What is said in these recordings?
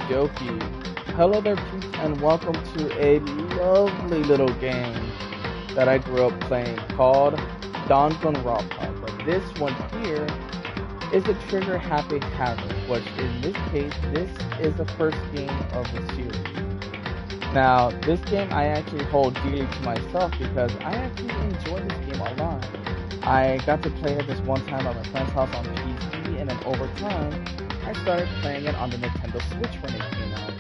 dokie. Hello there, peeps, and welcome to a lovely little game that I grew up playing called Danganronpa. But this one here is a trigger happy havoc, which in this case, this is the first game of the series. Now, this game I actually hold dearly to myself because I actually enjoy this game a lot. I got to play it this one time at my friend's house on PC, and then over time, I started playing it on the Nintendo Switch when it came out.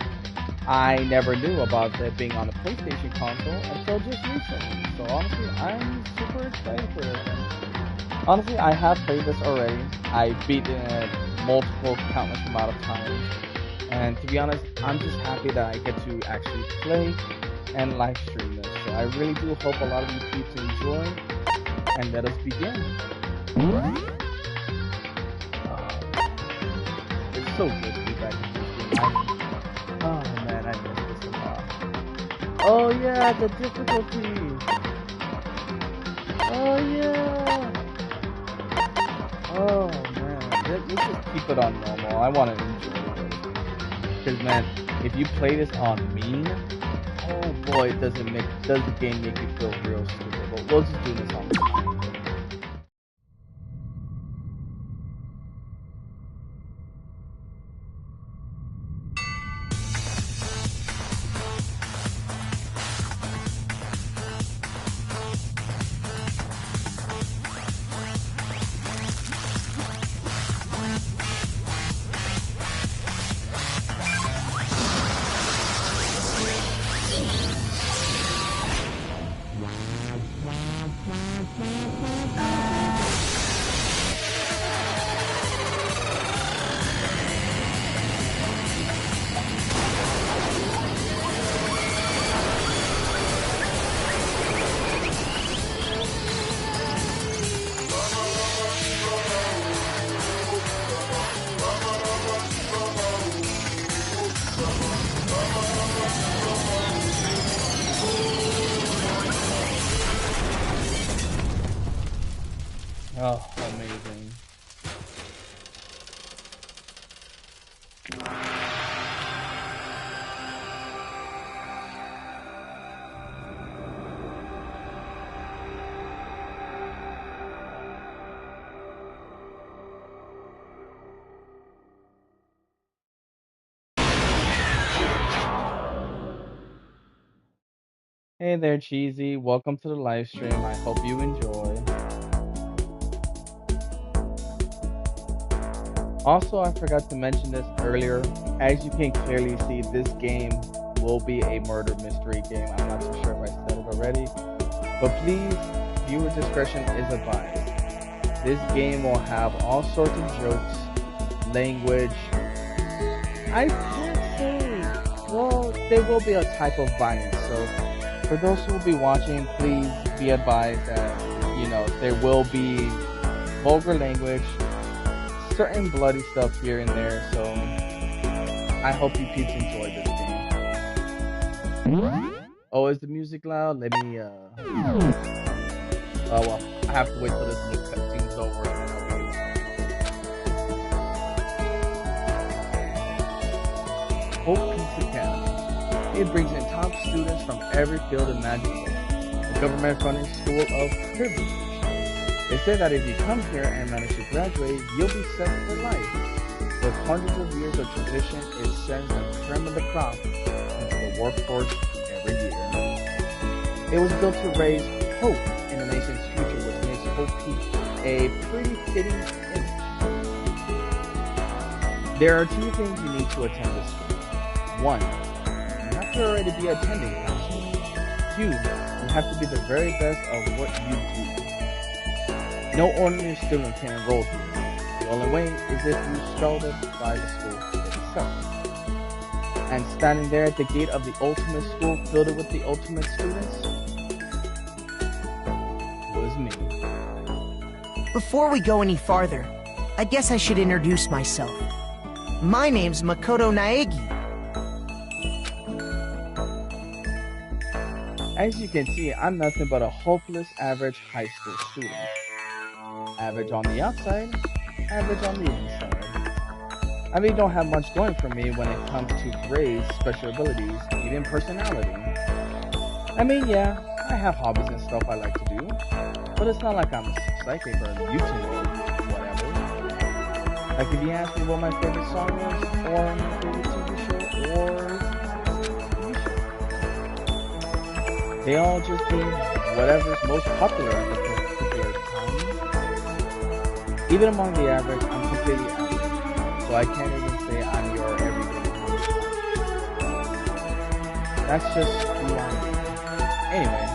I never knew about it being on the PlayStation console until just recently. So honestly, I'm super excited for this. And honestly, I have played this already. I beat it multiple, countless amount of times. And to be honest, I'm just happy that I get to actually play and live stream this. So I really do hope a lot of you people enjoy. And let us begin. It's so good to be back in this game. Oh man, I miss this a lot. Oh yeah, the difficulty. Oh yeah. Oh man, let's just keep it on normal. I want to enjoy it. Because man, if you play this on mean, oh boy, does the game make you feel real stupid. But we'll just do this on mean. Oh, amazing. Hey there, Cheesy. Welcome to the live stream. I hope you enjoy. Also, I forgot to mention this earlier. As you can clearly see, this game will be a murder mystery game. I'm not too sure if I said it already. But please, viewer discretion is advised. This game will have all sorts of jokes, language. I can't say. Well, there will be a type of violence. So, for those who will be watching, please be advised that, there will be vulgar language, certain bloody stuff here and there, so I hope you peeps enjoy this game. Oh, is the music loud? Let me, oh well, I have to wait till this little cutscene's over and then I'll be Hope Peace Academy. It brings in top students from every field imaginable. The government-funded school of privilege. They say that if you come here and manage to graduate, you'll be set for life. With hundreds of years of tradition, it sends the cream of the crop into the workforce every year. It was built to raise hope in the nation's future, which makes Hope Peak a pretty fitting image. There are two things you need to attend this school. One, you have to already be attending classes. Two, you have to be the very best of what you do. No ordinary student can enroll here. The only way is if you started by the school itself. And standing there at the gate of the ultimate school filled with the ultimate students was me. Before we go any farther, I guess I should introduce myself. My name's Makoto Naegi. As you can see, I'm nothing but a hopeless average high school student. Average on the outside, average on the inside. I really don't have much going for me when it comes to grades, special abilities, even personality. I mean, yeah, I have hobbies and stuff I like to do, but it's not like I'm psychic or mutant or whatever. Like if you ask me what my favorite song is, or my favorite TV show, or TV show, they all just be whatever's most popular at the particular time. Even among the average, I'm completely average, so I can't even say I'm your everyday person. That's just who I am. Anyway,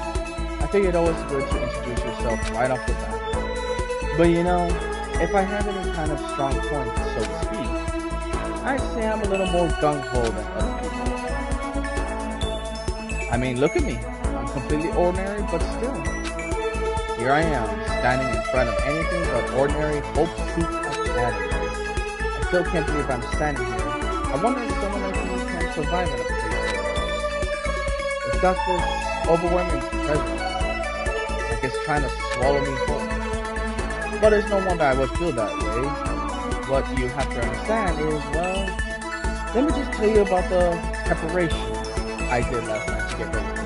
I figured it was good to introduce yourself right off the bat. But you know, if I have any kind of strong point, so to speak, I'd say I'm a little more gung-ho than other people. I mean, look at me. I'm completely ordinary, but still. Here I am, standing in front of anything but ordinary Hope Soup Academy. I still can't believe I'm standing here. I wonder if someone like me can survive in a place like this. It's got this overwhelming presence, like it's trying to swallow me whole. But it's no wonder I would feel that way. What you have to understand is, well, let me just tell you about the preparation I did last night to get ready for this.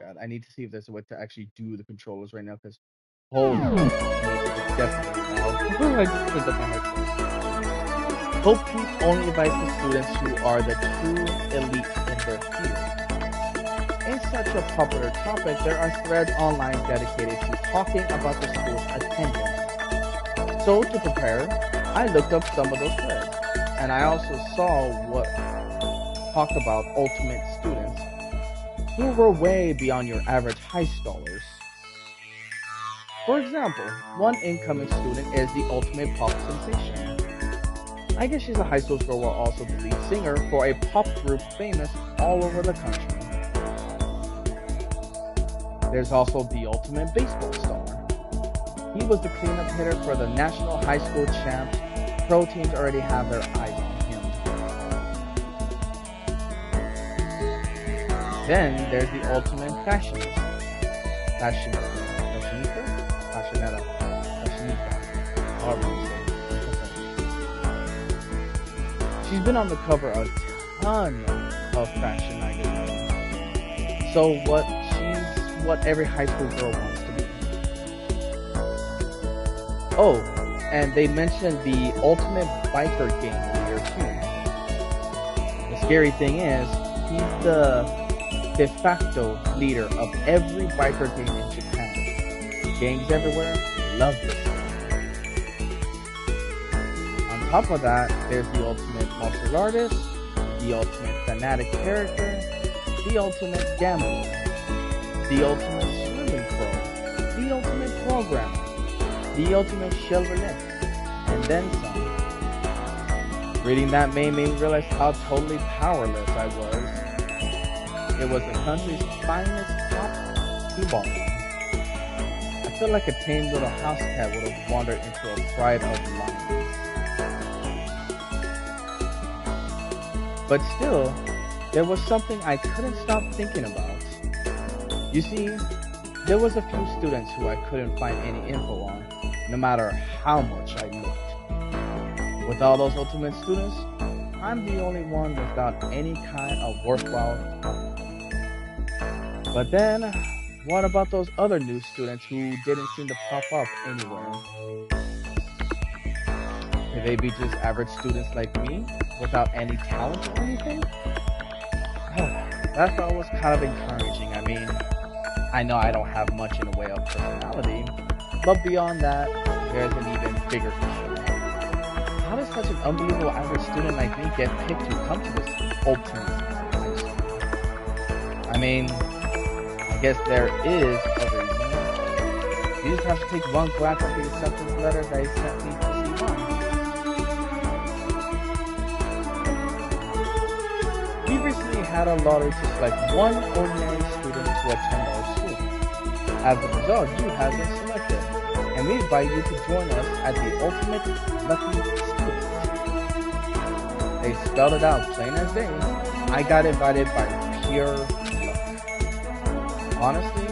God, I need to see if there's a way to actually do the controllers right now, because holy music is definitely loud. I just turned up my headphones. Hope Peace only invites the students who are the true elite in their field. In such a popular topic, there are threads online dedicated to talking about the school's attendance. So to prepare, I looked up some of those threads, and I also saw what talked about ultimate students who were way beyond your average high scholars. For example, one incoming student is the ultimate pop sensation. I guess she's a high school girl while also the lead singer for a pop group famous all over the country. There's also the ultimate baseball star. He was the cleanup hitter for the national high school champs. Pro teams already have their eyes on him. Then there's the ultimate fashionista. However you say it. She's been on the cover of a ton of fashion magazines. So she's what every high school girl wants to be. Oh, and they mentioned the ultimate biker gang leader too. The scary thing is, he's the de facto leader of every biker gang in Japan. Gangs everywhere love this guy. On top of that, there's the ultimate martial artist, the ultimate fanatic character, the ultimate gambler, the ultimate swimming pro, the ultimate programmer, the ultimate chivalrous, and then some. Reading that made me realize how totally powerless I was. It was the country's finest top two-ball. I felt like a tame little house cat would have wandered into a pride of lions. But still, there was something I couldn't stop thinking about. You see, there was a few students who I couldn't find any info on, no matter how much I looked. With all those ultimate students, I'm the only one without any kind of worthwhile talent. But then, what about those other new students who didn't seem to pop up anywhere? Could they be just average students like me, without any talent or anything? That thought was kind of encouraging. I mean, I know I don't have much in the way of personality, but beyond that, there's an even bigger issue. How does such an unbelievable average student like me get picked to come to this ultimate high school? I mean, I guess there is a reason. You just have to take one glance at the acceptance letter they sent me to see why. We recently had a lottery to select one ordinary student to attend our school. As a result, you have been selected, and we invite you to join us at the ultimate lucky student. They spelled it out plain as day. I got invited by pure luck. Honestly,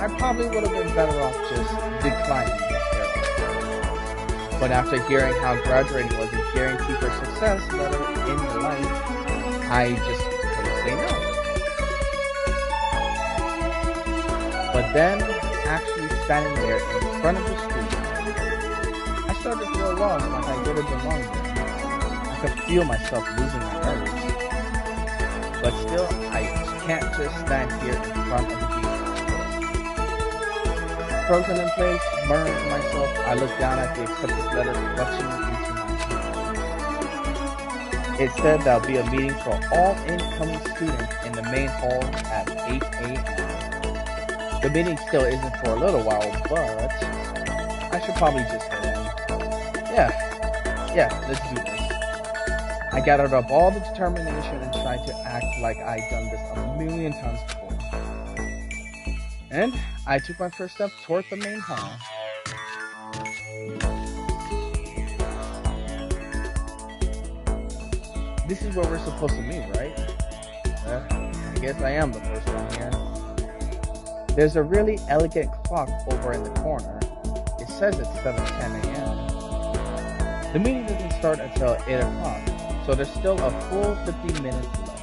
I I probably would have been better off just declining this era. But after hearing how graduating was a guarantee for success later in life, I just couldn't say no. But then, actually standing there in front of the school, I started to feel lost, like I didn't belong there. I could feel myself losing my nerves. But still, I can't just stand here in front of the gate. Frozen in place, murmuring to myself, I looked down at the acceptance letter clutching into my hand. It said there'll be a meeting for all incoming students in the main hall at 8 a.m. The meeting still isn't for a little while, but I should probably just head in. Yeah, let's do this. I gathered up all the determination and tried to act like I'd done this a million times before. And I took my first step toward the main hall. This is where we're supposed to meet, right? I guess I am the first one here. There's a really elegant clock over in the corner. It says it's 7:10 a.m. The meeting doesn't start until 8 o'clock. So there's still a full 50 minutes left.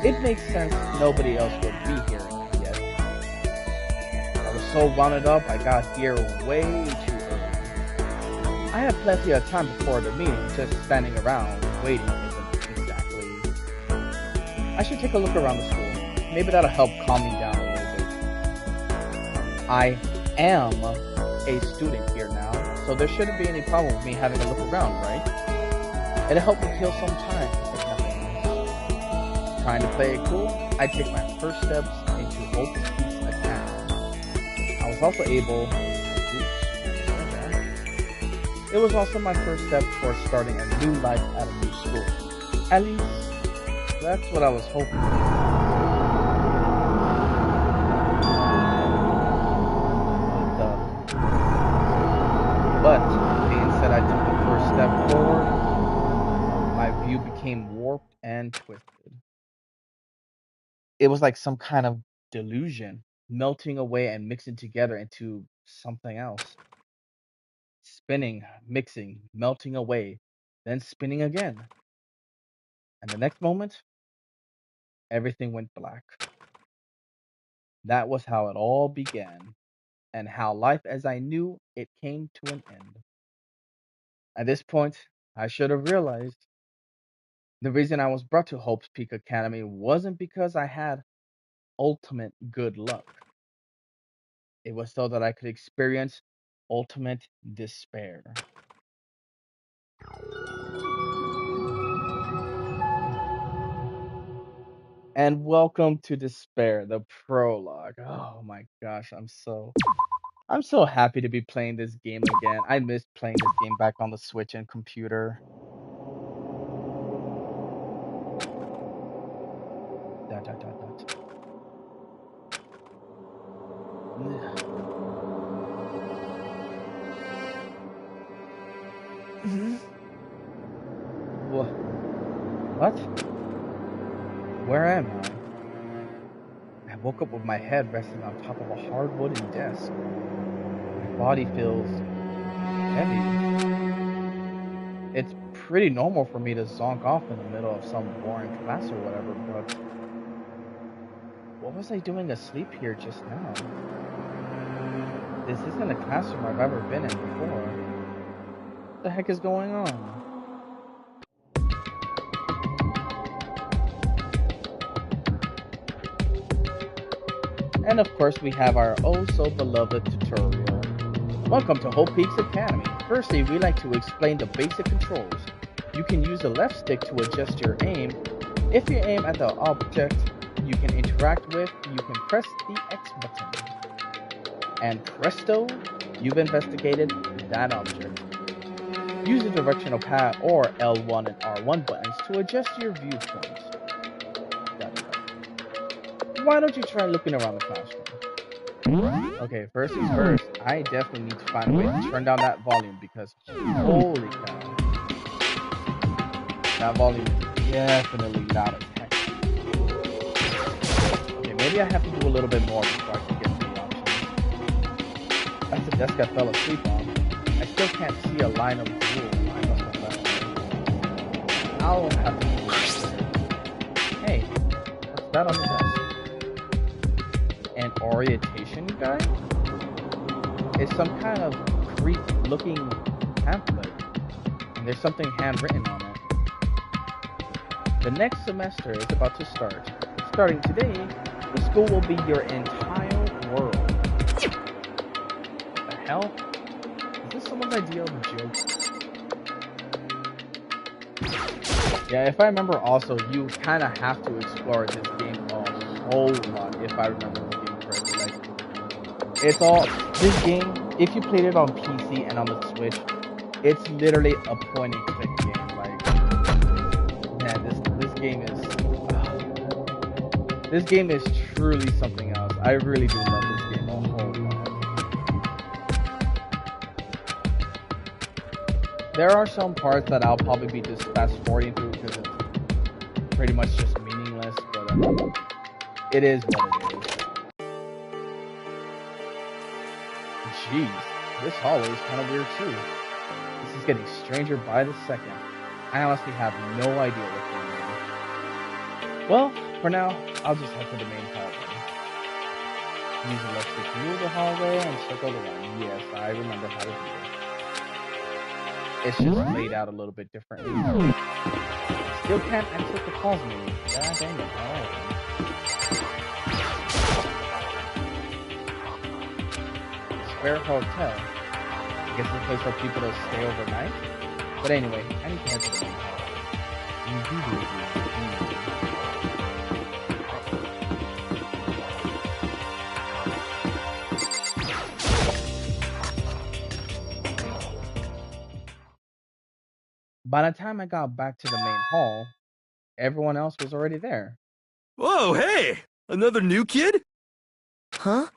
It makes sense nobody else would be here yet. I was so wound up, I got here way too early. I had plenty of time before the meeting, just standing around waiting isn't exactly. I should take a look around the school. Maybe that'll help calm me down a little bit. I am a student here now, so there shouldn't be any problem with me having a look around, right? It'll help me kill some time, if nothing else. Trying to play it cool, I take my first steps into Hope's Peaks Academy. I was also able... It was also my first step towards starting a new life at a new school. At least, that's what I was hoping for. But being said I took the first step forward, my view became warped and twisted. It was like some kind of delusion, melting away and mixing together into something else. Spinning, mixing, melting away, then spinning again. And the next moment, everything went black. That was how it all began, and how life as I knew it came to an end. At this point, I should have realized the reason I was brought to Hope's Peak Academy wasn't because I had ultimate good luck. It was so that I could experience ultimate despair. And welcome to Despair, the prologue. Oh my gosh, I'm so happy to be playing this game again. I missed playing this game back on the Switch and computer. Dot, dot, dot, dot. What? Where am I? I woke up with my head resting on top of a hard wooden desk. My body feels heavy. It's pretty normal for me to zonk off in the middle of some boring class or whatever, but what was I doing asleep here just now? This isn't a classroom I've ever been in before. What the heck is going on? And of course we have our oh so beloved tutorial. Welcome to Hope Peaks Academy. Firstly, we like to explain the basic controls. You can use the left stick to adjust your aim. If you aim at the object you can interact with, you can press the X button. And presto, you've investigated that object. Use the directional pad or L1 and R1 buttons to adjust your viewpoint. Why don't you try looking around the classroom? Okay, first things first, I definitely need to find a way to turn down that volume because holy cow. That volume is definitely loud as heck. Okay, maybe I have to do a little bit more before I can get to it. That's the desk I fell asleep on. I still can't see a line of rules. I must have left it. I'll have to do it. Hey, what's that on the desk? An orientation guide? It's some kind of creep-looking pamphlet, and there's something handwritten on it. The next semester is about to start. Starting today, the school will be your entire world. What the hell? Is this someone's idea of a joke? Yeah, if I remember also, you kind of have to explore this game a whole lot, if I remember the game correctly. Like, it's all, this game, if you played it on PC and on the Switch, it's literally a point and click game. Like, man, this game is truly something else. I really do love this game a whole lot. There are some parts that I'll probably be just fast forwarding through because it's pretty much just meaningless, but it is what it is. Jeez, this hallway is kind of weird too. This is getting stranger by the second. I honestly have no idea what's going on. Well, for now, I'll just head to the main hallway. Use the left stick to move the hallway and circle around. Yes, I remember how to do it. It's just laid out a little bit differently. Still can't enter the pause menu. God dang it. Alright. Square Hotel. I guess it's a place for people to stay overnight. But anyway, I need to head to the main hallway. By the time I got back to the main hall, everyone else was already there. Whoa, hey! Another new kid? Huh?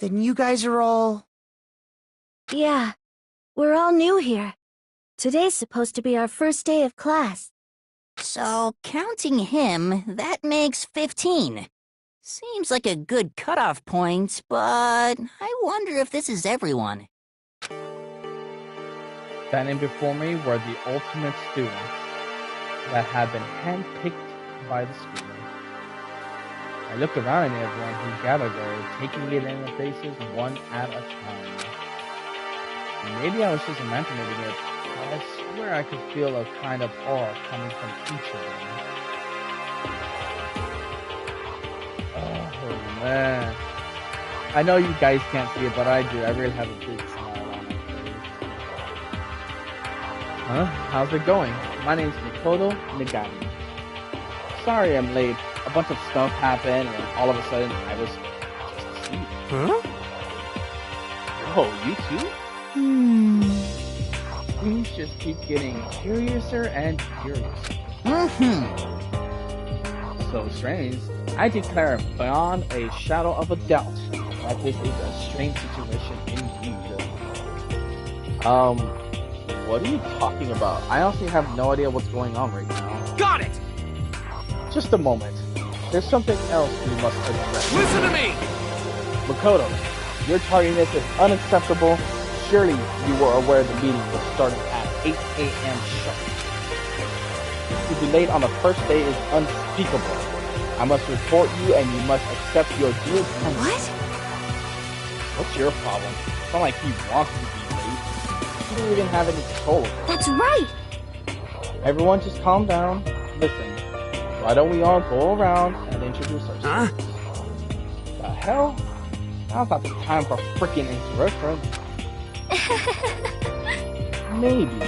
Then you guys are all... Yeah, we're all new here. Today's supposed to be our first day of class. So, counting him, that makes 15. Seems like a good cutoff point, but I wonder if this is everyone. Standing before me were the ultimate students that had been handpicked by the school. I looked around at everyone who gathered there, taking it in their faces one at a time. Maybe I was just imagining it, but I swear I could feel a kind of aura coming from each of them. Oh man. I know you guys can't see it, but I do. I really have a big smile on my face. Huh? How's it going? My name's Makoto Nagami. Sorry I'm late. A bunch of stuff happened, and all of a sudden I was just asleep. Huh? Oh, you too? Things just keep getting curiouser and curiouser. So strange. I declare beyond a shadow of a doubt that this is a strange situation indeed. What are you talking about? I honestly have no idea what's going on right now. Got it! Just a moment. There's something else we must address. Listen to me! Makoto, your tardiness is unacceptable. Surely you were aware the meeting was starting at 8 a.m. sharp. To be late on the first day is unspeakable. I must report you and you must accept your due punishment. What? What's your problem? It's not like he wants to be late. He didn't even have any control over it. That's right! Everyone just calm down. Listen, why don't we all go around and introduce ourselves? Huh? The hell? Now's not the time for freaking introduction. Maybe.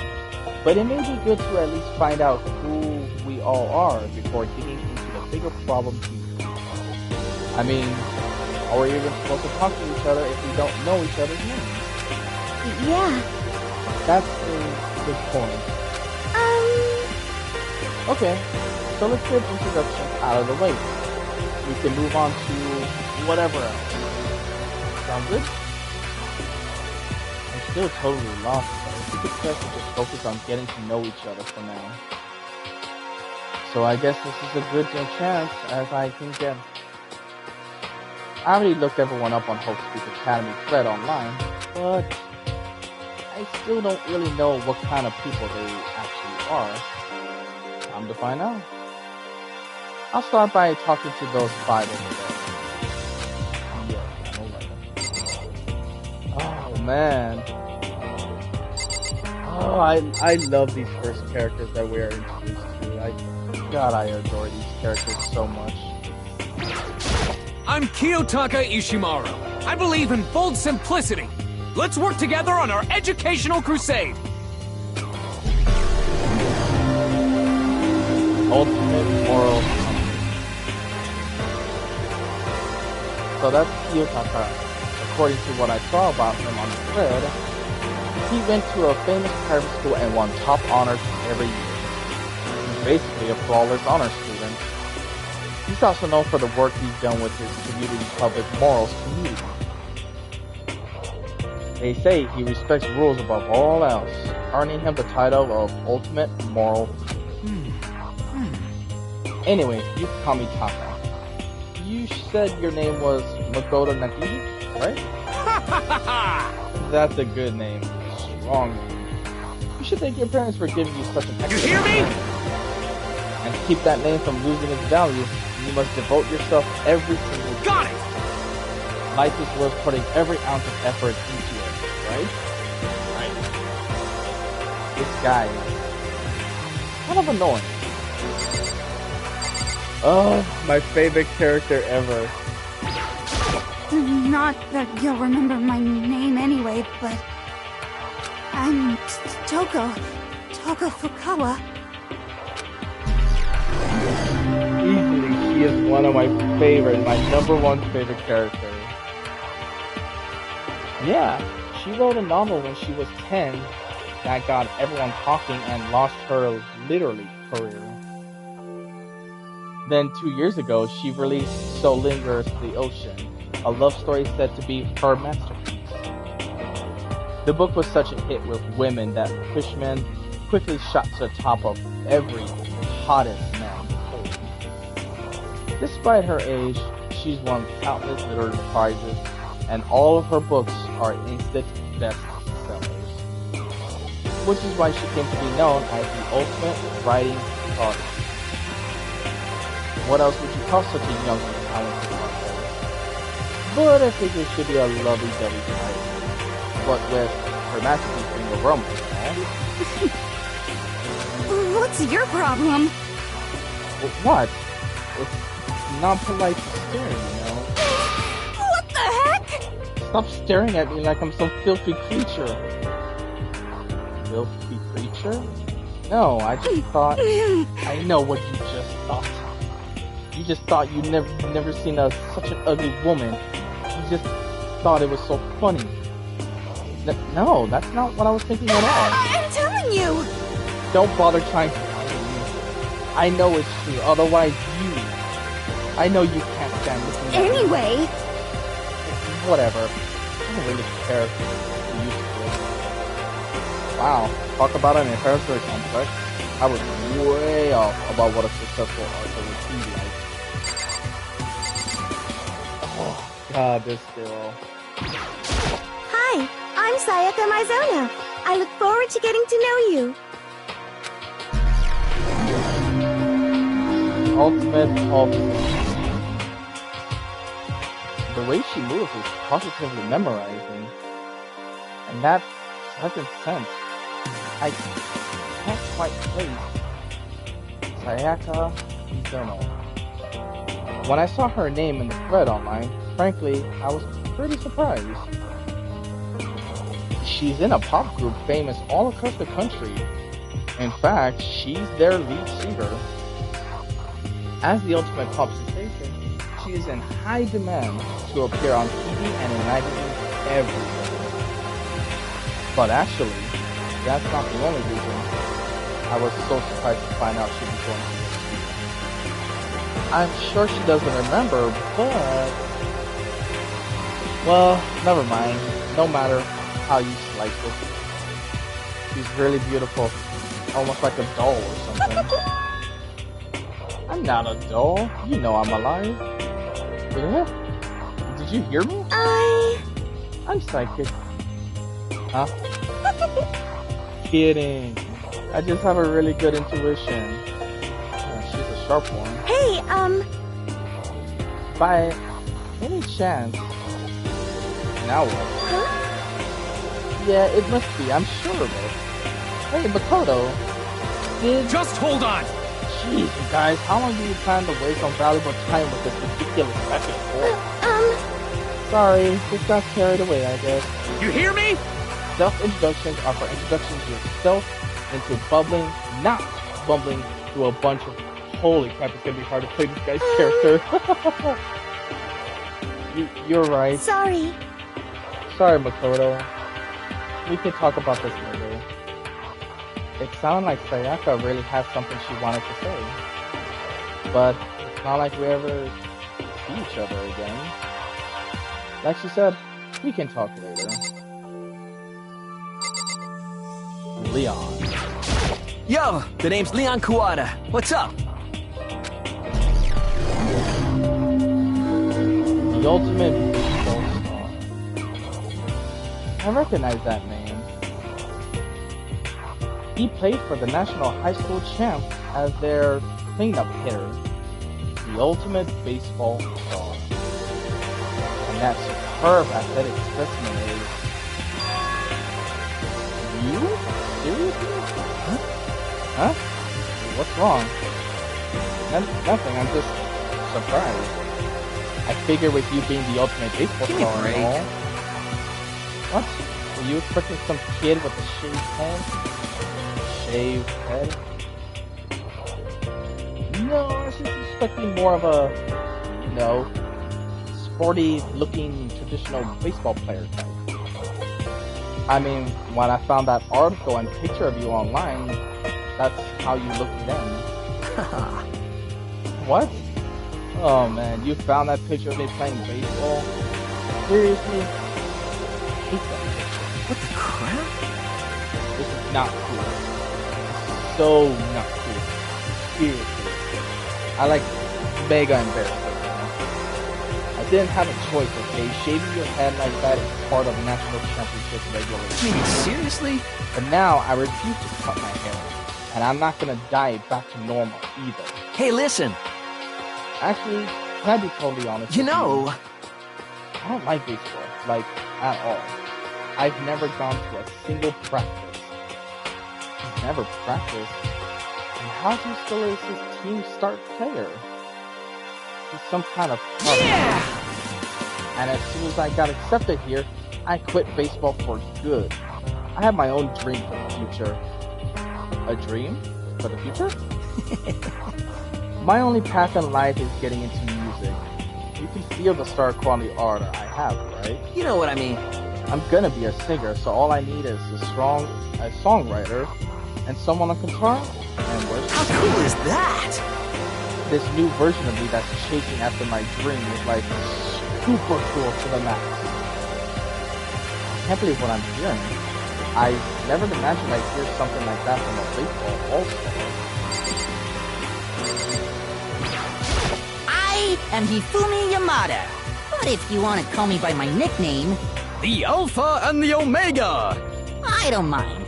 But it may be good to at least find out who we all are before digging into the bigger problem here. I mean, how are we even supposed to talk to each other if we don't know each other's names? Yeah. That's a good point. Okay, so let's get introductions out of the way. We can move on to whatever else. Sound good? I'm still totally lost, but I think it's best to just focus on getting to know each other for now. So I guess this is a good chance as I can get. I already looked everyone up on Hope Speak Academy Thread online. but I still don't really know what kind of people they actually are. Time to find out. I'll start by talking to those 5 over there. Yeah, oh man. Oh, I love these first characters that we are introduced to. God, I adore these characters so much. I'm Kiyotaka Ishimaru. I believe in bold simplicity. Let's work together on our educational crusade. Ultimate moral. So that's Kiyotaka. According to what I saw about him on the thread, he went to a famous private school and won top honors every year. He's basically a flawless honor student. He's also known for the work he's done with his community public morals community. They say he respects rules above all else, earning him the title of Ultimate Moral. Anyways, you can call me Taka. You said your name was Makoto Nagini, right? That's a good name. Strong name. You should thank your parents for giving you such an excellent You hear me? name. And to keep that name from losing its value, you must devote yourself every single day. Got it! Life is worth putting every ounce of effort into it, right? Right. This guy is kind of annoying. Oh, my favorite character ever. Not that you'll remember my name anyway, but I'm Toko Fukawa. Easily, she is one of my favorite, my #1 favorite characters. Yeah, she wrote a novel when she was 10 that got everyone talking and launched her literary career. Then 2 years ago, she released So Lingers the Ocean, a love story said to be her masterpiece. The book was such a hit with women that Fishman quickly shot to the top of every hottest man. Despite her age, she's won countless literary prizes, and all of her books are instant bestsellers, which is why she came to be known as the ultimate writing artist. What else would you call such a young and talented author? But I figure she'd be a lovey-dovey type, but with her masterpiece being a romance, What's your problem? What? It's not polite to stare, you know? What the heck? Stop staring at me like I'm some filthy creature. Filthy creature? No, I just thought... I know what you just thought. You just thought you'd never seen such an ugly woman. You just thought it was so funny. No, that's not what I was thinking at all. I'm telling you! Don't bother trying to tell me. I know it's true, otherwise I know you can't stand listening. Anyway! Whatever. I don't really care if you used to it. Wow, talk about an inheritor complex. I was way off about what a successful author would be like. Oh, God, this girl. Hi, I'm Sayaka Mizono. I look forward to getting to know you. Ultimate officer. The way she moves is positively memorizing. And that doesn't sense. I can't quite place Sayaka Mizono. When I saw her name in the thread online, frankly, I was pretty surprised. She's in a pop group famous all across the country. In fact, she's their lead singer. As the ultimate pop sensation, she is in high demand to appear on TV and in magazines everywhere. But actually, that's not the only reason I was so surprised to find out she was going to this studio. I'm sure she doesn't remember, but... well, never mind. No matter how you slice it. She's really beautiful. Almost like a doll or something. I'm not a doll. You know I'm alive. Yeah? Did you hear me? I'm psychic. Huh? Kidding. I just have a really good intuition. She's a sharp one. Hey, By any chance. Now what? huh? Yeah, it must be. I'm sure of it. Hey, Makoto. Just hold on! Jeez, you guys, how long do you plan to waste on valuable time with this ridiculous back and forth? Sorry, just got carried away, I guess. You hear me? Self-introductions are for introductions to yourself into bubbling, not bumbling through a bunch of... Holy crap, it's gonna be hard to play this guy's character. You're right. Sorry. Sorry, Makoto. We can talk about this later. It sounded like Sayaka really has something she wanted to say. But it's not like we ever see each other again. Like she said, we can talk later. Leon. Yo, the name's Leon Kuwata. What's up? The ultimate baseball star. I recognize that name. He played for the National High School Champs as their cleanup hitter. The ultimate baseball star. And that superb athletic specimen is... You? Seriously? Huh? What's wrong? Nothing, I'm just surprised. I figure with you being the ultimate baseball Give me a star break. and all. What? Were you expecting some kid with a shaved head? Shaved head? No, I was just expecting more of a, you know, sporty looking traditional baseball player type. I mean, when I found that article and picture of you online, that's how you looked then. What? Oh man, you found that picture of me playing baseball? Seriously? I hate that picture. What the crap? This is not cool. It's so not cool. Seriously. I like mega embarrassed right now. I didn't have a choice, okay? Shaving your head like that is part of national championship regulations. I mean, seriously? But now I refuse to cut my hair. And I'm not gonna dye it back to normal either. Hey, listen. Actually, can I be totally honest You with know... I don't like baseball, like, at all. I've never gone to a single practice. He's never practiced. And how do you still is his team start player? He's some kind of tough. Yeah! And as soon as I got accepted here, I quit baseball for good. I have my own dream for the future. A dream? For the future? My only path in life is getting into music. You can feel the star quality ardor I have, right? You know what I mean. I'm gonna be a singer, so all I need is a songwriter and someone on guitar and worship. How cool is that? This new version of me that's chasing after my dream is like super cool to the max. I can't believe what I'm hearing. I never imagined I'd hear something like that from a baseball all-star. I am Hifumi Yamada. But if you want to call me by my nickname, The Alpha and the Omega! I don't mind.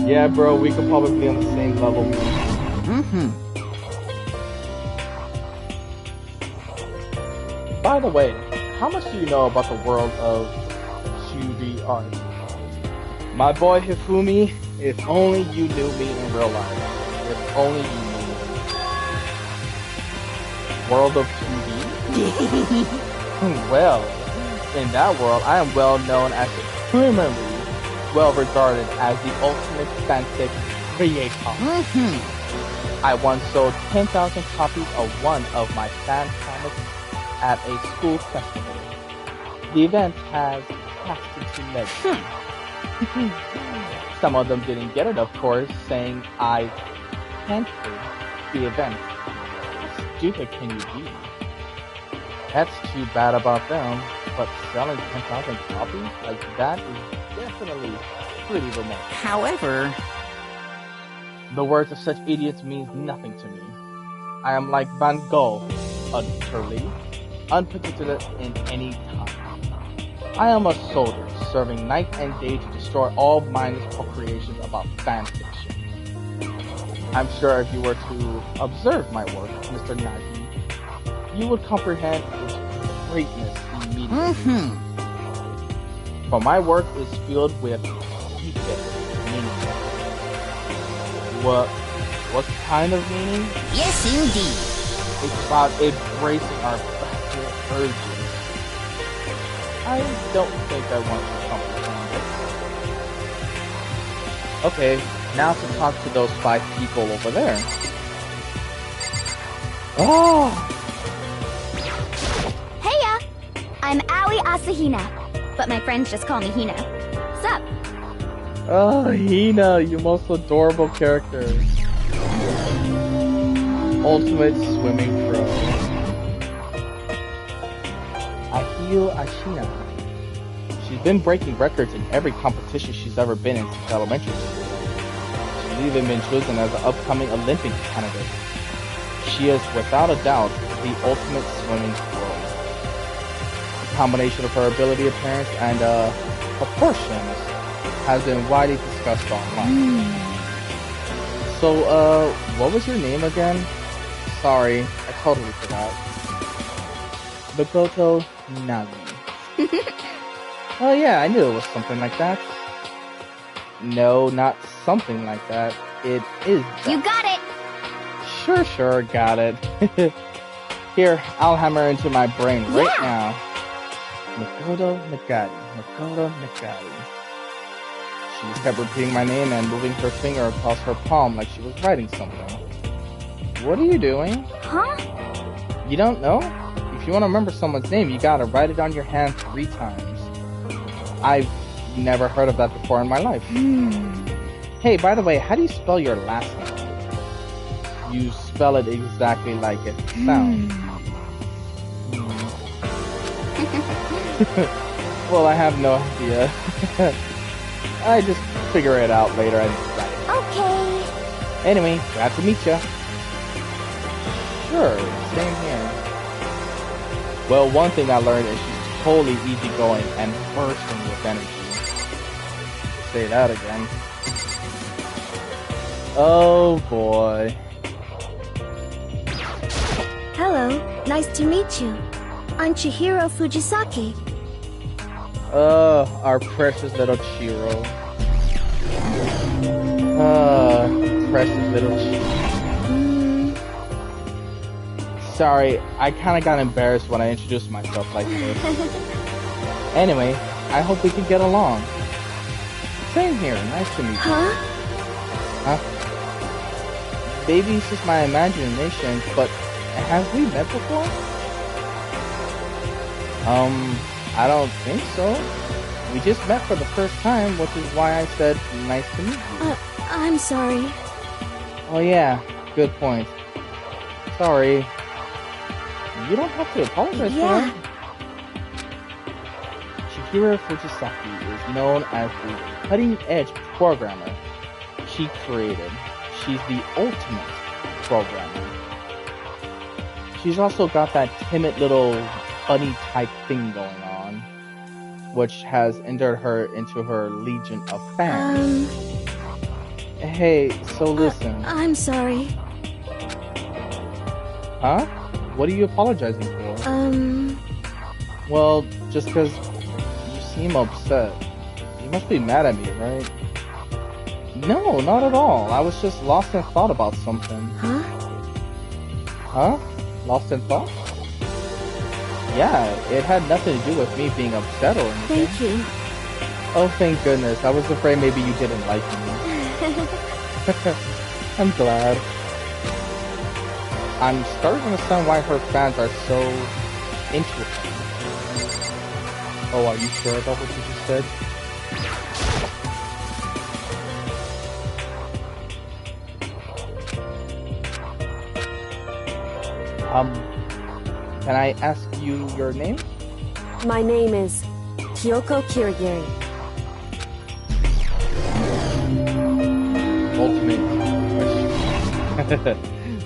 Yeah, bro, we could probably be on the same level. By the way, how much do you know about the world of 2D art? My boy Hifumi, if only you knew me in real life. If only you knew me. World of 2D? Well, in that world, I am well known as supremely well regarded as the ultimate fanfic creator. I once sold 10,000 copies of one of my fan comics at a school festival. The event has passed into legend. Some of them didn't get it, of course, saying I canceled the event. How stupid can you be? That's too bad about them, but selling 10,000 copies like that is definitely pretty remarkable. However, The words of such idiots means nothing to me. I am like Van Gogh, utterly unparticulate in any time. I am a soldier, serving night and day to destroy all mindless procreations about fan fiction. I'm sure if you were to observe my work, Mr. Nagi, you would comprehend its greatness immediately. For my work is filled with deepest meaning. What kind of meaning? Yes, indeed. It's about embracing our backward urges. I don't think I want to comprehend it. Okay, now to talk to those 5 people over there. Oh! Heya! I'm Aoi Asahina, but my friends just call me Hina. Sup? Oh, Hina, you most adorable character. Ultimate swimming pro. Ahio Ashina. She's been breaking records in every competition she's ever been in since elementary school. She's even been chosen as an upcoming Olympic candidate. She is, without a doubt, the ultimate swimming pro. The combination of her ability, appearance, and proportions has been widely discussed online. So, what was your name again? Sorry, I totally forgot. Makoto Nagi. Oh yeah, I knew it was something like that. No, not something like that. It is that. You got it! Sure, got it. Here, I'll hammer into my brain right now. Makoto Nagari. She just kept repeating my name and moving her finger across her palm like she was writing something. What are you doing? Huh? You don't know? If you want to remember someone's name, you gotta write it on your hand 3 times. I've never heard of that before in my life. Hey, by the way, how do you spell your last name? You spell it exactly like it sounds. Well, I have no idea. I just figure it out later and decide. Okay. Anyway, glad to meet ya. Sure, same here. Well, one thing I learned is she's totally easygoing and bursting with energy. Say that again. Oh boy. Hello, nice to meet you. I'm Chihiro Fujisaki. Our precious little Chiro. Precious little Chiro. Sorry, I kinda got embarrassed when I introduced myself like this. Anyway, I hope we can get along. Same here, nice to meet you. Huh? Maybe it's just my imagination, but have we met before? I don't think so. We just met for the first time, which is why I said nice to meet you. I'm sorry. Oh yeah, good point. Sorry. You don't have to apologize for that. Chihiro Fujisaki is known as the cutting-edge programmer she created. She's the ultimate programmer. She's also got that timid little bunny type thing going on, which has entered her into her legion of fans. Hey, so listen. I'm sorry. Huh? What are you apologizing for? Well, just because you seem upset. You must be mad at me, right? No, not at all. I was just lost in thought about something. Huh? Huh? Lost in thought? Yeah, it had nothing to do with me being upset or anything. Thank you. Oh, thank goodness. I was afraid maybe you didn't like me. I'm glad. I'm starting to understand why her fans are so into her. Oh, are you sure about what you just said? Can I ask you your name? My name is Kyoko Kirigiri. Ultimate question.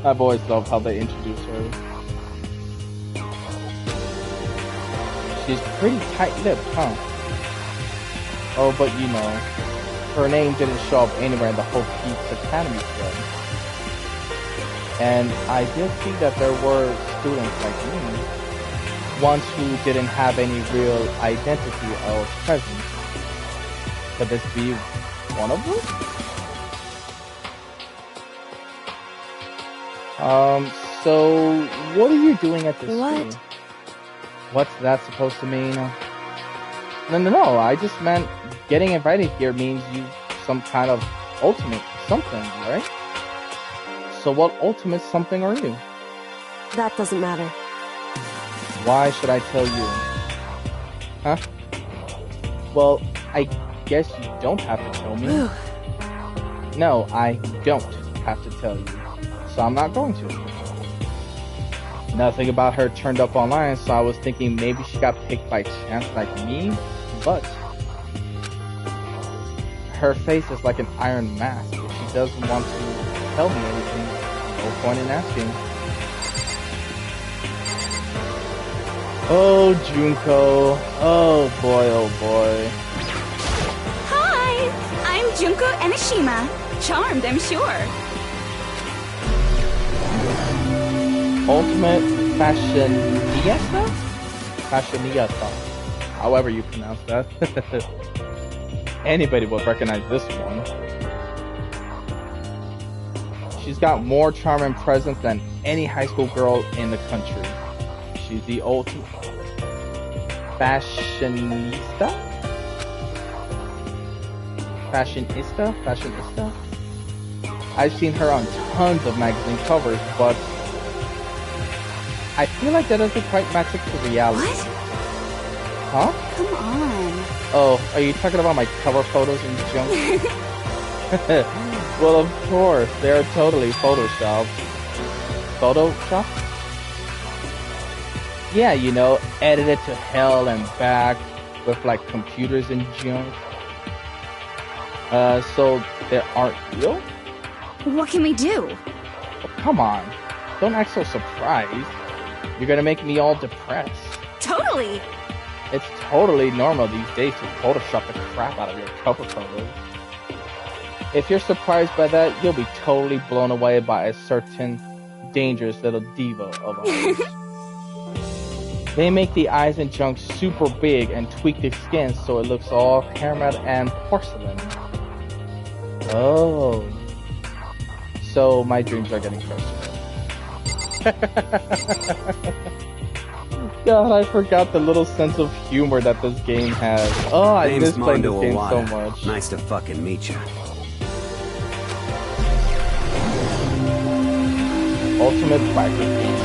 I've always loved how they introduce her. She's pretty tight-lipped, huh? Oh, but you know, her name didn't show up anywhere in the whole Pete's Academy thread. And I did see that there were students like me, ones who didn't have any real identity of presence. Could this be one of them? So what are you doing at this school? What's that supposed to mean? No, I just meant getting invited here means you some kind of ultimate something, right? So what ultimate something are you? That doesn't matter. Why should I tell you? Huh? Well, I guess you don't have to tell me. No, I don't have to tell you. So I'm not going to. Nothing about her turned up online, so I was thinking maybe she got picked by chance like me, but her face is like an iron mask. If she doesn't want to tell me anything, no point in asking. Oh, Junko. Oh boy, oh boy. Hi! I'm Junko Enoshima. Charmed, I'm sure. Ultimate Fashionista? Fashionista. However you pronounce that. Anybody will recognize this one. She's got more charm and presence than any high school girl in the country. She's the ultimate fashionista? Fashionista? I've seen her on tons of magazine covers, but I feel like that doesn't quite match up to reality. What? Huh? Come on. Oh, are you talking about my cover photos and junk? Well, of course, they're totally photoshopped. Photoshopped? Yeah, you know, edited to hell and back with like computers and junk. So they aren't real? What can we do? Oh, come on, don't act so surprised. You're gonna make me all depressed. Totally. It's totally normal these days to Photoshop the crap out of your cover photos. If you're surprised by that, you'll be totally blown away by a certain dangerous little diva of ours. They make the eyes and junk super big and tweak the skin so it looks all caramel and porcelain. Oh. So my dreams are getting crushed. God, I forgot the little sense of humor that this game has. Oh, I miss playing this game so much. Nice to fucking meet you. Ultimate biker game.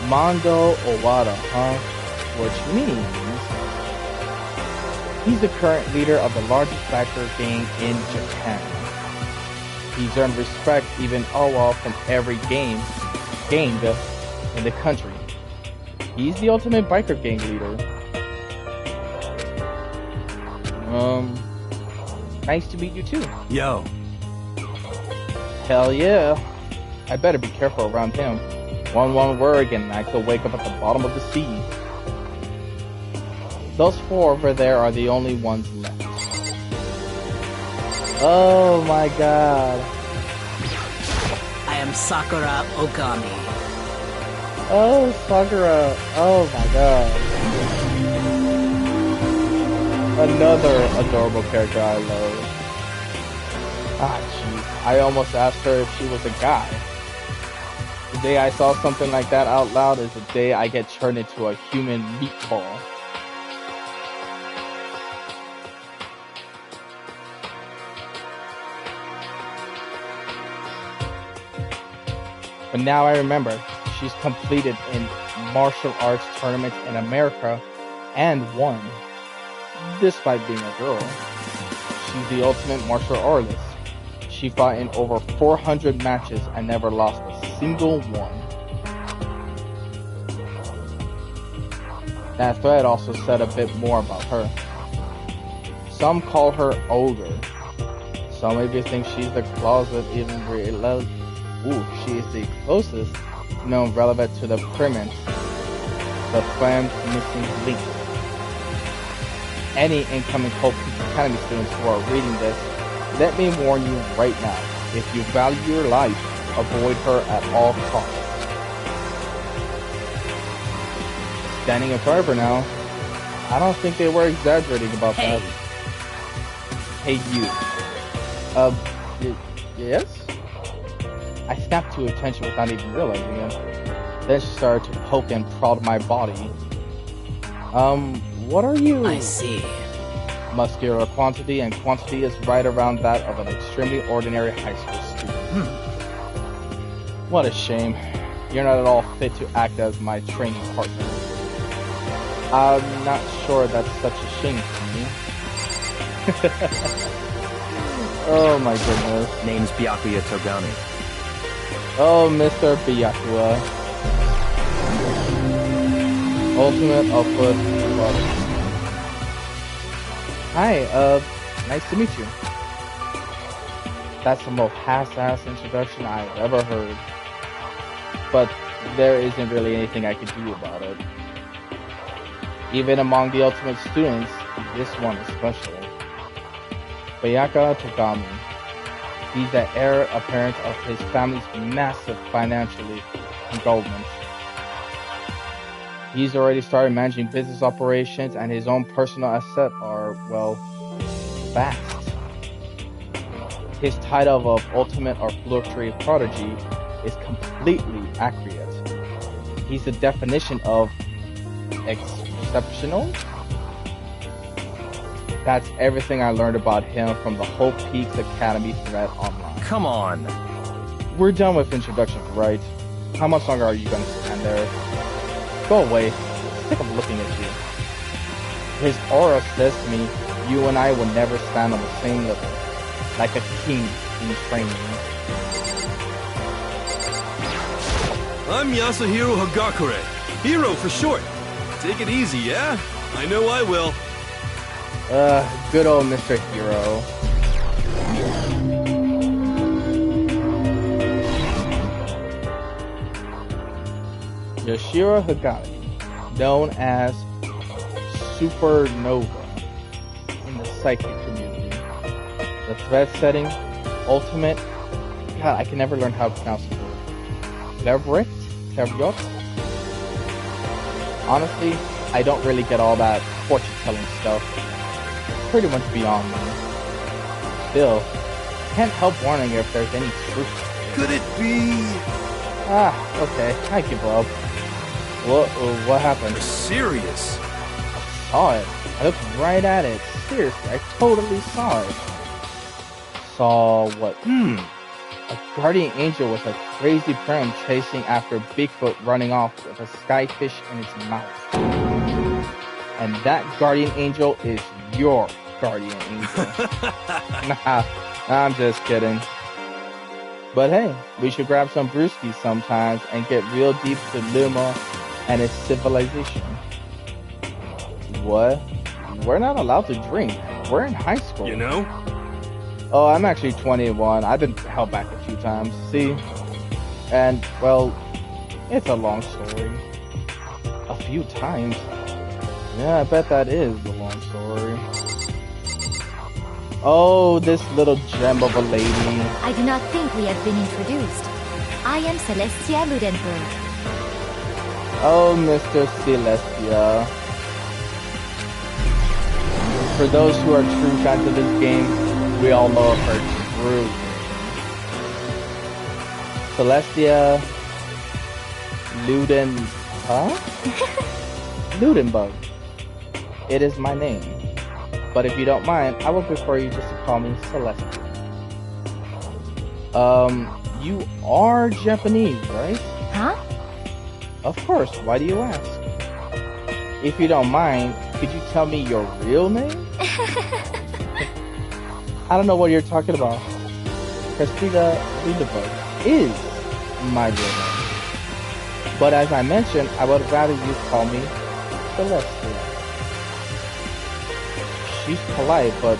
Mondo Owada, huh? Which means he's the current leader of the largest biker gang in Japan. He's earned respect even from every gang in the country. He's the ultimate biker gang leader. Nice to meet you too. Yo. Hell yeah. I better be careful around him. One word and I could wake up at the bottom of the sea. Those four over there are the only ones left. Oh my god. I am Sakura Okami. Oh, Sakura. Oh my god. Another adorable character I love. Ah, jeez. I almost asked her if she was a guy. The day I saw something like that out loud is the day I get turned into a human meatball. But now I remember, she's competed in martial arts tournaments in America and won. Despite being a girl, she's the ultimate martial artist. She fought in over 400 matches and never lost a single one. That thread also said a bit more about her. Some call her ogre. Some maybe think she's the closet even she is the closest known relevant to the premise the planned missing link. Any incoming Hope Peaks Academy students who are reading this, let me warn you right now. If you value your life, avoid her at all costs. Standing in front of her now. I don't think they were exaggerating about that. Hey, you. Yes? I snapped to attention without even realizing it. Then she started to poke and prod my body. What are you? I see. Muscular quantity, and quantity is right around that of an extremely ordinary high school student. What a shame. You're not at all fit to act as my training partner. I'm not sure that's such a shame for me. Oh my goodness. Name's Byakuya Togami. Oh, Mr. Byakuya. Ultimate Output. Hi, nice to meet you. That's the most half-ass introduction I've ever heard. But there isn't really anything I could do about it. Even among the ultimate students, this one is special. Byakuya Togami. He's the heir apparent of his family's massive financial involvement. He's already started managing business operations, and his own personal assets are, well, vast. His title of ultimate or flirtatory prodigy is completely accurate. He's the definition of exceptional. That's everything I learned about him from the Hope Peaks Academy thread online. Come on. We're done with introductions, right? How much longer are you gonna stand there? Go away. Sick of looking at you. His aura says to me, you and I will never stand on the same level. Like a king in training. I'm Yasuhiro Hagakure. Hero for short. Take it easy, yeah? I know I will. Good old Mr. Hero. Yoshiro Hagami, known as Supernova in the psychic community. The thread setting, ultimate. God, I can never learn how to pronounce the word. Clairvoyant? Honestly, I don't really get all that fortune-telling stuff. It's pretty much beyond me. Still, can't help wondering if there's any truth. Could it be? Okay, I give up. What happened? You're serious? I saw it. I looked right at it. Seriously, I totally saw it. Saw what? A guardian angel with a crazy pram chasing after Bigfoot running off with a skyfish in its mouth. And that guardian angel is your guardian angel. Nah, I'm just kidding. But hey, we should grab some brewskis sometimes and get real deep to Luma and its civilization. What? We're not allowed to drink. We're in high school. You know? Oh, I'm actually 21. I've been held back a few times. See? And, well, it's a long story. A few times? Yeah, I bet that is a long story. Oh, this little gem of a lady. I do not think we have been introduced. I am Celestia Ludenberg. Oh, Mr. Celestia. For those who are true fans of this game, we all know of her true. Celestia Ludenberg. It is my name. But if you don't mind, I would prefer you just to call me Celestia. You are Japanese, right? Huh? Of course, why do you ask? If you don't mind, could you tell me your real name? I don't know what you're talking about. Cressida Ludenberg is my real name. But as I mentioned, I would rather you call me Celestia. She's polite, but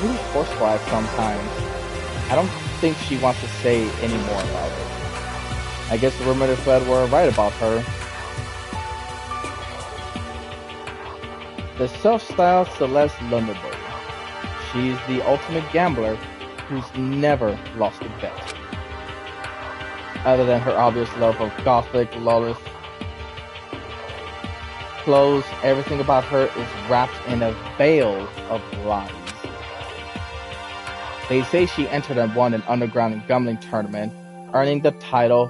really forceful at sometimes. I don't think she wants to say any more about it. I guess the rumor that said were right about her. the self-styled Celeste Lunderberg. She's the ultimate gambler who's never lost a bet. Other than her obvious love of gothic, lawless clothes, everything about her is wrapped in a veil of lies. They say she entered and won an underground gambling tournament, earning the title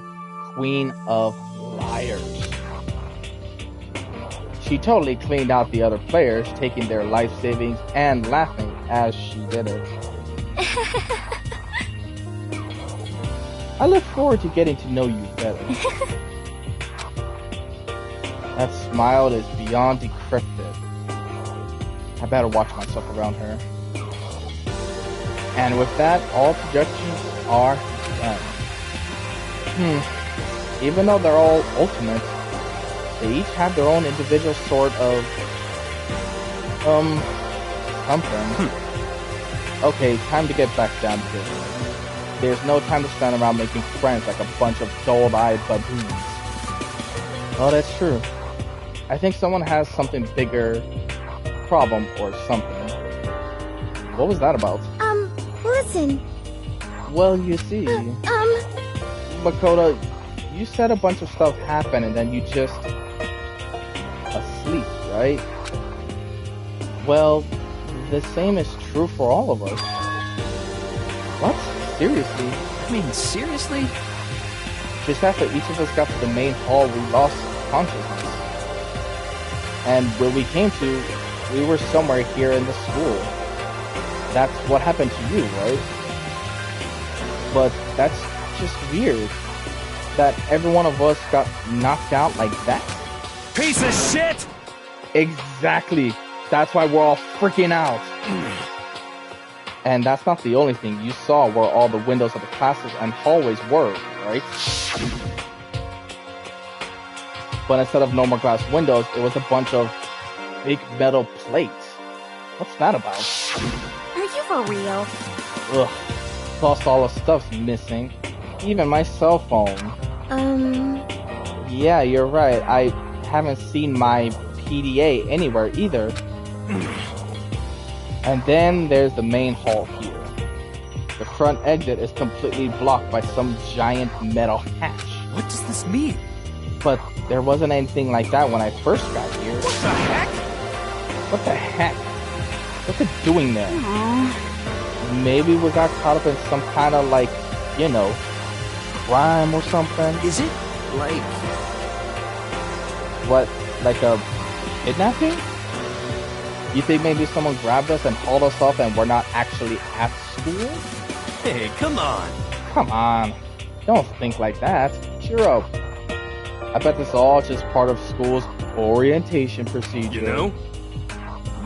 Queen of Liars. She totally cleaned out the other players, taking their life savings and laughing as she did it. I look forward to getting to know you better. That smile is beyond decrypted. I better watch myself around her. And with that, all projections are done. Even though they're all ultimate, they each have their own individual sort of something. Okay, time to get back down to business. There's no time to stand around making friends like a bunch of dull-eyed baboons. Oh, that's true. I think someone has something bigger problem or something. What was that about? Listen. Well, you see. Makoto, you said a bunch of stuff happened and then you just asleep, right? Well, the same is true for all of us. What? Seriously? I mean, seriously? Just after each of us got to the main hall, we lost consciousness. And when we came to, we were somewhere here in the school. That's what happened to you, right? But that's just weird. That every one of us got knocked out like that. Piece of shit! Exactly. That's why we're all freaking out. And that's not the only thing. You saw where all the windows of the classes and hallways were, right? But instead of normal glass windows, it was a bunch of big metal plates. What's that about? Are you for real? Ugh. Plus all the stuff's missing. Even my cell phone. Yeah, you're right. I haven't seen my PDA anywhere either. And then there's the main hall here. The front exit is completely blocked by some giant metal hatch. What does this mean? But there wasn't anything like that when I first got here. What the heck? What the heck? What's it doing there? Maybe we got caught up in some kind of, like, you know, crime or something. Is it like... What? Like a kidnapping? You think maybe someone grabbed us and hauled us off and we're not actually at school? Hey, come on. Come on. Don't think like that. Cheer up. I bet this is all just part of school's orientation procedure. You know?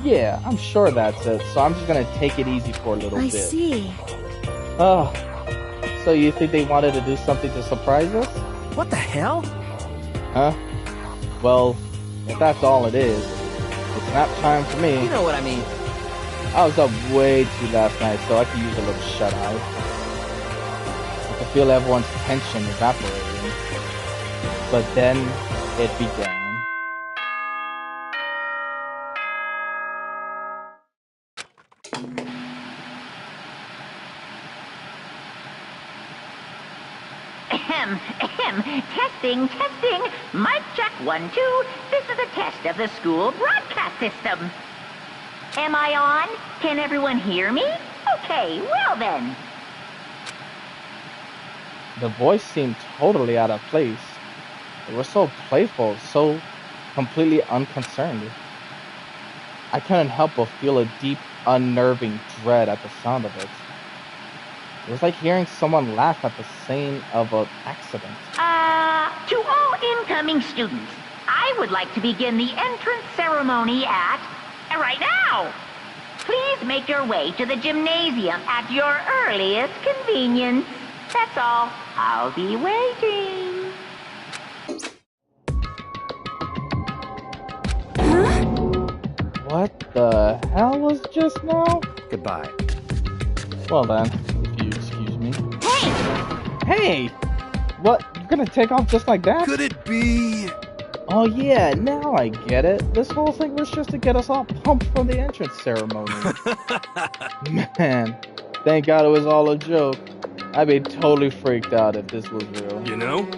Yeah, I'm sure that's it. So I'm just gonna take it easy for a little bit. I see. Oh. So you think they wanted to do something to surprise us? What the hell? Huh? Well, if that's all it is, it's nap time for me. You know what I mean. I was up way too last night, so I could use a little shut-eye. I could feel everyone's tension evaporating. But then, it began. Testing. Mic check 1, 2. This is a test of the school broadcast system. Am I on? Can everyone hear me? Okay, well then. The voice seemed totally out of place. It was so playful, so completely unconcerned. I couldn't help but feel a deep, unnerving dread at the sound of it. It was like hearing someone laugh at the scene of an accident. To all incoming students, I would like to begin the entrance ceremony right now. Please make your way to the gymnasium at your earliest convenience. That's all. I'll be waiting. What the hell was just now? Goodbye. Well then, if you excuse me. Hey! Hey! What? You're gonna take off just like that? Could it be... Oh yeah, now I get it. This whole thing was just to get us all pumped for the entrance ceremony. Man, thank God it was all a joke. I'd be totally freaked out if this was real. You know?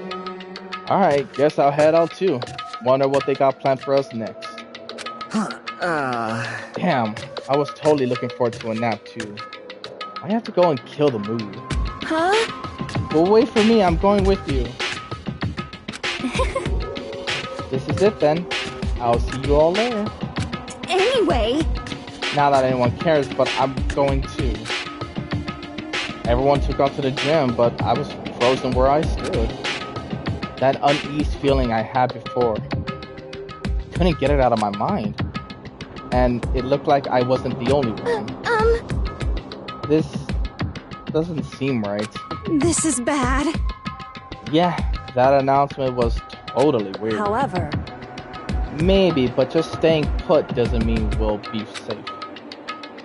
Alright, guess I'll head out too. Wonder what they got planned for us next. Damn, I was totally looking forward to a nap too. I have to go and kill the mood. Huh? Well, wait for me, I'm going with you. This is it then. I'll see you all later. Anyway. Not that anyone cares, but I'm going too. Everyone took off to the gym, but I was frozen where I stood. That unease feeling I had before. Couldn't get it out of my mind. And it looked like I wasn't the only one. This doesn't seem right. This is bad. Yeah, that announcement was totally weird. However, maybe, but just staying put doesn't mean we'll be safe.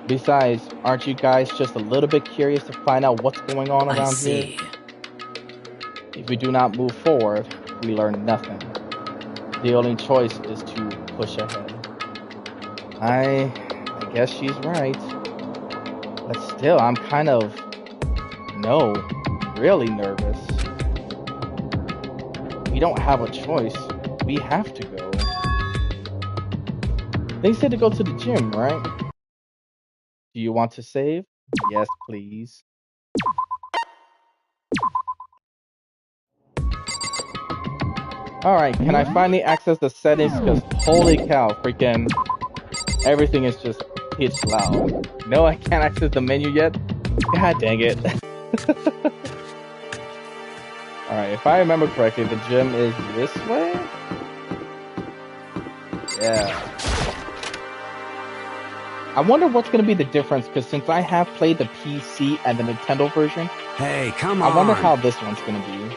Besides, aren't you guys just a little bit curious to find out what's going on around here? If we do not move forward, we learn nothing. The only choice is to push ahead. I guess she's right. But still, I'm kind of, really nervous. We don't have a choice. We have to go. They said to go to the gym, right? Do you want to save? Yes, please. Alright, can I finally access the settings? Because holy cow, freaking everything is just pitch loud. No, I can't access the menu yet? God dang it. Alright, if I remember correctly, the gym is this way? Yeah. I wonder what's going to be the difference, because since I have played the PC and the Nintendo version, Hey, come on. I wonder how this one's going to be.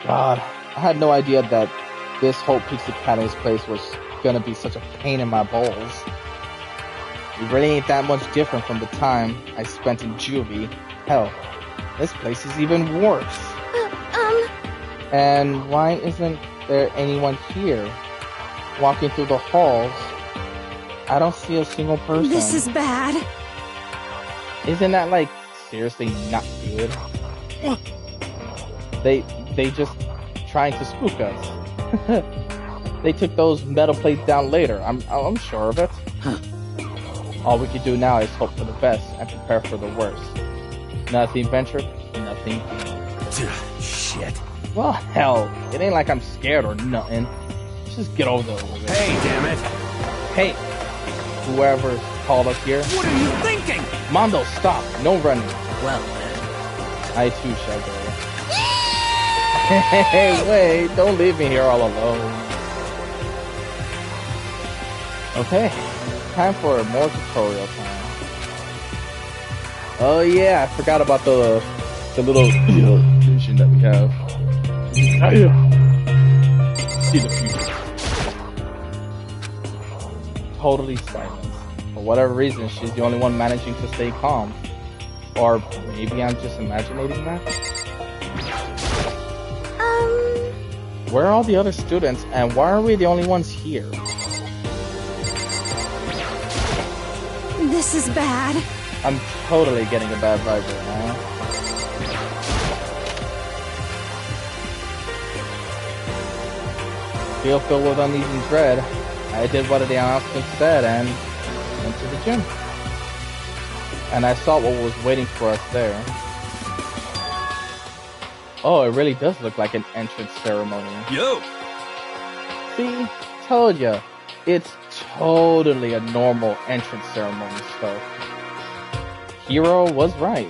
God, I had no idea that this whole Pizza Academy's place was going to be such a pain in my balls. It really ain't that much different from the time I spent in Juvie. Hell, this place is even worse. And why isn't there anyone here? Walking through the halls, I don't see a single person. This is bad. Isn't that, like, seriously not good? They just trying to spook us. They took those metal plates down later. I'm sure of it. All we can do now is hope for the best and prepare for the worst. Nothing ventured, nothing gained. Shit. Well, hell, it ain't like I'm scared or nothing. Just get over there. Hey, damn it. Hey, whoever called us here. What are you thinking? Mondo, stop. No running. Well, I too shall go. Hey, wait. Don't leave me here all alone. Okay. Time for more tutorial time. Oh yeah, I forgot about the little vision that we have. See the future. Totally silent. For whatever reason, she's the only one managing to stay calm. Or maybe I'm just imagining that? Where are all the other students, and why are we the only ones here? This is bad. I'm totally getting a bad vibe right now. Feel filled with unease and dread. I did what the announcement said and went to the gym. And I saw what was waiting for us there. Oh, it really does look like an entrance ceremony. Yo! See? Told ya. It's totally a normal entrance ceremony stuff. Hero was right.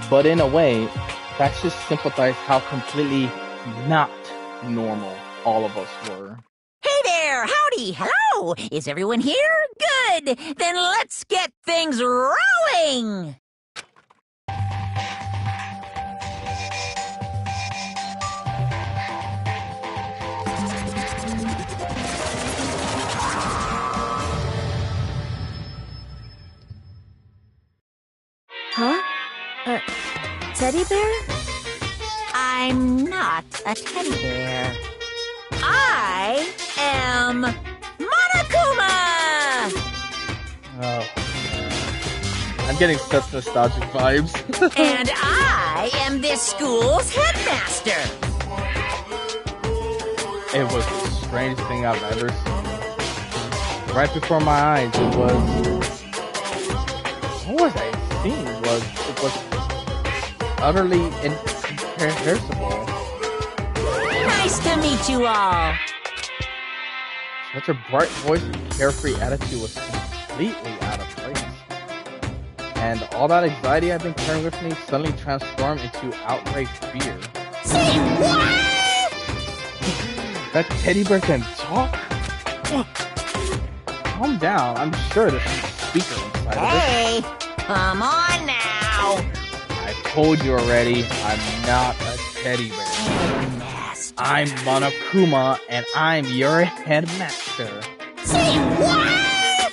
But in a way, that's just sympathize how completely not normal all of us were. Hey there! Howdy! Hello! Is everyone here? Good! Then let's get things rolling! Huh? A teddy bear? I'm not a teddy bear. I am Monokuma! Oh, I'm getting such nostalgic vibes. And I am this school's headmaster. It was the strangest thing I've ever seen. Right before my eyes, it was... What was I seeing? It was utterly incomprehensible. Nice to meet you all. Such a bright voice and carefree attitude was completely out of place. And all that anxiety I've been carrying with me suddenly transformed into outright fear. Say what? That teddy bear can talk? Calm down. I'm sure there's some speaker inside of it. Hey, come on now. I told you already, I'm not a teddy bear. Headmaster. I'm Monokuma, and I'm your headmaster. Say what?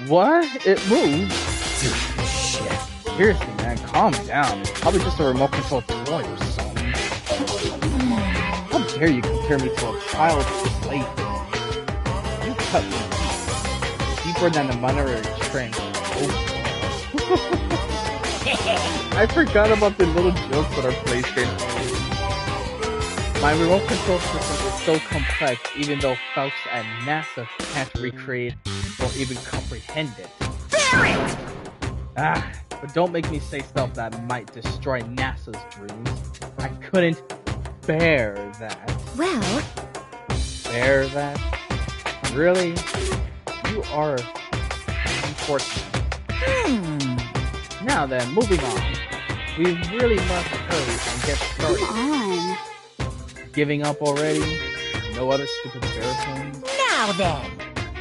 What? It moves. Dude, shit. Seriously, man, calm down. It's probably just a remote control toy or something. How dare you compare me to a child's plaything? You cut me deeper than the Monterey Trench. Oh. I forgot about the little jokes on our PlayStation. My remote control system is so complex, even though folks at NASA can't recreate or even comprehend it. Barrett! But don't make me say stuff that might destroy NASA's dreams. I couldn't bear that. Well... Bear that? Really? You are unfortunate. Now then, moving on. We really must hurry and get started. Come on. Giving up already? No other stupid bear things? Now then.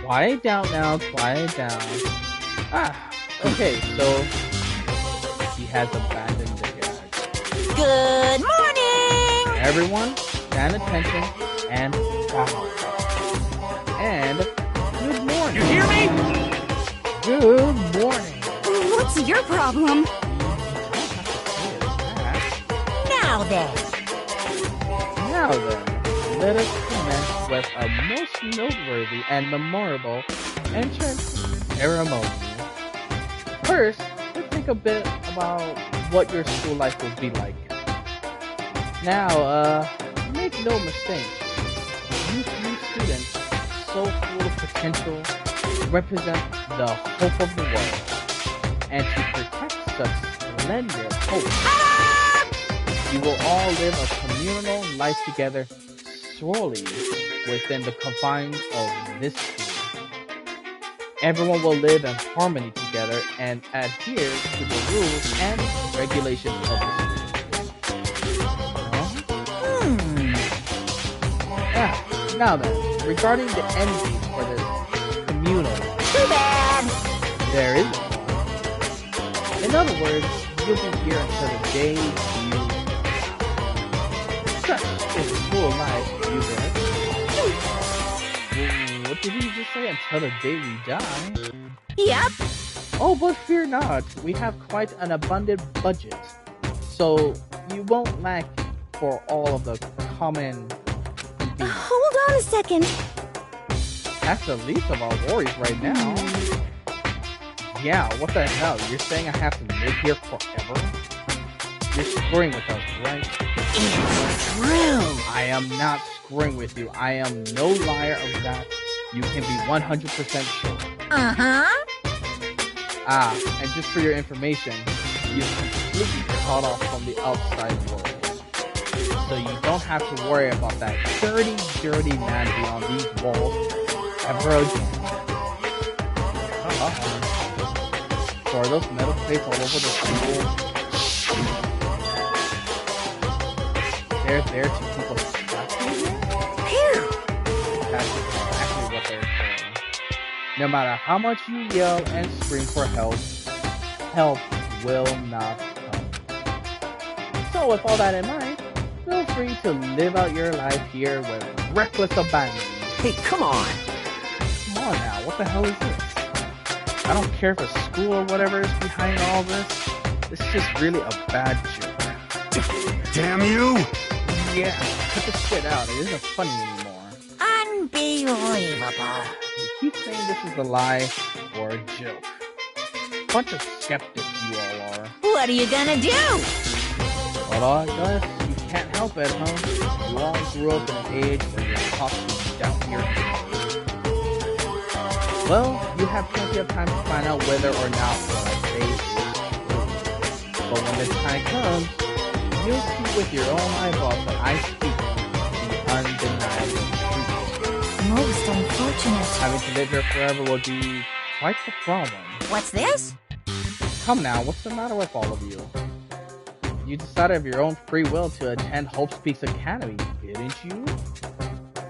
Quiet down now, quiet down. Okay, so he has abandoned the gag. Good morning! Everyone, stand attention and follow. And good morning. You hear me? Good morning. What's your problem? Now then. Now then, let us commence with a most noteworthy and memorable entrance ceremony. First, let's think a bit about what your school life will be like. Now, make no mistake, you three students, so full of potential, represent the hope of the world. And to protect such splendid hope, you will all live a communal life together solely within the confines of this school. Everyone will live in harmony together and adhere to the rules and regulations of the school. Now then, regarding the end date for this communal life, Too bad. there isn't one. In other words, you'll be here until the day you... Such is school life, you bet. What did he just say? Until the day we die? Yep. Oh, but fear not. We have quite an abundant budget. So, you won't lack for all of the common... Hold on a second. That's the least of our worries right now. Yeah, what the hell? You're saying I have to live here forever? You're screwing with us, right? It's true. I am not screwing with you. I am no liar of that. You can be 100% sure. And just for your information, you're completely cut off from the outside world. So you don't have to worry about that dirty, dirty man beyond these walls ever again. So are those metal plates all over the school? They're there to keep us trapped in here? That's exactly what they're for. No matter how much you yell and scream for help, help will not come. So with all that in mind, feel free to live out your life here with reckless abandon. Hey, come on! Come on now, what the hell is this? I don't care if it's school or whatever is behind all this. It's just really a bad joke. Damn you! Yeah, cut the shit out. It isn't funny anymore. Unbelievable. You keep saying this is a lie or a joke. Bunch of skeptics you all are. What are you gonna do? Well, I guess you can't help it, huh? You all grew up in an age where you're taught to doubt your faith. Well, you have plenty of time to find out whether or not what I say is true. But when the time comes, you'll see with your own eyeballs that I speak the undeniable truth. Most unfortunate. Having to live here forever will be quite the problem. What's this? Come now, what's the matter with all of you? You decided of your own free will to attend Hope Speaks Academy, didn't you?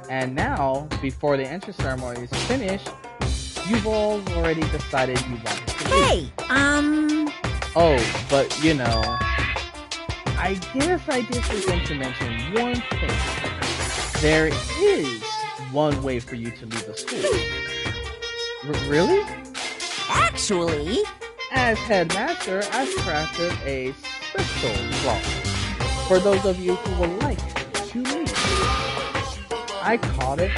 And now, before the entrance ceremony is finished, you've all already decided you want to leave. Hey, Oh, but you know, I guess I did forget to mention one thing. There is one way for you to leave the school. Really? Actually, as headmaster, I've crafted a special clause for those of you who would like to leave. I called it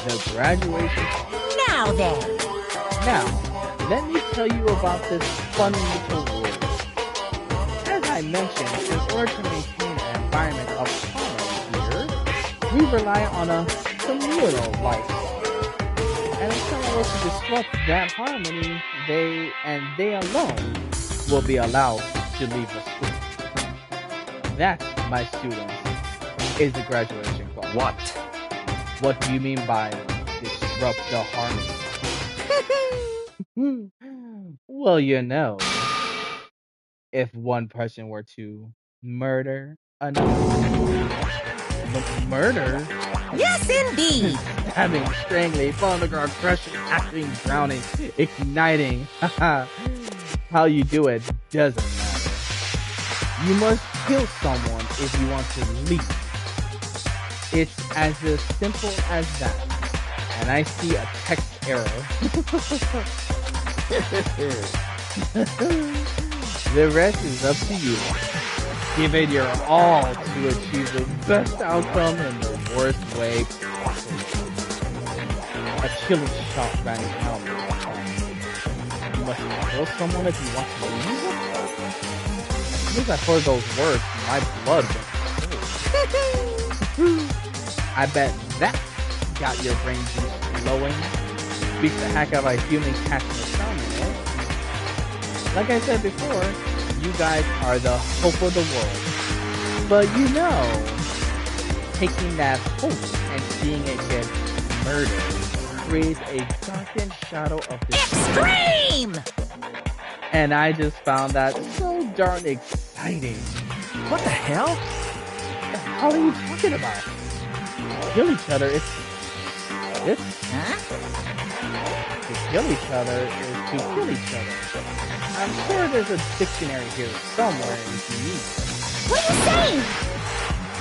the graduation clause. Now then. Now, let me tell you about this fun little rule. As I mentioned, in order to maintain an environment of harmony here, we rely on a communal lifestyle. And if someone were to disrupt that harmony, they alone will be allowed to leave the school. That, my students, is the graduation clause. What do you mean by disrupt the harmony? Well, you know, if one person were to murder another. Murder? Yes, indeed! Stabbing, strangling, falling on the ground, crushing, acting, drowning, igniting. How you do it doesn't matter. You must kill someone if you want to leave. It's as simple as that. And I see a text error. The rest is up to you. Give it your all to achieve the best outcome in the worst way possible. A chilling shot rang out. You must kill someone if you want to leave? As soon as I heard those words, my blood went cold. I bet that got your brain juice flowing. Beats the heck out of a human catching a salmon, eh? Like I said before, you guys are the hope of the world. But you know, taking that hope and seeing it get murdered creates a darkened shadow of extreme! And I just found that so darn exciting. What the hell? What the hell are you talking about? Kill each other, it's... Huh? To kill each other is to kill each other. I'm sure there's a dictionary here somewhere if you need it. What are you saying?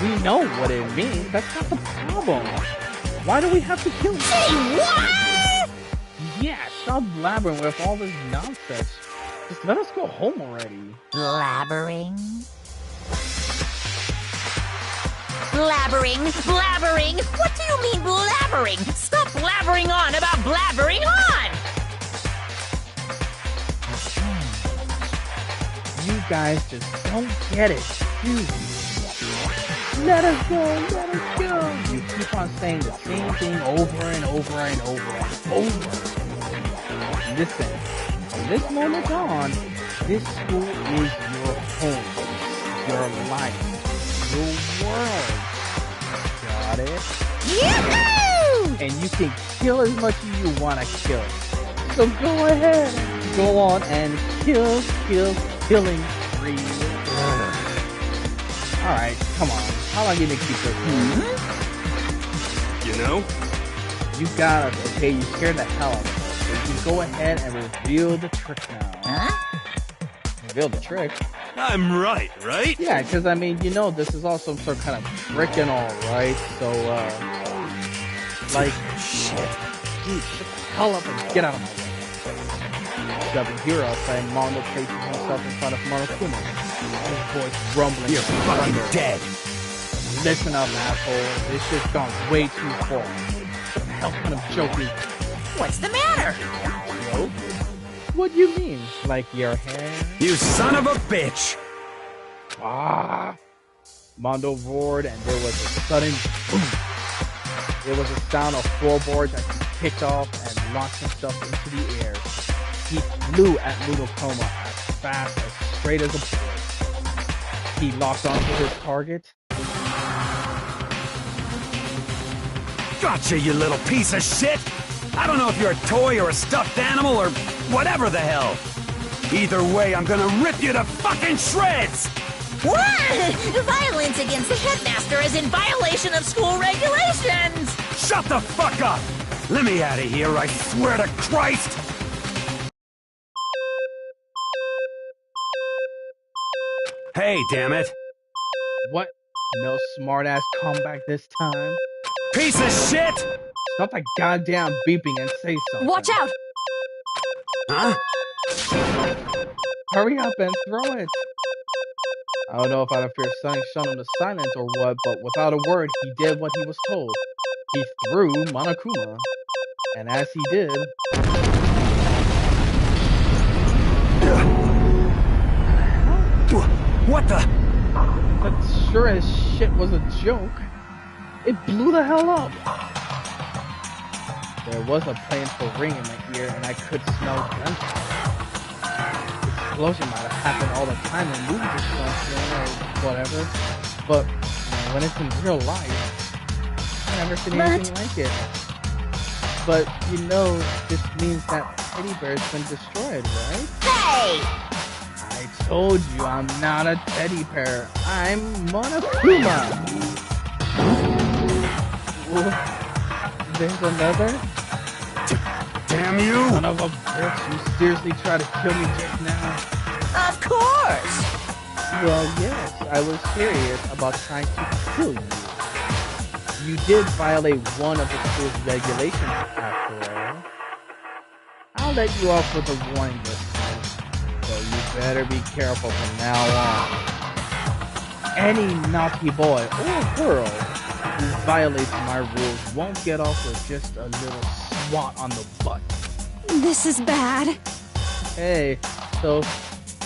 We know what it means. That's not the problem. Why do we have to kill each other? Say what? Yeah, stop blabbering with all this nonsense. Just let us go home already. Blabbering? Blabbering? Blabbering? What do you mean blabbering? Stop blabbering on about blabbering on! You guys just don't get it, do you? Let us go, let us go. You keep on saying the same thing over and over and over and over. Listen, from this moment on, this school is your home, your life, your world. Got it? Yahoo! And you can kill as much as you want to kill. So go ahead, go on and killing spree. Alright, come on. How long are you gonna keep this? You know? You got it, okay? You scared the hell out of us. So you can go ahead and reveal the trick now. Huh? Reveal the trick? I'm right? Yeah, because I mean, you know, this is all some sort of kind of trick and all, right? So, like, shit. Dude, shut the hell up and get out of my way. Shoving hero outside, Mondo places himself in front of Monokuma. His voice rumbling. You're fucking dead. Listen up, asshole. This shit's gone way too far. What the hell kind of joke is What's the matter? joke? What do you mean? Like your hair? You son of a bitch! Ah! Mondo roared, and there was a sudden boom. There was a sound of floorboards as he kicked off and launched himself into the air. He flew at Lunokoma as fast as straight as a bullet. He locked onto his target. Gotcha, you little piece of shit! I don't know if you're a toy or a stuffed animal or whatever the hell. Either way, I'm gonna rip you to fucking shreds! What? Violence against the headmaster is in violation of school regulations! Shut the fuck up! Let me out of here, I swear to Christ! Hey, damn it! What? No smart-ass comeback this time? Piece of shit! Stop that goddamn beeping and say something. Watch out! Huh? Hurry up and throw it. I don't know if out of fear Sonic showed him to silence or what, but without a word, he did what he was told. He threw Monokuma. And as he did... What the? That sure as shit was a joke. It blew the hell up. There was a painful ring in my ear, and I could smell gunpowder. The explosion might have happened all the time in movies or something, or whatever. But when it's in real life, I've never seen anything like it. But you know, this means that teddy bear's been destroyed, right? Hey! I told you I'm not a teddy bear. I'm Monokuma. There's another? Damn you! Son of a bitch, you seriously tried to kill me just now? Of course! Well, yes, I was serious about trying to kill you. You did violate one of the school's regulations, after all. I'll let you off with a warning this time, so you better be careful from now on. Any naughty boy or girl who violates my rules won't get off with just a little swat on the butt. This is bad. Hey, so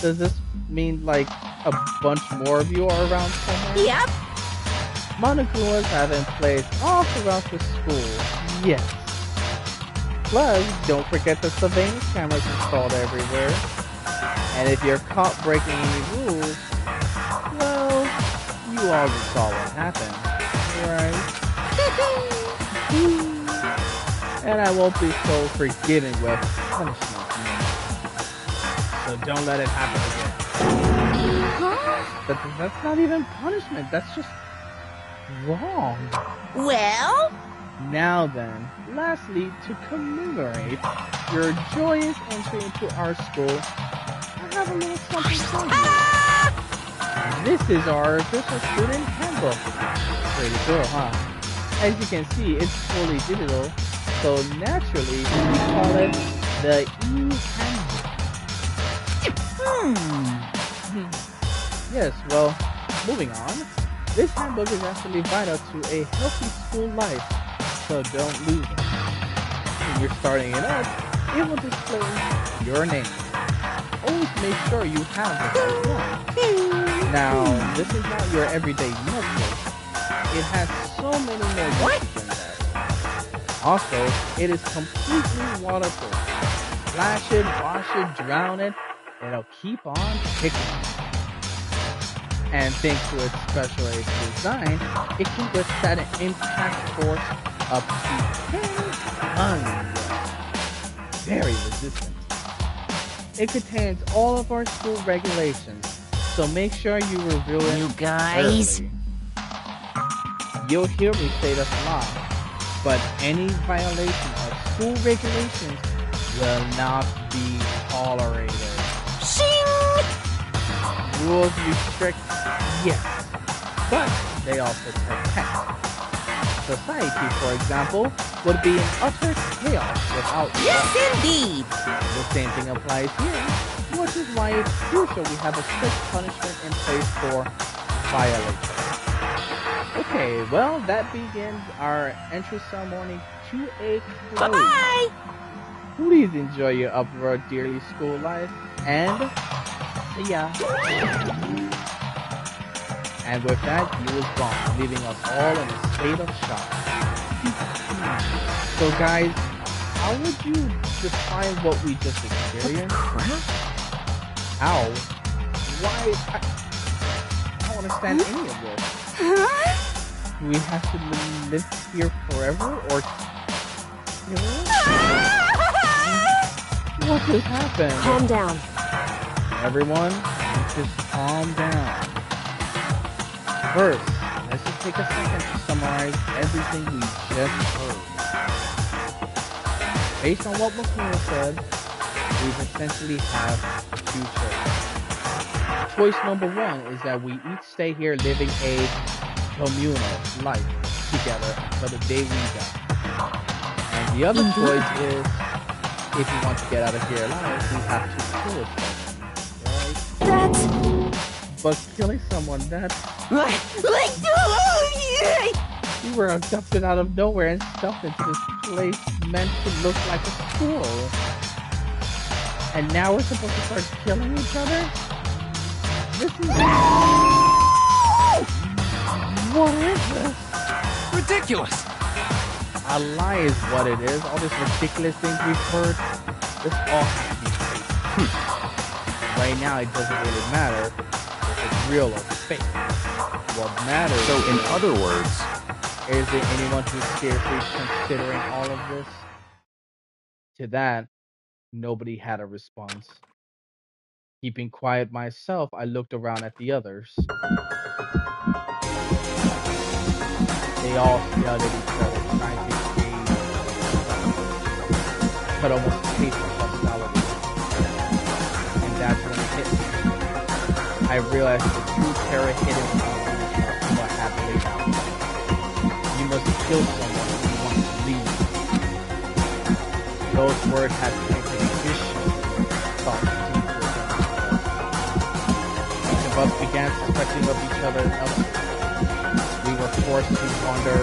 does this mean like a bunch more of you are around somewhere? Yep. Monokumas have been placed all throughout the school. Yes. Plus, don't forget the surveillance cameras installed everywhere. And if you're caught breaking any rules, well, you already saw what happened, right? And I won't be so forgiving with punishment. So don't let it happen again. Huh? That's not even punishment. That's just wrong. Well? Now then, lastly, to commemorate your joyous entry into our school, I have a little something for you. This is our official student handbook. Pretty cool, huh? As you can see, it's fully digital, so naturally we call it the e-handbook. Yes, well, moving on. This handbook is actually vital to a healthy school life, so don't lose it. When you're starting it up, it will display your name. Always make sure you have the right one. Now, this is not your everyday notebook. It has so many more uses than that. Also, it is completely waterproof. Splash it, wash it, drown it, it'll keep on ticking. And thanks to its special age design, it can withstand an impact force up to 10 tons. Very resistant. It contains all of our school regulations, so make sure you review it. You guys? Early. You'll hear me say this a lot, but any violation of school regulations will not be tolerated. Shing! Rules restrict, yes, but they also protect. Society, for example, would be in utter chaos without law. Yes, indeed! The same thing applies here, which is why it's crucial we have a strict punishment in place for violators. Okay, well, that begins our entry ceremony to a close. Bye-bye! Please enjoy your upward dearly school life, and yeah. And with that, he was gone, leaving us all in a state of shock. So guys, how would you define what we just experienced? How? Why? I don't understand any of this. Do we have to live here forever, or what just happened? Calm down. Everyone, just calm down. First, let's just take a second to summarize everything we just heard. Based on what Makina said, we essentially have two choices. Choice number one is that we each stay here living a communal life together until the day we die. And the other choice is, if we want to get out of here alive, we have to kill each other. Right? But killing someone, that's... You were abducted out of nowhere and stuffed into this place meant to look like a school. And now we're supposed to start killing each other? This is... What is this? Ridiculous! A lie is what it is. All these ridiculous things we've heard, this all has to be fake. Right now, it doesn't really matter if it's real or fake. What matters... So, in other words... Is there anyone who's seriously considering all of this? To that, nobody had a response. Keeping quiet myself, I looked around at the others. They all stared at each other, trying to gauge. I could almost taste the hostility. And that's when it hit me. I realized the true terror hidden in what had laid out. You must kill someone if you want to leave. Those words had planted vicious thoughts deep within us. Each of us began suspecting of each other else. We were forced to wonder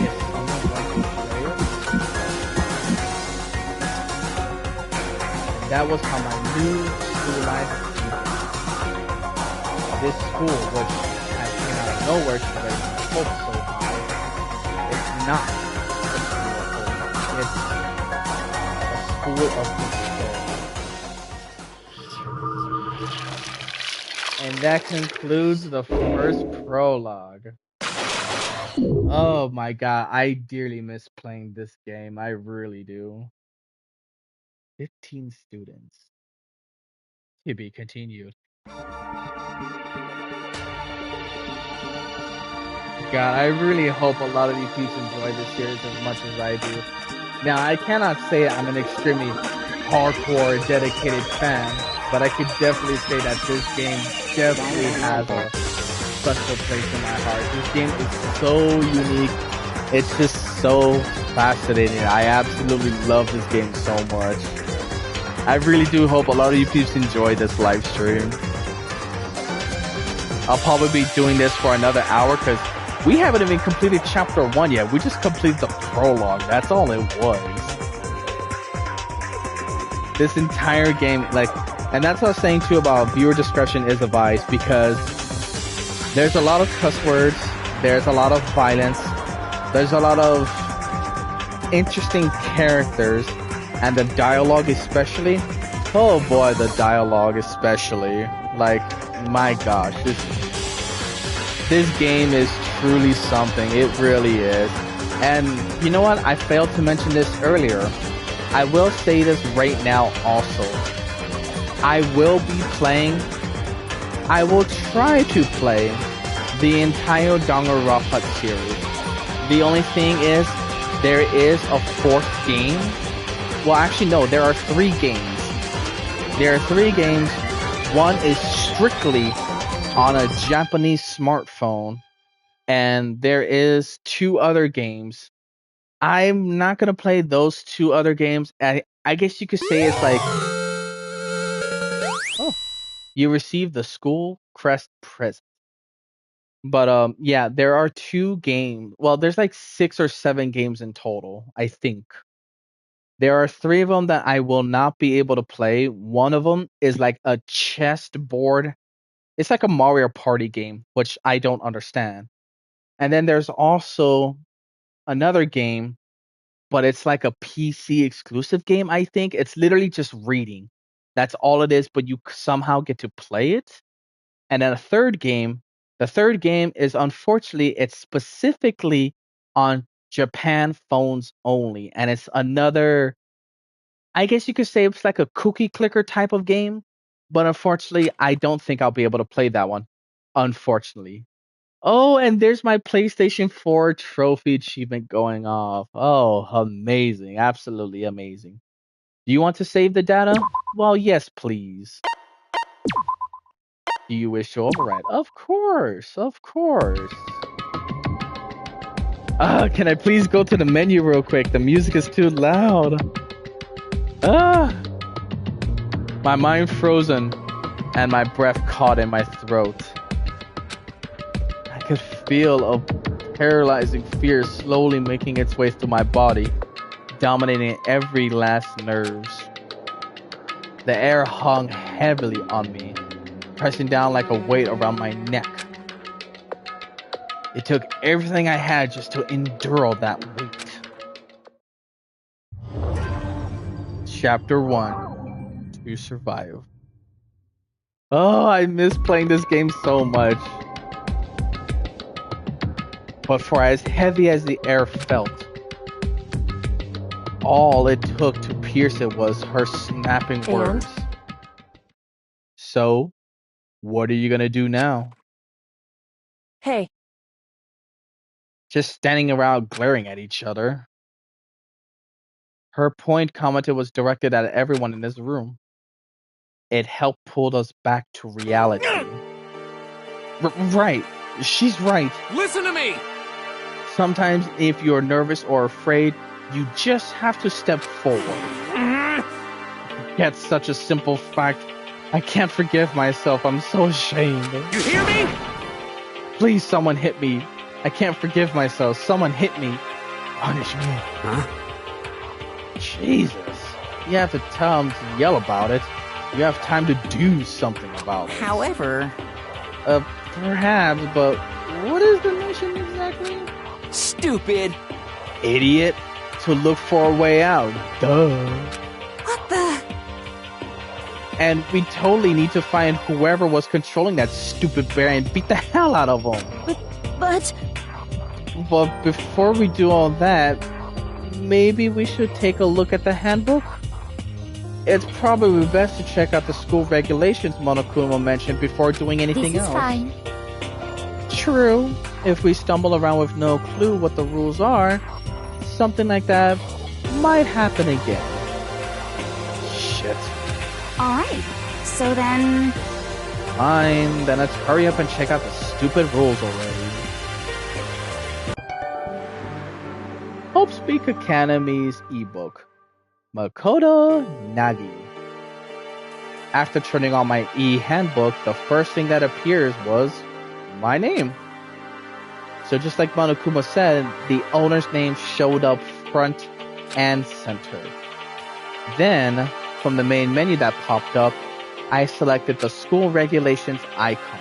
if someone went to betray us. And that was how my new school life began. This school, which had came out of nowhere to raise my hopes so it's not a school of hope. It's a school of despair. And that concludes the first prologue. Oh my god, I dearly miss playing this game. I really do. 15 students. To be continued. God, I really hope a lot of you people enjoy this series as much as I do. Now, I cannot say I'm an extremely hardcore, dedicated fan, but I could definitely say that this game definitely has a special place in my heart. This game is so unique. It's just so fascinating. I absolutely love this game so much. I really do hope a lot of you people enjoy this live stream. I'll probably be doing this for another hour because we haven't even completed chapter 1 yet. We just completed the prologue. That's all it was. This entire game, and that's what I was saying too about viewer discretion is advised, because there's a lot of cuss words, there's a lot of violence, there's a lot of interesting characters, and the dialogue especially. Oh boy, the dialogue especially. My gosh, this game is truly something. It really is. And you know what? I failed to mention this earlier. I will say this right now also. I will try to play the entire Danganronpa series. The only thing is, there is a 4th game. Well, actually no, there are 3 games. There are 3 games. One is strictly on a Japanese smartphone, and there is 2 other games. I'm not gonna play those 2 other games. I guess you could say it's like, oh, you received the school crest present. But yeah, there are 2 games. Well, there's like 6 or 7 games in total, I think. There are 3 of them that I will not be able to play. One of them is like a chessboard. It's like a Mario Party game, which I don't understand. And then there's also another game, but it's like a PC exclusive game, I think. It's literally just reading. That's all it is, but you somehow get to play it. And then the third game is unfortunately it's specifically on Japan phones only, and it's another, I guess you could say it's like a cookie clicker type of game, but unfortunately I don't think I'll be able to play that one. Unfortunately. Oh, and there's my PlayStation 4 trophy achievement going off. Oh, amazing. Absolutely amazing. Do you want to save the data? Well, yes, please. Do you wish to override? Of course, of course. Can I please go to the menu real quick? The music is too loud. My mind frozen and my breath caught in my throat. I could feel a paralyzing fear slowly making its way through my body, dominating every last nerves. The air hung heavily on me, pressing down like a weight around my neck. It took everything I had just to endure that weight. Chapter 1. To survive. Oh, I miss playing this game so much. But for as heavy as the air felt, all it took to pierce it was her snapping words. So, what are you gonna do now? Hey. Just standing around glaring at each other. Her point commented was directed at everyone in this room. It helped pull us back to reality. Right. She's right. Listen to me! Sometimes if you're nervous or afraid, you just have to step forward. That's such a simple fact. I can't forgive myself. I'm so ashamed. You hear me? Please, someone hit me. I can't forgive myself. Someone hit me. Punish me. Huh? Jesus. You have to tell him to yell about it. You have time to do something about it. However... Perhaps, but what is the mission exactly? Stupid! Idiot. To look for a way out. Duh. What the? And we totally need to find whoever was controlling that stupid bear and beat the hell out of him. But... But before we do all that, maybe we should take a look at the handbook? It's probably best to check out the school regulations Monokuma mentioned before doing anything else. This is fine. True. If we stumble around with no clue what the rules are, something like that might happen again. Shit. Alright, so then... Fine, then let's hurry up and check out the stupid rules already. Hope Speak Academy's ebook, Makoto Nagi. After turning on my e-handbook, the first thing that appears was my name. So just like Monokuma said, the owner's name showed up front and center. Then, from the main menu that popped up, I selected the school regulations icon.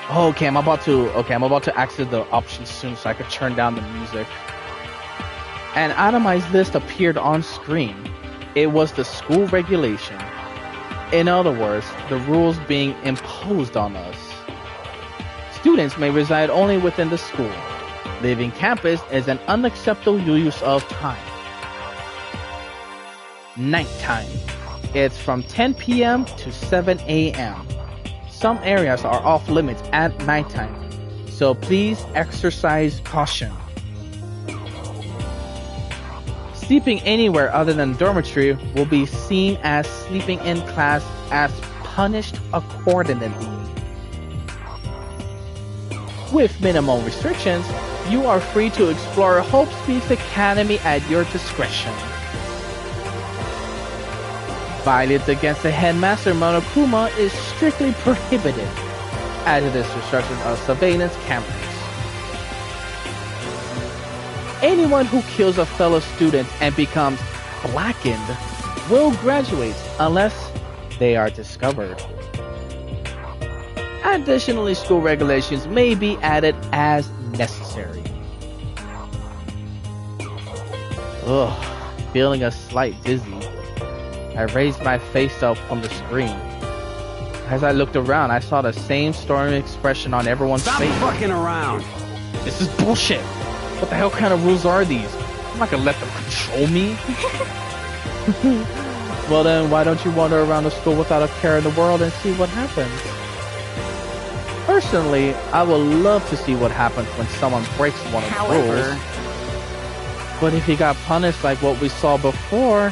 Okay, I'm about to access the options soon so I could turn down the music. An itemized list appeared on screen. It was the school regulation. In other words, the rules being imposed on us. Students may reside only within the school. Leaving campus is an unacceptable use of time. Nighttime. It's from 10 p.m. to 7 a.m. Some areas are off limits at nighttime, so please exercise caution. Sleeping anywhere other than dormitory will be seen as sleeping in class as punished accordingly. With minimal restrictions, you are free to explore Hope Speaks Academy at your discretion. Violence against the headmaster Monokuma is strictly prohibited. added this destruction of surveillance cameras. Anyone who kills a fellow student and becomes blackened will graduate unless they are discovered. Additionally, school regulations may be added as necessary. Ugh, feeling a slight dizzy. I raised my face up from the screen. As I looked around, I saw the same stormy expression on everyone's face. Stop fucking around! This is bullshit! What the hell kind of rules are these? I'm not gonna let them control me. Well then, why don't you wander around the school without a care in the world and see what happens? Personally, I would love to see what happens when someone breaks one of the rules. But if he got punished like what we saw before,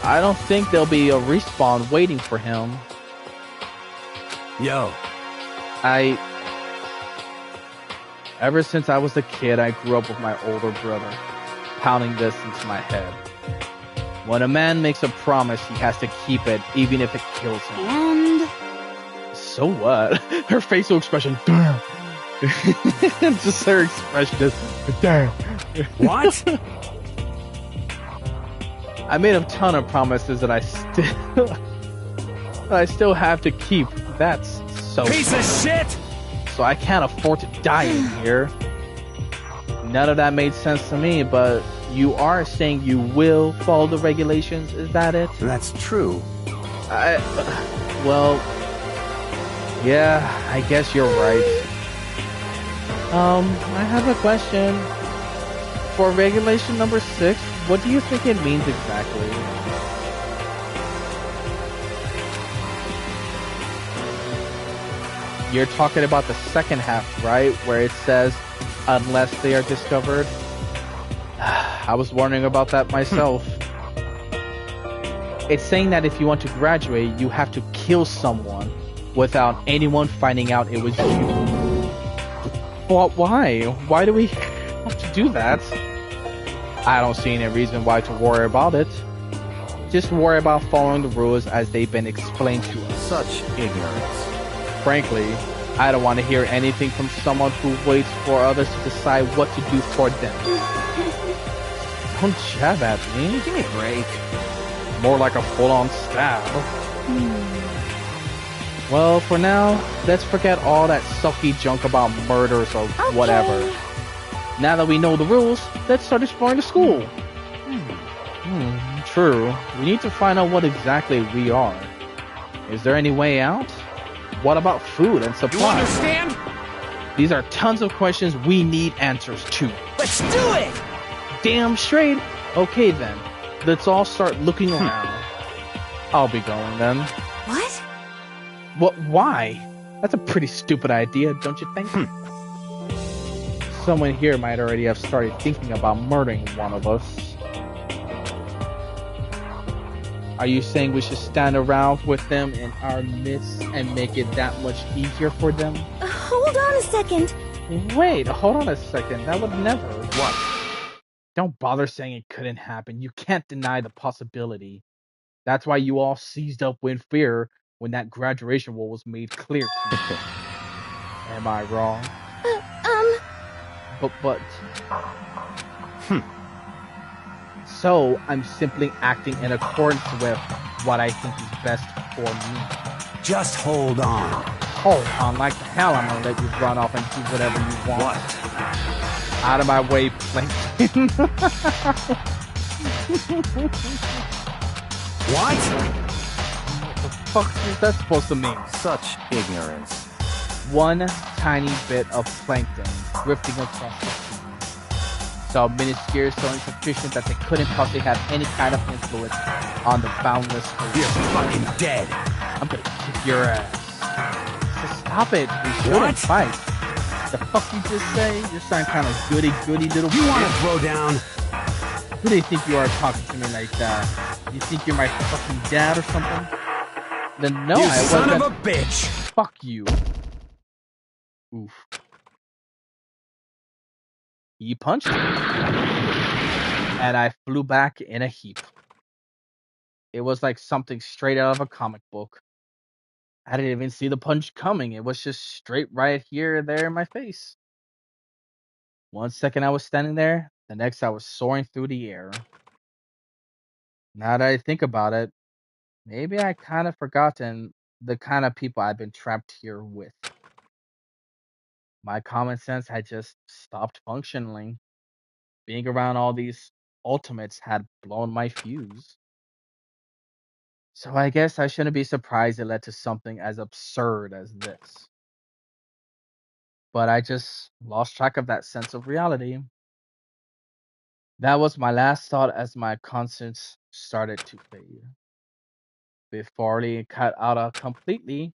I don't think there'll be a respawn waiting for him. Yo. Ever since I was a kid, I grew up with my older brother, pounding this into my head. When a man makes a promise, he has to keep it, even if it kills him. And? So what? Her facial expression, damn. Just her expression is, damn. What? I made a ton of promises that I still have to keep. That's so piece of shit! So I can't afford to die in here. None of that made sense to me, but you are saying you will follow the regulations, is that it? That's true. Well, yeah, I guess you're right. I have a question. For regulation number 6, what do you think it means exactly? You're talking about the second half, right? Where it says, unless they are discovered. I was wondering about that myself. It's saying that if you want to graduate, you have to kill someone without anyone finding out it was you. Well, why? Why do we have to do that? I don't see any reason why to worry about it. Just worry about following the rules as they've been explained to us. Such ignorance. Frankly, I don't want to hear anything from someone who waits for others to decide what to do for them. Don't jab at me. Give me a break. More like a full-on stab. Well, for now, let's forget all that sucky junk about murders or whatever. Now that we know the rules, let's start exploring the school. True. We need to find out what exactly we are. Is there any way out? What about food and supplies? You understand? These are tons of questions we need answers to. Let's do it! Damn straight. Okay then. Let's all start looking around. I'll be going then. What? What? Why? That's a pretty stupid idea, don't you think? Someone here might already have started thinking about murdering one of us. Are you saying we should stand around with them in our midst and make it that much easier for them? Hold on a second. Wait, hold on a second. That would never. What? Don't bother saying it couldn't happen. You can't deny the possibility. That's why you all seized up in fear when that graduation rule was made clear to you. Am I wrong? But. So, I'm simply acting in accordance with what I think is best for me. Just hold on. Hold on, like the hell I'm gonna let you run off and do whatever you want. What? Out of my way, Plankton. What? What the fuck is that supposed to mean? Such ignorance. One tiny bit of plankton drifting across the sea. So minuscule, so insufficient that they couldn't possibly have any kind of influence on the boundless ocean. You're fucking dead. I'm gonna kick your ass. So stop it. We shouldn't fight. The fuck you just say? You're sounding kind of goody little. You want to throw down? Who do you think you are talking to me like that? You think you're my fucking dad or something? Then no, you I son wasn't. of a bitch. Fuck you. Oof. He punched me, and I flew back in a heap. It was like something straight out of a comic book. I didn't even see the punch coming. It was just straight right here, there in my face. 1 second I was standing there, the next I was soaring through the air. Now that I think about it, maybe I kind of forgotten the kind of people I've been trapped here with. My common sense had just stopped functioning. Being around all these ultimates had blown my fuse. So I guess I shouldn't be surprised it led to something as absurd as this. But I just lost track of that sense of reality. That was my last thought as my conscience started to fade. Before it cut out completely,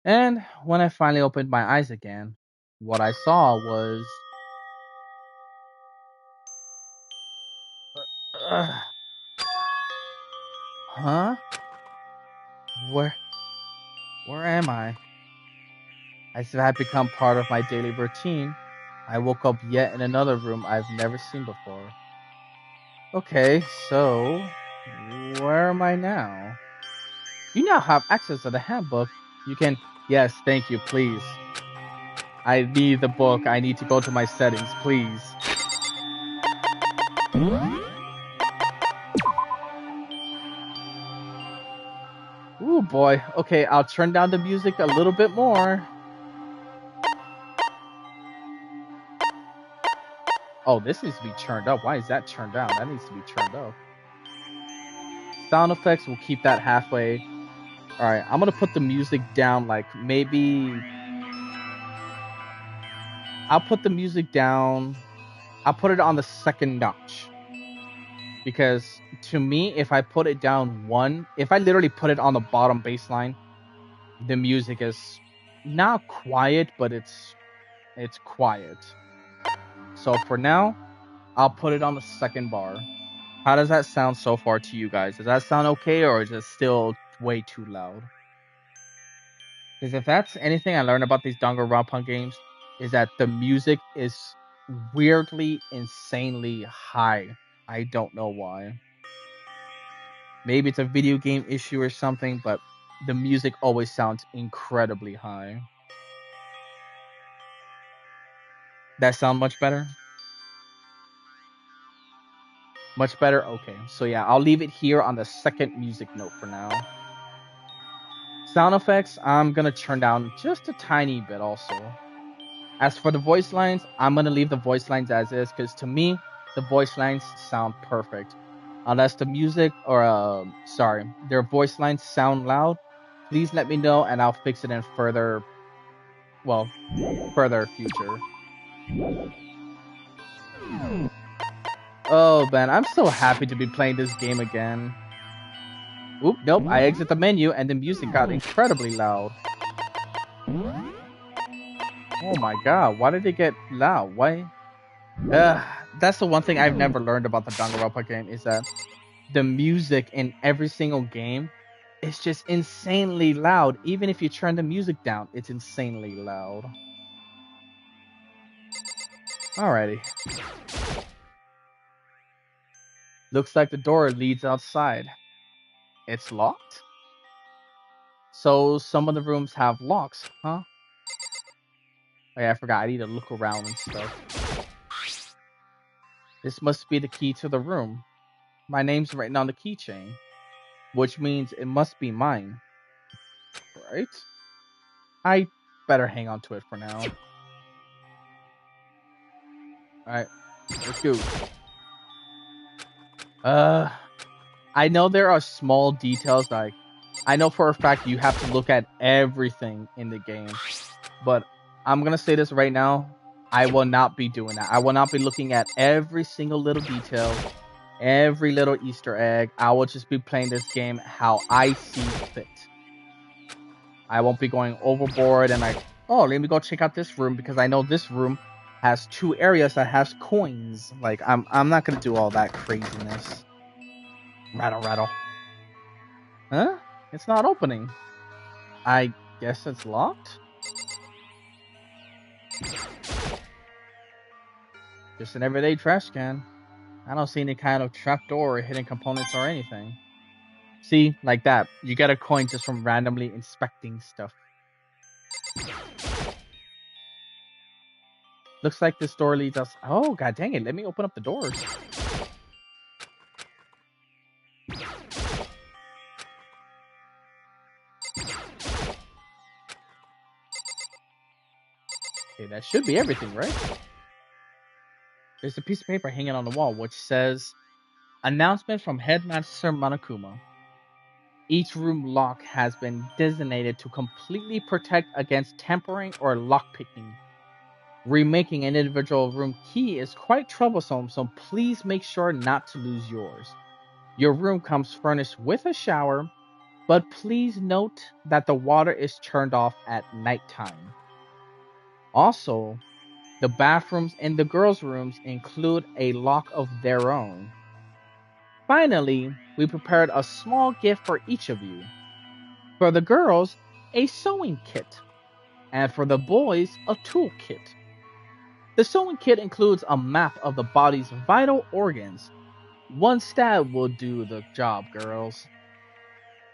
and when I finally opened my eyes again, what I saw was. Uh, huh? Where am I? As if it had become part of my daily routine, I woke up yet in another room I've never seen before. Okay, so where am I now? You now have access to the handbook. You can. Yes, thank you, please. I need the book. I need to go to my settings, please. Ooh, boy. Okay, I'll turn down the music a little bit more. Oh, this needs to be turned up. Why is that turned down? That needs to be turned up. Sound effects, we'll keep that halfway. Alright, I'm gonna put the music down, like, maybe... I'll put the music down... I'll put it on the second notch. Because, to me, if I put it down one... If I literally put it on the bottom baseline, the music is not quiet, but it's quiet. So, for now, I'll put it on the second bar. How does that sound so far to you guys? Does that sound okay, or is it still way too loud? Because if that's anything I learned about these Danganronpa games, is that the music is weirdly, insanely high. I don't know why. Maybe it's a video game issue or something, but the music always sounds incredibly high. That sound much better? Much better? Okay. So yeah, I'll leave it here on the second music note for now. Sound effects, I'm gonna turn down just a tiny bit also. As for the voice lines, I'm gonna leave the voice lines as is, because to me, the voice lines sound perfect. Unless the music or their voice lines sound loud, please let me know and I'll fix it in further future. Oh man, I'm so happy to be playing this game again. Oop, nope, I exit the menu and the music got incredibly loud. Oh my god, why did it get loud? Why? That's the one thing I've never learned about the Danganronpa game, is that the music in every single game is just insanely loud. Even if you turn the music down, it's insanely loud. Alrighty. Looks like the door leads outside. It's locked? So some of the rooms have locks, huh? Oh yeah, I forgot. I need to look around and stuff. This must be the key to the room. My name's written on the keychain, which means it must be mine. Right? I better hang on to it for now. Alright, let's go. I know there are small details, like, I know for a fact you have to look at everything in the game, but I'm gonna say this right now, I will not be doing that. I will not be looking at every single little detail, every little Easter egg. I will just be playing this game how I see fit. I won't be going overboard and like, oh, let me go check out this room because I know this room has 2 areas that has coins. Like, I'm not gonna do all that craziness. Rattle, rattle. Huh? It's not opening. I guess it's locked? Just an everyday trash can. I don't see any kind of trapdoor or hidden components or anything. See, like that. You get a coin just from randomly inspecting stuff. Looks like this door leads us. Oh, god dang it. Let me open up the doors. Okay, that should be everything, right? There's a piece of paper hanging on the wall which says, announcement from Headmaster Monokuma. Each room lock has been designated to completely protect against tampering or lockpicking. Remaking an individual room key is quite troublesome, so please make sure not to lose yours. Your room comes furnished with a shower, but please note that the water is turned off at nighttime. Also, the bathrooms in the girls' rooms include a lock of their own. Finally, we prepared a small gift for each of you. For the girls, a sewing kit, and for the boys, a tool kit. The sewing kit includes a map of the body's vital organs. One stab will do the job, girls.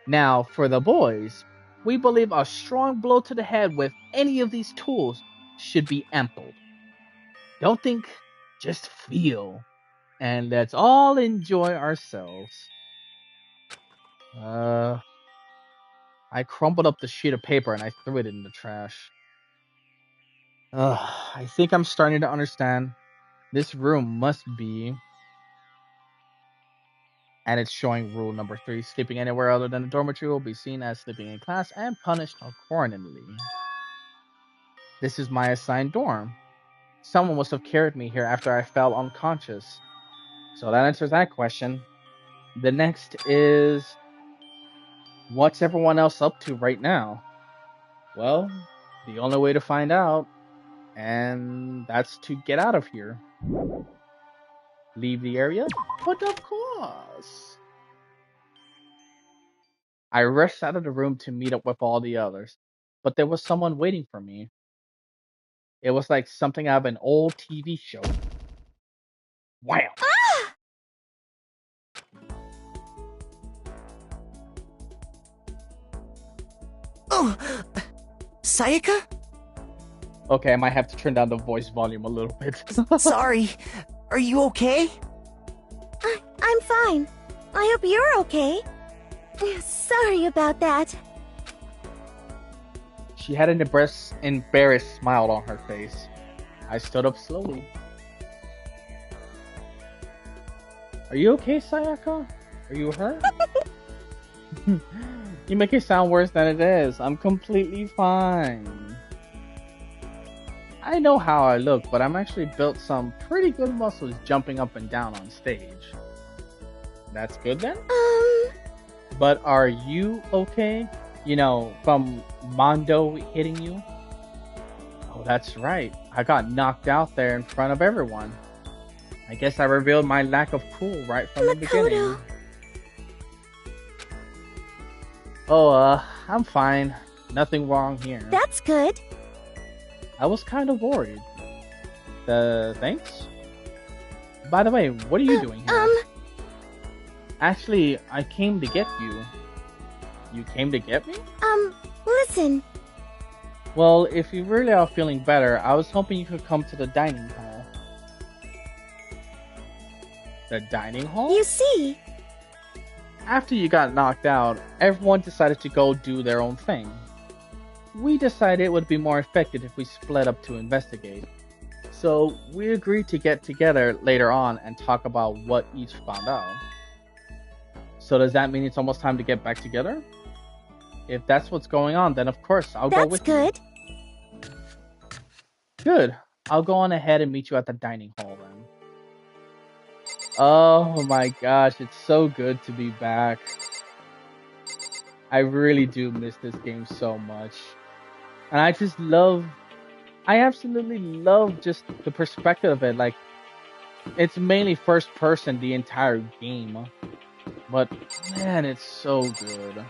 Now, for the boys, we believe a strong blow to the head with any of these tools should be ample. Don't think, just feel. And let's all enjoy ourselves. I crumpled up the sheet of paper and I threw it in the trash. I think I'm starting to understand. This room must be... And it's showing rule number 3. Sleeping anywhere other than the dormitory will be seen as sleeping in class and punished accordingly. This is my assigned dorm. Someone must have carried me here after I fell unconscious. So that answers that question. The next is... what's everyone else up to right now? Well, the only way to find out, and that's to get out of here. Leave the area? But of course! I rushed out of the room to meet up with all the others, but there was someone waiting for me. It was like something out of an old TV show. Wow! Ah! Oh! Sayaka? Okay, I might have to turn down the voice volume a little bit. Sorry. Are you okay? I'm fine. I hope you're okay. Sorry about that. She had an embarrassed smile on her face. I stood up slowly. Are you okay, Sayaka? Are you hurt? You make it sound worse than it is. I'm completely fine. I know how I look, but I'm actually built some pretty good muscles jumping up and down on stage. That's good then? But are you okay? You know, from Mondo hitting you? Oh, that's right. I got knocked out there in front of everyone. I guess I revealed my lack of cool right from the beginning. Oh, I'm fine. Nothing wrong here. That's good. I was kind of worried. Thanks? By the way, what are you doing here? Actually, I came to get you. You came to get me? Listen. Well, if you really are feeling better, I was hoping you could come to the dining hall. The dining hall? You see? After you got knocked out, everyone decided to go do their own thing. We decided it would be more effective if we split up to investigate. So we agreed to get together later on and talk about what each found out. So does that mean it's almost time to get back together? If that's what's going on, then of course I'll go with you. That's good. Good. I'll go on ahead and meet you at the dining hall then. Oh my gosh, it's so good to be back. I really do miss this game so much. And I absolutely love just the perspective of it. Like, it's mainly first person the entire game. But, man, it's so good.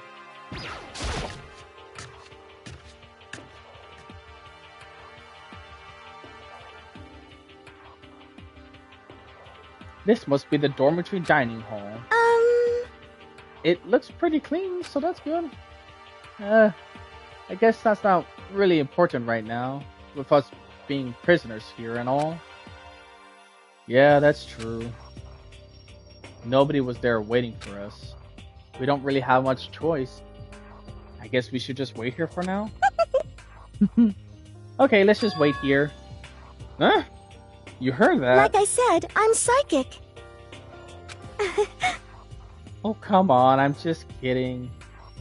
This must be the dormitory dining hall. it looks pretty clean, so that's good. I guess that's not really important right now, with us being prisoners here and all. Yeah, that's true. Nobody was there waiting for us. We don't really have much choice. I guess we should just wait here for now? Okay, let's just wait here. Huh? You heard that? Like I said, I'm psychic. Oh, come on, I'm just kidding.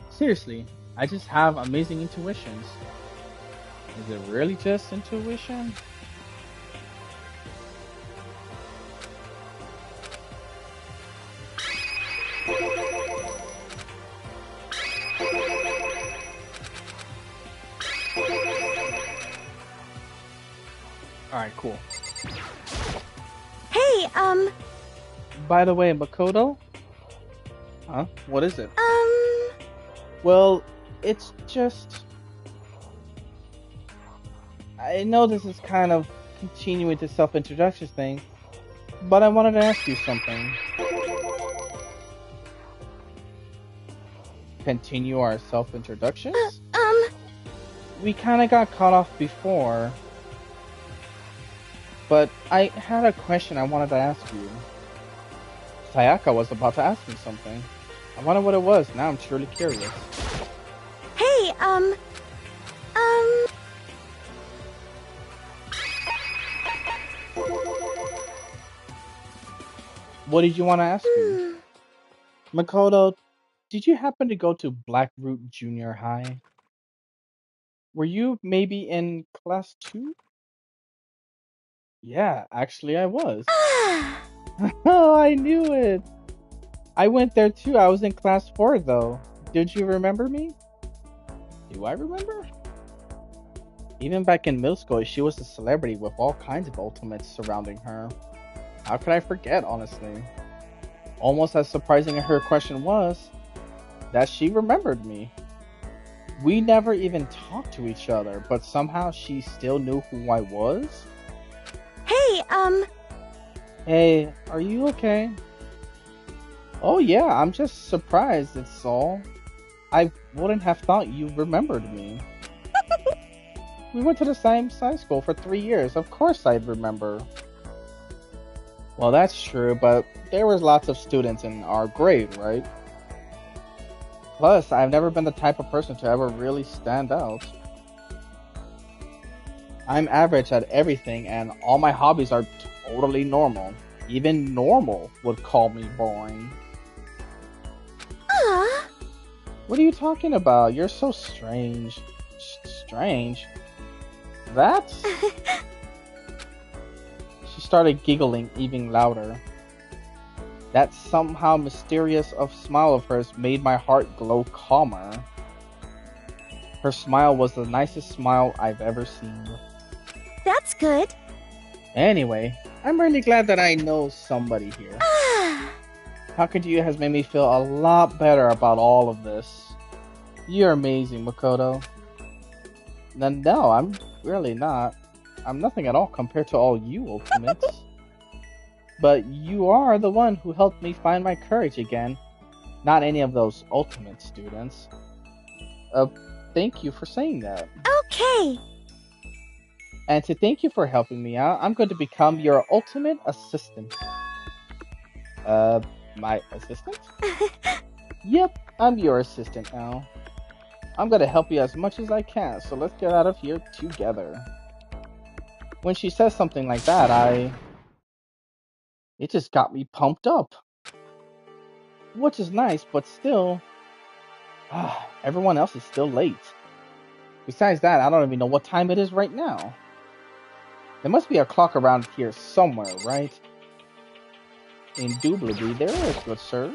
Seriously, I just have amazing intuitions. Is it really just intuition? Alright, cool. Hey, By the way, Makoto? Huh? What is it? Well, it's just... I know this is kind of continuing the self-introduction thing, but I wanted to ask you something. Continue our self-introductions? We kind of got cut off before, but I had a question I wanted to ask you. Sayaka was about to ask me something. I wonder what it was. Now I'm truly curious. Hey, What did you want to ask me? Makoto, did you happen to go to Blackroot Junior High? Were you maybe in class 2? Yeah, actually I was. Oh, I knew it. I went there too. I was in class 4 though. Did you remember me? Do I remember? Even back in middle school, she was a celebrity with all kinds of ultimates surrounding her. How could I forget, honestly? Almost as surprising as her question was, that she remembered me. We never even talked to each other, but somehow she still knew who I was? Hey, Hey, are you okay? Oh yeah, I'm just surprised, it's all. I wouldn't have thought you remembered me. We went to the same high school for 3 years, of course I'd remember. Well, that's true, but there was lots of students in our grade, right? Plus, I've never been the type of person to ever really stand out. I'm average at everything, and all my hobbies are totally normal. Even normal would call me boring. What are you talking about? You're so strange. Strange? That's... She started giggling even louder. That somehow mysterious smile of hers made my heart glow calmer. Her smile was the nicest smile I've ever seen. That's good. Anyway, I'm really glad that I know somebody here. Talking to you has made me feel a lot better about all of this. You're amazing, Makoto. No, I'm really not. I'm nothing at all compared to all you ultimates. But you are the one who helped me find my courage again. Not any of those ultimate students. Thank you for saying that. Okay. And to thank you for helping me out, I'm going to become your ultimate assistant. My assistant? Yep, I'm your assistant now. I'm gonna help you as much as I can, so let's get out of here together. When she says something like that, it just got me pumped up. Which is nice, but still... everyone else is still late. Besides that, I don't even know what time it is right now. There must be a clock around here somewhere, right? Indubitably, there is, good sir.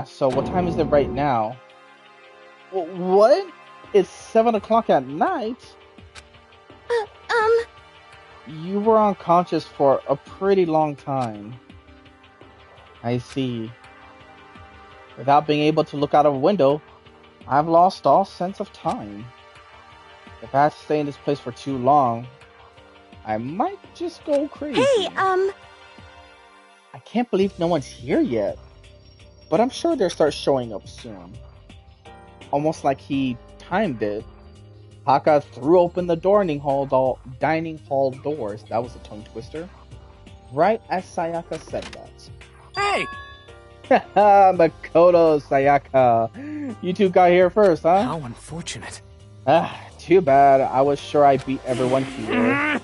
So what time is it right now? What? It's 7 o'clock at night? You were unconscious for a pretty long time. I see. Without being able to look out of a window, I've lost all sense of time. If I have to stay in this place for too long, I might just go crazy. Hey, I can't believe no one's here yet. but I'm sure they'll start showing up soon. Almost like he timed it. Taka threw open the dining hall doors. That was a tongue twister. Right as Sayaka said that. Hey! Makoto, Sayaka. You two got here first, huh? How unfortunate. Too bad. I was sure I beat everyone here.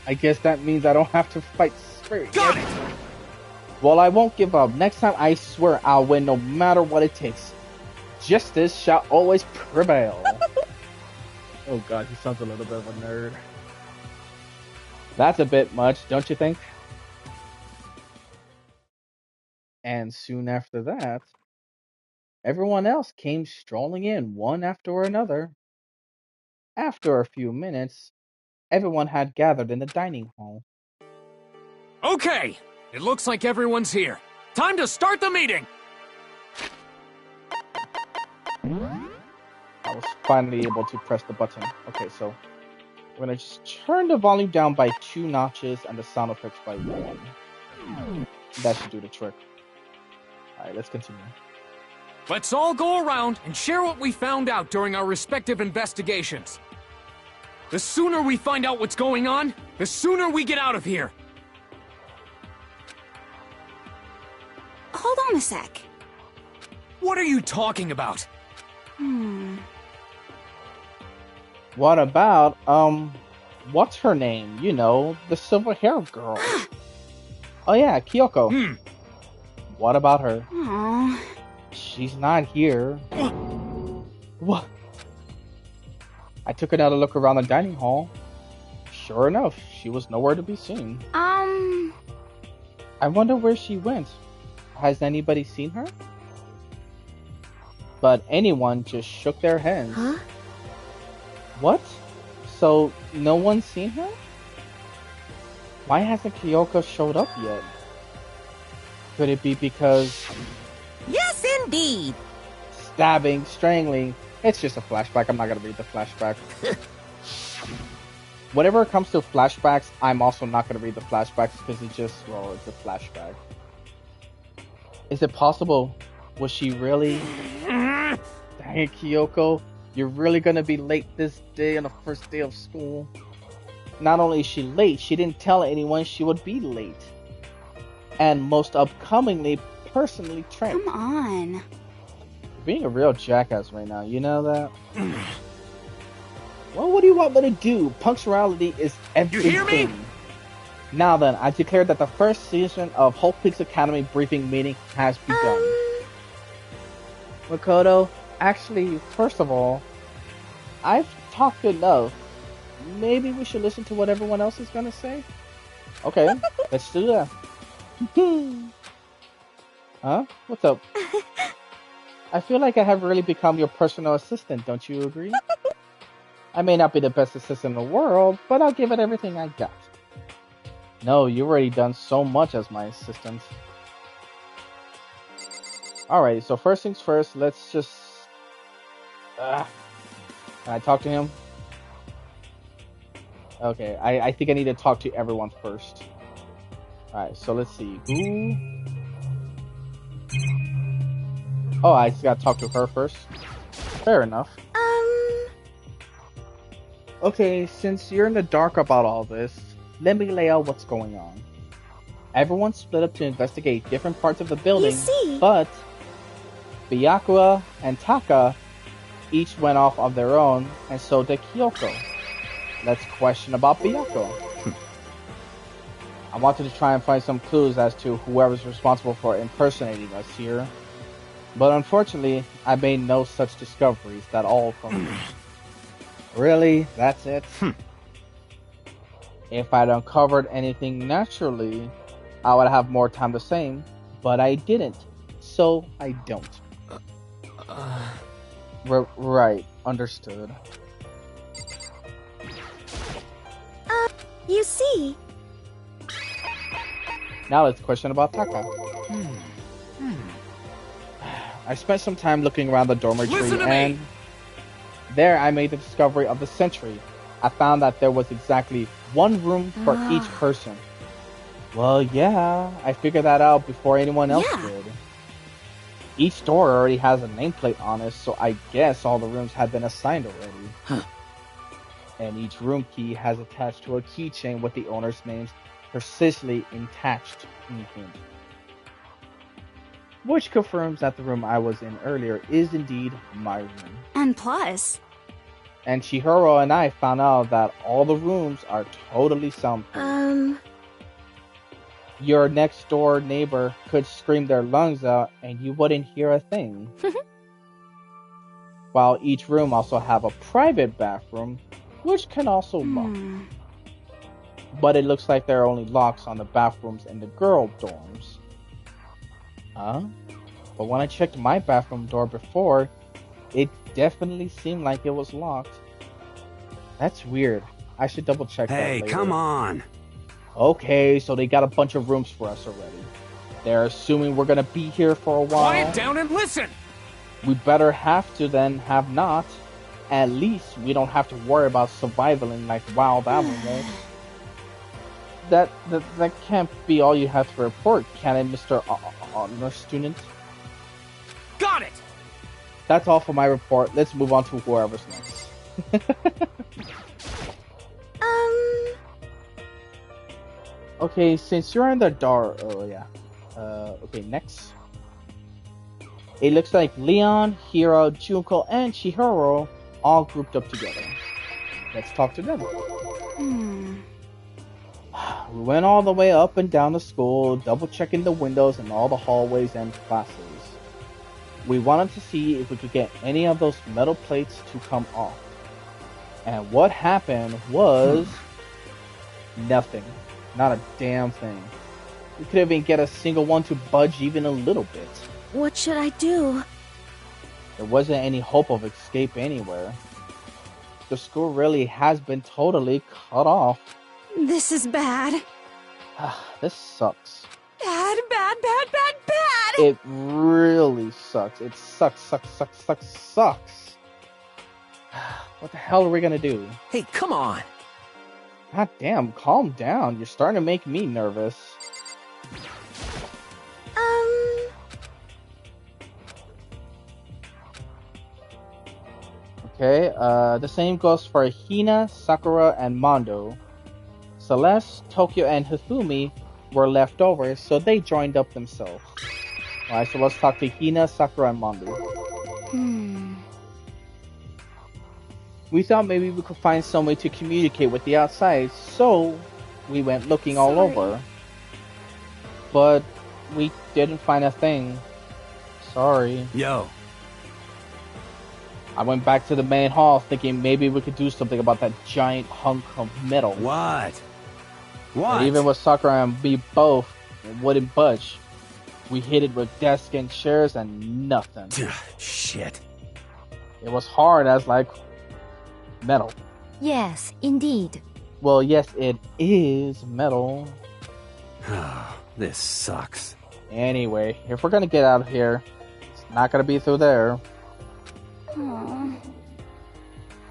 I guess that means I don't have to fight straight. Got it! Well, I won't give up. Next time, I swear I'll win no matter what it takes. Justice shall always prevail. Oh god, he sounds a little bit of a nerd. That's a bit much, don't you think? And soon after that, everyone else came strolling in, one after another. After a few minutes, everyone had gathered in the dining hall. Okay! It looks like everyone's here. Time to start the meeting! I was finally able to press the button. Okay, so we're gonna just turn the volume down by 2 notches and the sound effects by 1. That should do the trick. Alright, let's continue. Let's all go around and share what we found out during our respective investigations. The sooner we find out what's going on, the sooner we get out of here. Hold on a sec. What are you talking about? What about, what's her name? You know, the silver-haired girl. Oh yeah, Kyoko. What about her? Aww. She's not here. What? I took another look around the dining hall. Sure enough, she was nowhere to be seen. I wonder where she went. Has anybody seen her? But anyone just shook their heads. Huh? What? So, no one's seen her? Why hasn't Kyoko showed up yet? Could it be because... Yes, indeed! Stabbing, strangling... It's just a flashback. I'm not gonna read the flashback. Whenever it comes to flashbacks, I'm also not gonna read the flashbacks because it's just, well, it's a flashback. Is it possible? Was she really... Dang it, Kyoko. You're really gonna be late this day on the first day of school? Not only is she late, she didn't tell anyone she would be late. And most upcomingly, personally trained. Come on. You're being a real jackass right now, you know that? Well, what do you want me to do? Punctuality is everything. You hear me? Now then, I declare that the first season of Hope Peaks Academy briefing meeting has begun. Makoto, actually, first of all, I've talked enough. Maybe we should listen to what everyone else is gonna say? Okay, let's do that. Huh? What's up? I feel like I have really become your personal assistant, don't you agree? I may not be the best assistant in the world, but I'll give it everything I got. No, you've already done so much as my assistant. Alright, so first things first, let's just... Can I talk to him? Okay, I think I need to talk to everyone first. Alright, so let's see. Who... Oh, I just gotta talk to her first. Fair enough. Okay, since you're in the dark about all this, let me lay out what's going on. Everyone split up to investigate different parts of the building, but Byakuya and Taka each went off on their own, and so did Kyoko. Let's question about Byakuya. I wanted to try and find some clues as to whoever's responsible for impersonating us here, but unfortunately, I made no such discoveries that all from... Really? That's it? If I'd uncovered anything naturally, I would have more time to say, but I didn't, so I don't. Right, understood. You see? Now let's question about Taka. I spent some time looking around the dormitory and there I made the discovery of the century. I found that there was exactly one room for each person. Well, yeah, I figured that out before anyone else did. Each door already has a nameplate on it, so I guess all the rooms have been assigned already. Huh. And each room key has attached to a keychain with the owner's names precisely attached in it. Which confirms that the room I was in earlier is indeed my room. And plus... And Chihiro and I found out that all the rooms are totally soundproof. Your next door neighbor could scream their lungs out and you wouldn't hear a thing. While each room also have a private bathroom, which can also lock. But it looks like there are only locks on the bathrooms in the girl dorms. Huh? But when I checked my bathroom door before, it definitely seemed like it was locked. That's weird. I should double check that later. Hey, come on! Okay, so they got a bunch of rooms for us already. They're assuming we're gonna be here for a while. Quiet down and listen! We better have to then have not. At least we don't have to worry about surviving like wild animals. That can't be all you have to report, can it, Mr. Honor Student? Got it! That's all for my report. Let's move on to whoever's next. Okay, since you're in the dark... Oh, yeah. Okay, next. It looks like Leon, Hiro, Junko, and Chihiro all grouped up together. Let's talk to them. We went all the way up and down the school, double-checking the windows in all the hallways and classes. We wanted to see if we could get any of those metal plates to come off. And what happened was... nothing. Not a damn thing. We couldn't even get a single one to budge even a little bit. What should I do? There wasn't any hope of escape anywhere. The school really has been totally cut off. This is bad. This sucks. Bad. It really sucks. It sucks. What the hell are we gonna do? Hey, come on! God damn, calm down. You're starting to make me nervous. Okay, the same goes for Hina, Sakura, and Mondo. Celeste, Tokyo, and Hifumi were left over, so they joined up themselves. Alright, so let's talk to Hina, Sakura, and Mondo. We thought maybe we could find some way to communicate with the outside, so we went looking all over. But we didn't find a thing. Sorry. Yo. I went back to the main hall thinking maybe we could do something about that giant hunk of metal. What? But even with Sakura and me both, it wouldn't budge. We hit it with desks and chairs and nothing. Shit. It was hard as like metal. Yes, indeed. Well, yes, it is metal. This sucks. Anyway, if we're gonna get out of here, it's not gonna be through there.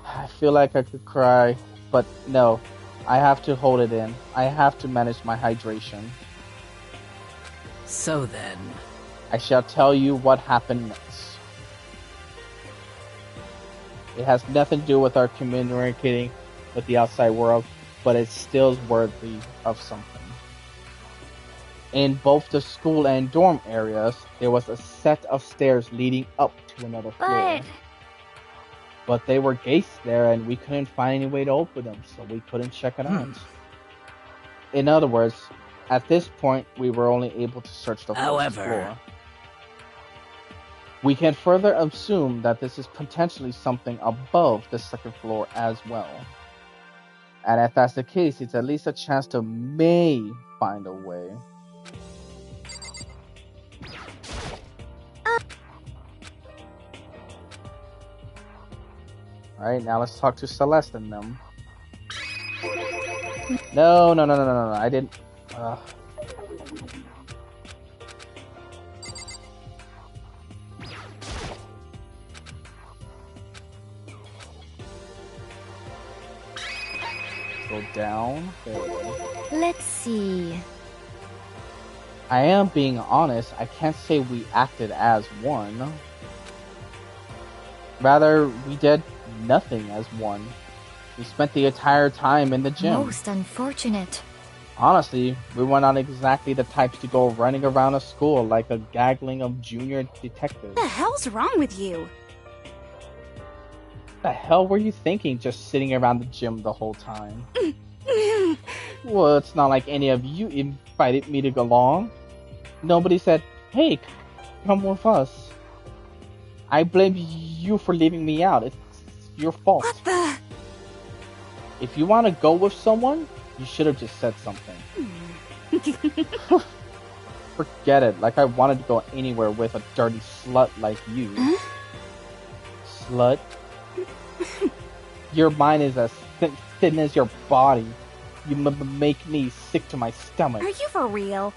I feel like I could cry, but no. I have to hold it in. I have to manage my hydration. So then... I shall tell you what happened next. It has nothing to do with our communicating with the outside world, but it still is worthy of something. In both the school and dorm areas, there was a set of stairs leading up to another floor. But they were gates there and we couldn't find any way to open them, so we couldn't check it out. In other words, at this point, we were only able to search the first floor. We can further assume that this is potentially something above the second floor as well. And if that's the case, it's at least a chance to may find a way. Alright, now let's talk to Celeste and them. No, I didn't... Go down. There we go. Let's see. I am being honest. I can't say we acted as one. Rather, we did nothing as one. We spent the entire time in the gym. Most unfortunate. Honestly, we were not exactly the types to go running around a school like a gaggling of junior detectives. What the hell's wrong with you? What the hell were you thinking just sitting around the gym the whole time? Well, it's not like any of you invited me to go along. Nobody said, hey, come with us. I blame you for leaving me out. It's your fault. What the? If you want to go with someone, you should have just said something. Forget it. Like I wanted to go anywhere with a dirty slut like you. Huh? Slut? Your mind is as thin as your body. You make me sick to my stomach. Are you for real?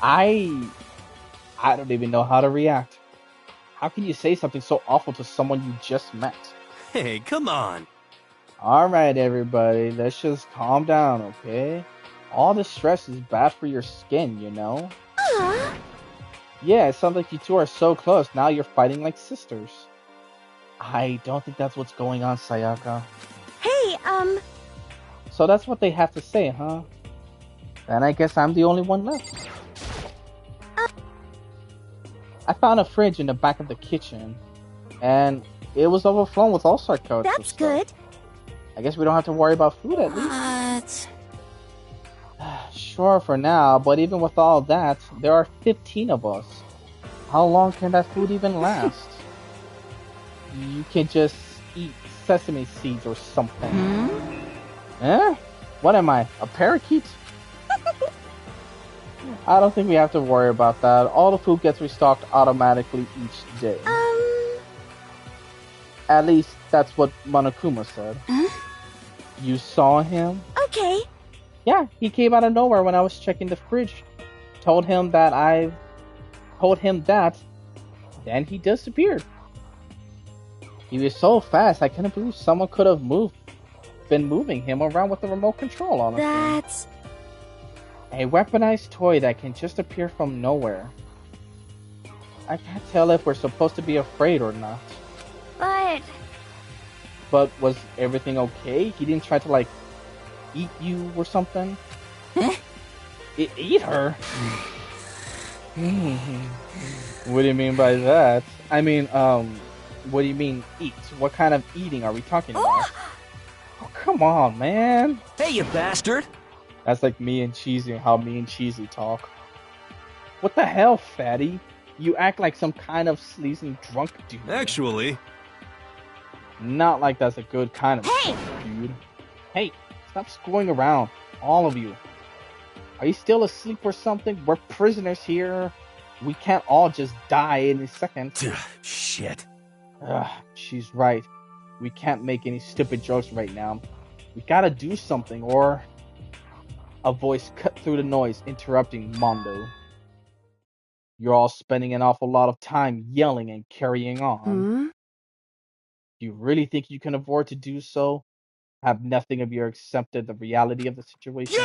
I don't even know how to react. How can you say something so awful to someone you just met? Hey, come on. Alright, everybody. Let's just calm down, okay? All the stress is bad for your skin, you know? Yeah, it sounds like you two are so close. Now you're fighting like sisters. I don't think that's what's going on, Sayaka. Hey, So that's what they have to say, huh? Then I guess I'm the only one left. I found a fridge in the back of the kitchen, and it was overflowing with all sorts of that's stuff. good. I guess we don't have to worry about food at least. What? Sure for now, but even with all that, there are 15 of us. How long can that food even last? You can just eat sesame seeds or something. Eh? What am I, a parakeet? I don't think we have to worry about that. All the food gets restocked automatically each day. At least that's what Monokuma said. You saw him? Okay. Yeah, he came out of nowhere when I was checking the fridge. Told him that, then he disappeared. He was so fast, I couldn't believe someone could have been moving him around with the remote control on. That's a weaponized toy that can just appear from nowhere. I can't tell if we're supposed to be afraid or not. But was everything okay? He didn't try to, like, eat you or something? Eat her? What do you mean by that? I mean, what do you mean eat? What kind of eating are we talking about? Oh, come on, man. Hey, you bastard! That's like me and Cheesy and how me and Cheesy talk. What the hell, fatty? You act like some kind of sleazy drunk dude. Actually... Not like that's a good kind of dude. Hey, stop screwing around. All of you. Are you still asleep or something? We're prisoners here. We can't all just die in a second. Shit. She's right. We can't make any stupid jokes right now. We gotta do something, or... A voice cut through the noise, interrupting Mondo. You're all spending an awful lot of time yelling and carrying on. Do you really think you can afford to do so? Have nothing of you accepted the reality of the situation?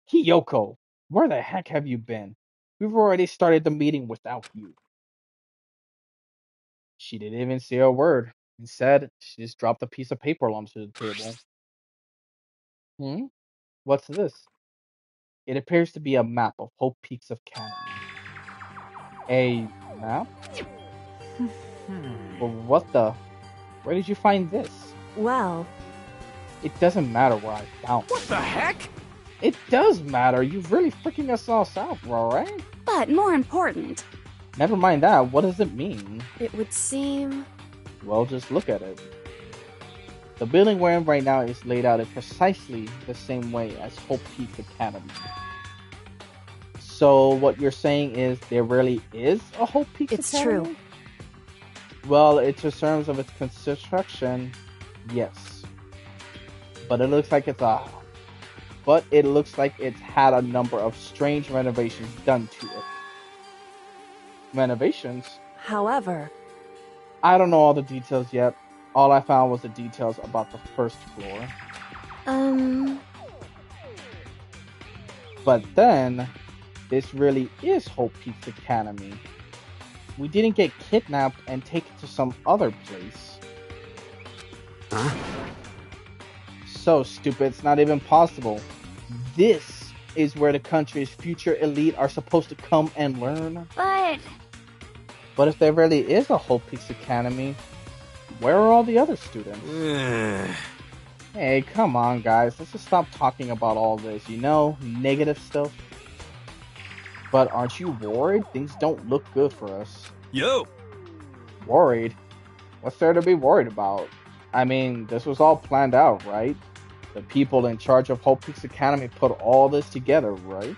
Hiyoko! Where the heck have you been? We've already started the meeting without you. She didn't even say a word. Instead, she just dropped a piece of paper onto the table. What's this? It appears to be a map of Hope Peaks Academy. A map? Well, what the? Where did you find this? Well... It doesn't matter where I found it. What the heck? It does matter. You're really freaking us all out, bro, right? But more important... Never mind that. What does it mean? It would seem... Well, just look at it. The building we're in right now is laid out in precisely the same way as Hope Peaks Academy. So what you're saying is there really is a Hope Peaks Academy? It's true. Well, in terms of its construction, yes. But it looks like it's had a number of strange renovations done to it. Renovations? However... I don't know all the details yet. All I found was the details about the first floor. But then, this really is Hope Peaks Academy. We didn't get kidnapped and taken to some other place. Huh? So stupid, it's not even possible. This is where the country's future elite are supposed to come and learn. But if there really is a Hope Peaks Academy, where are all the other students? Hey, come on, guys. Let's just stop talking about all this, negative stuff. But aren't you worried? Things don't look good for us. Yo! Worried? What's there to be worried about? I mean, this was all planned out, right? The people in charge of Hope Peaks Academy put all this together, right?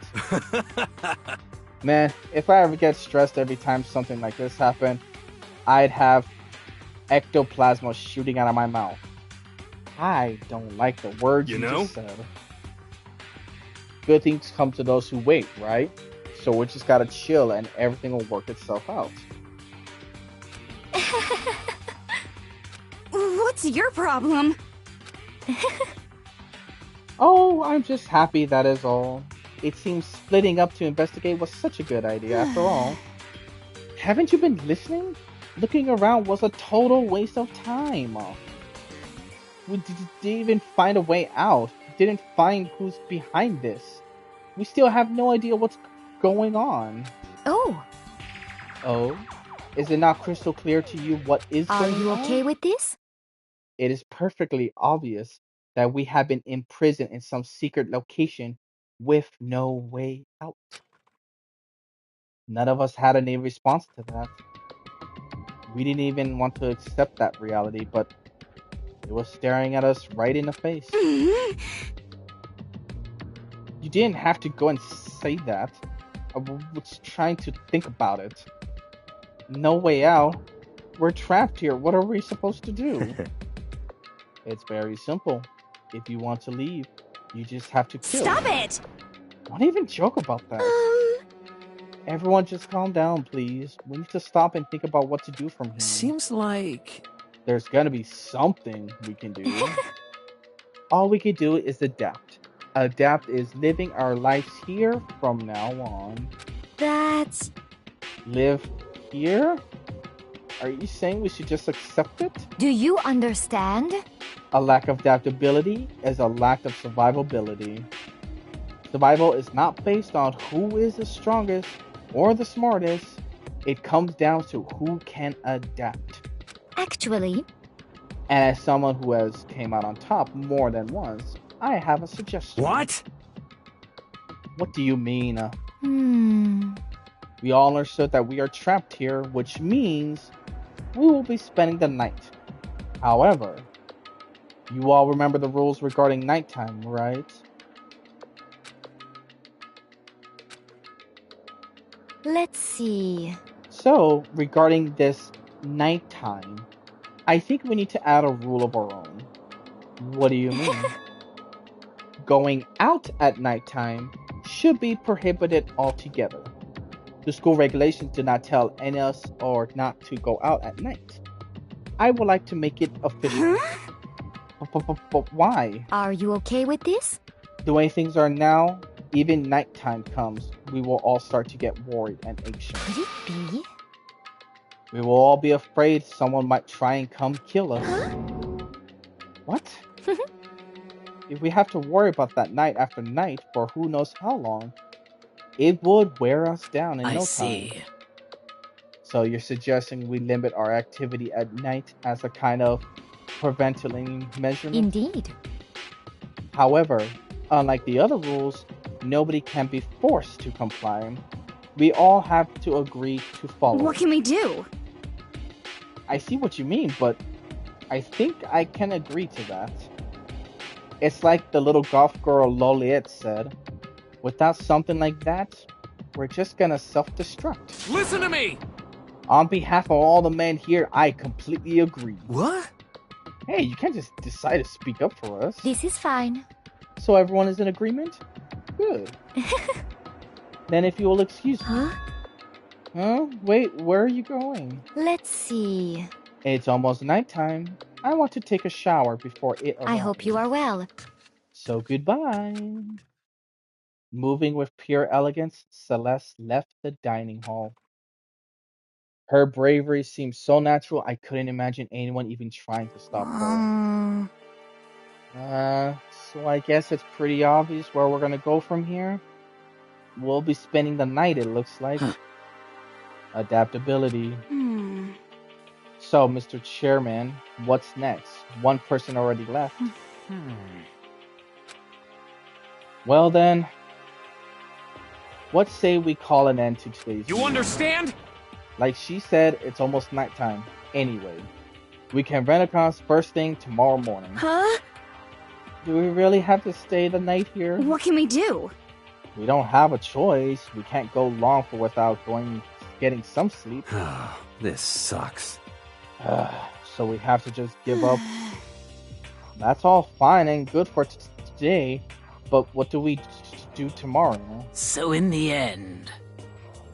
Man, if I ever get stressed every time something like this happened, I'd have ectoplasma shooting out of my mouth. I don't like the words you just said. Good things come to those who wait, right? So we just gotta chill and everything will work itself out. What's your problem? Oh, I'm just happy, that is all. It seems splitting up to investigate was such a good idea after all. Haven't you been listening? Looking around was a total waste of time. We didn't even find a way out. Didn't find who's behind this. We still have no idea what's going on. Oh. Oh? Is it not crystal clear to you what is going on? Are you okay with this? It is perfectly obvious that we have been imprisoned in some secret location with no way out. None of us had any response to that. We didn't even want to accept that reality, but it was staring at us right in the face. You didn't have to go and say that. I was trying to think about it. No way out. We're trapped here. What are we supposed to do? It's very simple. If you want to leave, you just have to kill. Stop it! Don't even joke about that. Everyone just calm down, please. We need to stop and think about what to do from here. Seems like... There's gonna be something we can do. All we can do is adapt. Adapt is living our lives here from now on. That's... Live here? Are you saying we should just accept it? Do you understand? A lack of adaptability is a lack of survivability. Survival is not based on who is the strongest or the smartest. It comes down to who can adapt. Actually... And as someone who has came out on top more than once, I have a suggestion. What? What do you mean? We all understood that we are trapped here, which means we will be spending the night. However, you all remember the rules regarding nighttime, right? Let's see. So, regarding this nighttime, I think we need to add a rule of our own. What do you mean? Going out at nighttime should be prohibited altogether. The school regulations do not tell any of us or not to go out at night. I would like to make it official. But why? Are you okay with this? The way things are now, even nighttime comes, we will all start to get worried and anxious. Could it be? We will all be afraid someone might try and come kill us. What? If we have to worry about that night after night for who knows how long, it would wear us down in no time. I see. So you're suggesting we limit our activity at night as a kind of preventative measurement? Indeed. However, unlike the other rules, nobody can be forced to comply. We all have to agree to follow. What can we do? I see what you mean, but I think I can agree to that. It's like the little golf girl Loliet said. Without something like that, we're just gonna self-destruct. Listen to me! On behalf of all the men here, I completely agree. What? Hey, you can't just decide to speak up for us. This is fine. So everyone is in agreement? Good. Then if you will excuse me. Huh? Huh? Wait, where are you going? Let's see. It's almost nighttime. I want to take a shower before it arrives. I hope you are well. So goodbye. Moving with pure elegance, Celeste left the dining hall. Her bravery seemed so natural, I couldn't imagine anyone even trying to stop her. So I guess it's pretty obvious where we're gonna go from here. We'll be spending the night, it looks like. Adaptability. So, Mr. Chairman, what's next? One person already left. Well then, what say we call an end to today's You meeting? understand? Like she said, it's almost nighttime. Anyway, we can rent a cars first thing tomorrow morning. Huh? Do we really have to stay the night here? What can we do? We don't have a choice. We can't go long for without getting some sleep. This sucks. So we have to just give up. That's all fine and good for today, but what do we do tomorrow? So in the end,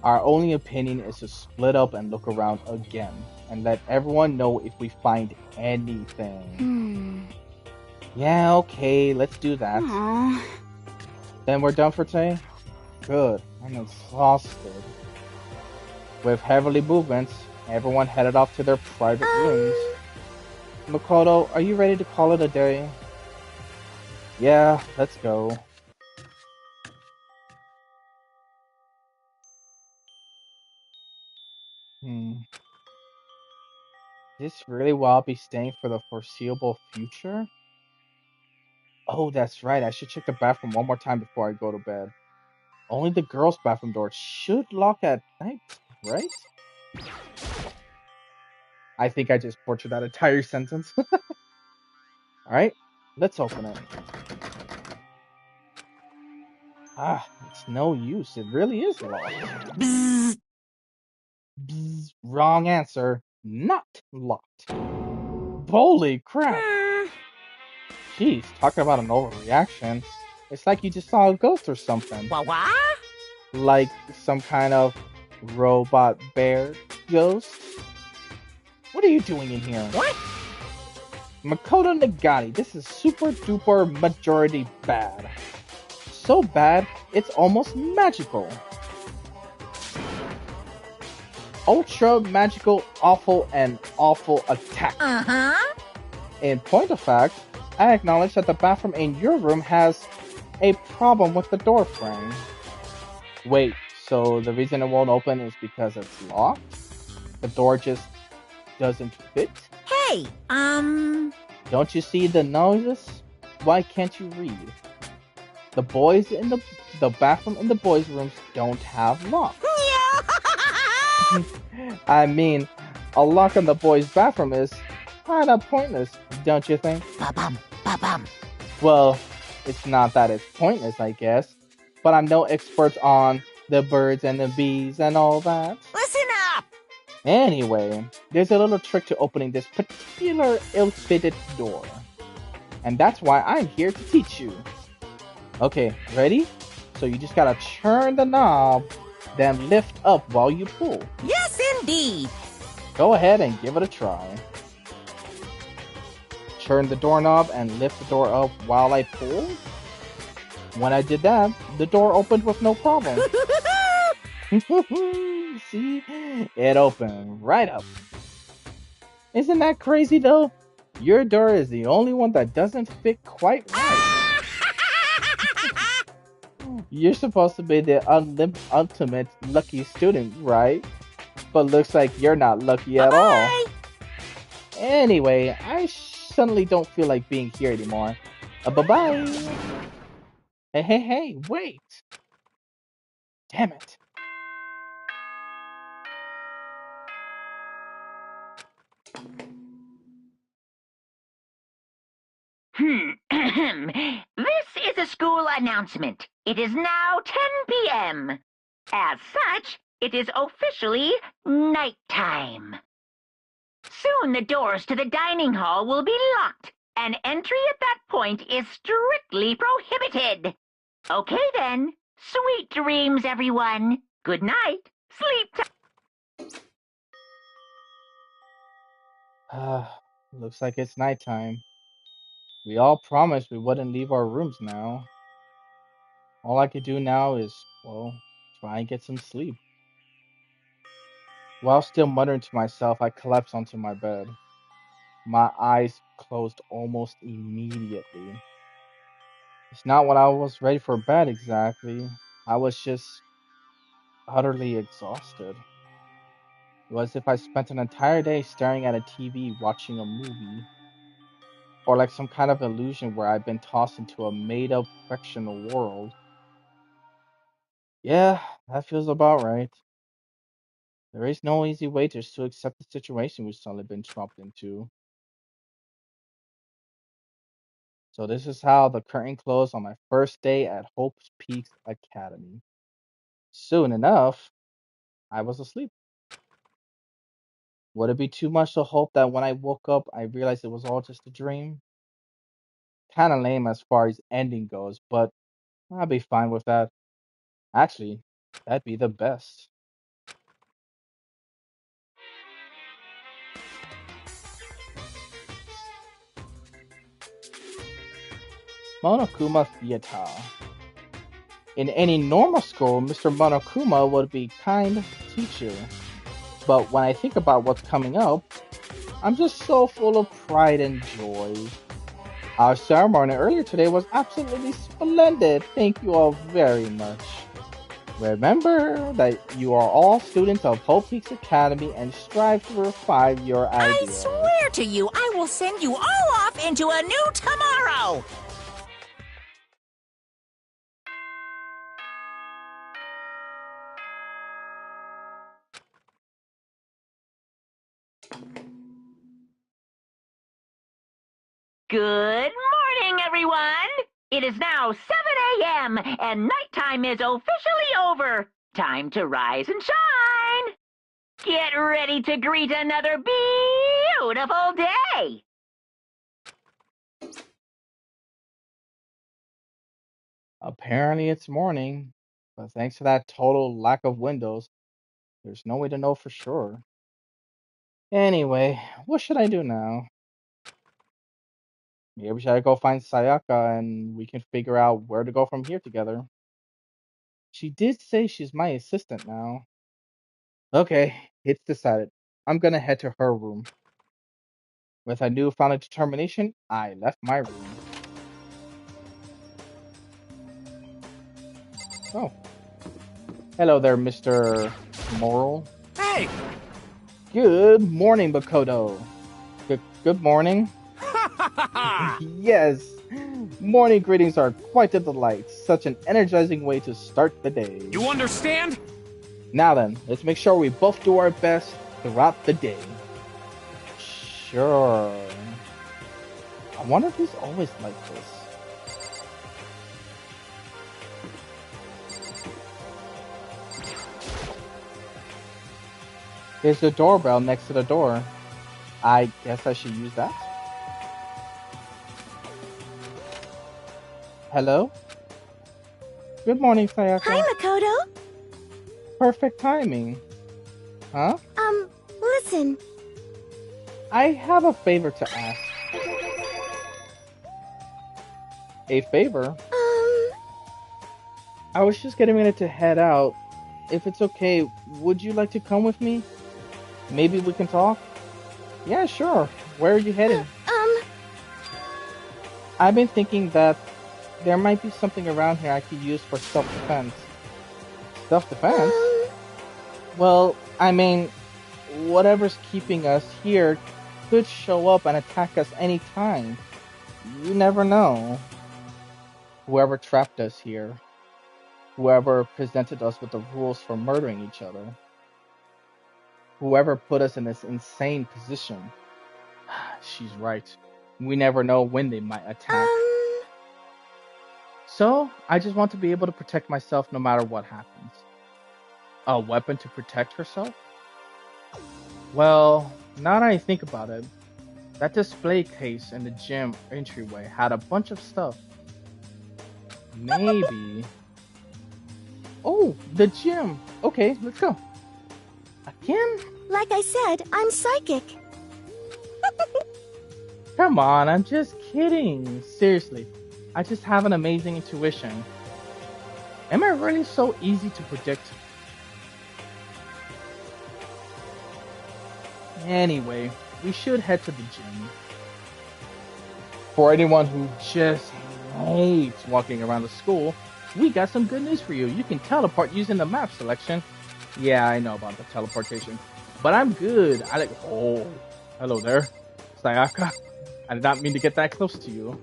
our only opinion is to split up and look around again, and let everyone know if we find anything. Yeah, okay, let's do that. Then we're done for today? Good, I'm exhausted. With heavily movements, everyone headed off to their private rooms. Makoto, are you ready to call it a day? Yeah, let's go. This really will I be staying for the foreseeable future? Oh, that's right. I should check the bathroom one more time before I go to bed. Only the girls' bathroom door should lock at night, right? I think I just butchered that entire sentence. Alright, let's open it. It's no use. It really is locked. Bzz. Bzz. Wrong answer. Not locked. Holy crap. Jeez, talking about an overreaction. It's like you just saw a ghost or something. What? Like some kind of robot bear ghost? What are you doing in here? What? Makoto Nagati, this is super duper majority bad. So bad, it's almost magical. Ultra magical, awful, and awful attack. In point of fact, I acknowledge that the bathroom in your room has a problem with the door frame. Wait, so the reason it won't open is because it's locked? The door just doesn't fit? Hey, Don't you see the noises? Why can't you read? The boys in the bathroom in the boys' rooms don't have locks. I mean, a lock on the boys' bathroom is kinda pointless, don't you think? Ba-bum, ba-bum. Well, it's not that it's pointless, I guess, but I'm no expert on the birds and the bees and all that. Listen up! Anyway, there's a little trick to opening this particular ill-fitted door. And that's why I'm here to teach you. Okay, ready? So you just gotta turn the knob, then lift up while you pull. Yes, indeed! Go ahead and give it a try. Turn the doorknob and lift the door up while I pull. When I did that, the door opened with no problem. See? It opened right up. Isn't that crazy though? Your door is the only one that doesn't fit quite right. You're supposed to be the ultimate lucky student, right? But looks like you're not lucky at all. Anyway, I suddenly don't feel like being here anymore. Bye-bye. Hey, wait. Damn it. This is a school announcement. It is now 10 p.m. As such, it is officially nighttime. Soon the doors to the dining hall will be locked, and entry at that point is strictly prohibited. Okay then. Sweet dreams, everyone. Good night. Sleep tight. Looks like it's nighttime. We all promised we wouldn't leave our rooms now. All I could do now is, well, try and get some sleep. While still muttering to myself, I collapsed onto my bed. My eyes closed almost immediately. It's not what I was ready for bed exactly. I was just utterly exhausted. It was as if I spent an entire day staring at a TV watching a movie, or like some kind of illusion where I've been tossed into a made up fictional world. Yeah, that feels about right. There is no easy way just to accept the situation we've suddenly been trumped into. So this is how the curtain closed on my first day at Hope's Peaks Academy. Soon enough, I was asleep. Would it be too much to hope that when I woke up, I realized it was all just a dream? Kind of lame as far as ending goes, but I'll be fine with that. Actually, that'd be the best. Monokuma Theater. In any normal school, Mr. Monokuma would be kind teacher. But when I think about what's coming up, I'm just so full of pride and joy. Our ceremony earlier today was absolutely splendid. Thank you all very much. Remember that you are all students of Hope Peaks Academy and strive to refine your I ideals. swear to you, I will send you all off into a new tomorrow! Good morning, everyone! It is now 7 a.m. and nighttime is officially over. Time to rise and shine! Get ready to greet another beautiful day! Apparently it's morning, but thanks to that total lack of windows, there's no way to know for sure. Anyway, what should I do now? Maybe should I go find Sayaka and we can figure out where to go from here together. She did say she's my assistant now. Okay, it's decided. I'm gonna head to her room. With a newfound determination, I left my room. Oh. Hello there, Mr. Moral. Hey! Good morning, Makoto. Good morning. Yes, morning greetings are quite a delight. Such an energizing way to start the day. You understand? Now then, let's make sure we both do our best throughout the day. Sure. I wonder if he's always like this. There's a doorbell next to the door. I guess I should use that. Hello? Good morning, Sayaka. Hi, Makoto. Perfect timing. Huh? Listen. I have a favor to ask. A favor? I was just getting ready to head out. If it's okay, would you like to come with me? Maybe we can talk? Yeah, sure. Where are you heading? I've been thinking that there might be something around here I could use for self-defense. Self-defense? Well, I mean, whatever's keeping us here could show up and attack us anytime. You never know. Whoever trapped us here. Whoever presented us with the rules for murdering each other. Whoever put us in this insane position. She's right. We never know when they might attack. So, I just want to be able to protect myself no matter what happens. A weapon to protect herself? Well, now that I think about it, that display case in the gym entryway had a bunch of stuff. Maybe... Oh, the gym! Okay, let's go. Again? Like I said, I'm psychic. Come on, I'm just kidding. Seriously, I just have an amazing intuition. Am I really so easy to predict? Anyway, we should head to the gym. For anyone who just hates walking around the school, we got some good news for you. You can teleport using the map selection. Yeah, I know about the teleportation. But I'm good. Oh, hello there, Sayaka. I did not mean to get that close to you.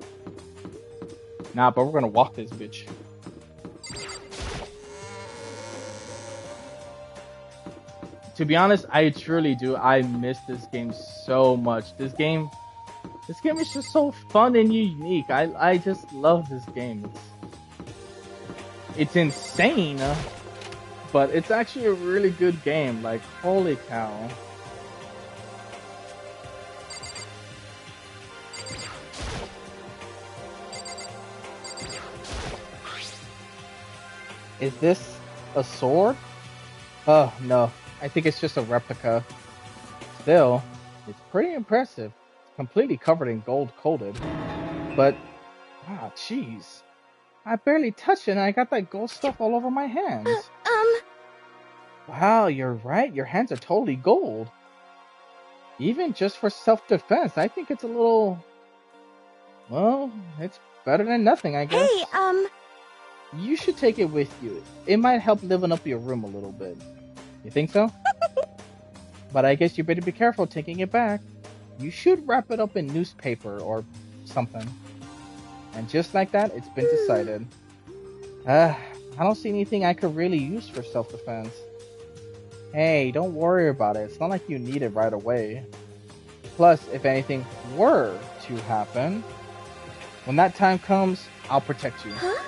Nah, but we're gonna walk this bitch. To be honest, I truly do. I miss this game so much. This game is just so fun and unique. I just love this game. It's insane, but it's actually a really good game. Like, holy cow. Is this a sword? Oh, no. I think it's just a replica. Still, it's pretty impressive. It's completely covered in gold coated. But, jeez. I barely touched it and I got that gold stuff all over my hands. Wow, you're right. Your hands are totally gold. Even just for self-defense, I think it's a little... Well, it's better than nothing, I guess. Hey, You should take it with you. It might help liven up your room a little bit. You think so? But I guess you better be careful taking it back. You should wrap it up in newspaper or something. And just like that, it's been decided. I don't see anything I could really use for self-defense. Hey, don't worry about it. It's not like you need it right away. Plus, if anything were to happen, when that time comes, I'll protect you. Huh?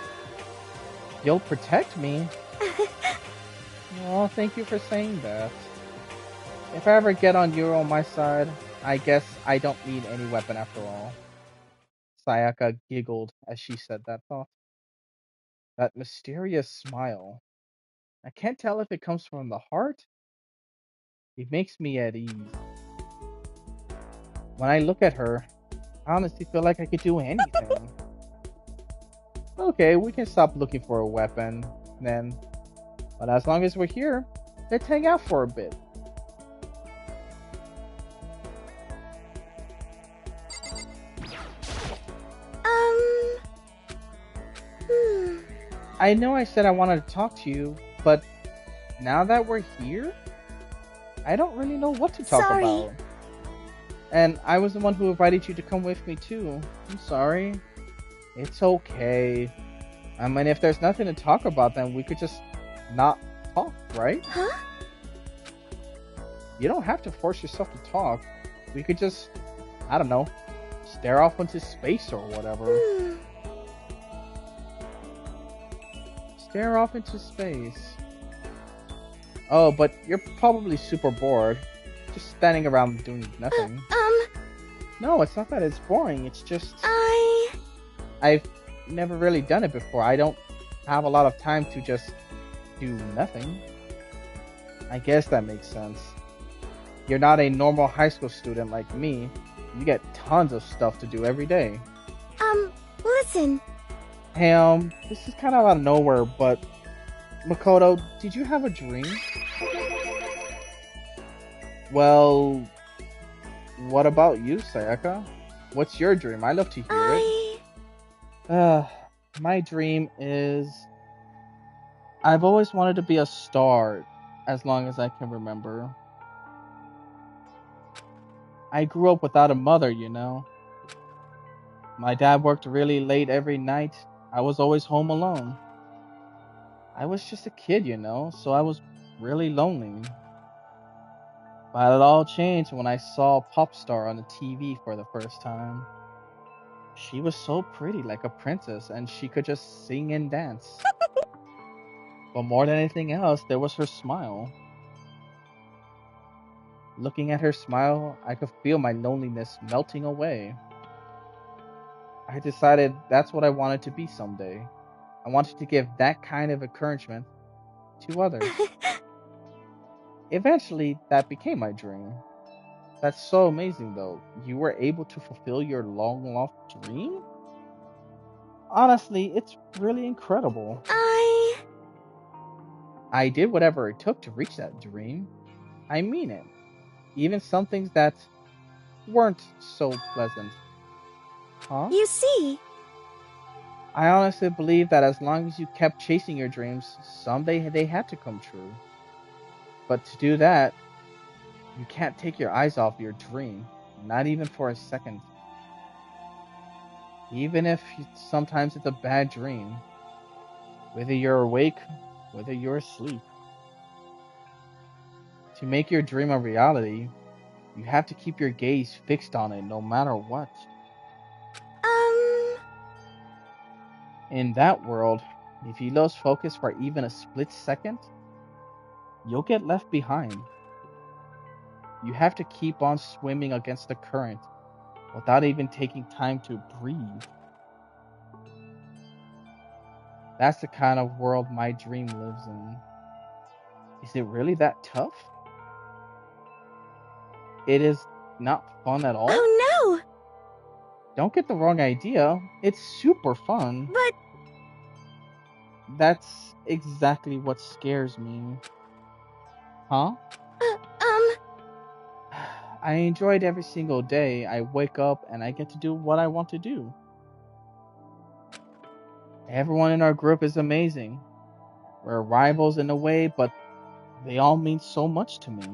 You'll protect me? Well, thank you for saying that. If I ever get on my side, I guess I don't need any weapon after all. Sayaka giggled as she said that thought. That mysterious smile. I can't tell if it comes from the heart. It makes me at ease. When I look at her, I honestly feel like I could do anything. Okay, we can stop looking for a weapon then. But as long as we're here, let's hang out for a bit. I know I said I wanted to talk to you, but now that we're here, I don't really know what to talk about. And I was the one who invited you to come with me too. I'm sorry. It's okay. I mean, if there's nothing to talk about, then we could just not talk, right? Huh? You don't have to force yourself to talk. We could just, I don't know, stare off into space or whatever. Stare off into space. Oh, but you're probably super bored. Just standing around doing nothing. No, it's not that it's boring. It's just... I've never really done it before. I don't have a lot of time to just do nothing. I guess that makes sense. You're not a normal high school student like me. You get tons of stuff to do every day. Listen. Hey, this is kind of out of nowhere, but... Makoto, did you have a dream? Well... What about you, Sayaka? What's your dream? I love to hear it. My dream is... I've always wanted to be a star, as long as I can remember. I grew up without a mother, you know. My dad worked really late every night. I was always home alone. I was just a kid, you know, so I was really lonely. But it all changed when I saw Pop Star on the TV for the first time. She was so pretty, like a princess, and she could just sing and dance. But more than anything else, there was her smile. Looking at her smile, I could feel my loneliness melting away. I decided that's what I wanted to be someday. I wanted to give that kind of encouragement to others. Eventually, that became my dream. That's so amazing, though. You were able to fulfill your long-lost dream? Honestly, it's really incredible. I did whatever it took to reach that dream. I mean it. Even some things that weren't so pleasant. Huh? You see, I honestly believe that as long as you kept chasing your dreams, someday they had to come true. But to do that, you can't take your eyes off your dream, not even for a second. Even if sometimes it's a bad dream, whether you're awake, whether you're asleep. To make your dream a reality, you have to keep your gaze fixed on it no matter what. um, In that world, if you lose focus for even a split second, you'll get left behind. You have to keep on swimming against the current without even taking time to breathe. That's the kind of world my dream lives in. Is it really that tough? It is not fun at all? oh no! Don't get the wrong idea. It's super fun. But That's exactly what scares me. Huh? um, I enjoy it every single day. I wake up and I get to do what I want to do. Everyone in our group is amazing. We're rivals in a way, but they all mean so much to me.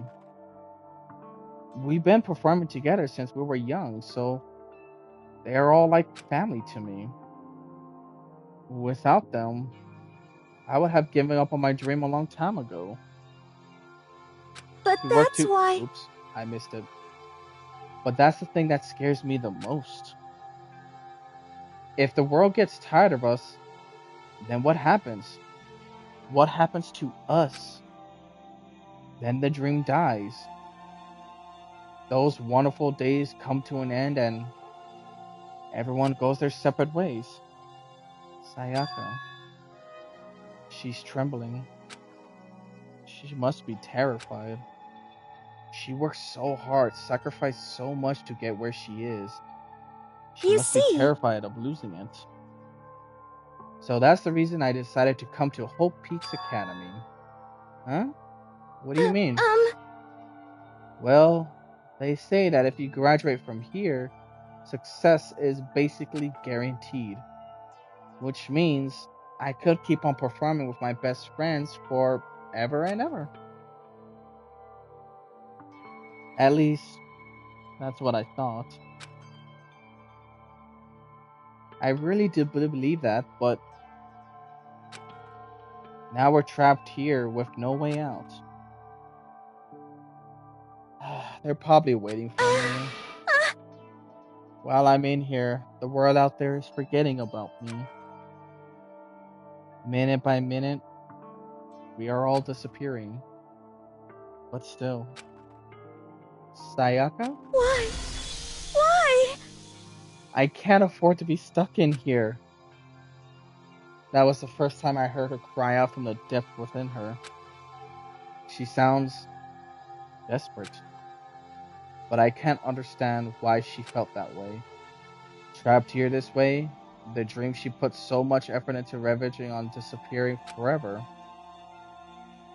We've been performing together since we were young, so they are all like family to me. Without them, I would have given up on my dream a long time ago. but We work that's why. Oops, I missed it. But that's the thing that scares me the most. If the world gets tired of us, then what happens? What happens to us? Then the dream dies. Those wonderful days come to an end and everyone goes their separate ways. Sayaka. She's trembling. She must be terrified. She worked so hard, sacrificed so much to get where she is. She You must be see. terrified of losing it. So that's the reason I decided to come to Hope Peaks Academy. Huh? What do you mean? Well, they say that if you graduate from here, success is basically guaranteed. Which means I could keep on performing with my best friends forever and ever. At least, that's what I thought. I really did believe that, but now we're trapped here with no way out. They're probably waiting for me. While I'm in here, the world out there is forgetting about me. Minute by minute, we are all disappearing. But still. Sayaka? Why? Why? I can't afford to be stuck in here. That was the first time I heard her cry out from the depth within her. She sounds desperate. But I can't understand why she felt that way. Trapped here this way, the dream she put so much effort into ravaging on disappearing forever.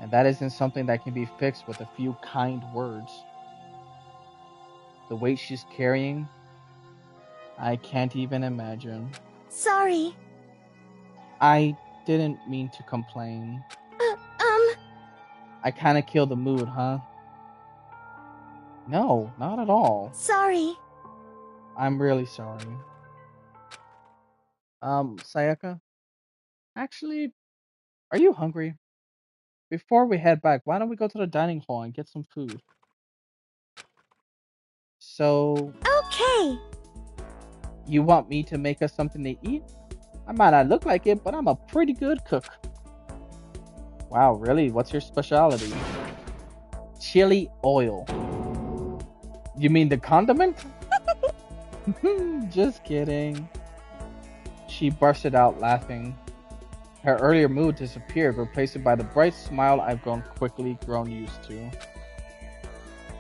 And that isn't something that can be fixed with a few kind words. The weight she's carrying, I can't even imagine. Sorry. I didn't mean to complain. I kinda killed the mood, huh? No, not at all. Sorry. I'm really sorry. Sayaka? Actually, are you hungry? Before we head back, why don't we go to the dining hall and get some food? So, Okay. you want me to make us something to eat? I might not look like it, but I'm a pretty good cook. Wow, really? What's your specialty? Chili oil. You mean the condiment? Just kidding. She bursted out laughing. Her earlier mood disappeared, replaced by the bright smile I've quickly grown used to.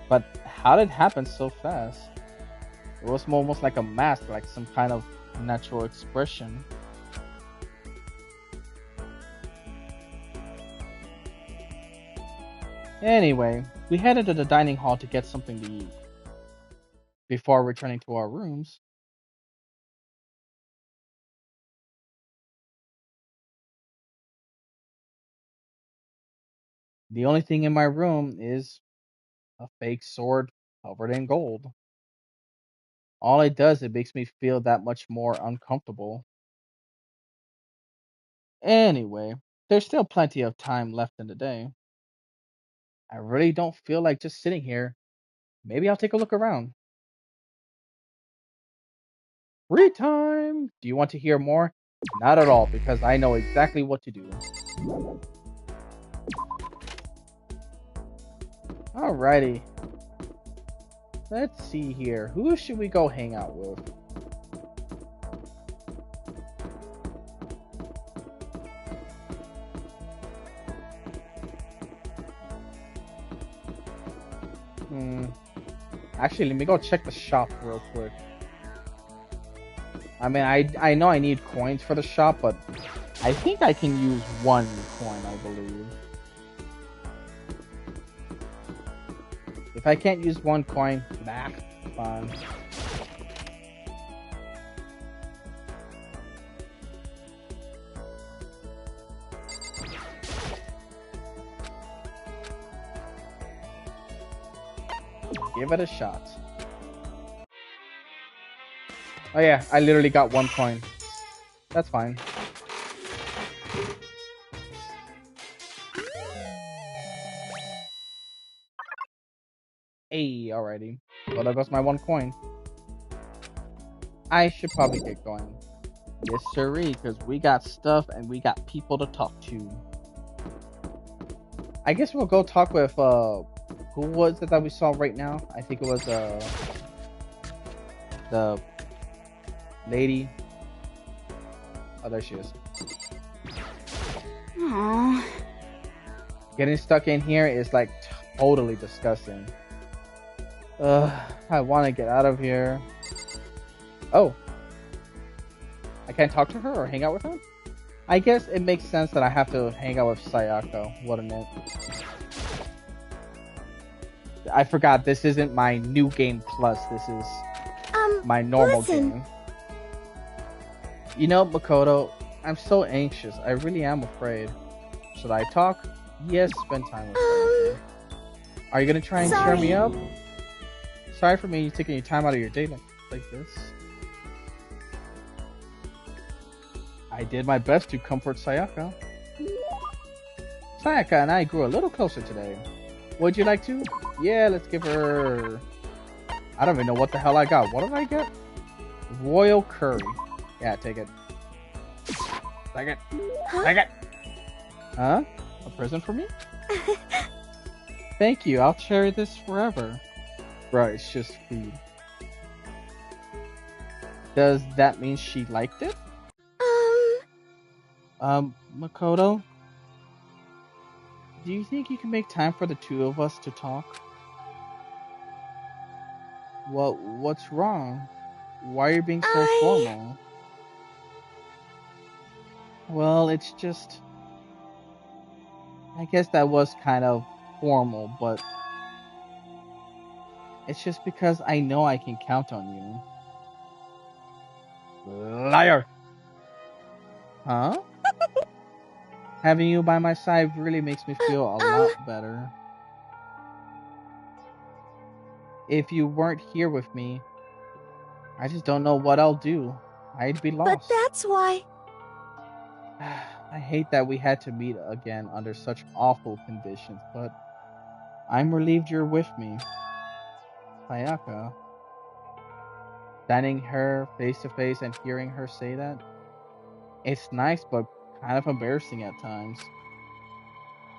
But how did it happen so fast? It was almost like a mask, like some kind of natural expression. Anyway, we headed to the dining hall to get something to eat before returning to our rooms. The only thing in my room is a fake sword covered in gold. All it does, it makes me feel that much more uncomfortable. Anyway, there's still plenty of time left in the day. I really don't feel like just sitting here. Maybe I'll take a look around. Free time! Do you want to hear more? Not at all, because I know exactly what to do. Alrighty. Let's see here. Who should we go hang out with? Actually, let me go check the shop real quick. I mean, I know I need coins for the shop, but I think I can use one coin, I believe. If I can't use one coin, nah, fine. Give it a shot. Oh yeah, I literally got one coin. That's fine. Hey, alrighty. Well, there goes my one coin. I should probably get going. Yes, sirree, because we got stuff and we got people to talk to. I guess we'll go talk with, who was it that we saw right now? I think it was, the lady. Oh, there she is. Aww. Getting stuck in here is like totally disgusting. I want to get out of here. Oh. I can't talk to her or hang out with her? I guess it makes sense that I have to hang out with Sayaka, wouldn't it? I forgot, this isn't my new game plus, this is my normal game. You know, Makoto, I'm so anxious. I really am afraid. Should I talk? Yes, spend time with her. Are you gonna try and cheer me up? Sorry for me taking your time out of your day like this. I did my best to comfort Sayaka. Sayaka and I grew a little closer today. Would you like to? Yeah, let's give her... I don't even know what the hell I got. What did I get? Royal curry. Yeah, take it. Take it. Take it. Huh? A present for me? Thank you. I'll cherish this forever. Bro, it's just food. Does that mean she liked it? Makoto? Do you think you can make time for the two of us to talk? What's wrong? Why are you being so formal? Well, it's just... I guess that was kind of formal, but... It's just because I know I can count on you. Liar! Huh? Having you by my side really makes me feel a lot better. If you weren't here with me, I just don't know what I'll do. I'd be lost. But that's why... I hate that we had to meet again under such awful conditions, but I'm relieved you're with me. Sayaka. Standing her face to face and hearing her say that, it's nice but kind of embarrassing at times.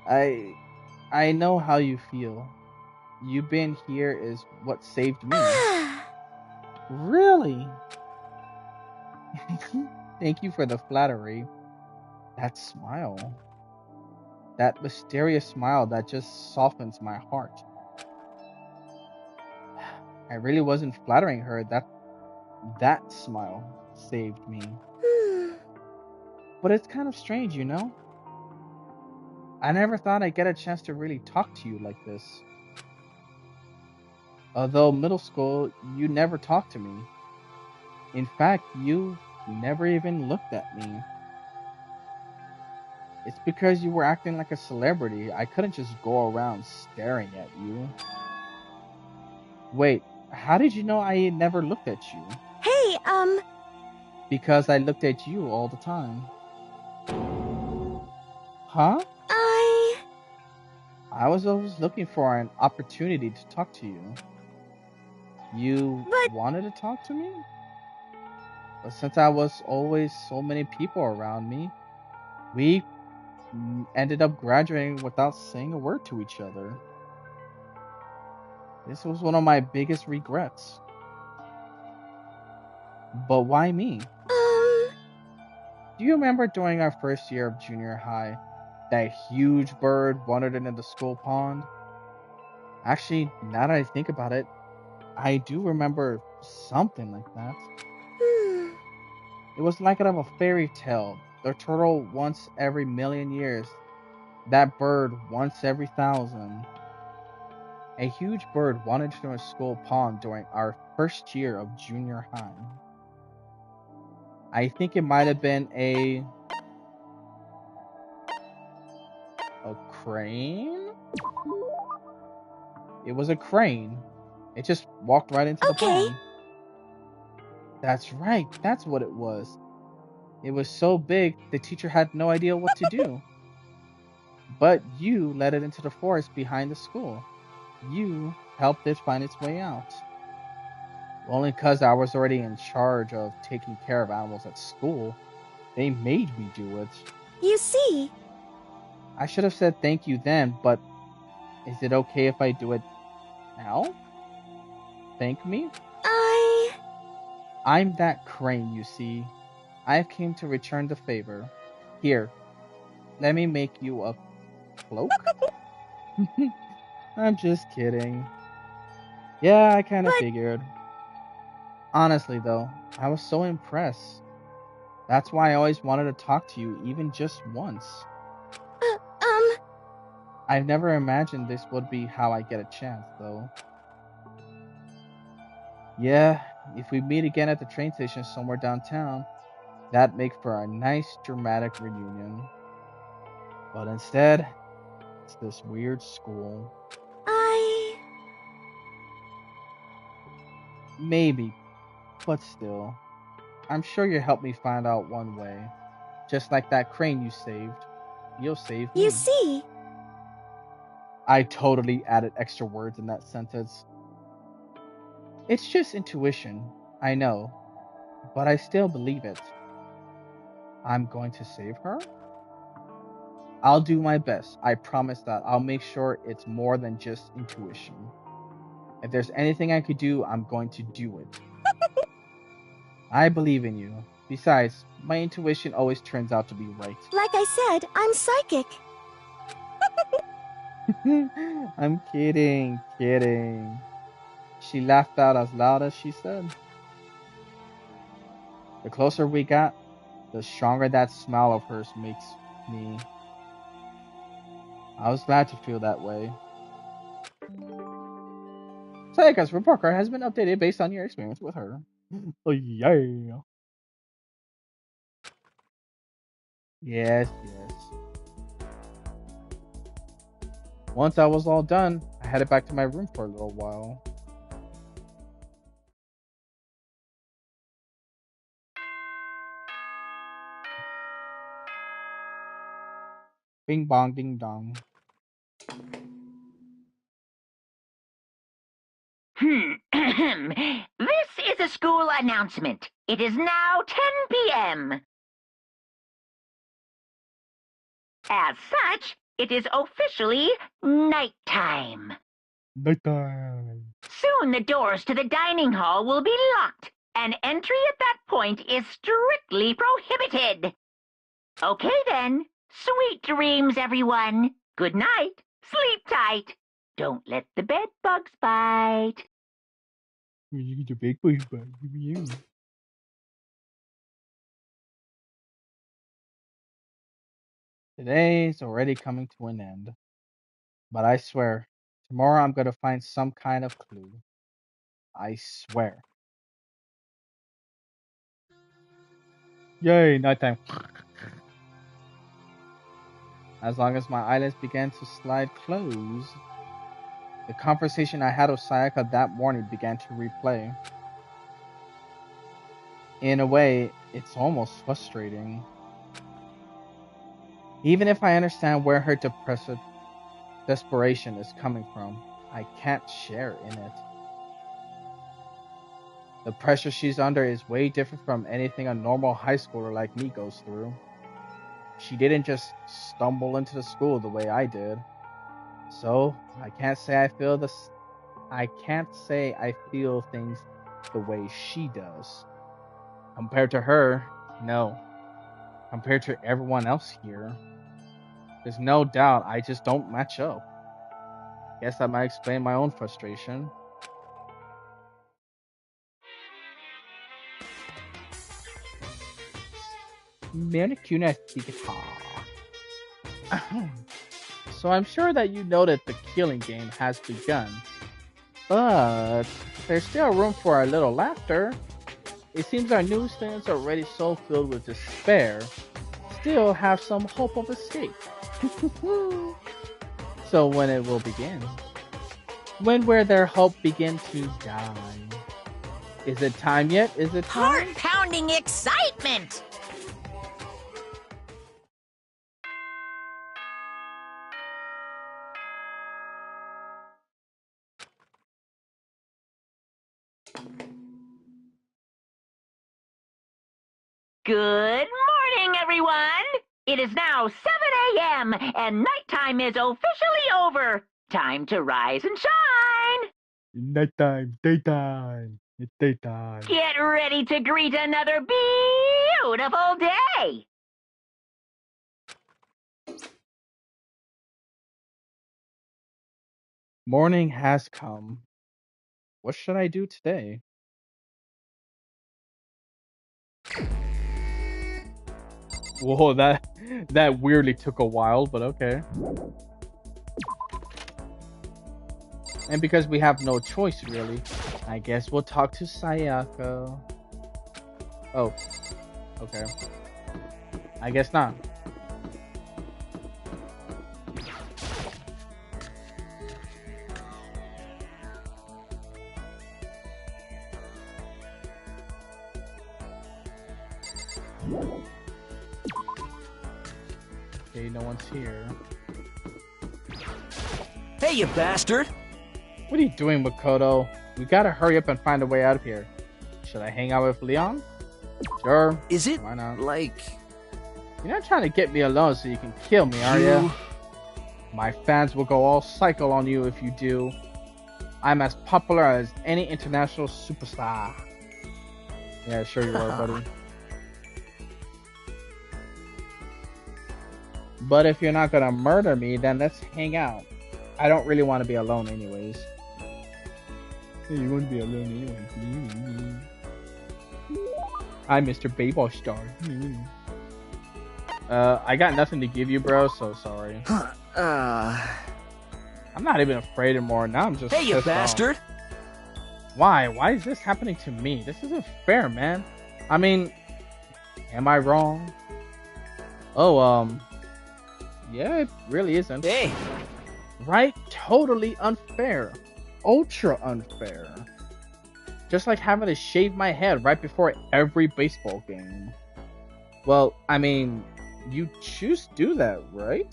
I know how you feel. You being here is what saved me. Really? Thank you for the flattery. That smile. That mysterious smile that just softens my heart. I really wasn't flattering her. That smile saved me. But it's kind of strange, you know? I never thought I'd get a chance to really talk to you like this. Although middle school, you never talked to me. In fact, you never even looked at me. It's because you were acting like a celebrity. I couldn't just go around staring at you. Wait, how did you know I never looked at you? Hey, Because I looked at you all the time. Huh? I was always looking for an opportunity to talk to you. You wanted to talk to me? But since I was always so many people around me, we ended up graduating without saying a word to each other. This was one of my biggest regrets. But why me? Do you remember during our first year of junior high, that huge bird wandered into the school pond? Actually, now that I think about it, I do remember something like that. It was like out of a fairy tale. The turtle once every million years. That bird once every 1,000. A huge bird wandered into a school pond during our first year of junior high. I think it might have been a crane? It was a crane. It just walked right into the pond. That's right, that's what it was. It was so big, the teacher had no idea what to do. But you led it into the forest behind the school. You helped it find its way out. Only because I was already in charge of taking care of animals at school, they made me do it. You see? I should have said thank you then, but is it okay if I do it now? Thank me? I'm that crane, you see. I've came to return the favor. Here, let me make you a cloak? I'm just kidding. Yeah, I kind of figured. Honestly, though, I was so impressed. That's why I always wanted to talk to you, even just once. I've never imagined this would be how I get a chance, though. Yeah, if we meet again at the train station somewhere downtown, that'd make for a nice dramatic reunion. But instead, it's this weird school. Maybe, but still. I'm sure you'll help me find out one way. Just like that crane you saved. You'll save me. You see? I totally added extra words in that sentence. It's just intuition, I know, but I still believe it. I'm going to save her? I'll do my best. I promise that. I'll make sure it's more than just intuition. If there's anything I could do, I'm going to do it. I believe in you. Besides, my intuition always turns out to be right. Like I said, I'm psychic. I'm kidding. She laughed out as loud as she said. The closer we got, the stronger that smile of hers makes me. I was glad to feel that way. Sayaka's report card has been updated based on your experience with her. Oh, yeah. Yes. Once I was all done, I headed back to my room for a little while. Bing bong ding dong. This is a school announcement. It is now 10 p.m. As such, it is officially nighttime. Nighttime. Soon the doors to the dining hall will be locked, and entry at that point is strictly prohibited. Okay then. Sweet dreams, everyone. Good night. Sleep tight. Don't let the bed bugs bite. You get the big boy bite. Today's already coming to an end. But I swear, tomorrow I'm gonna find some kind of clue. I swear. Yay, nighttime. As long as my eyelids began to slide closed, the conversation I had with Sayaka that morning began to replay. In a way, it's almost frustrating. Even if I understand where her depressive desperation is coming from, I can't share in it. The pressure she's under is way different from anything a normal high schooler like me goes through. She didn't just stumble into the school the way I did. So, I can't say I feel things the way she does. Compared to her, no. Compared to everyone else here, there's no doubt I just don't match up. Guess that might explain my own frustration. Manicuna guitar. So I'm sure that you know that the killing game has begun. But there's still room for a little laughter. It seems our newsstands, already so filled with despair, still have some hope of escape. So when it will begin? When will their hope begin to die? Is it time yet? Is it time? Heart-pounding excitement! Good morning, everyone! It is now 7 a.m. and nighttime is officially over. Time to rise and shine! Nighttime, daytime, it's daytime. Get ready to greet another beautiful day! Morning has come. What should I do today? Whoa, that weirdly took a while, but okay. And because we have no choice, really, I guess we'll talk to Sayaka. Oh, okay. I guess not. Okay, no one's here. Hey, you bastard! What are you doing, Makoto? We gotta hurry up and find a way out of here. Should I hang out with Leon? Sure. Is it why not? like... You're not trying to get me alone so you can kill me, are you? My fans will go all psycho on you if you do. I'm as popular as any international superstar. Yeah, sure you are, buddy. But if you're not gonna murder me, then let's hang out. I don't really want to be alone anyways. Hey, you want to be alone anyways? I'm Mr. Baseball Star. I got nothing to give you, bro, so sorry. I'm not even afraid anymore. Now I'm just Hey, you bastard! Off. Why? Why is this happening to me? This isn't fair, man. I mean, am I wrong? Oh, yeah, it really isn't. Hey! Right? Totally unfair. Ultra unfair. Just like having to shave my head right before every baseball game. Well, I mean, you choose to do that, right?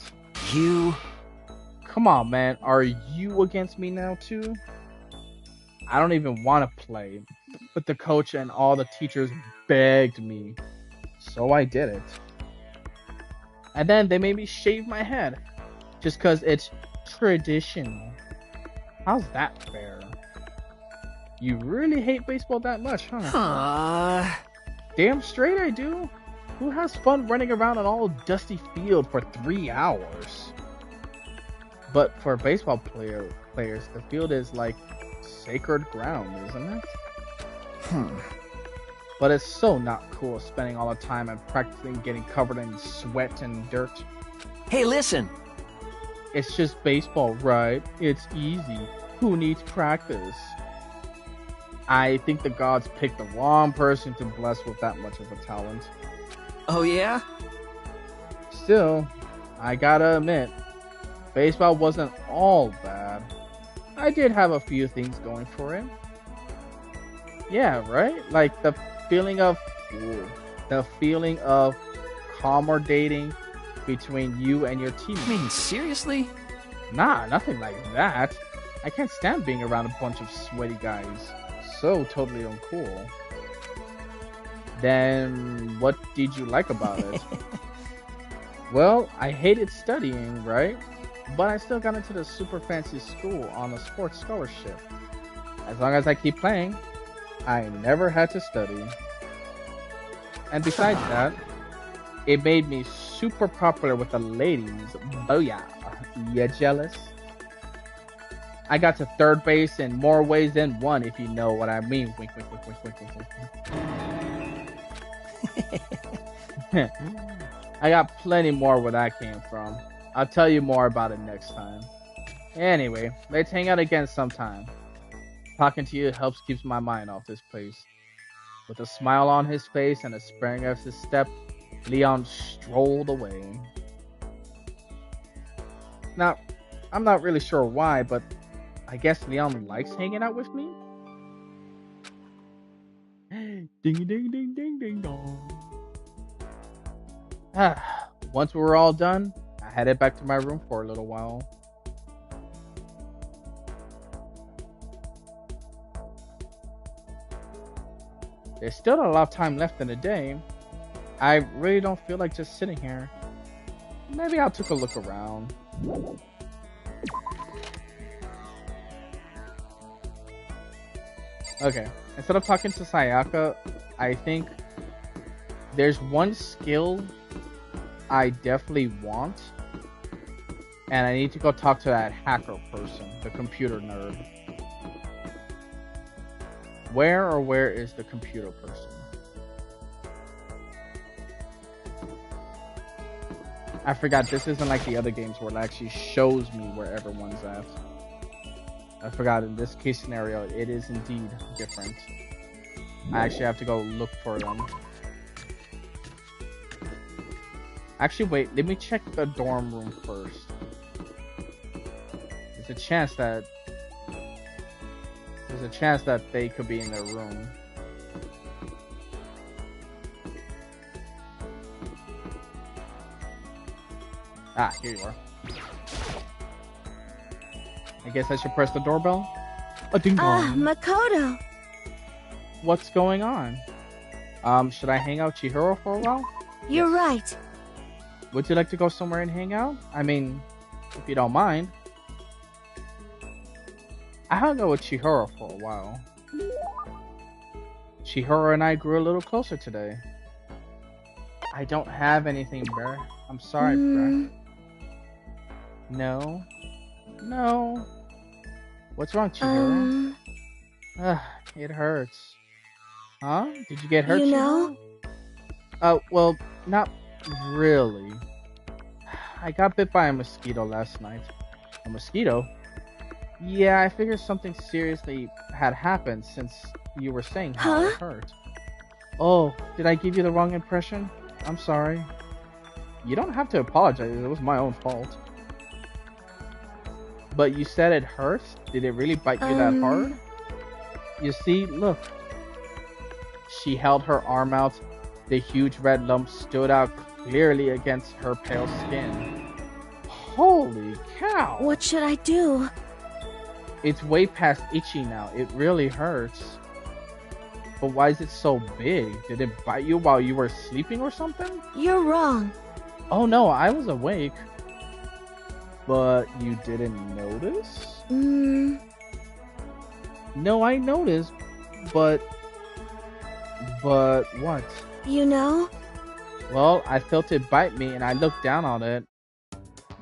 You... Come on, man. Are you against me now, too? I don't even want to play. But the coach and all the teachers begged me. So I did it. And then they made me shave my head. Just because it's traditional. How's that fair? You really hate baseball that much, huh? Damn straight I do. Who has fun running around an all dusty field for 3 hours? But for baseball players, the field is like sacred ground, isn't it? But it's so not cool spending all the time and practicing getting covered in sweat and dirt. Hey, listen. It's just baseball, right? It's easy. Who needs practice? I think the gods picked the wrong person to bless with that much of a talent. Oh, yeah? Still, I gotta admit, baseball wasn't all bad. I did have a few things going for it. Yeah, right? Like the feeling of calmer dating between you and your teammates. I mean, seriously? Nah, nothing like that. I can't stand being around a bunch of sweaty guys. So totally uncool. Then what did you like about it? Well, I hated studying, right? But I still got into the super fancy school on a sports scholarship. As long as I keep playing, I never had to study. And besides that, it made me super popular with the ladies. Booyah. You jealous? I got to third base in more ways than one, if you know what I mean. Wink, wink, wink, wink, wink, wink, wink. I got plenty more where that came from. I'll tell you more about it next time. Anyway, let's hang out again sometime. Talking to you helps keeps my mind off this place. With a smile on his face and a spring of his step, Leon strolled away. Now, I'm not really sure why, but I guess Leon likes hanging out with me? Ding ding ding ding ding dong. Once we were all done, I headed back to my room for a little while. There's still a lot of time left in the day. I really don't feel like just sitting here. Maybe I'll take a look around. Okay, instead of talking to Sayaka, I think there's one skill I definitely want, and I need to go talk to that hacker person, the computer nerd. Where is the computer person? I forgot, this isn't like the other games where it actually shows me where everyone's at. I forgot, in this case scenario, it is indeed different. I actually have to go look for them. Actually, wait, let me check the dorm room first. There's a chance that they could be in their room. Ah, here you are. I guess I should press the doorbell? A ding dong. Makoto! What's going on? Should I hang out with Chihiro for a while? You're right. Would you like to go somewhere and hang out? I mean, if you don't mind. I hung out with Chihiro for a while. Chihiro and I grew a little closer today. I don't have anything, bruh. I'm sorry, bruh. No. No. What's wrong, Chihiro? It hurts. Huh? Did you get hurt, you know? Oh, well, not really. I got bit by a mosquito last night. A mosquito? Yeah, I figured something seriously had happened since you were saying how it hurt. Oh, did I give you the wrong impression? I'm sorry. You don't have to apologize, it was my own fault. But you said it hurts? Did it really bite you that hard? You see, look. She held her arm out. The huge red lump stood out clearly against her pale skin. Holy cow! What should I do? It's way past itchy now. It really hurts. But why is it so big? Did it bite you while you were sleeping or something? You're wrong. Oh no, I was awake. But you didn't notice? No, I noticed. But what? You know? Well, I felt it bite me and I looked down on it.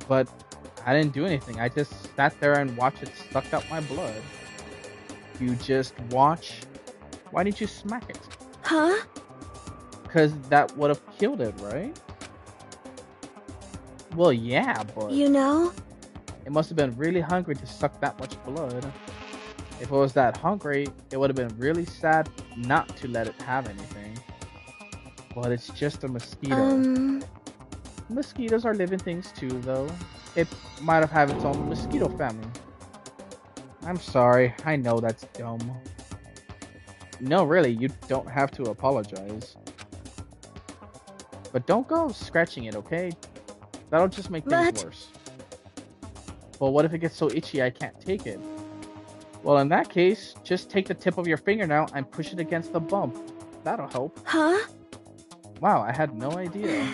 But I didn't do anything. I just sat there and watched it suck up my blood. You just watch? Why didn't you smack it? Huh? Because that would have killed it, right? Well, yeah, but You know? it must have been really hungry to suck that much blood. If it was that hungry, it would have been really sad not to let it have anything. But it's just a mosquito. Mosquitoes are living things too, though. It might have had its own mosquito family. I'm sorry, I know that's dumb. No, really, you don't have to apologize. But don't go scratching it, okay? That'll just make things worse. But what if it gets so itchy I can't take it? Well, in that case, just take the tip of your fingernail and push it against the bump. That'll help. Huh? Wow, I had no idea.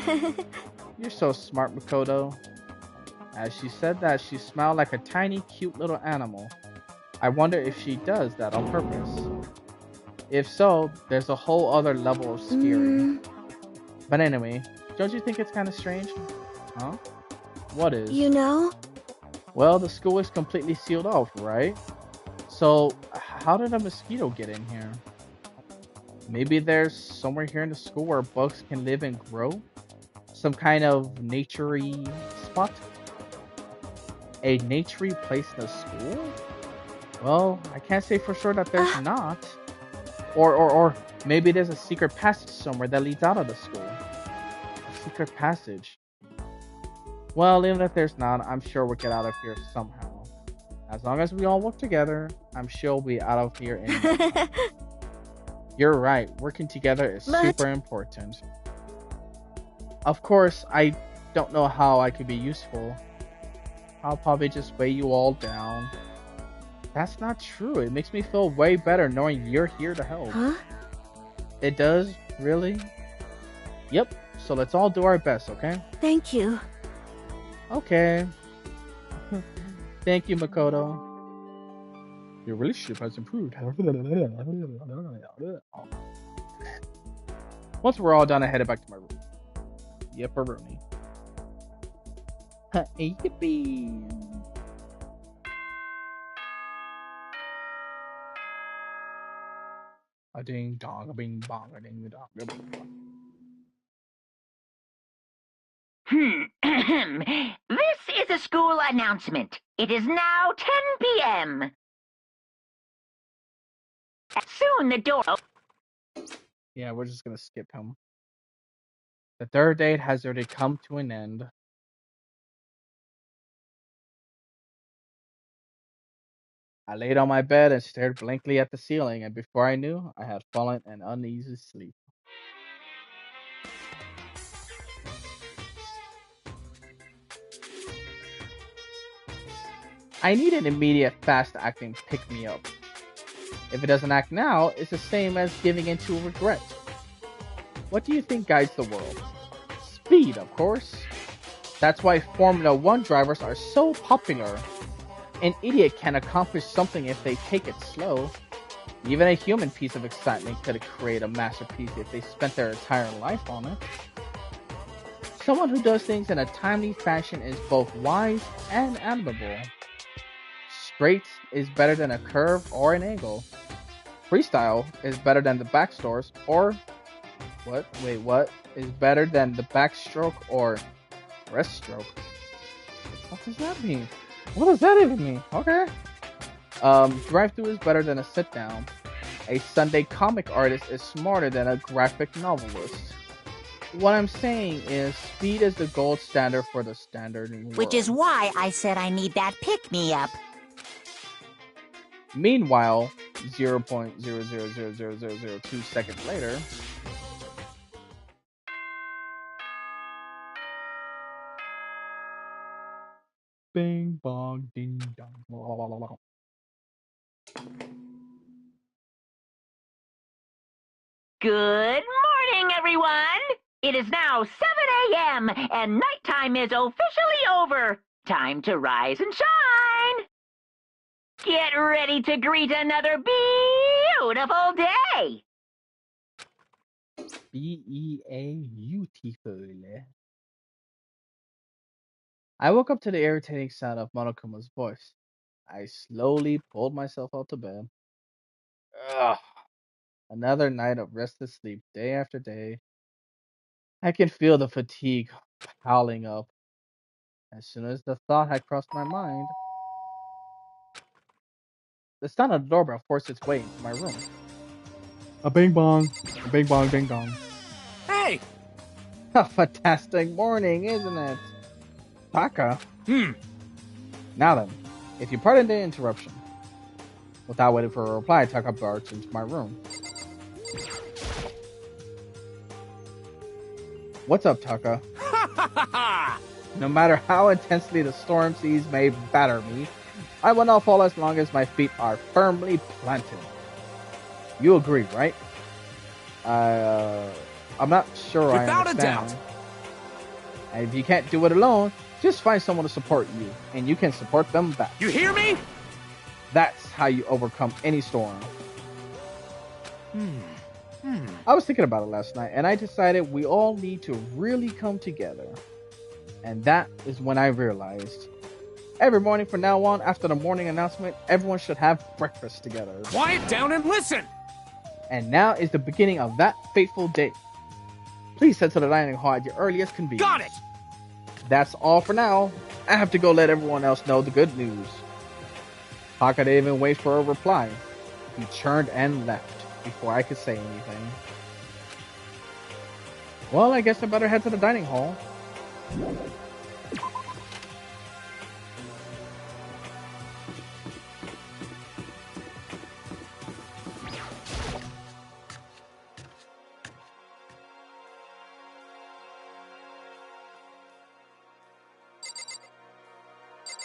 You're so smart, Makoto. As she said that, she smiled like a tiny, cute little animal. I wonder if she does that on purpose. If so, there's a whole other level of scary. But anyway, don't you think it's kind of strange? Huh? What is? You know? Well, the school is completely sealed off, right? So, how did a mosquito get in here? Maybe there's somewhere here in the school where bugs can live and grow? Some kind of nature-y spot? A nature-y place in the school? Well, I can't say for sure that there's not. Or maybe there's a secret passage somewhere that leads out of the school. A secret passage. Well, even if there's not, I'm sure we'll get out of here somehow. As long as we all work together, I'm sure we'll be out of here in no time. You're right, working together is super important. Of course, I don't know how I could be useful. I'll probably just weigh you all down. That's not true. It makes me feel way better knowing you're here to help. Huh? It does? Really? Yep. So let's all do our best, okay? Thank you. Okay. Thank you, Makoto. Your relationship has improved. Once we're all done, I headed back to my room. Yep-a-rooney. Yippee. A ding dong, a bing bong, a ding dong, a bing bong. This is a school announcement. It is now 10 p.m. Soon the door. Yeah, we're just gonna skip him. The third date has already come to an end. I laid on my bed and stared blankly at the ceiling, and before I knew, I had fallen an uneasy sleep. I need an immediate, fast-acting pick-me-up. If it doesn't act now, it's the same as giving in to regret. What do you think guides the world? Speed, of course. That's why Formula 1 drivers are so popular. An idiot can accomplish something if they take it slow. Even a human piece of excitement could create a masterpiece if they spent their entire life on it. Someone who does things in a timely fashion is both wise and admirable. Straight is better than a curve or an angle. Freestyle is better than the backstores or... What is better than the backstroke or breaststroke? What does that mean? What does that even mean? Okay. Drive-through is better than a sit-down. A Sunday comic artist is smarter than a graphic novelist. What I'm saying is, speed is the gold standard for the standard world. Which is why I said I need that pick-me-up. Meanwhile, 0.000002 seconds later... Bing bong ding dong. Good morning, everyone! It is now 7 a.m. and nighttime is officially over. Time to rise and shine! Get ready to greet another beautiful day! Beautiful. I woke up to the irritating sound of Monokuma's voice. I slowly pulled myself out of bed. Ugh. Another night of restless sleep, day after day. I can feel the fatigue piling up. As soon as the thought had crossed my mind, the sound of the doorbell forced its way into my room. A bing bong, a bing bong, ding dong. Hey! A fantastic morning, isn't it? Taka? Now then, if you pardon the interruption. Without waiting for a reply, Taka barged into my room. What's up, Taka? No matter how intensely the storm seas may batter me, I will not fall as long as my feet are firmly planted. You agree, right? I'm not sure I understand. Without a doubt. And if you can't do it alone, just find someone to support you, and you can support them back. You hear me? That's how you overcome any storm. I was thinking about it last night, and I decided we all need to really come together. And that is when I realized, every morning from now on, after the morning announcement, everyone should have breakfast together. Quiet down and listen! And now is the beginning of that fateful day. Please head to the dining hall at your earliest convenience. Got it! That's all for now. I have to go let everyone else know the good news. Taka didn't even wait for a reply. He turned and left before I could say anything. Well, I guess I better head to the dining hall.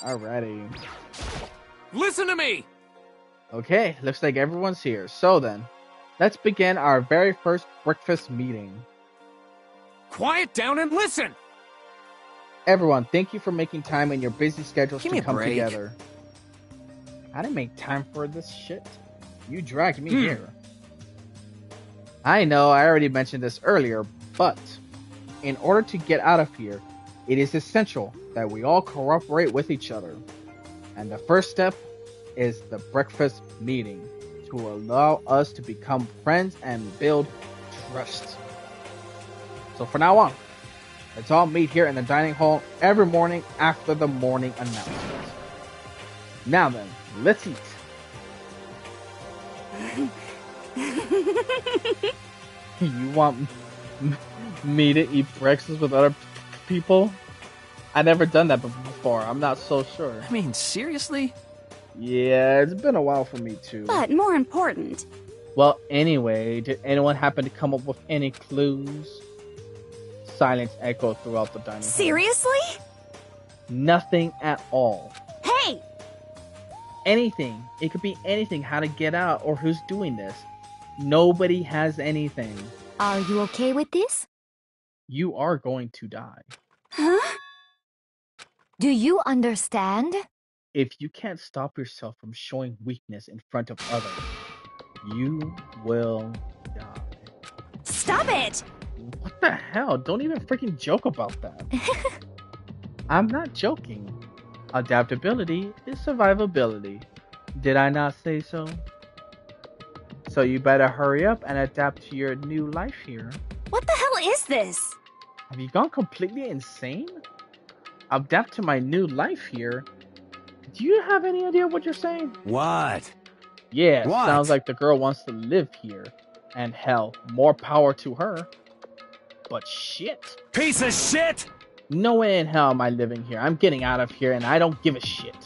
Alrighty. Listen to me! Okay, looks like everyone's here. So then, let's begin our very first breakfast meeting. Quiet down and listen! Everyone, thank you for making time in your busy schedules Give me to a come break. together. I didn't make time for this shit. You dragged me here. I know, I already mentioned this earlier, but in order to get out of here, it is essential that we all cooperate with each other. And the first step is the breakfast meeting to allow us to become friends and build trust. So from now on, let's all meet here in the dining hall every morning after the morning announcement. Now then, let's eat. You want me to eat breakfast with other people? I've never done that before. I'm not so sure. I mean, seriously? Yeah, it's been a while for me too. But more important. Well, anyway, did anyone happen to come up with any clues? Silence echoed throughout the dining hall. Seriously? Nothing at all. Hey! Anything. It could be anything. How to get out or who's doing this. Nobody has anything. Are you okay with this? You are going to die. Huh? Do you understand? If you can't stop yourself from showing weakness in front of others, you will die. Stop it! What the hell? Don't even freaking joke about that. I'm not joking. Adaptability is survivability. Did I not say so? So you better hurry up and adapt to your new life here. What the hell is this? Have you gone completely insane? Adapt to my new life here? Do you have any idea what you're saying? What? Yeah, What? sounds like the girl wants to live here. And hell, more power to her. But shit. Piece of shit! No way in hell am I living here. I'm getting out of here and I don't give a shit.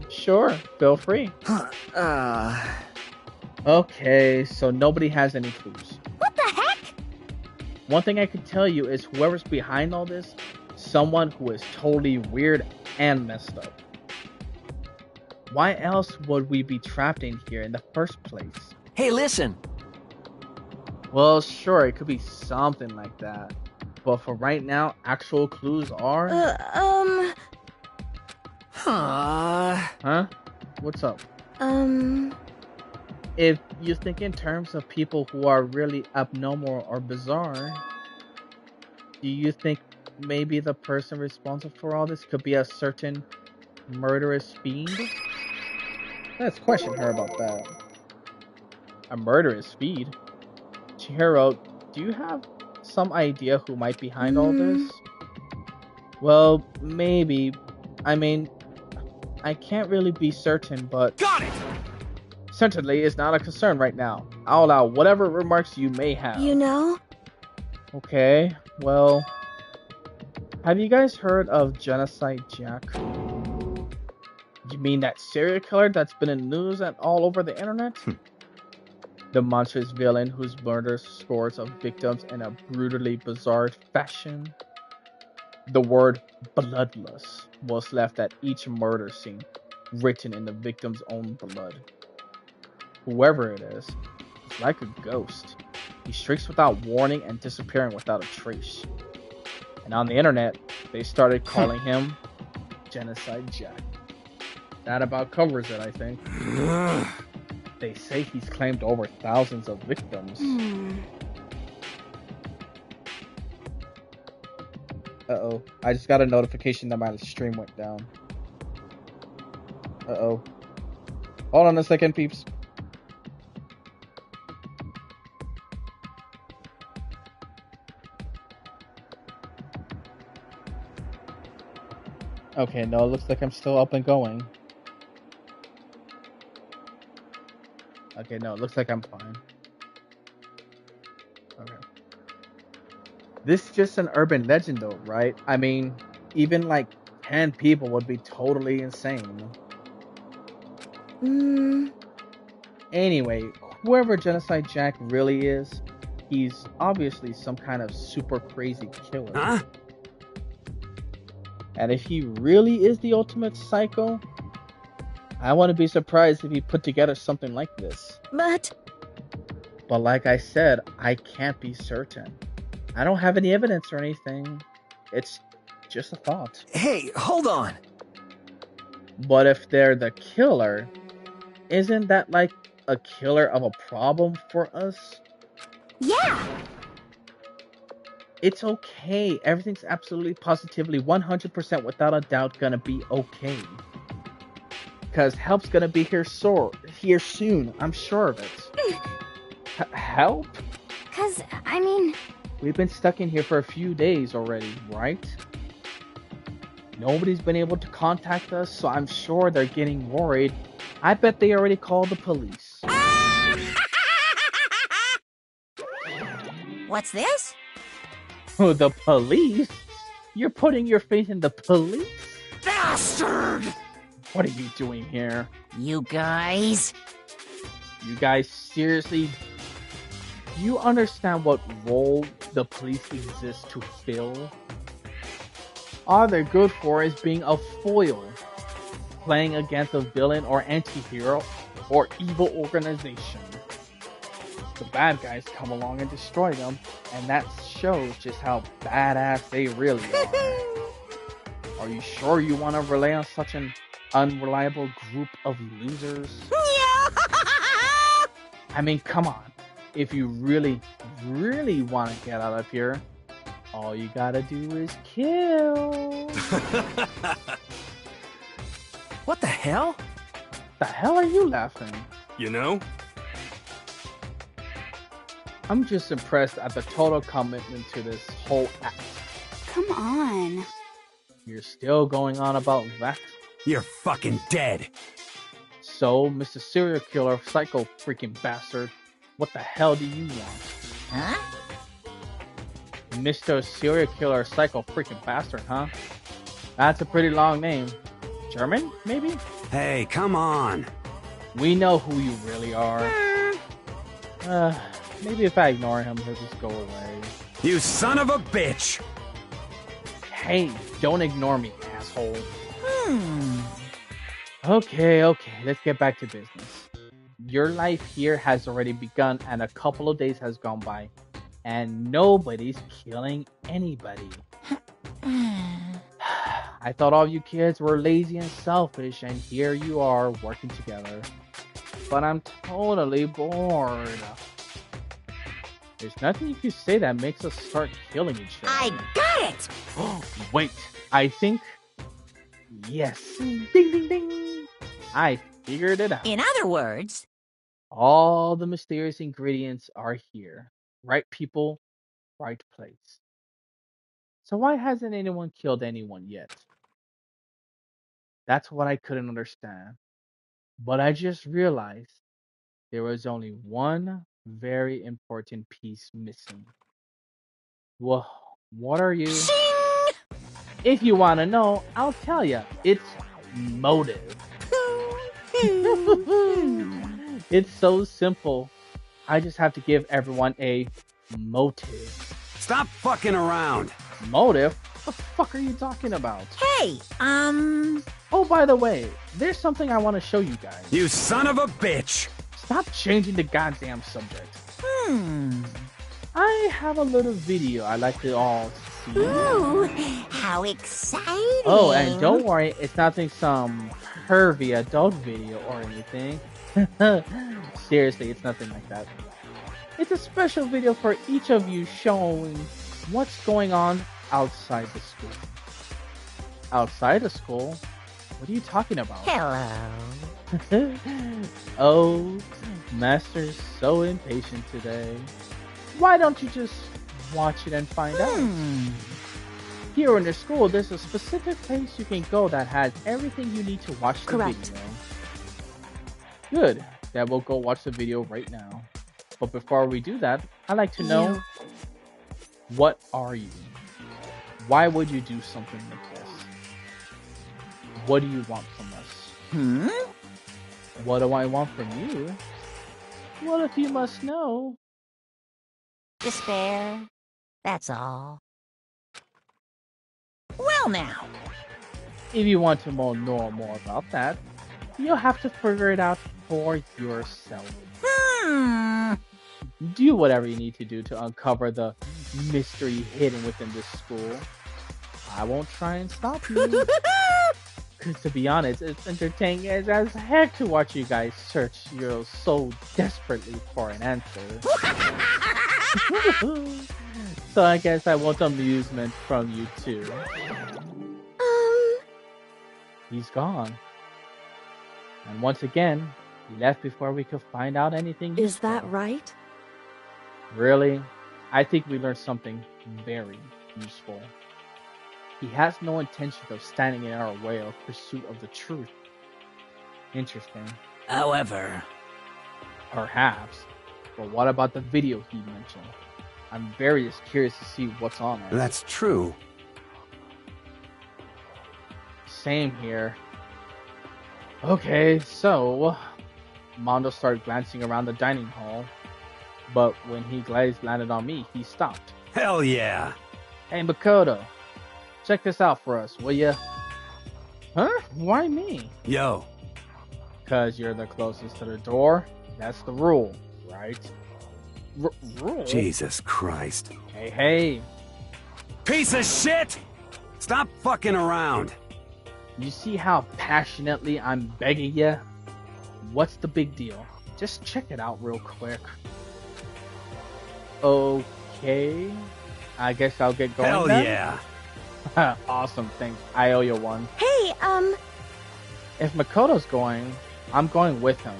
Sure, feel free. Okay, so nobody has any clues. What the heck? One thing I can tell you is whoever's behind all this, someone who is totally weird and messed up. Why else would we be trapped in here in the first place? Hey, listen! Well, sure, it could be something like that. But for right now, actual clues are... Huh? What's up? If you think in terms of people who are really abnormal or bizarre, do you think maybe the person responsible for all this could be a certain murderous fiend? Let's question her about that. A murderous fiend? Chihiro, do you have some idea who might be behind all this? Well, maybe. I mean, I can't really be certain, but... Got it! Certainly is not a concern right now. I'll allow whatever remarks you may have. You know? Okay, well... Have you guys heard of Genocide Jack? You mean that serial killer that's been in the news and all over the internet? The monstrous villain whose murders scores of victims in a brutally bizarre fashion. The word bloodless was left at each murder scene, written in the victim's own blood. Whoever it is like a ghost. He streaks without warning and disappearing without a trace. And on the internet, they started calling him Genocide Jack. That about covers it, I think. They say he's claimed over thousands of victims. Uh-oh. I just got a notification that my stream went down. Uh-oh. Hold on a second, peeps. Okay, no, it looks like I'm still up and going. Okay, no, it looks like I'm fine. Okay. This is just an urban legend though, right? I mean, even like 10 people would be totally insane. Anyway, whoever Genocide Jack really is, he's obviously some kind of super crazy killer. Huh? And if he really is the ultimate psycho, I wouldn't be surprised if he put together something like this. But like I said, I can't be certain. I don't have any evidence or anything. It's just a thought. Hey, hold on. But if they're the killer, isn't that like a killer of a problem for us? Yeah! It's okay. Everything's absolutely, positively, 100% without a doubt gonna be okay. Because help's gonna be here soon. I'm sure of it. Help? Cause, I mean... We've been stuck in here for a few days already, right? Nobody's been able to contact us, so I'm sure they're getting worried. I bet they already called the police. What's this? The police? You're putting your faith in the police? Bastard! What are you doing here? You guys? You guys seriously? Do you understand what role the police exist to fill? All they're good for is being a foil, playing against a villain or anti-hero or evil organization. The bad guys come along and destroy them, and that shows just how badass they really are. Are you sure you want to rely on such an unreliable group of losers? I mean, come on. If you really, really want to get out of here, all you gotta do is kill. What the hell? The hell are you laughing? You know? I'm just impressed at the total commitment to this whole act. Come on. You're still going on about that? You're fucking dead. So, Mr. Serial Killer, psycho freaking bastard, what the hell do you want? Huh? Mr. Serial Killer, psycho freaking bastard, huh? That's a pretty long name. German, maybe? Hey, come on. We know who you really are. Maybe if I ignore him, he'll just go away. You son of a bitch! Hey, don't ignore me, asshole. Okay, let's get back to business. Your life here has already begun and a couple of days has gone by. And nobody's killing anybody. I thought all you kids were lazy and selfish, and here you are working together. But I'm totally bored. There's nothing you can say that makes us start killing each other. I got it! Wait, I think... Yes. Ding, ding, ding. I figured it out. In other words... All the mysterious ingredients are here. Right, people? right place. So why hasn't anyone killed anyone yet? That's what I couldn't understand. But I just realized there was only one very important piece missing. Well, what are you? If you want to know, I'll tell you. It's motive. It's so simple. I just have to give everyone a motive. Stop fucking around. Motive? What the fuck are you talking about? Hey, Oh, by the way, there's something I want to show you guys. You son of a bitch. Stop changing the goddamn subject. I have a little video I'd like to all see. Ooh, how exciting. Oh, and don't worry, it's nothing some pervy adult video or anything. Seriously, it's nothing like that. It's a special video for each of you showing what's going on outside the school. Outside the school? What are you talking about? Hello. Oh, Master's so impatient today. Why don't you just watch it and find out? Here in the school, there's a specific place you can go that has everything you need to watch the video. Good. Then we'll go watch the video right now. But before we do that, I'd like to know, what are you? Why would you do something like this? What do you want from us? What do I want from you? Well, if you must know. Despair. That's all. Well now. If you want to know more about that, you'll have to figure it out for yourself. Do whatever you need to do to uncover the mystery hidden within this school. I won't try and stop you. Because to be honest, it's entertaining as heck to watch you guys search so desperately for an answer. So I guess I want amusement from you too. He's gone. And once again, he left before we could find out anything. Is that right? Really? I think we learned something very useful. He has no intention of standing in our way of pursuit of the truth. Interesting. However, perhaps. But what about the video he mentioned? I'm very curious to see what's on it. That's true. Same here. Okay, so Mondo started glancing around the dining hall, but when his gaze landed on me, he stopped. Hell yeah! Hey, Makoto, check this out for us, will ya? Huh? Why me? Yo. Cause you're the closest to the door. That's the rule, right? Rule? Jesus Christ. Hey. Piece of shit! Stop fucking around. You see how passionately I'm begging ya? What's the big deal? Just check it out real quick. Okay. I guess I'll get going. Hell then? yeah. Awesome, thanks. I owe you one. Hey, If Makoto's going, I'm going with him.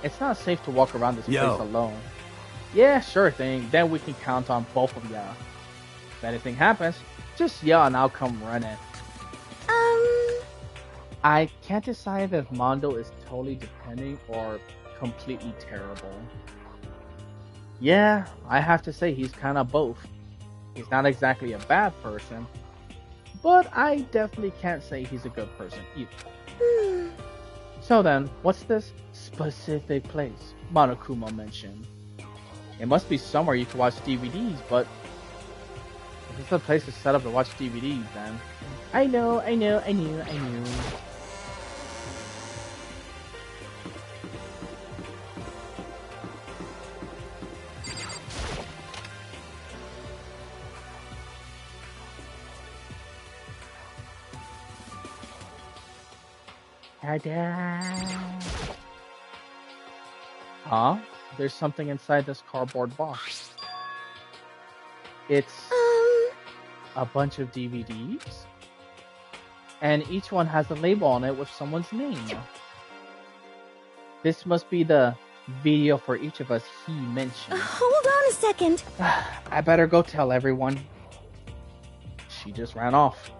It's not safe to walk around this place alone. Yeah, sure thing. Then we can count on both of ya. If anything happens, just yell and I'll come running. I can't decide if Mondo is totally depending or completely terrible. Yeah, I have to say he's kind of both. He's not exactly a bad person, but I definitely can't say he's a good person either. So then, what's this specific place Monokuma mentioned? It must be somewhere you can watch DVDs, but if it's a place to set up to watch DVDs, then I know. Huh? There's something inside this cardboard box. It's a bunch of DVDs, and each one has a label on it with someone's name. This must be the video for each of us he mentioned. Hold on a second. I better go tell everyone. She just ran off.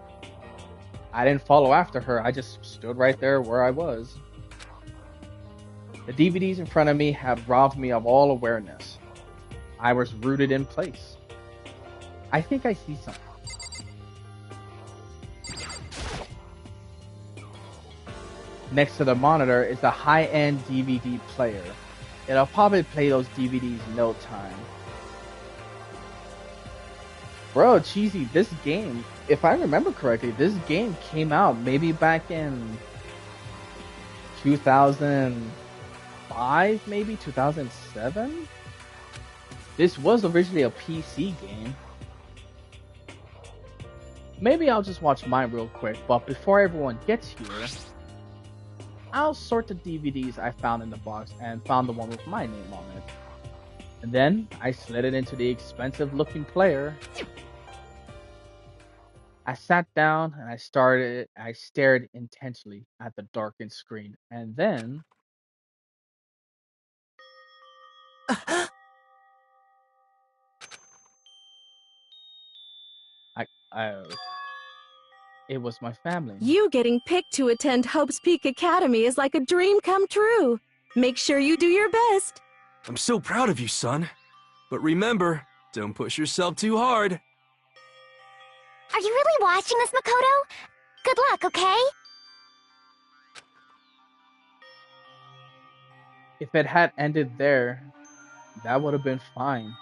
I didn't follow after her. I just stood right there where I was. The DVDs in front of me had robbed me of all awareness. I was rooted in place. I think I see something. Next to the monitor is the high-end DVD player. It'll probably play those DVDs in no time. Bro, Cheesy, this game, if I remember correctly, this game came out maybe back in 2005, maybe 2007? This was originally a PC game. Maybe I'll just watch mine real quick, but before everyone gets here, I'll sort the DVDs I found in the box and found the one with my name on it. And then I slid it into the expensive looking player. I sat down and I stared intensely at the darkened screen. And then it was my family. You getting picked to attend Hope's Peak Academy is like a dream come true. Make sure you do your best. I'm so proud of you, son. But remember, don't push yourself too hard. Are you really watching this, Makoto? Good luck, okay? If it had ended there, that would have been fine.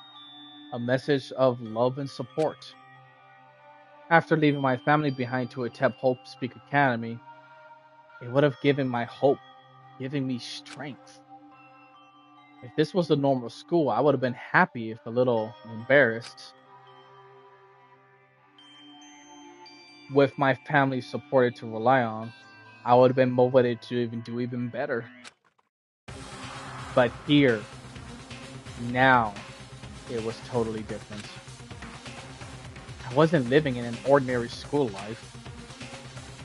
A message of love and support. After leaving my family behind to attend Hope's Peak Academy, it would have given my hope, giving me strength. If this was a normal school, I would have been happy if a little embarrassed. With my family supported to rely on, I would have been motivated to do even better. But here, now, it was totally different. I wasn't living in an ordinary school life,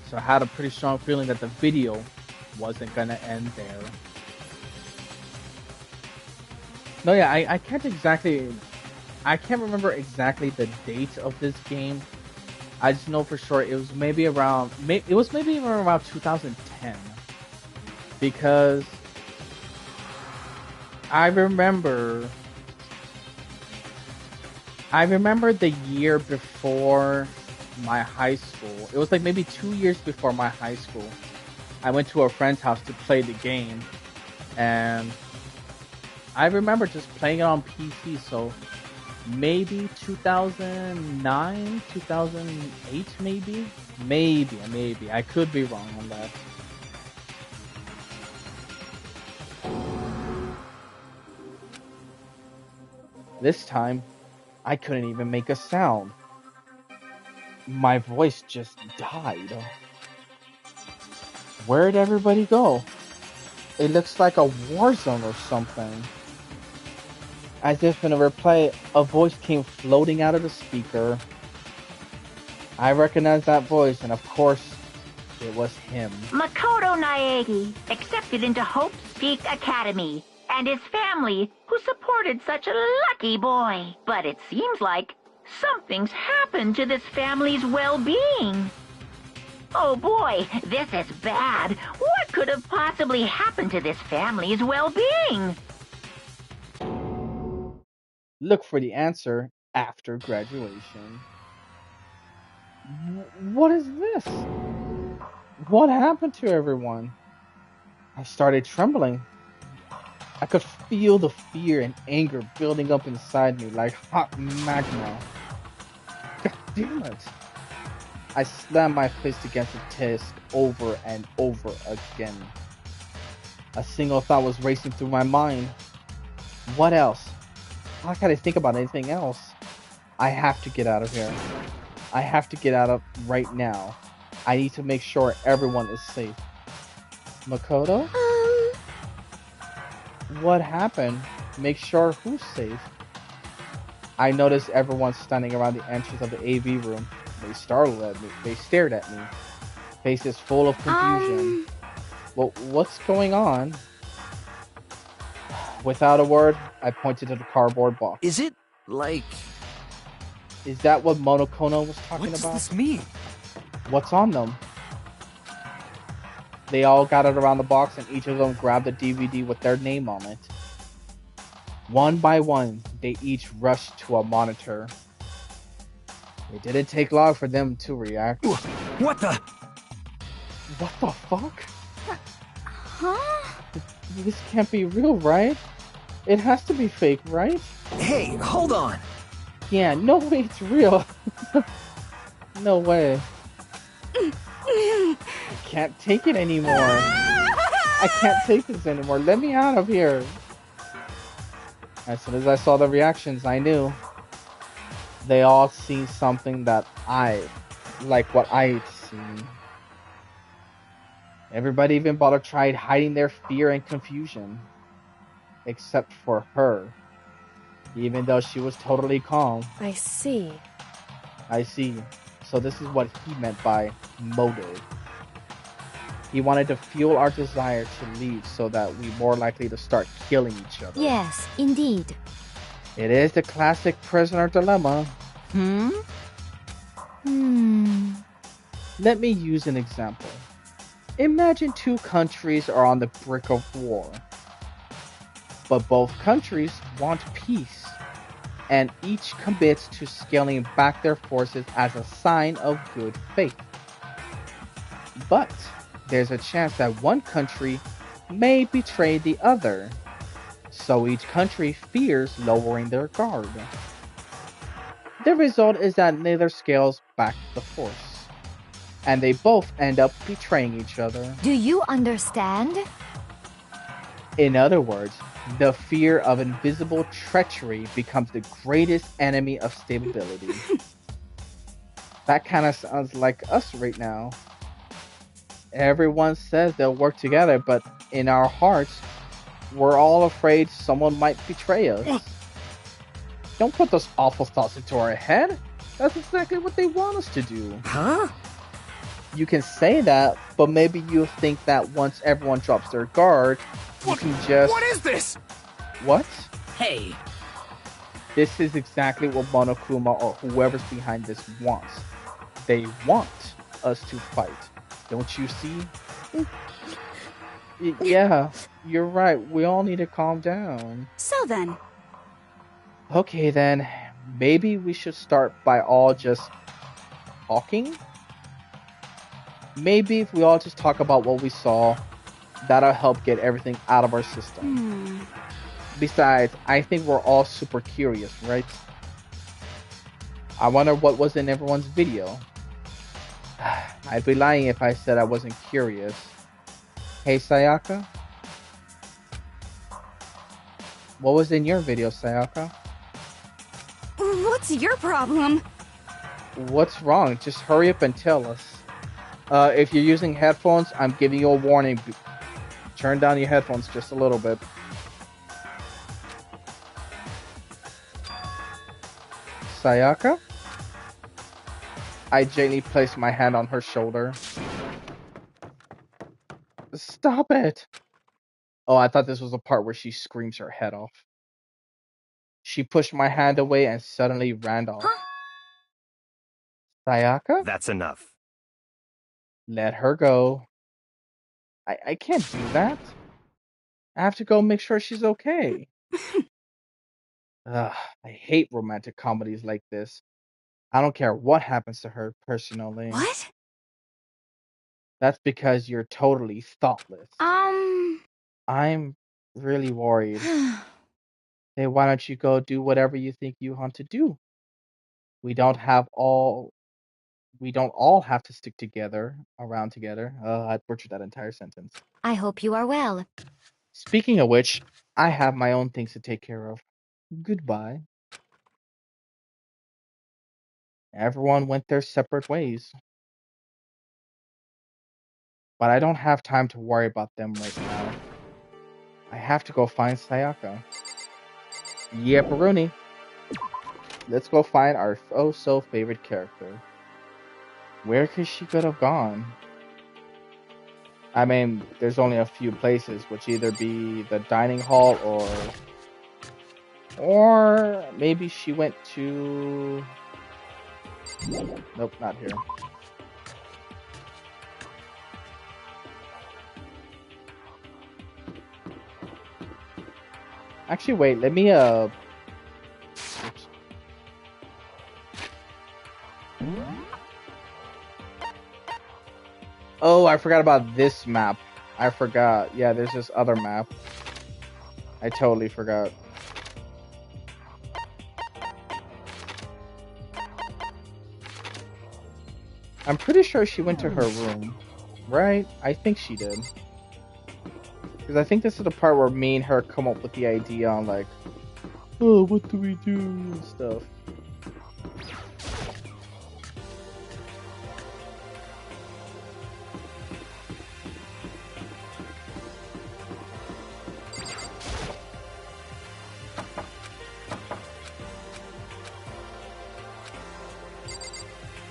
so I had a pretty strong feeling that the video wasn't gonna end there. No, yeah, I can't remember exactly the date of this game. I just know for sure it was maybe around 2010, because I remember the year before my high school. It was like maybe 2 years before my high school. I went to a friend's house to play the game, and I remember just playing it on PC, so maybe 2009, 2008, maybe. I could be wrong on that. This time, I couldn't even make a sound. My voice just died. Where'd everybody go? It looks like a war zone or something. As if in a replay, a voice came floating out of the speaker. I recognized that voice, and of course, it was him. Makoto Naegi, accepted into Hope's Peak Academy, and his family, who supported such a lucky boy. But it seems like something's happened to this family's well-being. Oh boy, this is bad. What could have possibly happened to this family's well-being? Look for the answer after graduation. What is this? What happened to everyone? I started trembling. I could feel the fear and anger building up inside me like hot magma. God damn it. I slammed my fist against the desk over and over again. A single thought was racing through my mind. What else? How can I think about anything else? I have to get out of here. I have to get out of right now. I need to make sure everyone is safe. Makoto? What happened? Make sure who's safe? I noticed everyone standing around the entrance of the AV room. They startled at me. They stared at me. Faces full of confusion. Well, what's going on? Without a word, I pointed to the cardboard box. Is it, like... Is that what Monokuma was talking What does about? this mean? What's on them? They all gathered around the box and each of them grabbed a DVD with their name on it. One by one, they each rushed to a monitor. It didn't take long for them to react. What the? What the fuck? Huh? This can't be real, right? It has to be fake, right? Hey, hold on. Yeah, no way it's real. No way. I can't take it anymore. I can't take this anymore. Let me out of here. As soon as I saw the reactions, I knew. They all seen something that like what I'd seen. Everybody even tried hiding their fear and confusion. Except for her. Even though she was totally calm. I see. I see. So this is what he meant by motive. He wanted to fuel our desire to leave so that we're more likely to start killing each other. Yes, indeed. It is the classic prisoner dilemma. Let me use an example. Imagine two countries are on the brink of war. But both countries want peace. And each commits to scaling back their forces as a sign of good faith. But there's a chance that one country may betray the other. So each country fears lowering their guard. The result is that neither scales back the force. And they both end up betraying each other. Do you understand? In other words, the fear of invisible treachery becomes the greatest enemy of stability. That kind of sounds like us right now. Everyone says they'll work together, but in our hearts, we're all afraid someone might betray us. Don't put those awful thoughts into our head. That's exactly what they want us to do. Huh? You can say that, but maybe you think that once everyone drops their guard, you can just... What is this? What? Hey. This is exactly what Monokuma or whoever's behind this wants. They want us to fight. Don't you see? Yeah, you're right. We all need to calm down. So then. Okay then, maybe we should start by all just talking? Maybe if we all just talk about what we saw, that'll help get everything out of our system. Besides, I think we're all super curious, right? I wonder what was in everyone's video. I'd be lying if I said I wasn't curious. Hey, Sayaka? What was in your video, Sayaka? What's your problem? What's wrong? Just hurry up and tell us. If you're using headphones, I'm giving you a warning. Turn down your headphones just a little bit. Sayaka? I gently placed my hand on her shoulder. Stop it! Oh, I thought this was the part where she screams her head off. She pushed my hand away and suddenly ran off. Sayaka? That's enough. Let her go. I can't do that. I have to go make sure she's okay. Ugh, I hate romantic comedies like this. I don't care what happens to her personally. What? That's because you're totally thoughtless. I'm really worried. Hey, why don't you go do whatever you think you want to do? We don't all have to stick together, around together. I butchered that entire sentence. I hope you are well. Speaking of which, I have my own things to take care of. Goodbye. Everyone went their separate ways. But I don't have time to worry about them right now. I have to go find Sayaka. Yeah, Peruni. Let's go find our oh-so-favorite character. Where could she could have gone? I mean, there's only a few places, which either be the dining hall or maybe she went to... Nope, not here. Actually, wait, let me, oops. Oh, I forgot about this map. I forgot. Yeah, there's this other map. I totally forgot. I'm pretty sure she went to her room, right? I think she did. Because I think this is the part where me and her come up with the idea on like, oh, what do we do and stuff.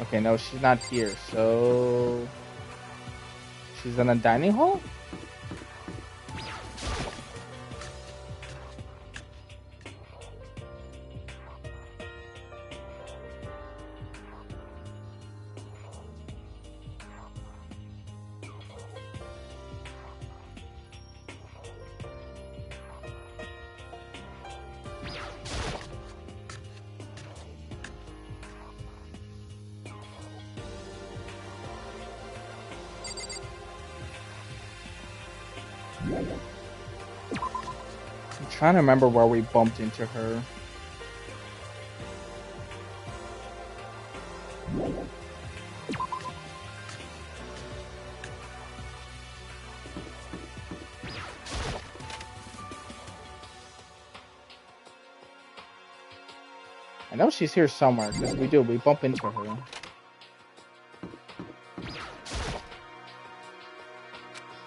Okay, no, she's not here, so... She's in a dining hall? I'm trying to remember where we bumped into her. I know she's here somewhere, because we bump into her.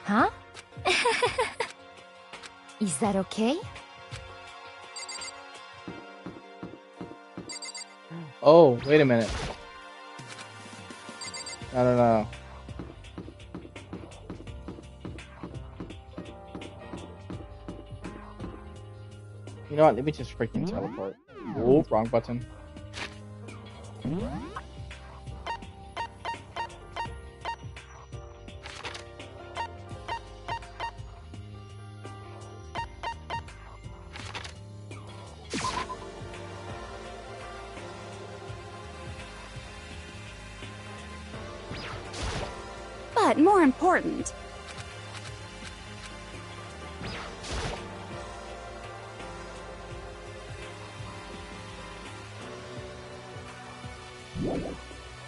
Huh? Is that okay? Oh, wait a minute. No. You know what? Let me just freaking teleport. Oh, wrong button. But more important,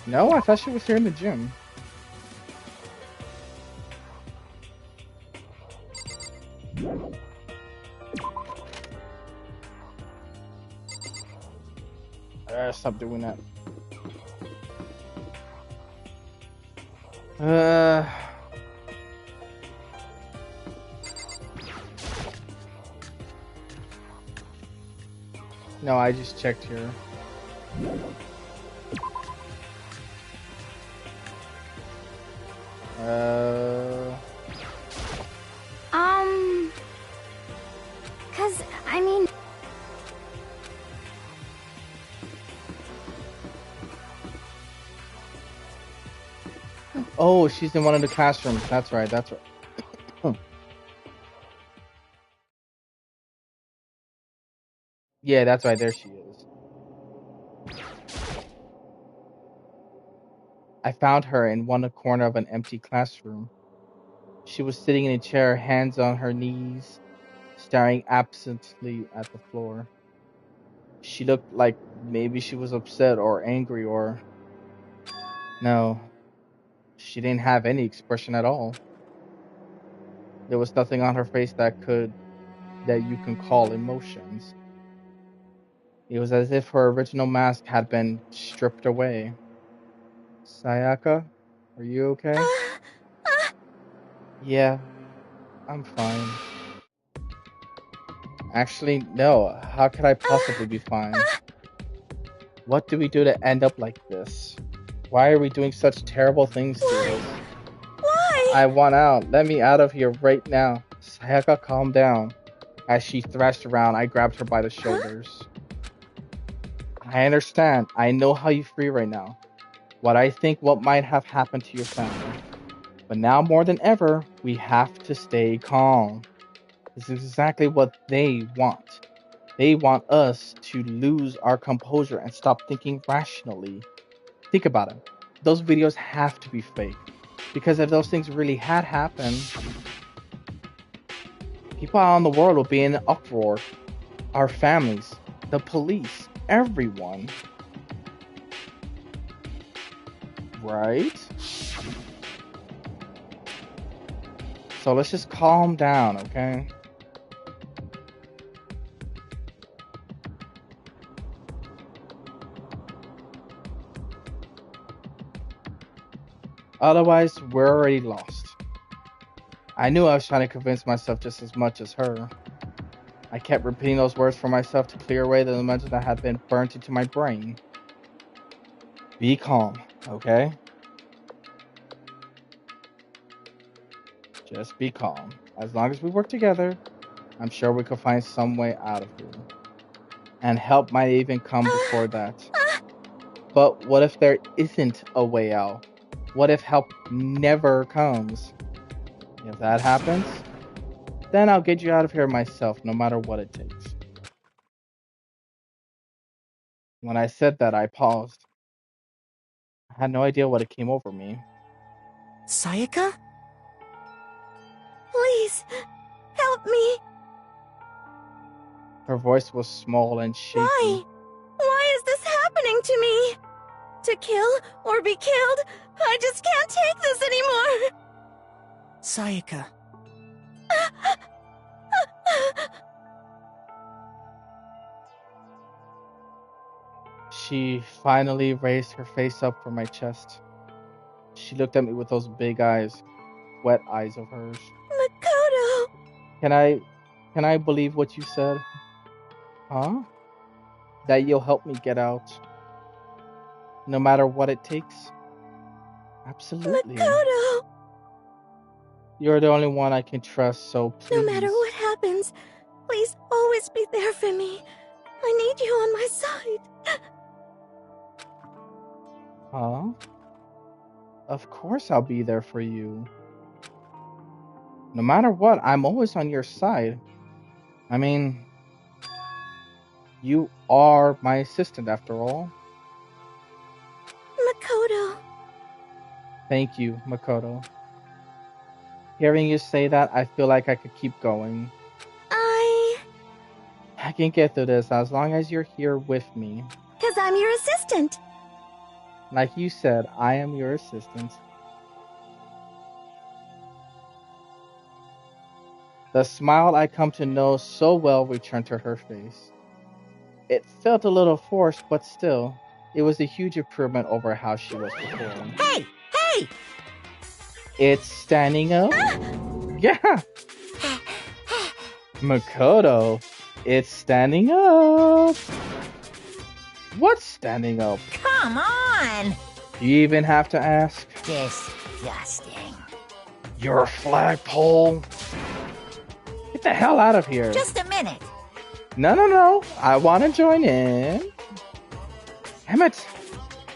No, I thought she was here in the gym. Stop doing that. No, I just checked here. cause, I mean... Oh, she's in one of the classrooms. That's right, that's right. Yeah, that's right, there she is. I found her in one corner of an empty classroom. She was sitting in a chair, hands on her knees, staring absently at the floor. She looked like maybe she was upset or angry or... No, she didn't have any expression at all. There was nothing on her face that you can call emotions. It was as if her original mask had been stripped away. Sayaka, are you okay? Yeah, I'm fine. Actually, no. How could I possibly be fine? What do we do to end up like this? Why are we doing such terrible things to us? Why? I want out. Let me out of here right now. Sayaka, calm down. As she thrashed around, I grabbed her by the shoulders. I understand. I know how you feel right now. What might have happened to your family. But now more than ever, we have to stay calm. This is exactly what they want. They want us to lose our composure and stop thinking rationally. Think about it. Those videos have to be fake. Because if those things really had happened, people out in the world would be in an uproar. Our families, the police, everyone. Right? So let's just calm down, okay? Otherwise, we're already lost. I knew I was trying to convince myself just as much as her. I kept repeating those words for myself to clear away the images that had been burnt into my brain. Be calm, okay? Just be calm. As long as we work together, I'm sure we can find some way out of here. And help might even come before that. But what if there isn't a way out? What if help never comes? If that happens, then I'll get you out of here myself, no matter what it takes. When I said that, I paused. I had no idea what came over me. Sayaka? Please, help me. Her voice was small and shaky. Why? Why is this happening to me? To kill or be killed? I just can't take this anymore. Sayaka. She finally raised her face up from my chest. She looked at me with those big eyes, wet eyes of hers. Makoto! Can I believe what you said? Huh? That you'll help me get out. No matter what it takes? Absolutely. Makoto! You're the only one I can trust, so please. No matter what happens, please always be there for me. I need you on my side. Huh? Of course I'll be there for you. No matter what, I'm always on your side. I mean, you are my assistant after all. Makoto. Thank you, Makoto. Hearing you say that, I feel like I could keep going. I can get through this as long as you're here with me. 'Cause I'm your assistant. Like you said, I am your assistant. The smile I come to know so well returned to her face. It felt a little forced, but still, it was a huge improvement over how she was before. Hey! Hey! It's standing up? Yeah! Makoto, it's standing up! What's standing up? Come on! You even have to ask? Disgusting. You're a flagpole? Get the hell out of here. Just a minute. No. I want to join in. Damn it.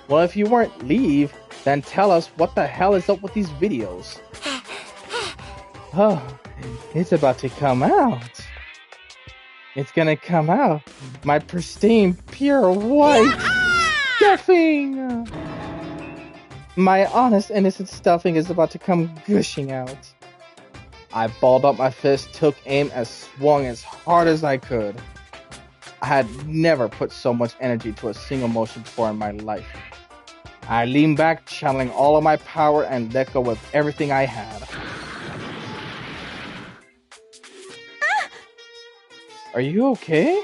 Well, if you weren't leave, then tell us what the hell is up with these videos. Oh, it's about to come out. It's gonna come out. My pristine, pure white stuffing. My honest, innocent stuffing is about to come gushing out. I balled up my fist, took aim, and swung as hard as I could. I had never put so much energy to a single motion before in my life. I leaned back, channeling all of my power, and let go with everything I had. Are you okay?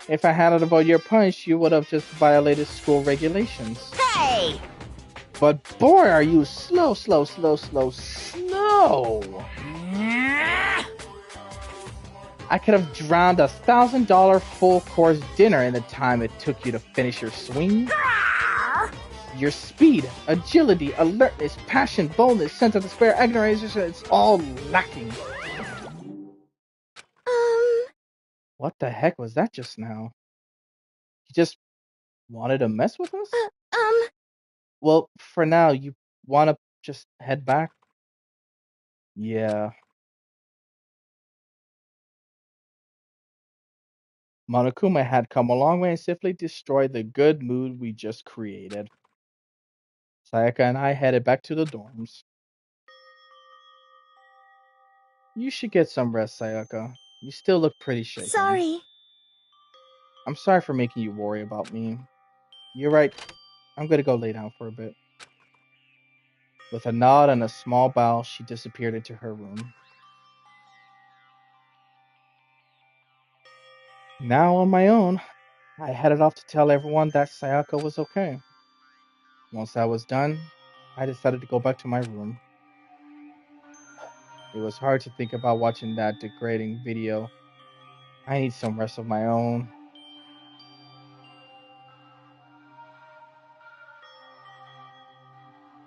If I hadn't avoided your punch, you would have just violated school regulations. Hey! But boy, are you slow. I could have drowned $1,000 full course dinner in the time it took you to finish your swing. Your speed, agility, alertness, passion, boldness, sense of despair, ignorance, it's all lacking. What the heck was that just now? You just wanted to mess with us? Well, for now, you want to just head back? Yeah. Monokuma had come a long way and swiftly destroyed the good mood we just created. Sayaka and I headed back to the dorms. You should get some rest, Sayaka. You still look pretty shaken. Sorry. I'm sorry for making you worry about me. You're right. I'm gonna go lay down for a bit. With a nod and a small bow, she disappeared into her room. Now on my own, I headed off to tell everyone that Sayaka was okay. Once that was done, I decided to go back to my room. It was hard to think about watching that degrading video. I need some rest of my own.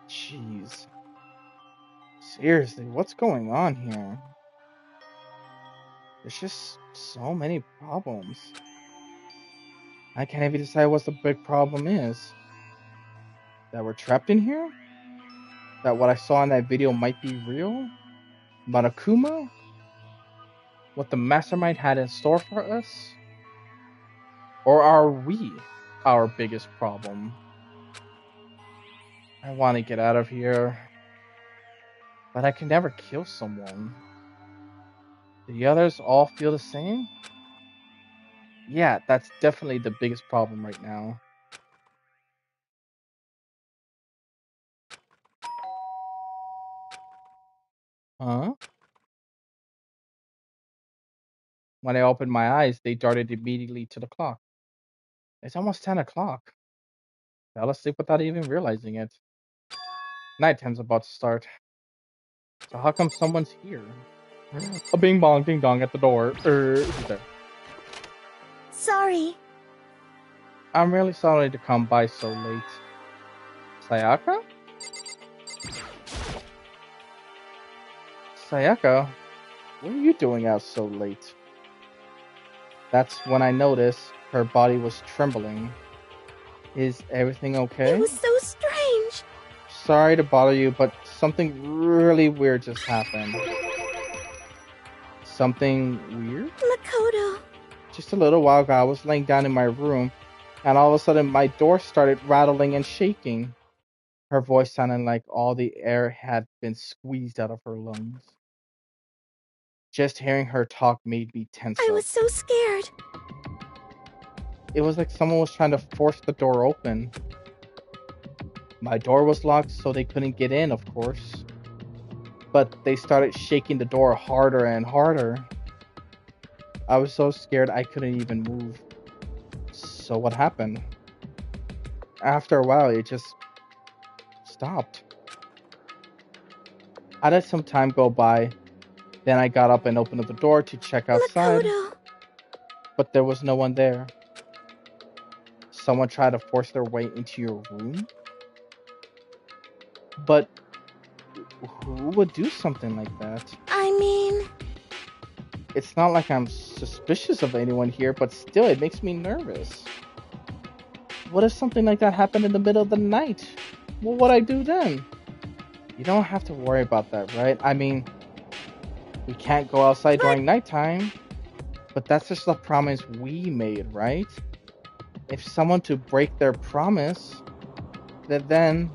Jeez. Seriously, what's going on here? There's just so many problems. I can't even decide what the big problem is. That we're trapped in here? That what I saw in that video might be real? Monokuma? What the mastermind had in store for us? Or are we our biggest problem? I want to get out of here. But I can never kill someone. Do the others all feel the same? Yeah, that's definitely the biggest problem right now. Huh? When I opened my eyes, they darted immediately to the clock. It's almost 10 o'clock. Fell asleep without even realizing it. Nighttime's about to start. So how come someone's here? A bing bong ding dong at the door. Who's there? Sorry. I'm really sorry to come by so late. Sayaka? Sayaka, what are you doing out so late? That's when I noticed her body was trembling. Is everything okay? It was so strange. Sorry to bother you, but something really weird just happened. Something weird? Makoto. Just a little while ago, I was laying down in my room, and all of a sudden my door started rattling and shaking. Her voice sounded like all the air had been squeezed out of her lungs. Just hearing her talk made me tense I up. was so scared. It was like someone was trying to force the door open. My door was locked, so they couldn't get in, of course. But they started shaking the door harder and harder. I was so scared I couldn't even move. So what happened? After a while, it just stopped. I let some time go by. Then I got up and opened up the door to check outside. Makoto. But there was no one there. Someone tried to force their way into your room? But who would do something like that? I mean... It's not like I'm suspicious of anyone here, but still, it makes me nervous. What if something like that happened in the middle of the night? What would I do then? You don't have to worry about that, right? I mean, we can't go outside during nighttime, but that's just the promise we made, right? If someone to break their promise, then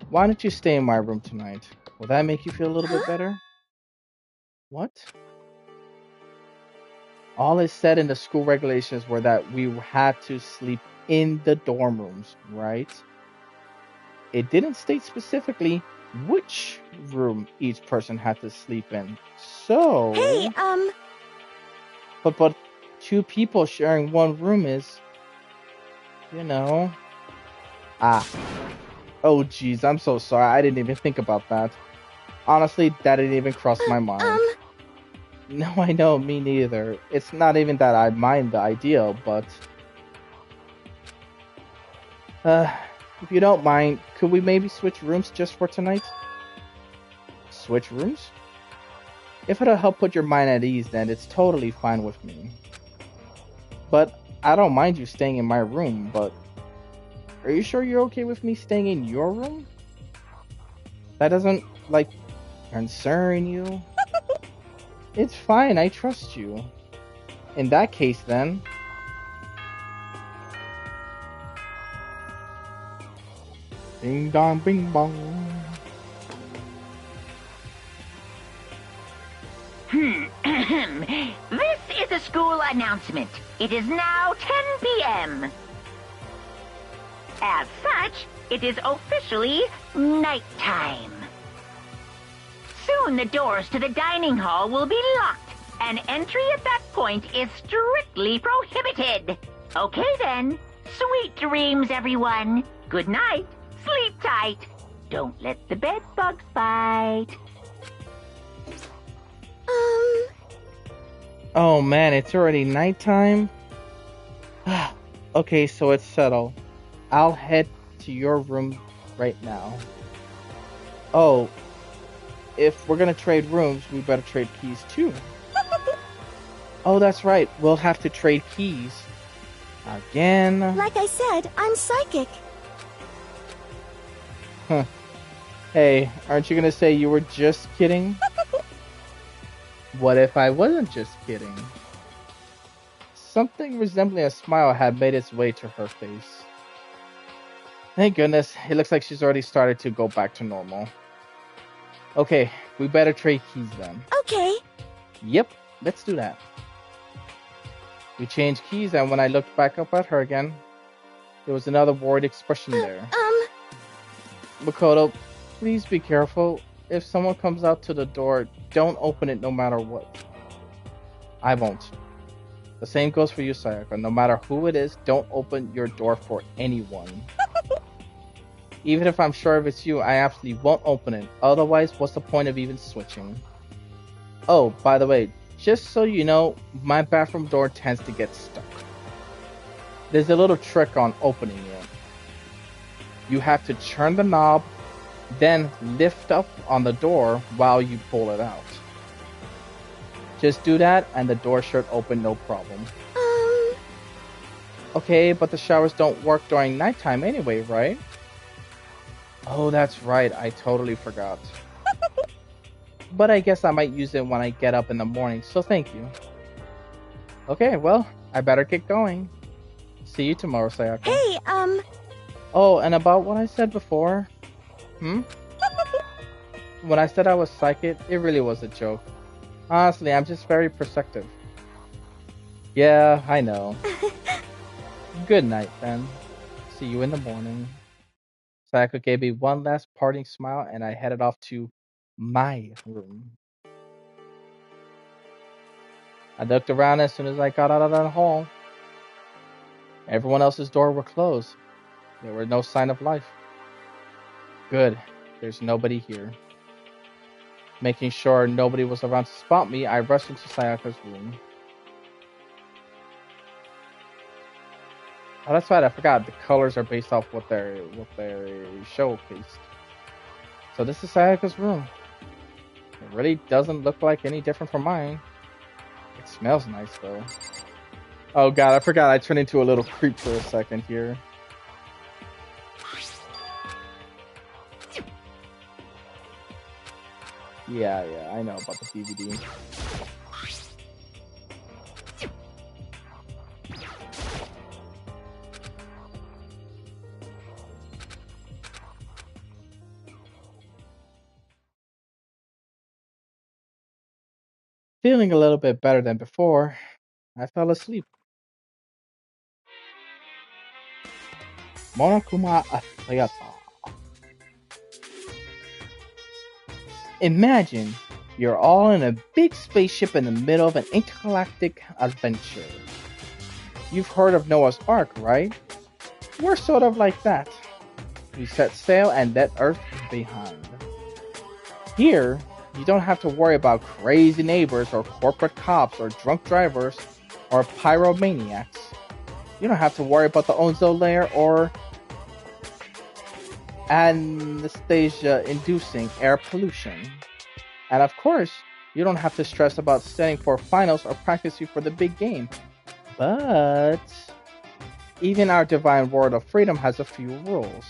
why don't you stay in my room tonight? Will that make you feel a little bit better? What? All it said in the school regulations were that we had to sleep in the dorm rooms, right? It didn't state specifically which room each person had to sleep in. So... Hey, But two people sharing one room is... You know... Ah. Oh, jeez, I'm so sorry. I didn't even think about that. Honestly, that didn't even cross my mind. No, I know, me neither. It's not even that I mind the idea, but... If you don't mind, could we maybe switch rooms just for tonight? Switch rooms? If it'll help put your mind at ease, then it's totally fine with me. But I don't mind you staying in my room, but are you sure you're okay with me staying in your room? That doesn't, like, concern you? It's fine, I trust you. In that case, then... Ding dong, bing bong. This is a school announcement. It is now 10 p.m. As such, it is officially nighttime. Soon the doors to the dining hall will be locked, and entry at that point is strictly prohibited. Okay then, sweet dreams, everyone. Good night. Sleep tight. Don't let the bed bugs bite. Oh man, it's already nighttime? Okay, so it's settled. I'll head to your room right now. Oh, if we're gonna trade rooms, we better trade keys too. Oh, that's right. We'll have to trade keys. Again. Like I said, I'm psychic. Huh. Hey, aren't you gonna say you were just kidding? What if I wasn't just kidding? Something resembling a smile had made its way to her face. Thank goodness, it looks like she's already started to go back to normal. Okay, we better trade keys then. Okay. Yep, let's do that. We changed keys, and when I looked back up at her again, there was another worried expression there. Makoto, please be careful. If someone comes out to the door, don't open it no matter what. I won't. The same goes for you, Sayaka. No matter who it is, don't open your door for anyone. Even if I'm sure if it's you, I absolutely won't open it. Otherwise, what's the point of even switching? Oh, by the way, just so you know, my bathroom door tends to get stuck. There's a little trick on opening it. You have to turn the knob, then lift up on the door while you pull it out. Just do that and the door should open no problem. Okay, but the showers don't work during nighttime anyway, right? Oh, that's right. I totally forgot. But I guess I might use it when I get up in the morning, so thank you. Okay, well, I better get going. See you tomorrow, Sayaka. Hey, Oh, and about what I said before? When I said I was psychic, it really was a joke. Honestly, I'm just very perceptive. Yeah, I know. Good night, then. See you in the morning. Sayaka gave me one last parting smile, and I headed off to my room. I looked around as soon as I got out of the hall. Everyone else's doors were closed. There were no sign of life. Good. There's nobody here. Making sure nobody was around to spot me, I rushed into Sayaka's room. Oh, that's right. I forgot. The colors are based off what they're showcased. So this is Sayaka's room. It really doesn't look like any different from mine. It smells nice though. Oh god, I forgot. I turned into a little creep for a second here. Yeah, I know about the DVD. Feeling a little bit better than before, I fell asleep. Monokuma Asayata. Imagine you're all in a big spaceship in the middle of an intergalactic adventure. You've heard of Noah's Ark, right? We're sort of like that. We set sail and let Earth behind. Here, you don't have to worry about crazy neighbors or corporate cops or drunk drivers or pyromaniacs. You don't have to worry about the ozone layer or anesthesia-inducing air pollution. And of course, you don't have to stress about studying for finals or practicing for the big game. But even our divine world of freedom has a few rules.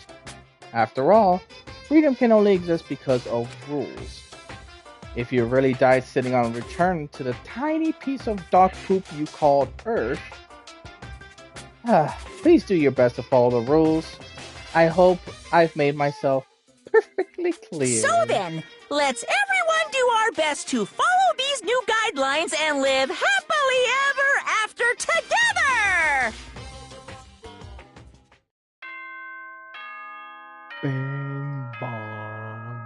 After all, freedom can only exist because of rules. If you really died sitting on return to the tiny piece of dog poop you called Earth, please do your best to follow the rules. I hope I've made myself perfectly clear. So then, let's everyone do our best to follow these new guidelines and live happily ever after together! Bing bong.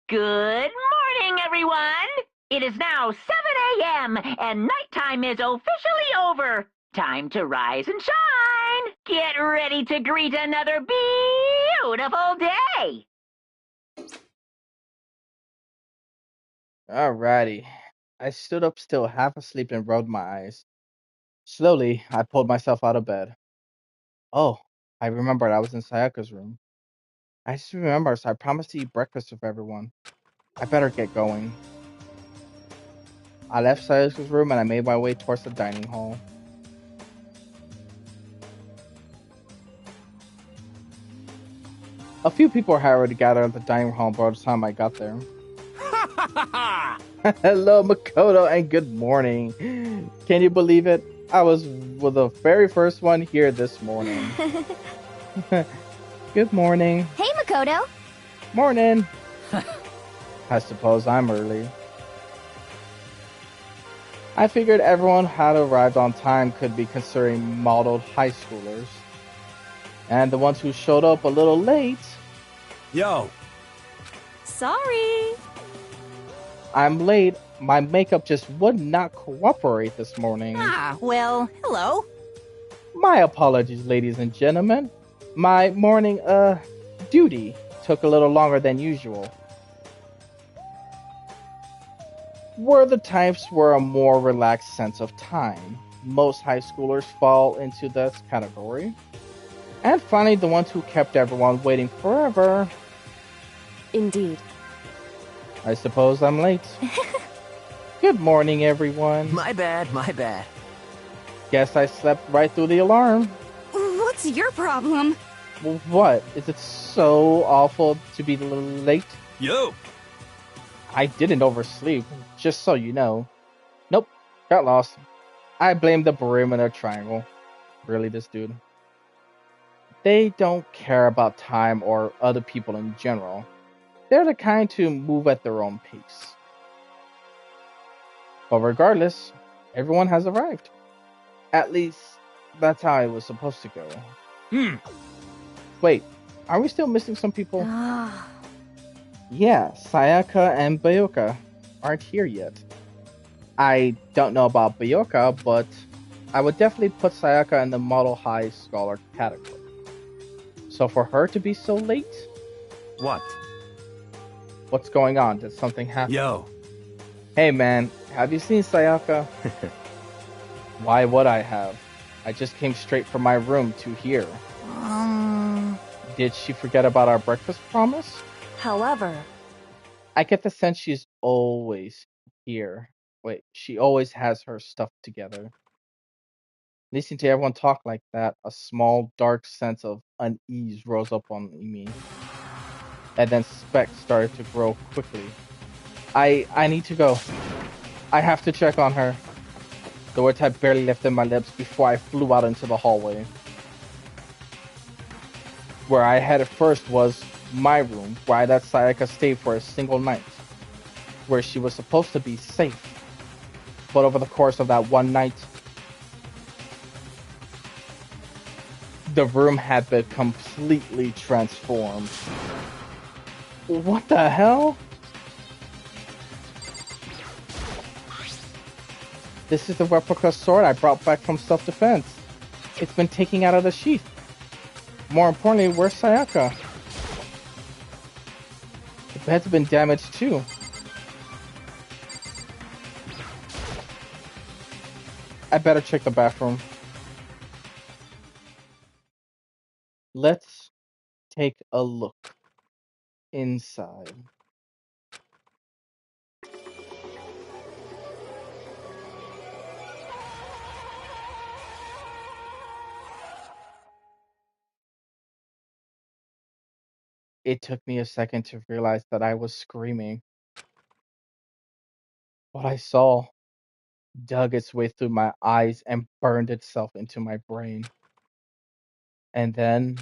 Good morning, everyone! It is now 7 a.m., and nighttime is officially over. Time to rise and shine! Get ready to greet another beautiful day! Alrighty. I stood up still, half asleep, and rubbed my eyes. Slowly, I pulled myself out of bed. Oh, I remembered I was in Sayaka's room. I just remembered, so I promised to eat breakfast with everyone. I better get going. I left Sayaka's room and I made my way towards the dining hall. A few people had already gathered at the dining hall by the time I got there. Hello, Makoto, and good morning. Can you believe it? I was the very first one here this morning. Good morning. Hey, Makoto. Morning. I suppose I'm early. I figured everyone had arrived on time could be considered modeled high schoolers. And the ones who showed up a little late... Yo! Sorry. I'm late. My makeup just would not cooperate this morning. Ah, well, hello. My apologies, ladies and gentlemen. My morning, duty took a little longer than usual. We're the types where a more relaxed sense of time. Most high schoolers fall into this category. And finally, the ones who kept everyone waiting forever. Indeed. I suppose I'm late. Good morning, everyone. My bad, my bad. Guess I slept right through the alarm. What's your problem? Well, what? Is it so awful to be late? Yo! I didn't oversleep, just so you know. Nope, got lost. I blame the Bermuda Triangle. Really, this dude. They don't care about time or other people in general. They're the kind to move at their own pace. But regardless, everyone has arrived. At least, that's how it was supposed to go. Wait, are we still missing some people? Yeah, Sayaka and Bayoka aren't here yet. I don't know about Bayoka, but I would definitely put Sayaka in the model high scholar category. So for her to be so late? What? What's going on? Did something happen? Yo. Hey man, have you seen Sayaka? Why would I have? I just came straight from my room to here. Did she forget about our breakfast promise? However, I get the sense she's always here. Wait, she always has her stuff together. Listening to everyone talk like that, a small, dark sense of unease rose up on me. And then specks started to grow quickly. I need to go. I have to check on her. The words had barely lifted my lips before I flew out into the hallway. Where I headed first was my room, where I let Sayaka stay for a single night. Where she was supposed to be safe. But over the course of that one night, the room had been completely transformed. What the hell? This is the replica sword I brought back from self-defense. It's been taken out of the sheath. More importantly, where's Sayaka? The bed's been damaged too. I better check the bathroom. Let's take a look inside. It took me a second to realize that I was screaming. What I saw dug its way through my eyes and burned itself into my brain. And then,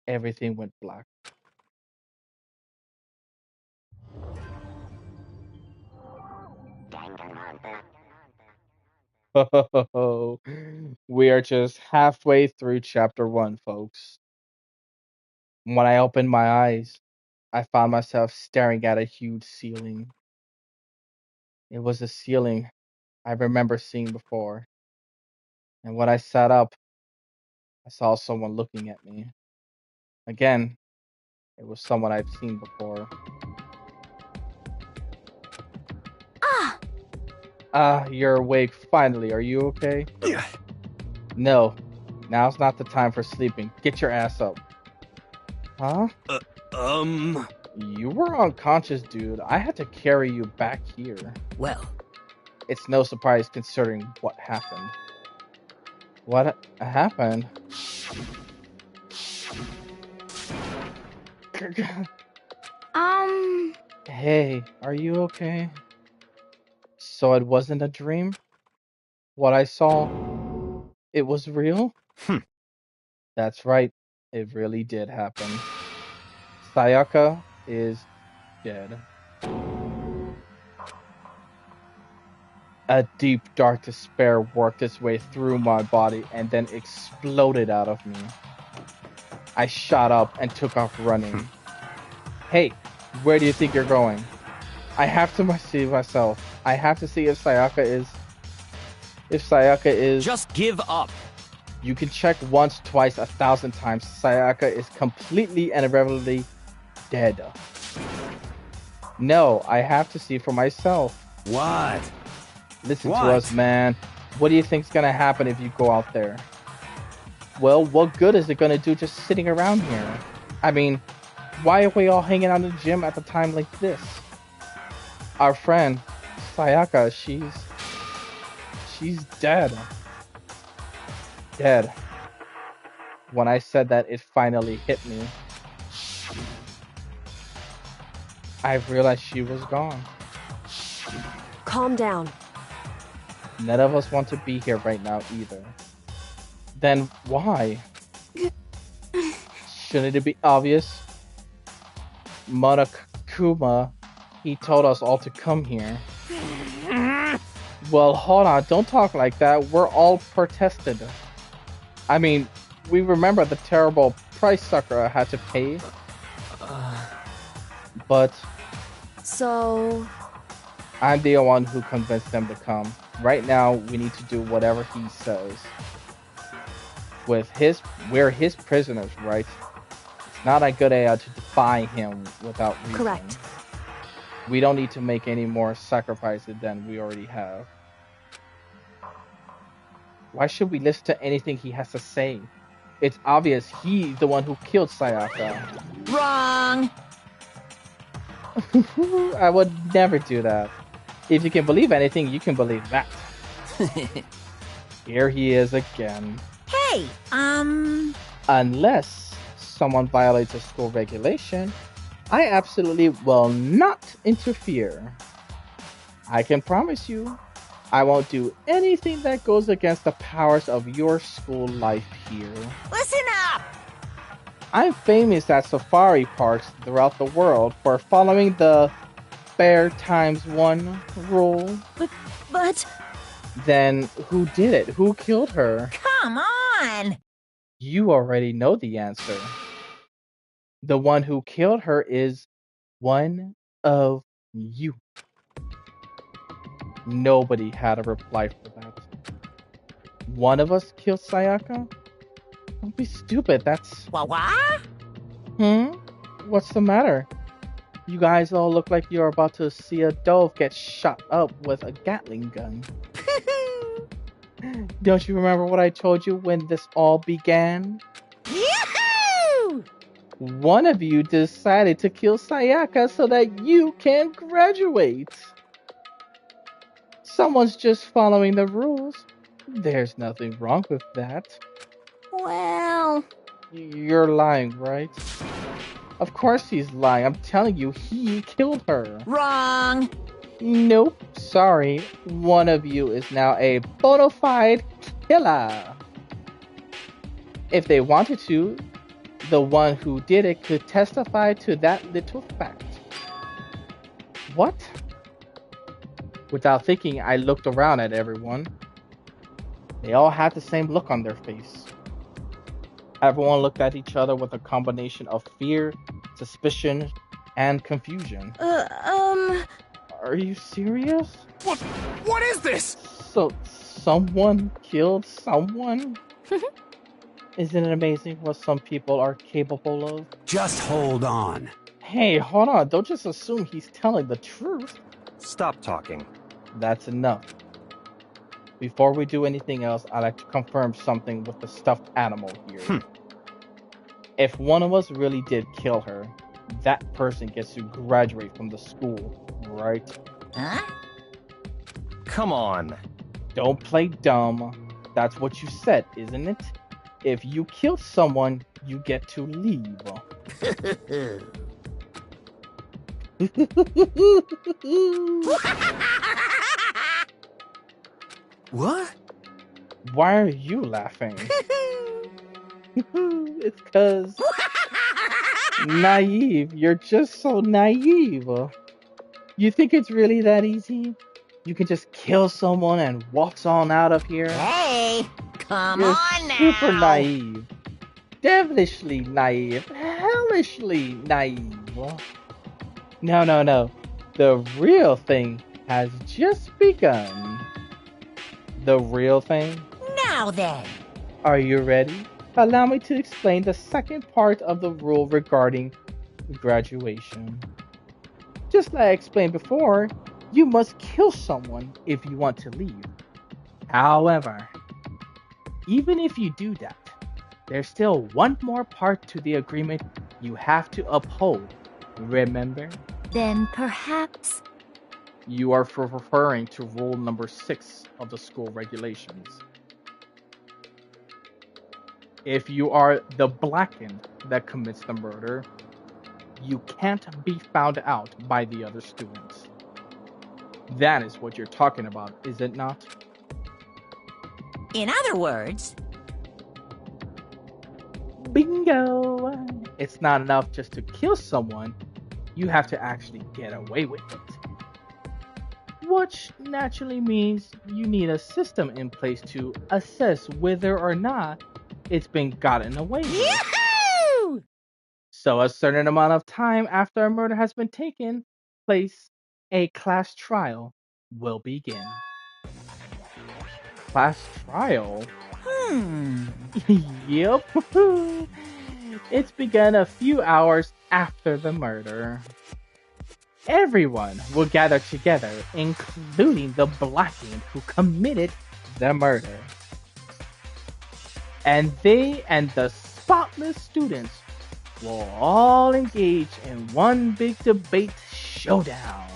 everything went black. We are just halfway through chapter 1, folks. When I opened my eyes, I found myself staring at a huge ceiling. It was a ceiling I remember seeing before. And when I sat up, I saw someone looking at me. Again, it was someone I've seen before. You're awake finally. Are you okay? No, now's not the time for sleeping. Get your ass up. Huh? You were unconscious, dude. I had to carry you back here. Well, it's no surprise considering what happened. What happened? Hey, are you okay? So it wasn't a dream? What I saw, it was real? That's right. It really did happen. Sayaka is dead. A deep, dark despair worked its way through my body and then exploded out of me. I shot up and took off running. Hey, where do you think you're going? I have to see myself. I have to see if Sayaka is... Just give up. You can check once, twice, 1,000 times. Sayaka is completely and irrevocably dead. No, I have to see for myself. What? Listen to us, man. What do you think's gonna happen if you go out there? Well, what good is it gonna do just sitting around here? I mean, why are we all hanging out in the gym at the time like this? Our friend, Sayaka, she's dead. Dead. When I said that, it finally hit me. I realized she was gone. Calm down. None of us want to be here right now either. Then why? Shouldn't it be obvious? Monokuma, he told us all to come here. Well, hold on, don't talk like that. We're all protested. I mean, we remember the terrible price Sakura had to pay. But... So... I'm the one who convinced them to come. Right now, we need to do whatever he says. We're his prisoners, right? It's not a good idea to defy him without reason. Correct. We don't need to make any more sacrifices than we already have. Why should we listen to anything he has to say? It's obvious he's the one who killed Sayaka. Wrong! I would never do that. If you can believe anything, you can believe that. Here he is again. Hey, Unless someone violates a school regulation, I absolutely will not interfere. I can promise you, I won't do anything that goes against the powers of your school life here. Listen up! I'm famous at safari parks throughout the world for following the fair times one rule. But... Then who did it? Who killed her? Come on! You already know the answer. The one who killed her is one of you. Nobody had a reply for that. One of us killed Sayaka? Don't be stupid, that's... What? What's the matter? You guys all look like you're about to see a dove get shot up with a Gatling gun. Don't you remember what I told you when this all began? Yahoo! One of you decided to kill Sayaka so that you can graduate. Someone's just following the rules. There's nothing wrong with that. Well... You're lying, right? Of course he's lying. I'm telling you, he killed her. Wrong. Nope. Sorry. One of you is now a bona fide killer. If they wanted to, the one who did it could testify to that little fact. What? Without thinking, I looked around at everyone. They all had the same look on their face. Everyone looked at each other with a combination of fear, suspicion, and confusion. Are you serious? What is this? So, someone killed someone? Isn't it amazing what some people are capable of? Just hold on. Hey, hold on. Don't just assume he's telling the truth. Stop talking. That's enough. Before we do anything else, I'd like to confirm something with the stuffed animal here. If one of us really did kill her, that person gets to graduate from the school, right? Huh? Come on. Don't play dumb. That's what you said, isn't it? If you killed someone, you get to leave. What? Why are you laughing? It's cause naive. You're just so naive. You think it's really that easy? You can just kill someone and waltz on out of here? Hey, come You're on now. super naive. Devilishly naive. Hellishly naive. No. The real thing has just begun. The real thing? Now then. Are you ready? Allow me to explain the second part of the rule regarding graduation. Just like I explained before, you must kill someone if you want to leave. However, even if you do that, there's still one more part to the agreement you have to uphold. Remember? Then perhaps... You are referring to rule number 6 of the school regulations. If you are the blackened that commits the murder, you can't be found out by the other students. That is what you're talking about, is it not? In other words... Bingo! It's not enough just to kill someone, you have to actually get away with it. Which naturally means you need a system in place to assess whether or not it's been gotten away with. Yahoo! So a certain amount of time after a murder has been taken place, a class trial will begin. Class trial? Yep. It's begun a few hours after the murder. Everyone will gather together, including the blackened who committed the murder. And they and the spotless students will all engage in one big debate showdown.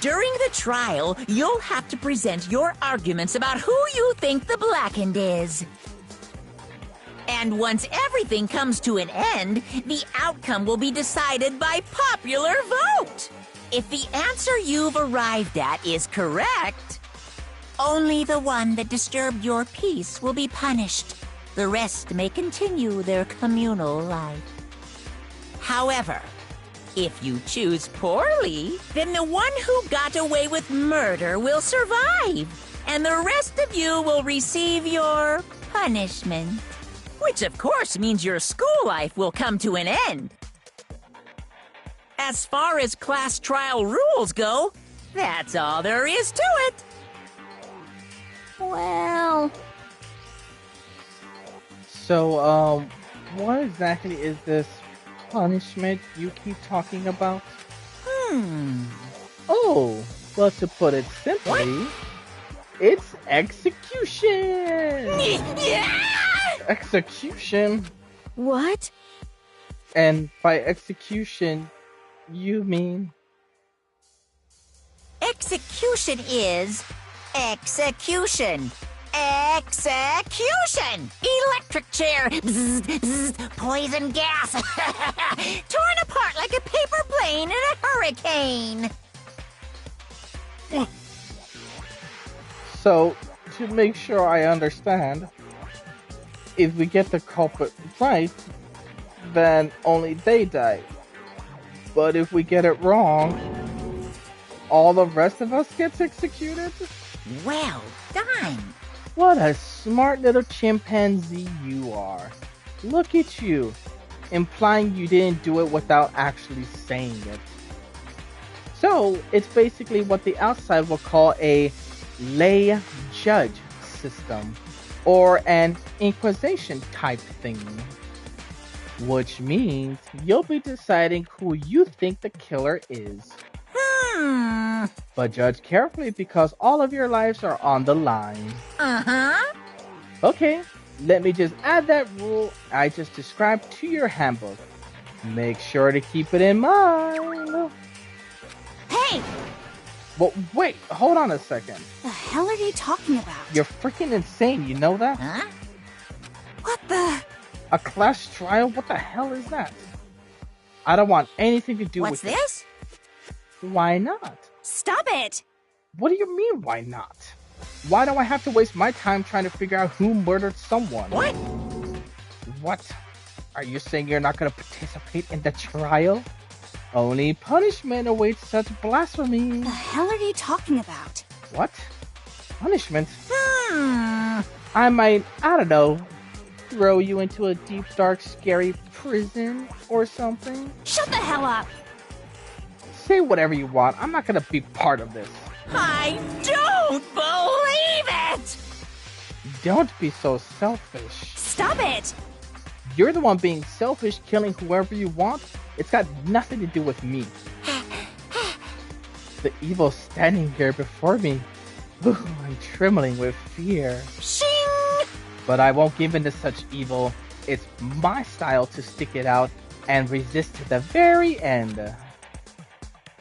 During the trial, you'll have to present your arguments about who you think the blackened is. And once everything comes to an end, the outcome will be decided by popular vote. If the answer you've arrived at is correct, only the one that disturbed your peace will be punished. The rest may continue their communal life. However, if you choose poorly, then the one who got away with murder will survive, and the rest of you will receive your punishment. Which, of course, means your school life will come to an end. As far as class trial rules go, that's all there is to it. Well... So, what exactly is this punishment you keep talking about? Oh, well, to put it simply, it's execution! Execution? What? And by execution, you mean? Execution is execution. Execution! Electric chair! Bzz, bzz, poison gas! Torn apart like a paper plane in a hurricane! So, to make sure I understand, if we get the culprit right, then only they die. But if we get it wrong, all the rest of us gets executed? Well done! What a smart little chimpanzee you are. Look at you, implying you didn't do it without actually saying it. So, it's basically what the outside will call a lay judge system, or an inquisition type thing. Which means you'll be deciding who you think the killer is. But judge carefully because all of your lives are on the line. Okay, let me just add that rule I just described to your handbook. Make sure to keep it in mind. Hey! Well, wait, hold on a second. The hell are you talking about? You're freaking insane, you know that? Huh? What the? A class trial? What the hell is that? I don't want anything to do with What's this? Why not? Stop it! What do you mean, why not? Why do I have to waste my time trying to figure out who murdered someone? What? What? Are you saying you're not going to participate in the trial? Only punishment awaits such blasphemy. The hell are you talking about? What? Punishment? I might, I don't know, throw you into a deep, dark, scary prison or something. Shut the hell up! Say whatever you want. I'm not going to be part of this. I don't believe it! Don't be so selfish. Stop it! You're the one being selfish, killing whoever you want. It's got nothing to do with me. The evil standing here before me. Ooh, I'm trembling with fear. Shing! But I won't give in to such evil. It's my style to stick it out and resist to the very end.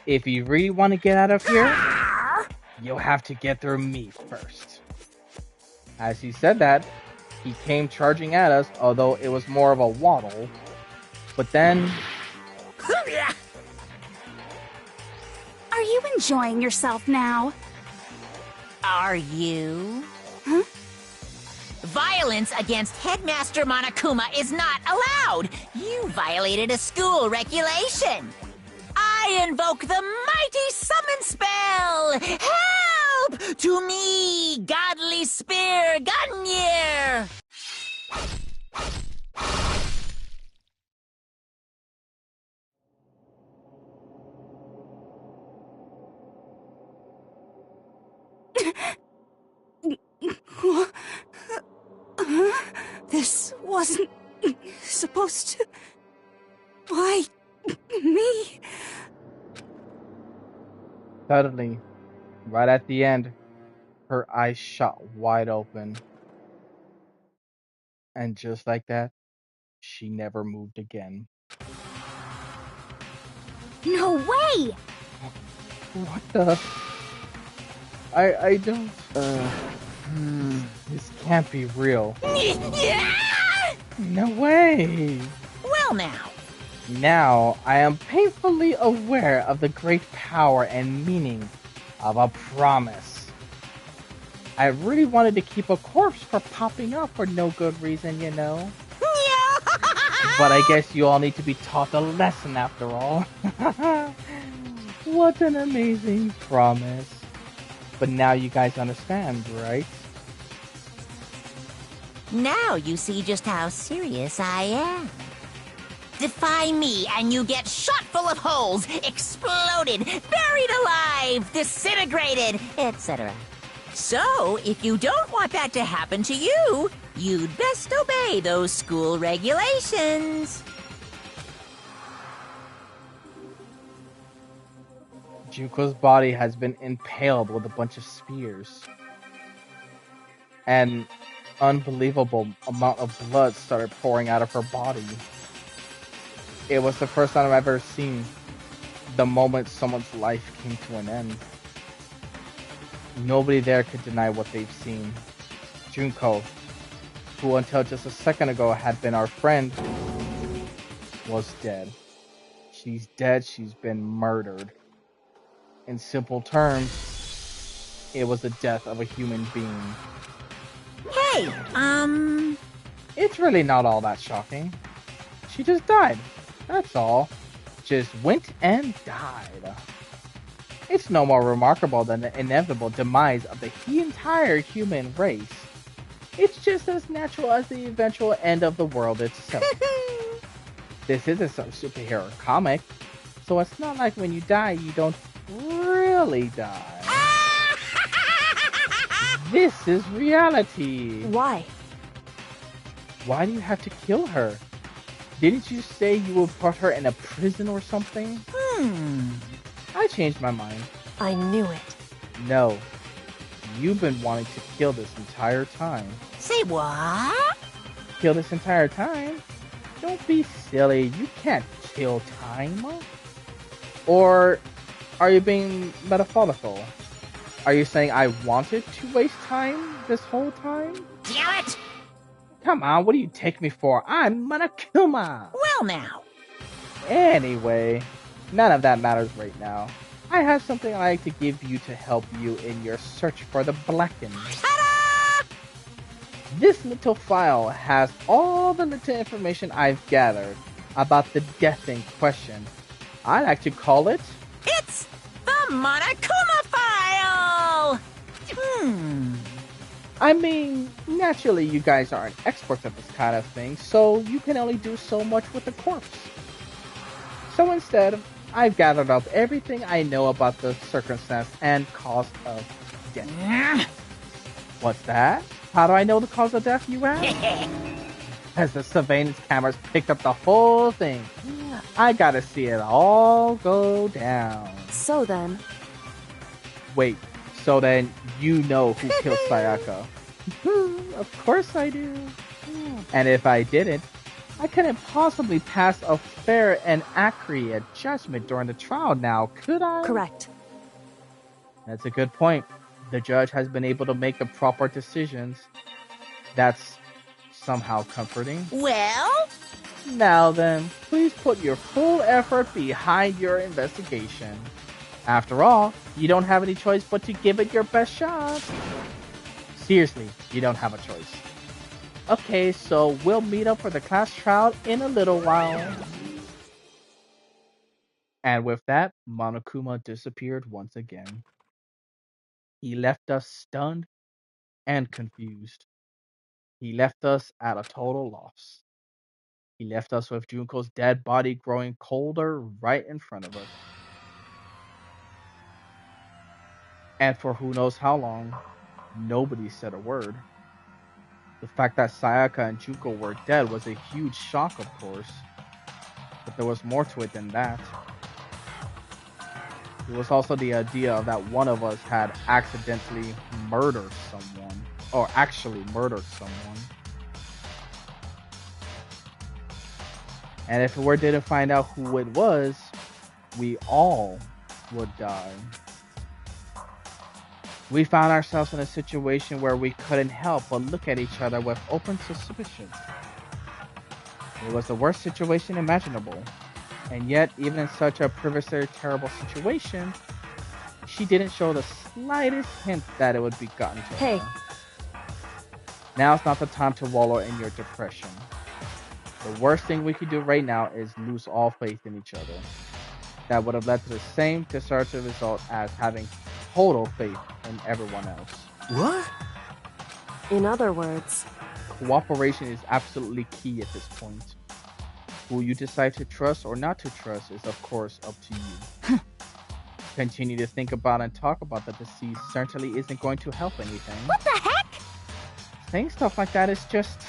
If you really want to get out of here, you'll have to get through me first. As he said that, he came charging at us, although it was more of a waddle. But then... Are you enjoying yourself now? Are you? Huh? Violence against Headmaster Monokuma is not allowed! You violated a school regulation! I invoke the mighty summon spell! Help! To me, godly spear Gunyear! This wasn't supposed to... Why me? Suddenly, right at the end, her eyes shot wide open. And just like that, she never moved again. No way! What the? I don't... This can't be real. No way! Well now. Now, I am painfully aware of the great power and meaning of a promise. I really wanted to keep a corpse from popping up for no good reason, you know? But I guess you all need to be taught a lesson after all. What an amazing promise. But now you guys understand, right? Now you see just how serious I am. Defy me and you get shot full of holes, exploded, buried alive, disintegrated, etc. So, if you don't want that to happen to you, you'd best obey those school regulations. Junko's body has been impaled with a bunch of spears. An unbelievable amount of blood started pouring out of her body. It was the first time I've ever seen the moment someone's life came to an end. Nobody there could deny what they've seen. Junko, who until just a second ago had been our friend, was dead. She's dead, she's been murdered. In simple terms, it was the death of a human being. Hey, It's really not all that shocking. She just died. That's all. Just went and died. It's no more remarkable than the inevitable demise of the entire human race. It's just as natural as the eventual end of the world itself. This isn't some superhero comic, so it's not like when you die, you don't really die. This is reality. Why? Why do you have to kill her? Didn't you say you would put her in a prison or something? I changed my mind. I knew it. No. You've been wanting to kill this entire time. Say what? Kill this entire time? Don't be silly. You can't kill time. Or are you being metaphorical? Are you saying I wanted to waste time this whole time? Damn it! Come on, what do you take me for? I'm Monokuma! Well now. Anyway, none of that matters right now. I have something I'd like to give you to help you in your search for the Blackened. Ta-da! This little file has all the little information I've gathered about the death in question. I like to call it... It's the Monokuma file! I mean, naturally you guys aren't experts at this kind of thing, so you can only do so much with the corpse. So instead, I've gathered up everything I know about the circumstance and cause of death. What's that? How do I know the cause of death, you ask? As the surveillance cameras picked up the whole thing. I gotta see it all go down. So then... Wait, so then you know who killed Sayaka? Of course I do. And if I didn't, I couldn't possibly pass a fair and accurate judgment during the trial now, could I? Correct. That's a good point. The judge has been able to make the proper decisions. That's somehow comforting. Well? Now then, please put your full effort behind your investigation. After all, you don't have any choice but to give it your best shot. Seriously, you don't have a choice. Okay, so we'll meet up for the class trial in a little while. And with that, Monokuma disappeared once again. He left us stunned and confused. He left us at a total loss. He left us with Junko's dead body growing colder right in front of us. And for who knows how long, nobody said a word. The fact that Sayaka and Junko were dead was a huge shock, of course. But there was more to it than that. There was also the idea that one of us had accidentally murdered someone. Or actually murdered someone. And if we didn't find out who it was, we all would die. We found ourselves in a situation where we couldn't help but look at each other with open suspicion. It was the worst situation imaginable. And yet, even in such a previously terrible situation, she didn't show the slightest hint that it would be gotten to her. Now's not the time to wallow in your depression. The worst thing we could do right now is lose all faith in each other. That would have led to the same disastrous result as having total faith in everyone else. What? In other words... Cooperation is absolutely key at this point. Who you decide to trust or not to trust is of course up to you. Continue to think about and talk about the deceased certainly isn't going to help anything. What the heck? Saying stuff like that is just...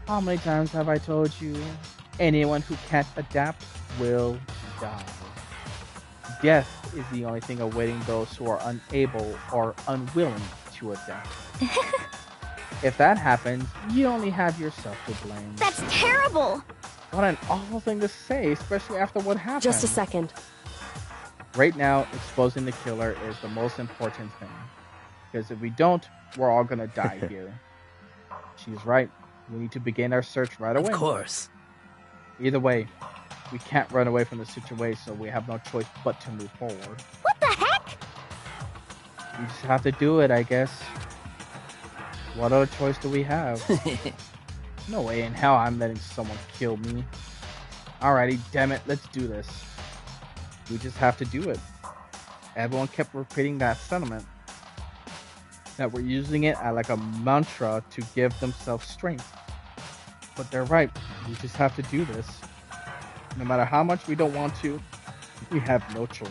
How many times have I told you? Anyone who can't adapt will die. Death is the only thing awaiting those who are unable or unwilling to adapt. If that happens, you only have yourself to blame. That's terrible! What an awful thing to say, especially after what happened. Just a second. Right now, exposing the killer is the most important thing. Because if we don't, we're all gonna die here. She's right. We need to begin our search right away. Of course. Either way, we can't run away from the situation, so we have no choice but to move forward. What the heck? We just have to do it, I guess. What other choice do we have? No way in hell I'm letting someone kill me. Alrighty, damn it, let's do this. We just have to do it. Everyone kept repeating that sentiment. That we're using it as like a mantra to give themselves strength. But they're right, we just have to do this. No matter how much we don't want to, we have no choice.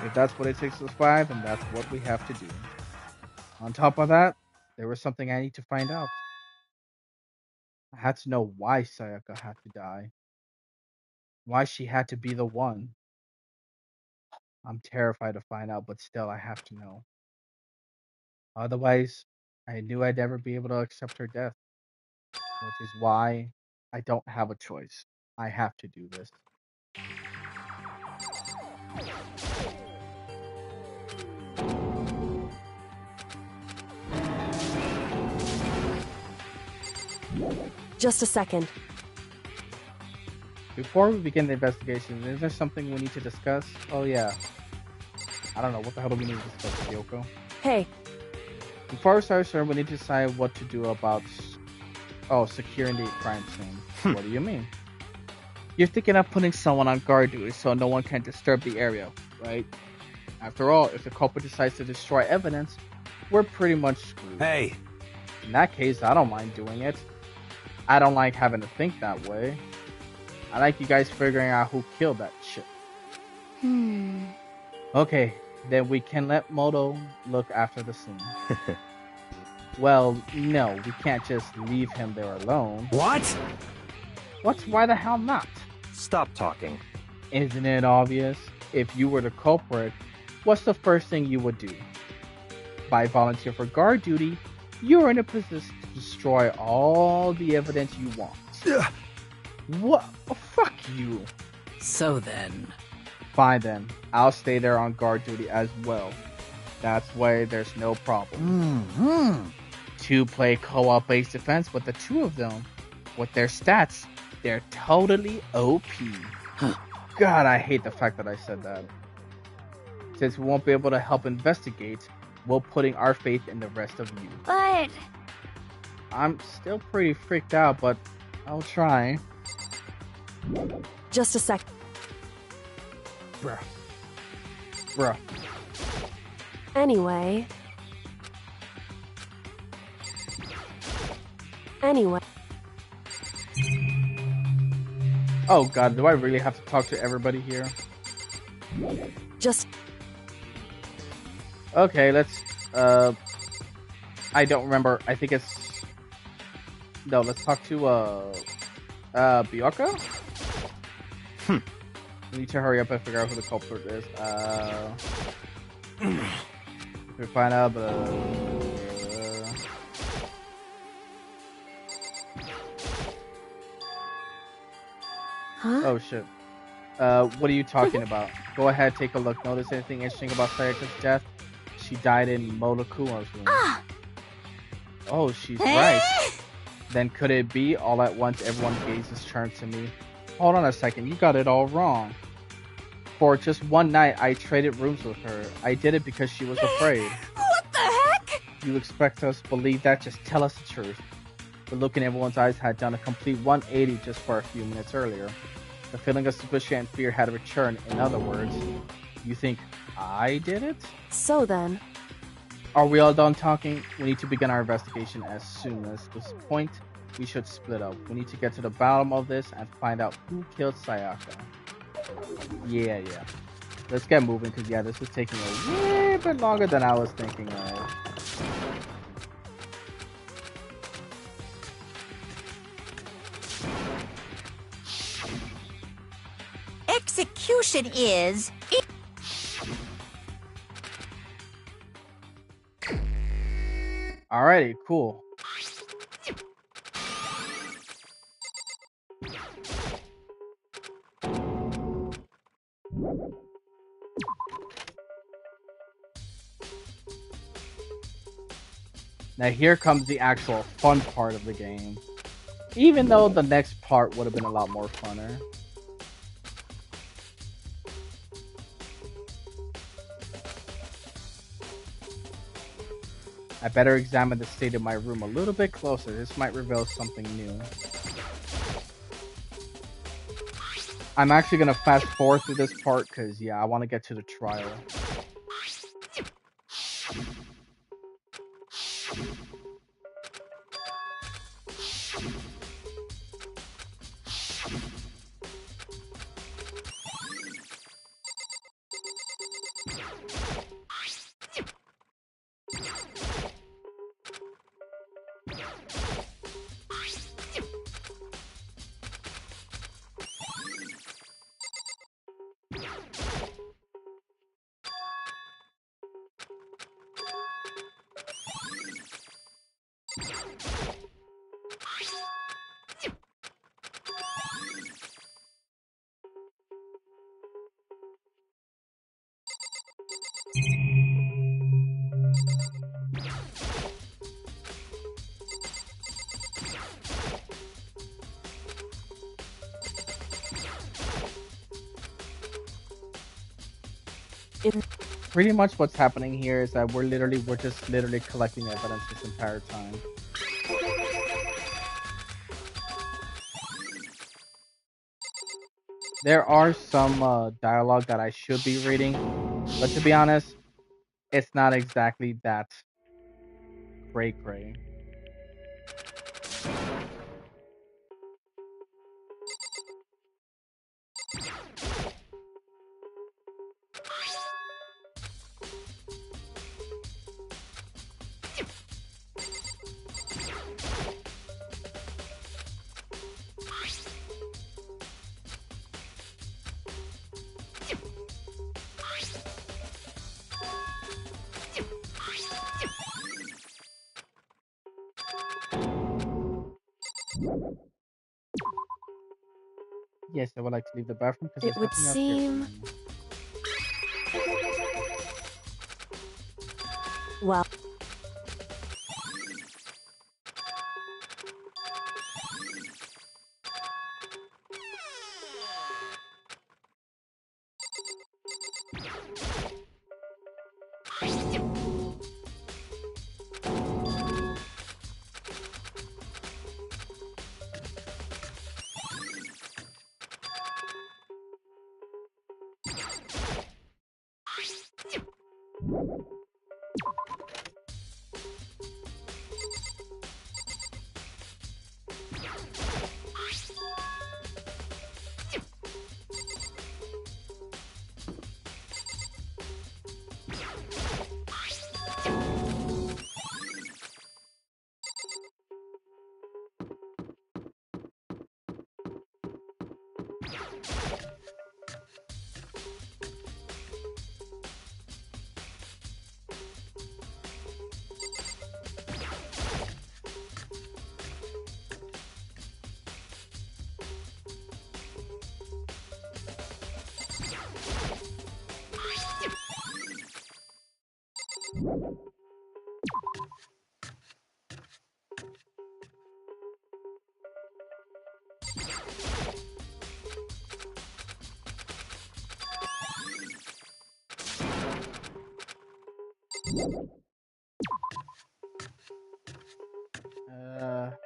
If that's what it takes to survive, then that's what we have to do. On top of that, there was something I need to find out. I had to know why Sayaka had to die. Why she had to be the one. I'm terrified to find out, but still I have to know. Otherwise, I knew I'd never be able to accept her death. Which is why I don't have a choice. I have to do this. Just a second. Before we begin the investigation, is there something we need to discuss? Oh yeah. I don't know, what the hell do we need to discuss, Kyoko? Hey. Before we start, sir, we need to decide what to do about securing the crime scene. What do you mean? You're thinking of putting someone on guard duty so no one can disturb the area, right? After all, if the culprit decides to destroy evidence, we're pretty much screwed. Hey! In that case, I don't mind doing it. I don't like having to think that way. I like you guys figuring out who killed that shit. Okay, then we can let Moto look after the scene. Well, no, we can't just leave him there alone. What? Why the hell not? Stop talking. Isn't it obvious? If you were the culprit, what's the first thing you would do? By volunteer for guard duty, you're in a position to destroy all the evidence you want. What? Oh, fuck you. So then. Fine then. I'll stay there on guard duty as well. That's why there's no problem. Two play co-op based defense with the two of them. With their stats, they're totally OP. God, I hate the fact that I said that. Since we won't be able to help investigate, we're putting our faith in the rest of you. But... I'm still pretty freaked out, but I'll try. Just a sec. Bruh. Anyway. Oh god, do I really have to talk to everybody here? Just... Okay, let's, I don't remember, I think it's... No, let's talk to, Biyoko? We need to hurry up and figure out who the culprit is. We find out, Huh? Oh shit. What are you talking about? Go ahead, take a look. Notice anything interesting about Sayaka's death? She died in Motokuma's room. Oh, she's right. Then could it be all at once everyone gazes turned to me? Hold on a second, you got it all wrong. For just one night, I traded rooms with her. I did it because she was afraid. What the heck? You expect us to believe that? Just tell us the truth. The look in everyone's eyes had done a complete 180 just for a few minutes earlier. The feeling of suspicion and fear had returned. In other words, you think I did it? So then... Are we all done talking? We need to begin our investigation as soon as this point. We should split up. We need to get to the bottom of this and find out who killed Sayaka. Yeah. Let's get moving, because yeah, this is taking a little bit longer than I was thinking of. Execution is... Alrighty, cool. Now here comes the actual fun part of the game. Even though the next part would have been a lot more funner. I better examine the state of my room a little bit closer. This might reveal something new. I'm actually going to fast forward through this part because, yeah, I want to get to the trial. Pretty much what's happening here is that we're just literally collecting evidence this entire time. There are some dialogue that I should be reading, but to be honest, it's not exactly that great. Yes, I would like to leave the bathroom because It would seem. Well.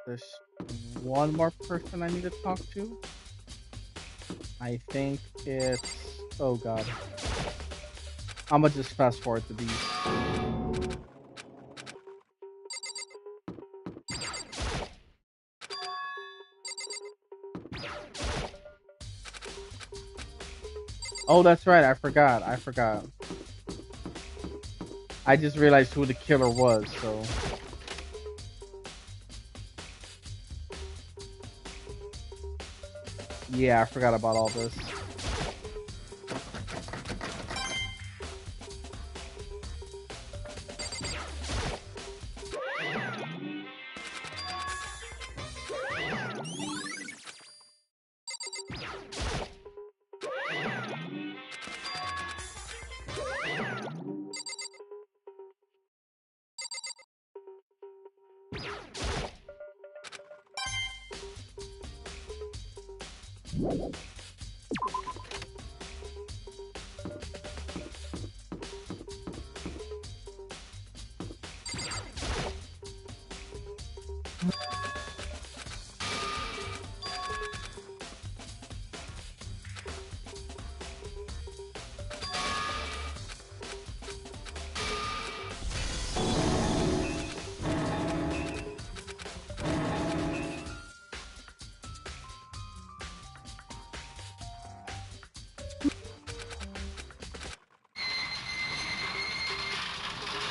There's one more person I need to talk to. I think it's... Oh god. I'm gonna just fast forward to these. Oh, that's right. I forgot. I just realized who the killer was, so... Yeah, I forgot about all this.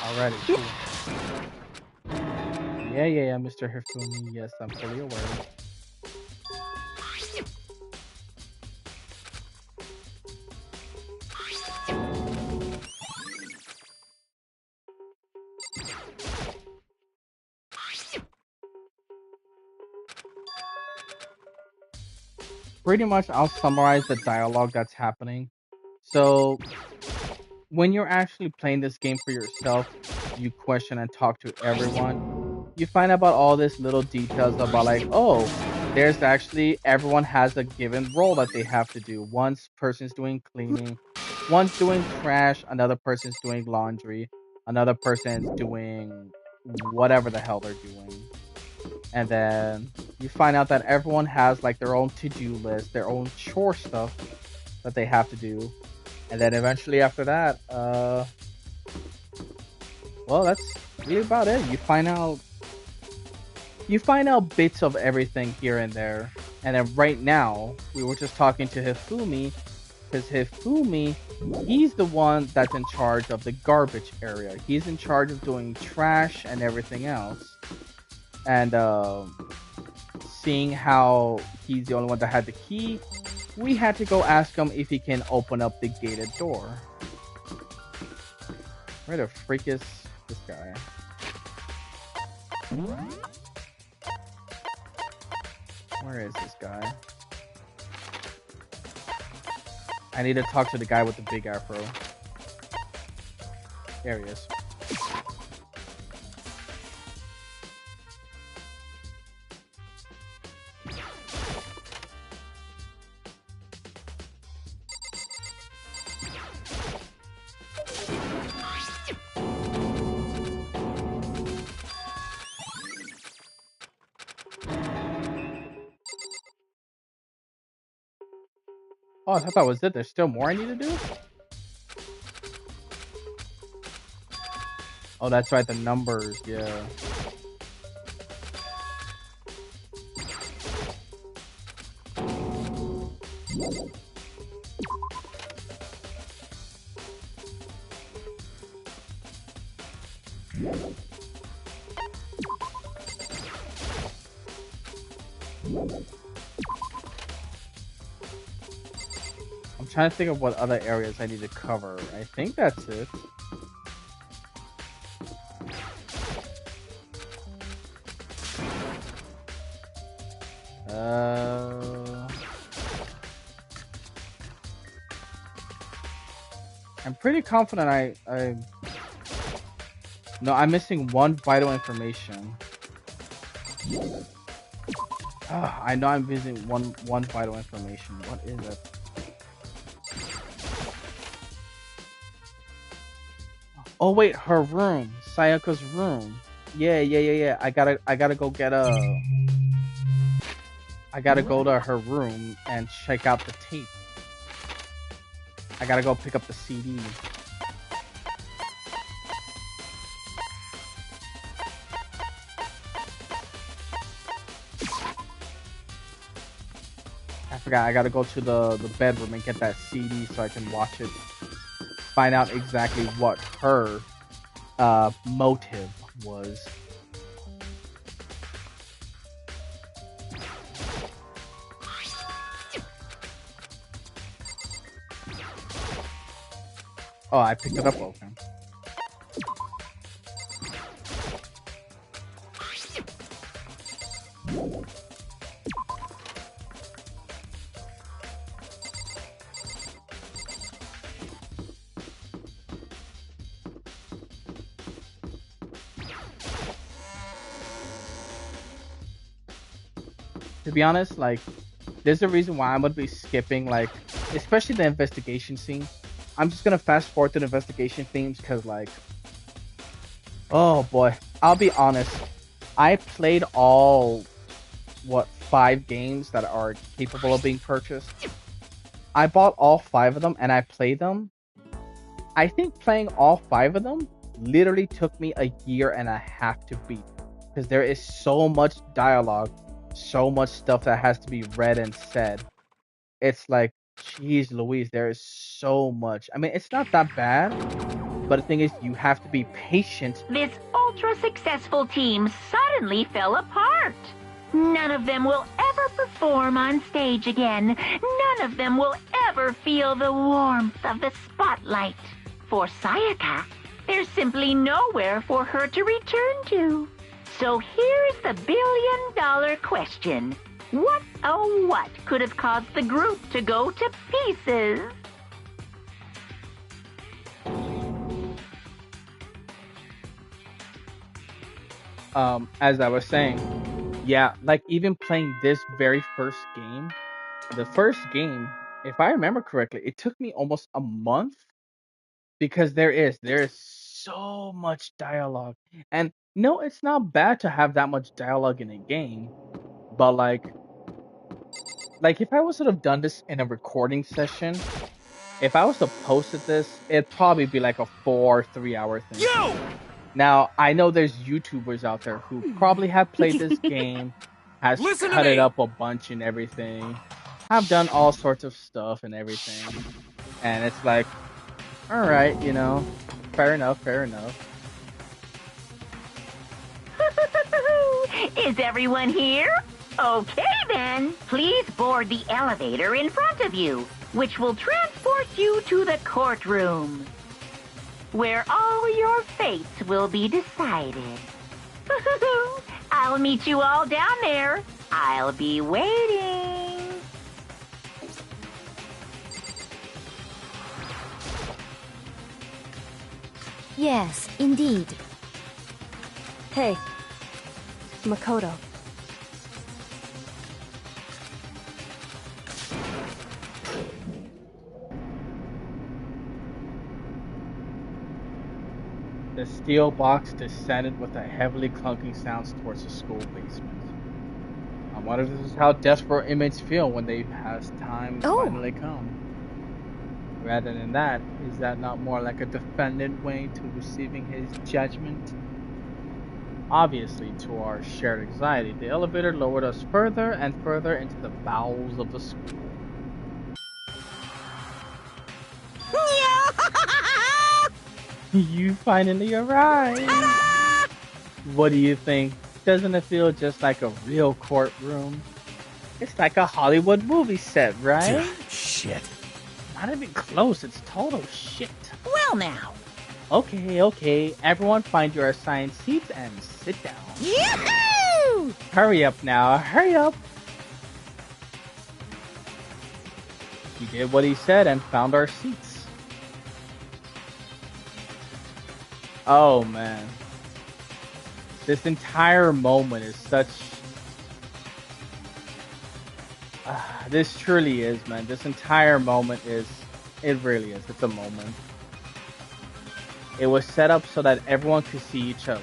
Alrighty, cool. Yeah, Mr. Hifumi. Yes, I'm fully aware. Pretty much, I'll summarize the dialogue that's happening. So, when you're actually playing this game for yourself, you question and talk to everyone. You find out about all these little details about like, oh, there's actually everyone has a given role that they have to do. One person's doing cleaning, one's doing trash, another person's doing laundry, another person's doing whatever the hell they're doing. And then you find out that everyone has like their own to-do list, their own chore stuff that they have to do. And then eventually after that, well, that's really about it. You find out bits of everything here and there. And then right now, we were just talking to Hifumi, because Hifumi, he's the one that's in charge of the garbage area. He's in charge of doing trash and everything else. And seeing how he's the only one that had the key, we had to go ask him if he can open up the gated door. Where the freak is this guy? Where is this guy? I need to talk to the guy with the big afro. There he is. Oh, I thought that was it. There's still more I need to do? Oh, that's right. The numbers. Yeah. I'm trying to think of what other areas I need to cover. I think that's it. I'm pretty confident No, I'm missing one vital information. I know I'm missing one vital information. What is it? Oh wait, her room. Sayaka's room. Yeah. I gotta go get I gotta go to her room and check out the tape. I gotta go pick up the CD. I forgot, I gotta go to the bedroom and get that CD so I can watch it. Find out exactly what her motive was. Oh, I picked it up, okay. To be honest, like, there's a reason why I'm gonna be skipping, like, especially the investigation scene. I'm just gonna fast forward to the investigation themes because, like, oh boy, I'll be honest. I played all, what, 5 games that are capable of being purchased. I bought all 5 of them and I played them. I think playing all 5 of them literally took me a year and a half to beat because there is so much dialogue, so much stuff that has to be read and said. It's like, geez Louise, there is so much. I mean, it's not that bad, but the thing is, you have to be patient. This ultra-successful team suddenly fell apart. None of them will ever perform on stage again. None of them will ever feel the warmth of the spotlight. For Sayaka, there's simply nowhere for her to return to. So here's the billion-dollar question. What, oh what, could have caused the group to go to pieces? As I was saying, yeah, like even playing this very first game, the first game, if I remember correctly, it took me almost a month because there is so much dialogue. And no, it's not bad to have that much dialogue in a game, but like if I was to have done this in a recording session, if I was to post this, it'd probably be like a 4 or 3 hour thing. Now, I know there's YouTubers out there who probably have played this game, has cut it up a bunch and everything, have done all sorts of stuff and everything. And it's like, alright, you know, fair enough, fair enough. Is everyone here? Okay then, please board the elevator in front of you, which will transport you to the courtroom, where all your fates will be decided. I'll meet you all down there. I'll be waiting. Yes, indeed. Hey, Makoto. The steel box descended with a heavily clunking sound towards the school basement. I wonder if this is how desperate inmates feel when they has time finally come. Rather than that, is that not more like a defendant way to receiving his judgment? Obviously, to our shared anxiety, the elevator lowered us further and further into the bowels of the school. You finally arrived! What do you think? Doesn't it feel just like a real courtroom? It's like a Hollywood movie set, right? Shit. Not even close, it's total shit. Well now. Okay. Everyone find your assigned seats and sit down. Yahoo! Hurry up now, hurry up! We did what he said and found our seats. Oh man. This entire moment is such... this truly is, man. This entire moment is... It really is. It's a moment. It was set up so that everyone could see each other,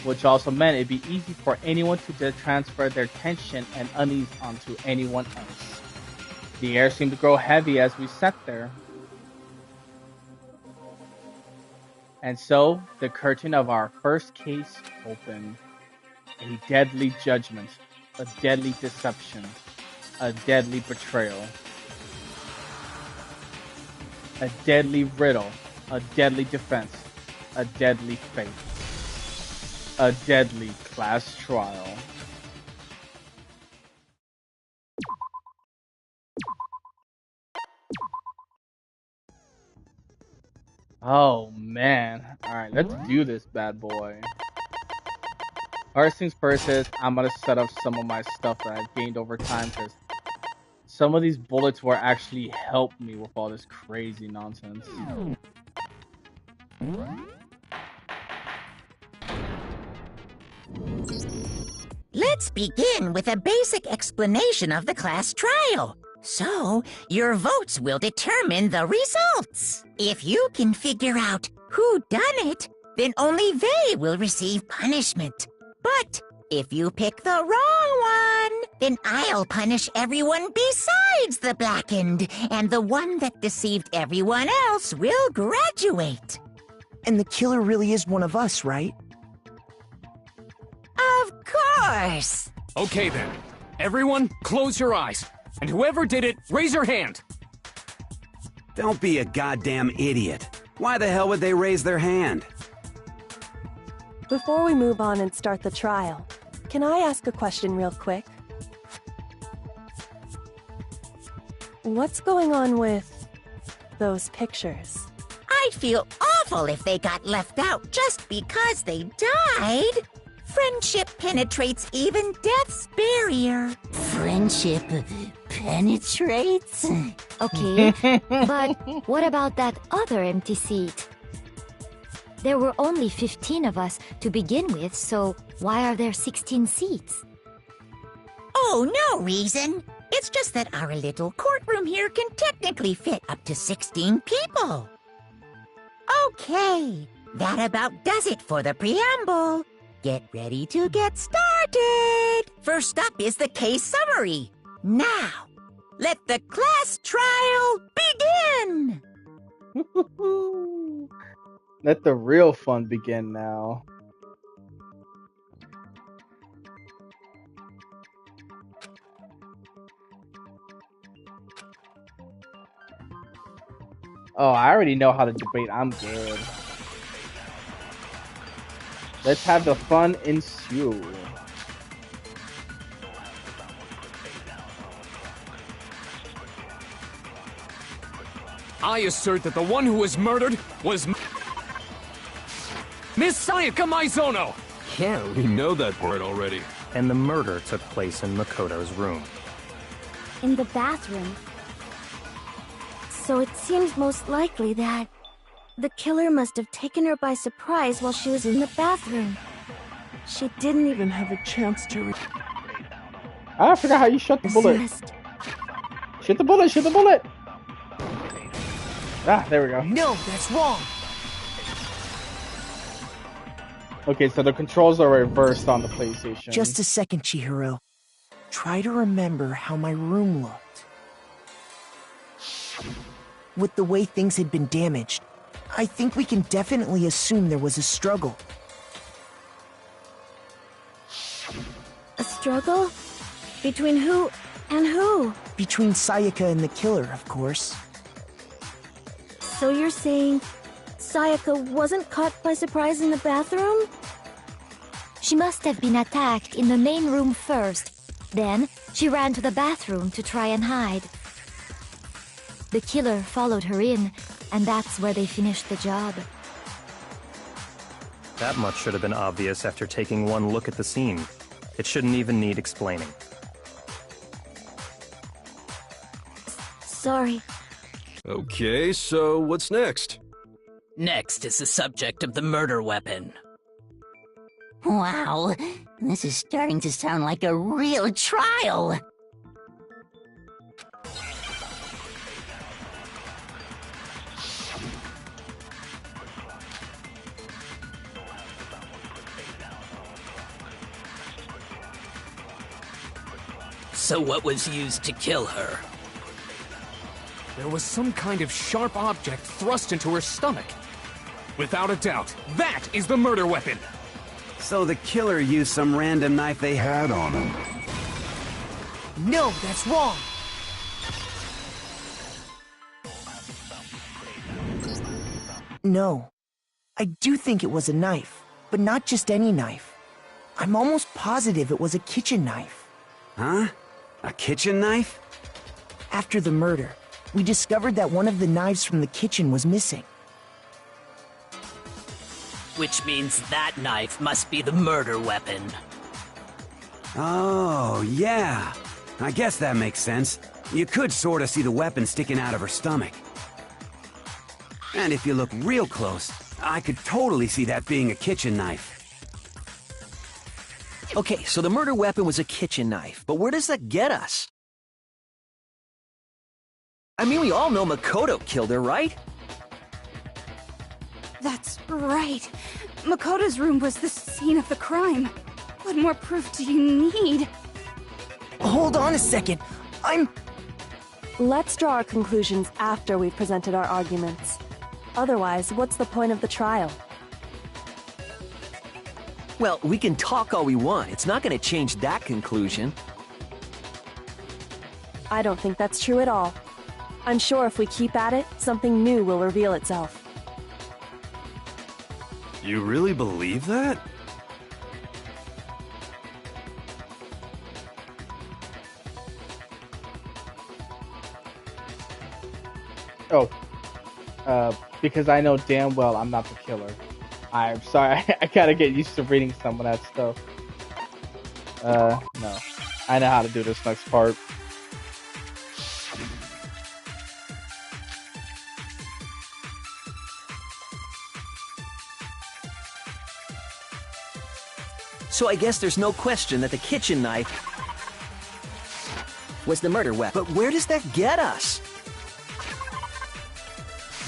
which also meant it'd be easy for anyone to just transfer their tension and unease onto anyone else. The air seemed to grow heavy as we sat there. And so, the curtain of our first case opened. A deadly judgment, a deadly deception, a deadly betrayal, a deadly riddle, a deadly defense, a deadly fate, a deadly class trial. Oh man. Alright, let's do this bad boy. First things first is I'm gonna set up some of my stuff that I've gained over time because some of these bullets will actually help me with all this crazy nonsense. Let Let's begin with a basic explanation of the class trial. So, your votes will determine the results. If you can figure out who done it, then only they will receive punishment. But if you pick the wrong one, then I'll punish everyone besides the blackened, and the one that deceived everyone else will graduate. And the killer really is one of us, right? Of course! Okay then. Everyone, close your eyes. And whoever did it, raise your hand. Don't be a goddamn idiot. Why the hell would they raise their hand? Before we move on and start the trial, can I ask a question real quick? What's going on with those pictures? I'd feel awful if they got left out just because they died. Friendship penetrates even death's barrier. Friendship penetrates? Okay, but what about that other empty seat? There were only 15 of us to begin with, so why are there 16 seats? Oh, no reason. It's just that our little courtroom here can technically fit up to 16 people. Okay, that about does it for the preamble. Get ready to get started. First up is the case summary. Now, let the class trial begin. Let the real fun begin now. Oh, I already know how to debate. I'm good. Let's have the fun ensue. I assert that the one who was murdered was Miss Sayaka Maizono! Yeah, we know that part already. And the murder took place in Makoto's room. In the bathroom. So it seems most likely that the killer must have taken her by surprise while she was in the bathroom. She didn't even have a chance to... I forgot how you shot the bullet. Shoot the bullet, shoot the bullet! Ah, there we go. No, that's wrong. Okay, so the controls are reversed on the PlayStation. Just a second, Chihiro. Try to remember how my room looked. With the way things had been damaged, I think we can definitely assume there was a struggle. A struggle? Between who and who? Between Sayaka and the killer, of course. So you're saying Sayaka wasn't caught by surprise in the bathroom? She must have been attacked in the main room first. Then, she ran to the bathroom to try and hide. The killer followed her in, and that's where they finished the job. That much should have been obvious after taking one look at the scene. It shouldn't even need explaining. Sorry. Okay, so what's next? Next is the subject of the murder weapon. Wow, this is starting to sound like a real trial. So what was used to kill her? There was some kind of sharp object thrust into her stomach. Without a doubt, that is the murder weapon. So the killer used some random knife they had on him. No, that's wrong. No. I do think it was a knife, but not just any knife. I'm almost positive it was a kitchen knife. Huh? A kitchen knife? After the murder, we discovered that one of the knives from the kitchen was missing. Which means that knife must be the murder weapon. Oh, yeah. I guess that makes sense. You could sort of see the weapon sticking out of her stomach. And if you look real close, I could totally see that being a kitchen knife. Okay, so the murder weapon was a kitchen knife, but where does that get us? I mean, we all know Makoto killed her, right? That's right. Makoto's room was the scene of the crime. What more proof do you need? Hold on a second. Let's draw our conclusions after we've presented our arguments. Otherwise, what's the point of the trial? Well, we can talk all we want. It's not going to change that conclusion. I don't think that's true at all. I'm sure if we keep at it, something new will reveal itself. You really believe that? Oh. Because I know damn well I'm not the killer. I'm sorry, I gotta get used to reading some of that stuff. No. I know how to do this next part. So I guess there's no question that the kitchen knife was the murder weapon. But where does that get us?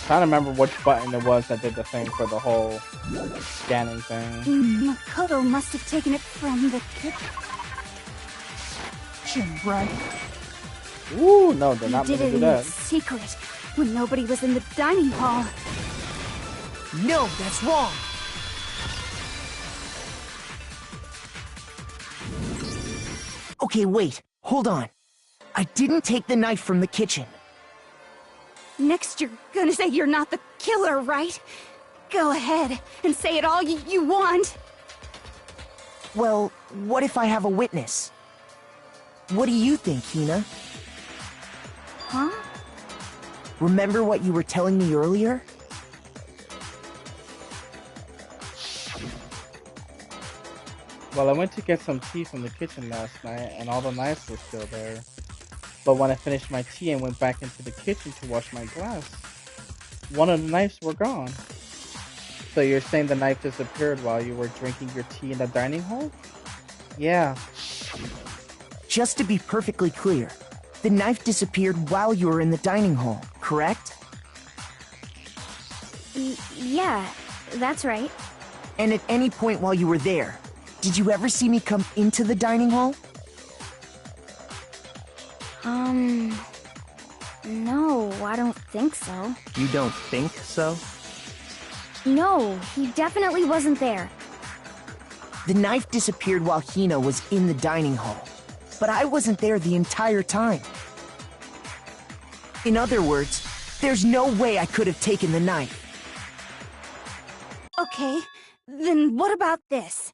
Trying to remember which button it was that did the thing for the whole scanning thing. Makoto must have taken it from the kitchen, right? Ooh, no, they're not He gonna did do it in that. secret, when nobody was in the dining hall. No, that's wrong. Okay, wait. Hold on. I didn't take the knife from the kitchen. Next, you're gonna say you're not the killer, right? Go ahead and say it all you want. Well, what if I have a witness? What do you think, Hina? Huh? Remember what you were telling me earlier? Well, I went to get some tea from the kitchen last night, and all the knives were still there. But when I finished my tea and went back into the kitchen to wash my glass, one of the knives were gone. So you're saying the knife disappeared while you were drinking your tea in the dining hall? Yeah. Just to be perfectly clear, the knife disappeared while you were in the dining hall, correct? Yeah, that's right. And at any point while you were there, did you ever see me come into the dining hall? No, I don't think so. You don't think so? No, he definitely wasn't there. The knife disappeared while Hina was in the dining hall, but I wasn't there the entire time. In other words, there's no way I could have taken the knife. Okay, then what about this?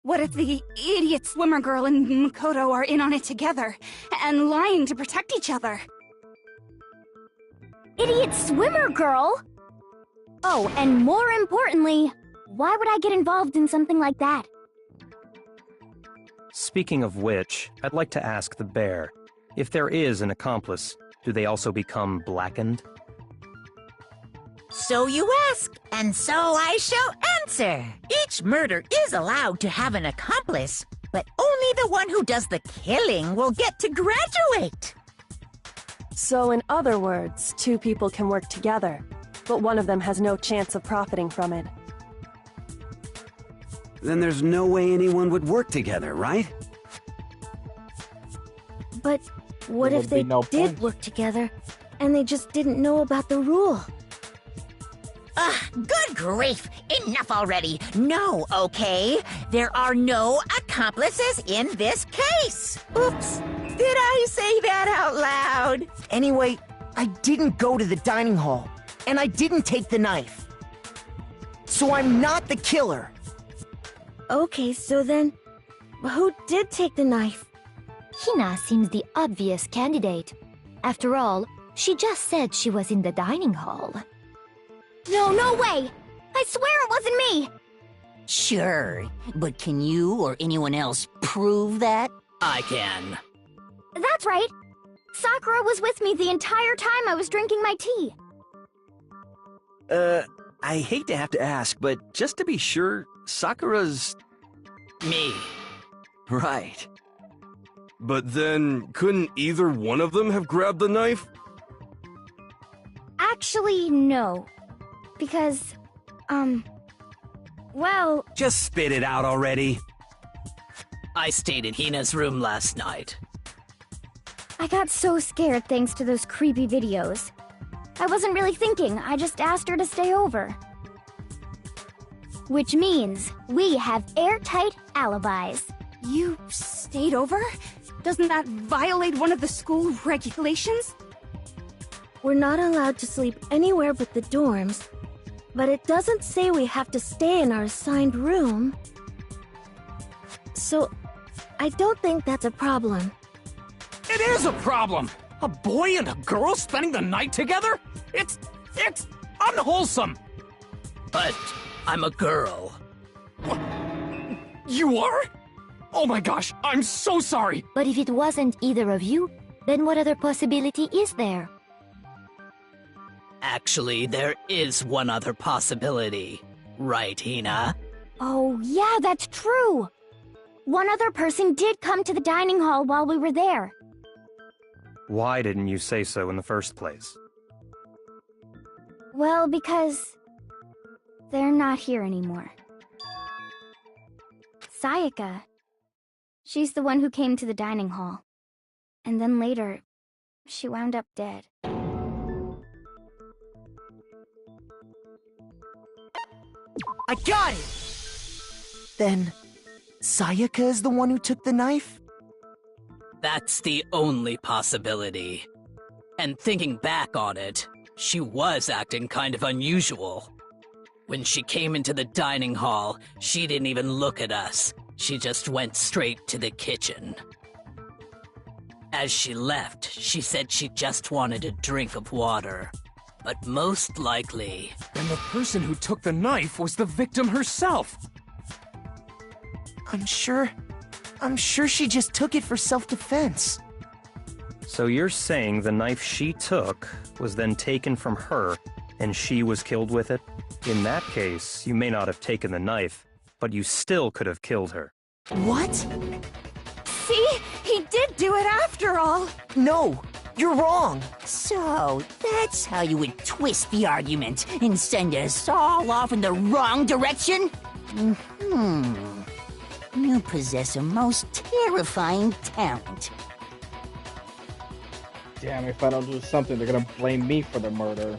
What if the idiot swimmer girl and Makoto are in on it together, and lying to protect each other? Idiot swimmer girl? Oh, and more importantly, why would I get involved in something like that? Speaking of which, I'd like to ask the bear, if there is an accomplice, do they also become blackened? So you ask, and so I shall answer. Each murder is allowed to have an accomplice, but only the one who does the killing will get to graduate. So in other words, two people can work together, but one of them has no chance of profiting from it. Then there's no way anyone would work together, right? But what There if would they be no did point. work together, and they just didn't know about the rule? Good grief! Enough already! No, okay? There are no accomplices in this case! Oops! Did I say that out loud? Anyway, I didn't go to the dining hall, and I didn't take the knife. So I'm not the killer. Okay, so then, who did take the knife? Hina seems the obvious candidate. After all, she just said she was in the dining hall. No way! I swear it wasn't me! Sure, but can you or anyone else prove that? I can. That's right! Sakura was with me the entire time I was drinking my tea. I hate to have to ask, but just to be sure, Sakura's... Me. Right. But then, couldn't either one of them have grabbed the knife? Actually, no. Because, well... Just spit it out already. I stayed in Hina's room last night. I got so scared thanks to those creepy videos. I wasn't really thinking, I just asked her to stay over. Which means we have airtight alibis. You stayed over? Doesn't that violate one of the school regulations? We're not allowed to sleep anywhere but the dorms, but it doesn't say we have to stay in our assigned room. So, I don't think that's a problem. It is a problem! A boy and a girl spending the night together? It's unwholesome! But I'm a girl. What? You are? Oh my gosh, I'm so sorry! But if it wasn't either of you, then what other possibility is there? Actually, there is one other possibility. Right, Hina? Oh, yeah, that's true! One other person did come to the dining hall while we were there. Why didn't you say so in the first place? Well, because... they're not here anymore. Sayaka. She's the one who came to the dining hall. And then later, she wound up dead. I got it! Then, Sayaka is the one who took the knife? That's the only possibility. And thinking back on it, she was acting kind of unusual. When she came into the dining hall, she didn't even look at us. She just went straight to the kitchen. As she left, she said she just wanted a drink of water. But most likely... Then the person who took the knife was the victim herself! I'm sure she just took it for self-defense. So you're saying the knife she took was then taken from her, and she was killed with it? In that case, you may not have taken the knife, but you still could have killed her. What? See? He did do it after all! No! You're wrong! So, that's how you would twist the argument and send us all off in the wrong direction? You possess a most terrifying talent. Damn, if I don't do something, they're gonna blame me for the murder.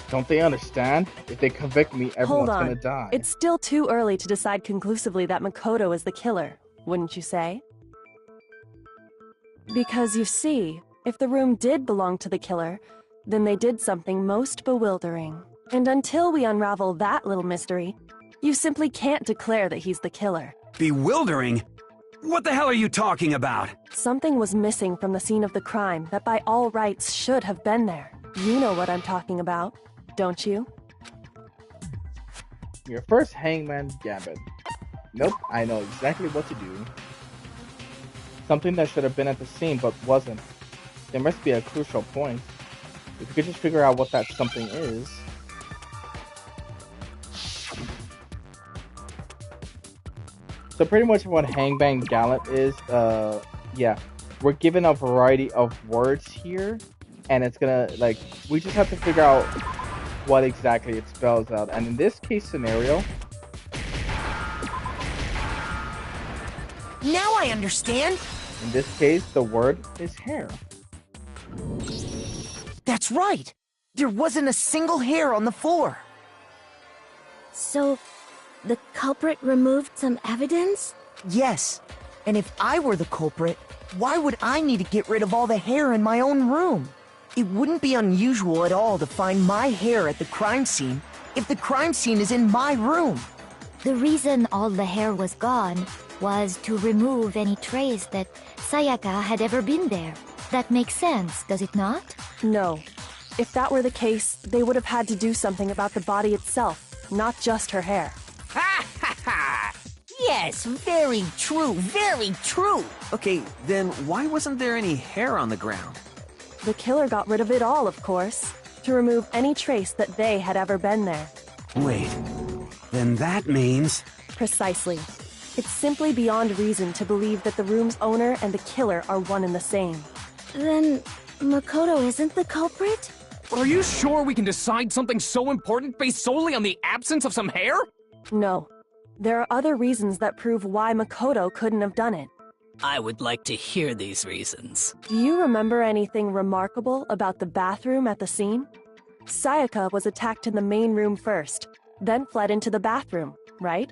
Don't they understand? If they convict me, everyone's gonna die. It's still too early to decide conclusively that Makoto is the killer, wouldn't you say? Because you see, if the room did belong to the killer, then they did something most bewildering. And until we unravel that little mystery, you simply can't declare that he's the killer. Bewildering? What the hell are you talking about? Something was missing from the scene of the crime that by all rights should have been there. You know what I'm talking about, don't you? Your first hangman gambit. Nope, I know exactly what to do. Something that should have been at the scene but wasn't. There must be a crucial point. If you could just figure out what that something is. So pretty much what Hangbang Gallant is, yeah, we're given a variety of words here, and it's gonna, like, we just have to figure out what exactly it spells out. And in this case scenario... Now I understand! In this case, the word is hair. That's right! There wasn't a single hair on the floor! So, the culprit removed some evidence? Yes. And if I were the culprit, why would I need to get rid of all the hair in my own room? It wouldn't be unusual at all to find my hair at the crime scene if the crime scene is in my room. The reason all the hair was gone was to remove any trace that Sayaka had ever been there. That makes sense, does it not? No. If that were the case, they would have had to do something about the body itself, not just her hair. Ha ha ha! Yes, very true, very true! Okay, then why wasn't there any hair on the ground? The killer got rid of it all, of course, to remove any trace that they had ever been there. Wait, then that means... Precisely. It's simply beyond reason to believe that the room's owner and the killer are one and the same. Then Makoto isn't the culprit? Are you sure we can decide something so important based solely on the absence of some hair? No. There are other reasons that prove why Makoto couldn't have done it. I would like to hear these reasons. Do you remember anything remarkable about the bathroom at the scene? Sayaka was attacked in the main room first, then fled into the bathroom, right?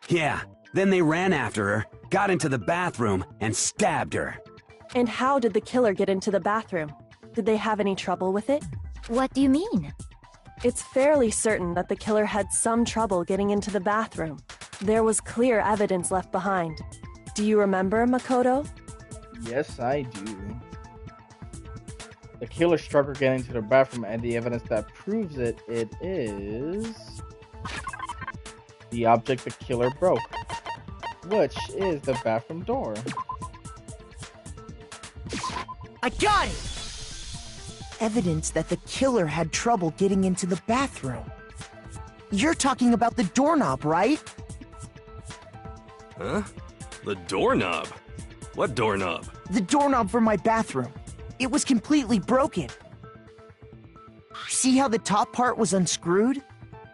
Yeah, then they ran after her, got into the bathroom, and stabbed her. And how did the killer get into the bathroom? Did they have any trouble with it? What do you mean? It's fairly certain that the killer had some trouble getting into the bathroom. There was clear evidence left behind. Do you remember, Makoto? Yes, I do. The killer struggled getting to the bathroom, and the evidence that proves it is the object the killer broke, which is the bathroom door. I got it! Evidence that the killer had trouble getting into the bathroom. You're talking about the doorknob, right? Huh? The doorknob? What doorknob? The doorknob for my bathroom. It was completely broken. See how the top part was unscrewed?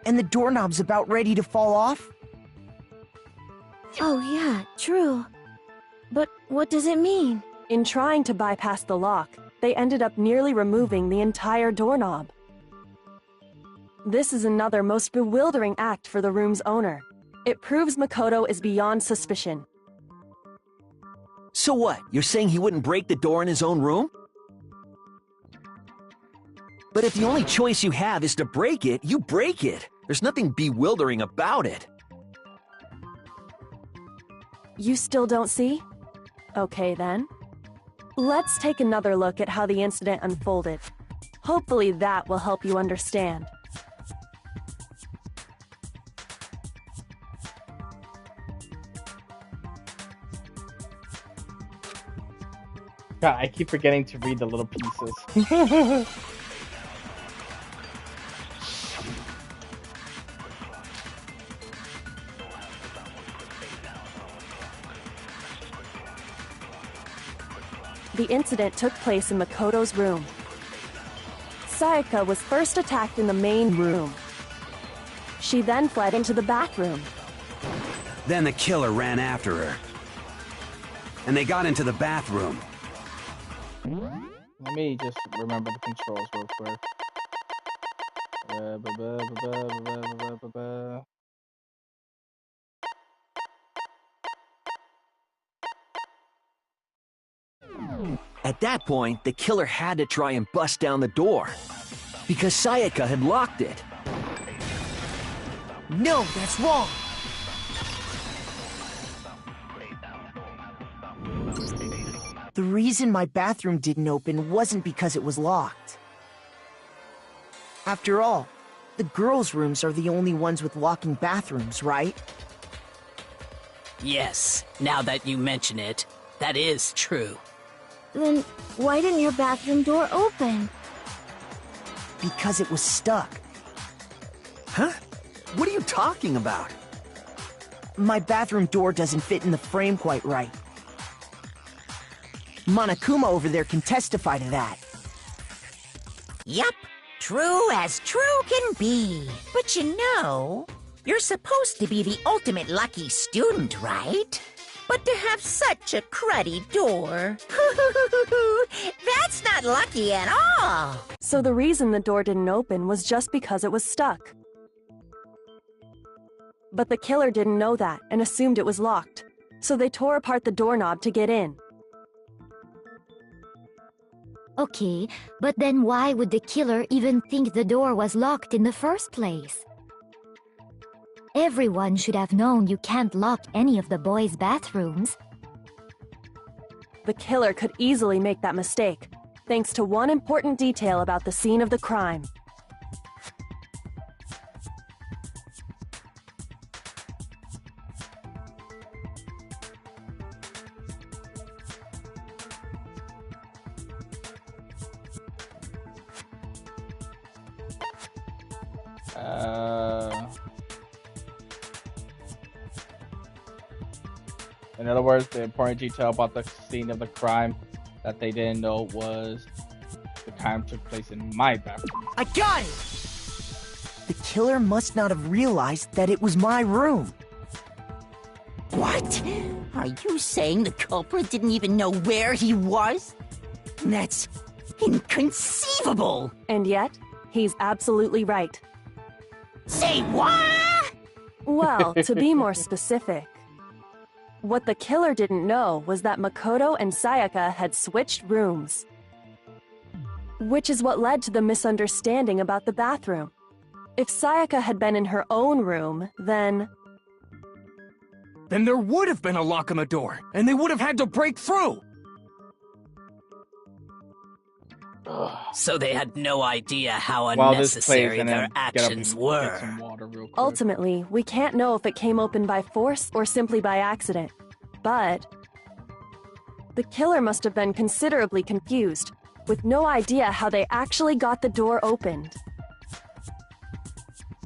And the doorknob's about ready to fall off? Oh yeah, true. But what does it mean? In trying to bypass the lock, they ended up nearly removing the entire doorknob. This is another most bewildering act for the room's owner. It proves Makoto is beyond suspicion. So what? You're saying he wouldn't break the door in his own room? But if the only choice you have is to break it, you break it. There's nothing bewildering about it. You still don't see? Okay then. Let's take another look at how the incident unfolded. Hopefully that will help you understand. God, I keep forgetting to read the little pieces. The incident took place in Makoto's room. Sayaka was first attacked in the main room. She then fled into the bathroom. Then the killer ran after her. And they got into the bathroom. Let me just remember the controls real quick. At that point, the killer had to try and bust down the door, because Sayaka had locked it. No, that's wrong! The reason my bathroom didn't open wasn't because it was locked. After all, the girls' rooms are the only ones with locking bathrooms, right? Yes, now that you mention it, that is true. Then why didn't your bathroom door open? Because it was stuck. Huh? What are you talking about? My bathroom door doesn't fit in the frame quite right. Monokuma over there can testify to that. Yup, true as true can be. But you know, you're supposed to be the ultimate lucky student, right? But to have such a cruddy door, that's not lucky at all. So the reason the door didn't open was just because it was stuck. But the killer didn't know that and assumed it was locked, so they tore apart the doorknob to get in. Okay, but then why would the killer even think the door was locked in the first place? Everyone should have known you can't lock any of the boys' bathrooms. The killer could easily make that mistake, thanks to one important detail about the scene of the crime. In other words, the important detail about the scene of the crime that they didn't know was the crime took place in my bathroom. I got it! The killer must not have realized that it was my room. What? Are you saying the culprit didn't even know where he was? That's inconceivable! And yet, he's absolutely right. Say what? Well, to be more specific, what the killer didn't know was that Makoto and Sayaka had switched rooms. Which is what led to the misunderstanding about the bathroom. If Sayaka had been in her own room, then there would have been a lock on the door, and they would have had to break through! So they had no idea how unnecessary their actions were. Ultimately, we can't know if it came open by force or simply by accident. But the killer must have been considerably confused, with no idea how they actually got the door opened.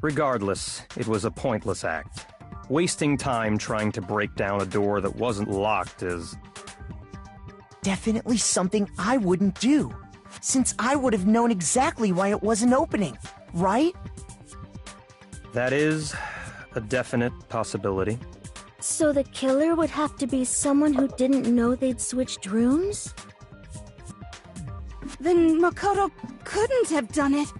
Regardless, it was a pointless act. Wasting time trying to break down a door that wasn't locked is definitely something I wouldn't do, since I would have known exactly why it wasn't opening, right? That is a definite possibility. So the killer would have to be someone who didn't know they'd switched rooms? Then Makoto couldn't have done it.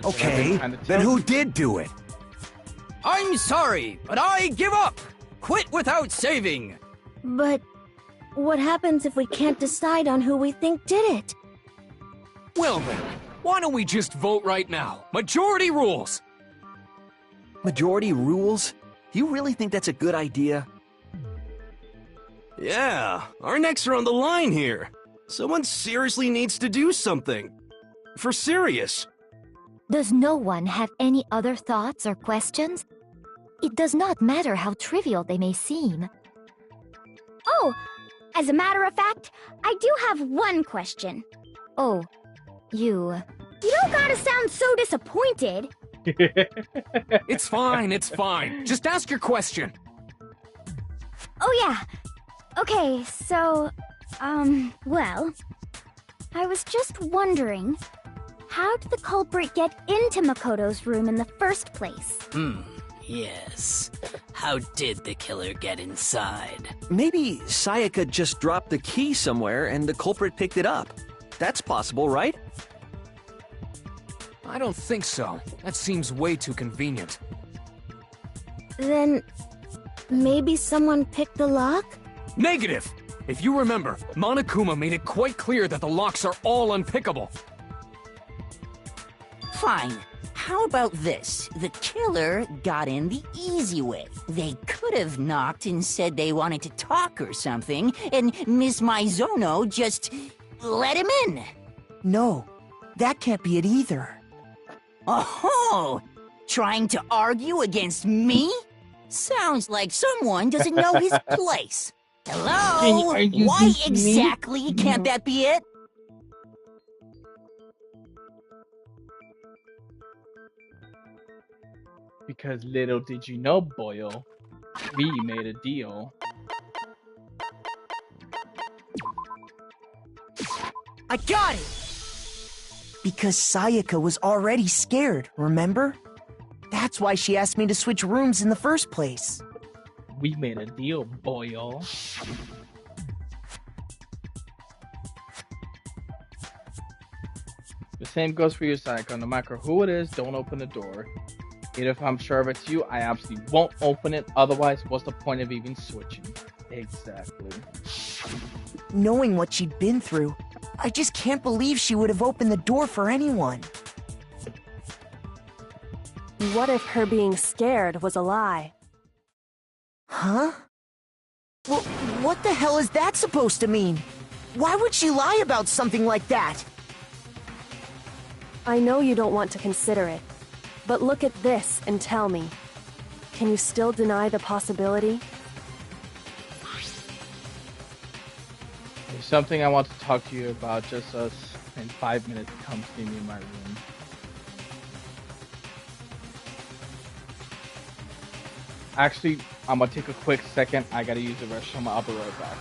Okay, then who did do it? I'm sorry, but I give up! Quit without saving! But what happens if we can't decide on who we think did it? Well then, why don't we just vote right now? Majority rules! Majority rules? Do you really think that's a good idea? Yeah, our necks are on the line here. Someone seriously needs to do something. For serious. Does no one have any other thoughts or questions? It does not matter how trivial they may seem. Oh, as a matter of fact, I do have one question. Oh, you... You don't gotta sound so disappointed. It's fine, it's fine. Just ask your question. Oh yeah. Okay, so, well, I was just wondering, how did the culprit get into Makoto's room in the first place? Yes. How did the killer get inside? Maybe Sayaka just dropped the key somewhere and the culprit picked it up. That's possible, right? I don't think so. That seems way too convenient. Then maybe someone picked the lock? Negative! If you remember, Monokuma made it quite clear that the locks are all unpickable. Fine. How about this? The killer got in the easy way. They could have knocked and said they wanted to talk or something, and Miss Maizono just let him in. No, that can't be it either. Oh, trying to argue against me? Sounds like someone doesn't know his place. Hello? Why exactly can't that be it? Because little did you know, Boyle, we made a deal. I got it! Because Sayaka was already scared, remember? That's why she asked me to switch rooms in the first place. We made a deal, Boyle. The same goes for you, Sayaka. No matter who it is, don't open the door. Even if I'm sure if it's you, I absolutely won't open it. Otherwise, what's the point of even switching? Exactly. Knowing what she'd been through, I just can't believe she would have opened the door for anyone. What if her being scared was a lie? Huh? Well, what the hell is that supposed to mean? Why would she lie about something like that? I know you don't want to consider it, but look at this and tell me. Can you still deny the possibility? There's something I want to talk to you about. Just us in 5 minutes. Come see me in my room. Actually, I'm gonna take a quick second. I gotta use the restroom. I'll be right back.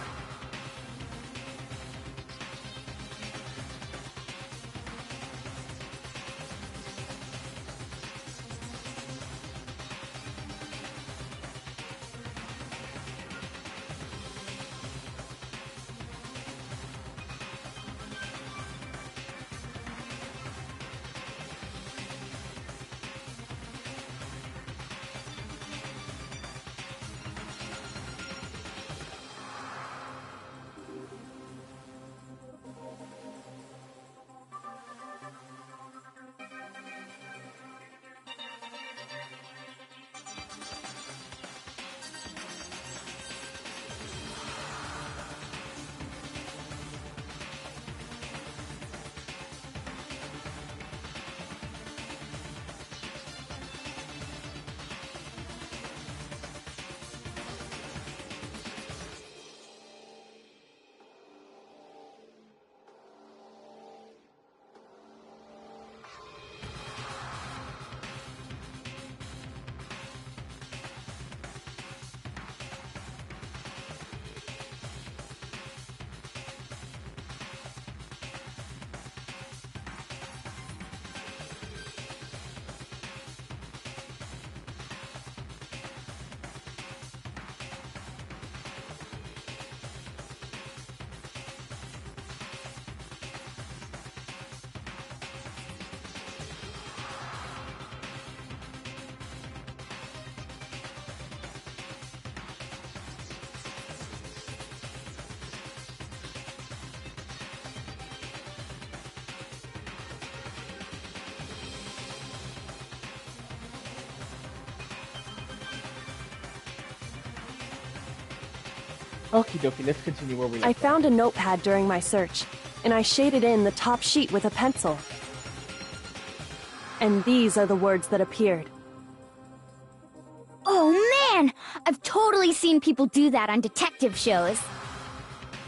Okie dokie, let's continue where we left I off. found a notepad during my search, and I shaded in the top sheet with a pencil. And these are the words that appeared. Oh man! I've totally seen people do that on detective shows.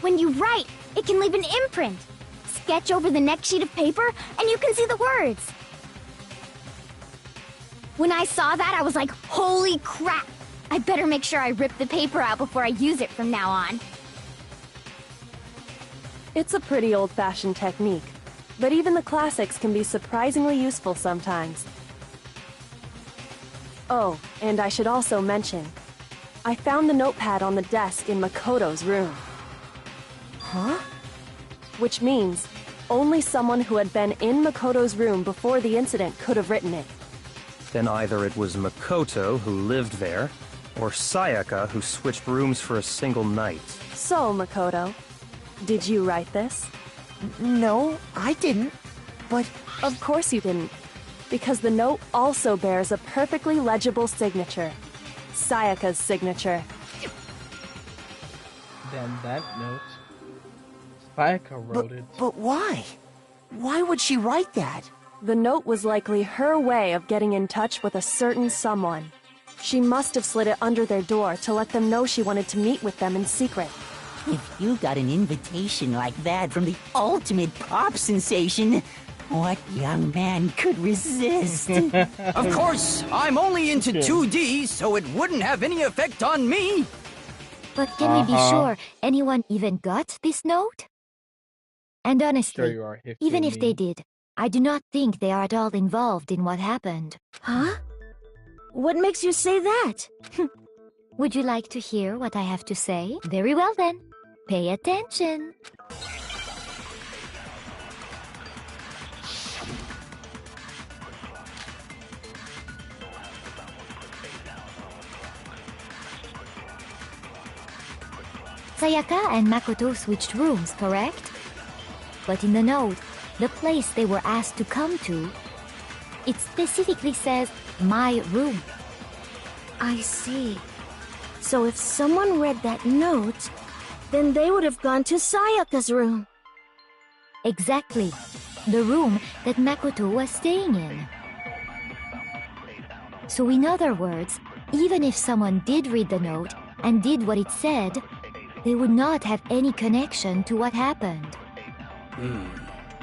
When you write, it can leave an imprint. Sketch over the next sheet of paper, and you can see the words. When I saw that, I was like, holy crap! I better make sure I rip the paper out before I use it from now on. It's a pretty old-fashioned technique, but even the classics can be surprisingly useful sometimes. Oh, and I should also mention, I found the notepad on the desk in Makoto's room. Huh? Which means, only someone who had been in Makoto's room before the incident could have written it. Then either it was Makoto who lived there, or Sayaka who switched rooms for a single night. So, Makoto, did you write this? No, I didn't. But... Of course you didn't. Because the note also bears a perfectly legible signature. Sayaka's signature. Then that note, Sayaka wrote it. But why? Why would she write that? The note was likely her way of getting in touch with a certain someone. She must have slid it under their door to let them know she wanted to meet with them in secret. If you got an invitation like that from the ultimate pop sensation, what young man could resist? Of course, I'm only into 2D, so it wouldn't have any effect on me. But can we be sure anyone even got this note? And honestly, Sure you are, even if they did, I do not think they are at all involved in what happened. Huh? What makes you say that? Would you like to hear what I have to say? Very well then. Pay attention. Sayaka and Makoto switched rooms, correct? But in the note, the place they were asked to come to, it specifically says, my room. I see. So if someone read that note, then they would have gone to Sayaka's room. Exactly. The room that Makoto was staying in. So in other words, even if someone did read the note and did what it said, they would not have any connection to what happened.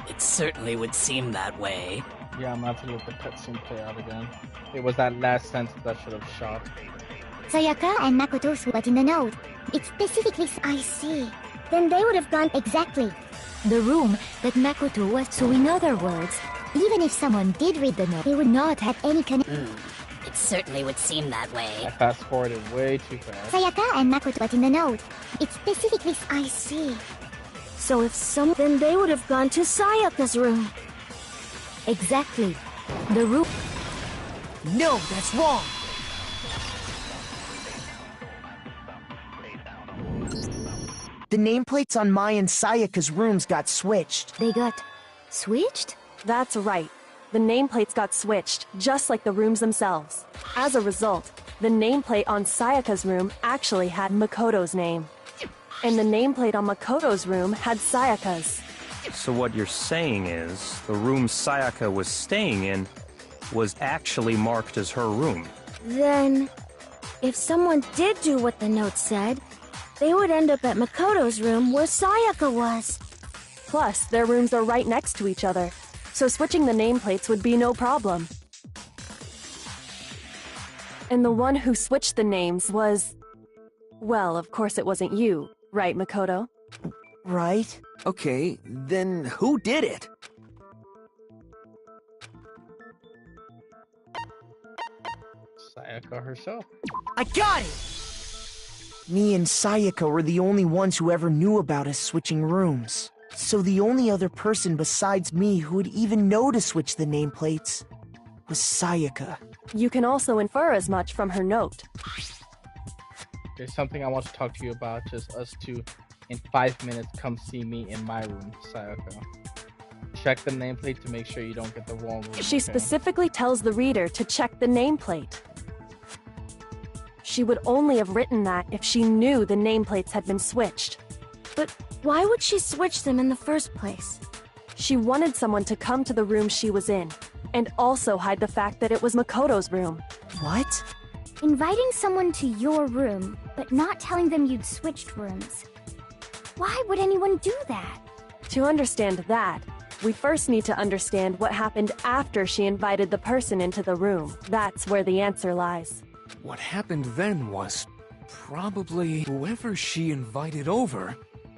It certainly would seem that way. Yeah, I'm about to let the cutscene play out again. It was that last sentence I should have shot. Sayaka and Makoto but in the note. It specifically. I see. Then they would have gone exactly. The room that Makoto was. So in other words, even if someone did read the note, they would not have any connection. It certainly would seem that way. I fast forwarded way too fast. Sayaka and Makoto but in the note. It specifically. I see. So if then they would have gone to Sayaka's room. Exactly. The room. No, that's wrong. The nameplates on my and Sayaka's rooms got switched. They got switched? That's right. The nameplates got switched, just like the rooms themselves. As a result, the nameplate on Sayaka's room actually had Makoto's name. And the nameplate on Makoto's room had Sayaka's. So what you're saying is, the room Sayaka was staying in was actually marked as her room. Then, if someone did do what the note said, they would end up at Makoto's room where Sayaka was. Plus, their rooms are right next to each other, so switching the nameplates would be no problem. And the one who switched the names was... Well, of course it wasn't you, right, Makoto? Right. Okay, then who did it? Sayaka herself. I got it! Me and Sayaka were the only ones who ever knew about us switching rooms. So the only other person besides me who would even know to switch the nameplates was Sayaka. You can also infer as much from her note. There's something I want to talk to you about. Just us two, in 5 minutes, come see me in my room, Sayaka. Check the nameplate to make sure you don't get the wrong room. She specifically tells the reader to check the nameplate. She would only have written that if she knew the nameplates had been switched. But why would she switch them in the first place? She wanted someone to come to the room she was in, and also hide the fact that it was Makoto's room. What? Inviting someone to your room, but not telling them you'd switched rooms. Why would anyone do that? To understand that, we first need to understand what happened after she invited the person into the room. That's where the answer lies. What happened then was probably whoever she invited over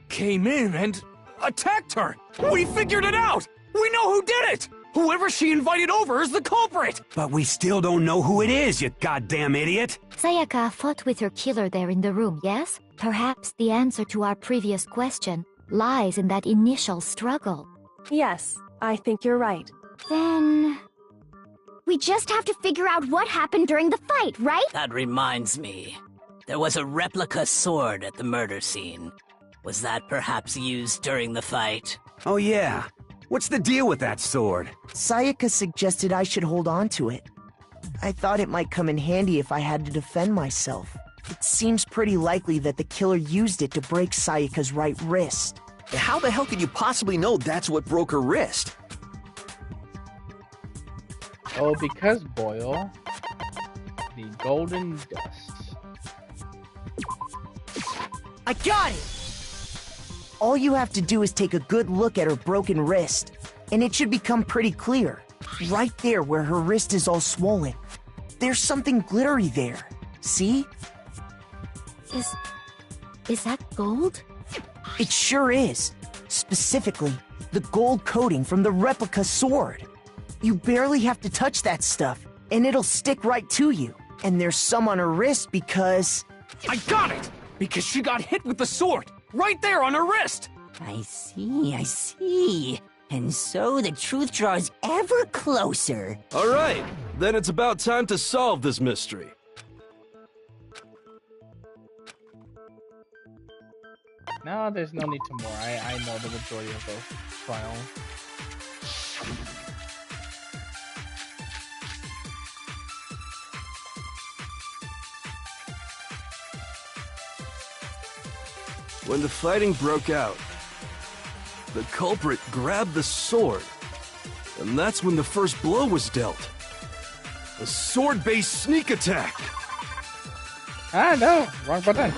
came in and attacked her. We figured it out. We know who did it. Whoever she invited over is the culprit. But we still don't know who it is, you goddamn idiot. Sayaka fought with her killer there in the room, yes? Perhaps the answer to our previous question lies in that initial struggle. Yes, I think you're right. Then... we just have to figure out what happened during the fight, right? That reminds me. There was a replica sword at the murder scene. Was that perhaps used during the fight? Oh yeah. What's the deal with that sword? Sayaka suggested I should hold on to it. I thought it might come in handy if I had to defend myself. It seems pretty likely that the killer used it to break Sayaka's right wrist. How the hell could you possibly know that's what broke her wrist? Oh, because Boyle, the golden dust. I got it! All you have to do is take a good look at her broken wrist, and it should become pretty clear. Right there where her wrist is all swollen. There's something glittery there. See? Is that gold? It sure is. Specifically, the gold coating from the replica sword. You barely have to touch that stuff, and it'll stick right to you. And there's some on her wrist because... I got it! Because she got hit with the sword! Right there on her wrist! I see. And so the truth draws ever closer. All right, then it's about time to solve this mystery. No, there's no need to more. I know the majority of those trials. When the fighting broke out, the culprit grabbed the sword, and that's when the first blow was dealt. A sword-based sneak attack! Ah, no! Wrong button!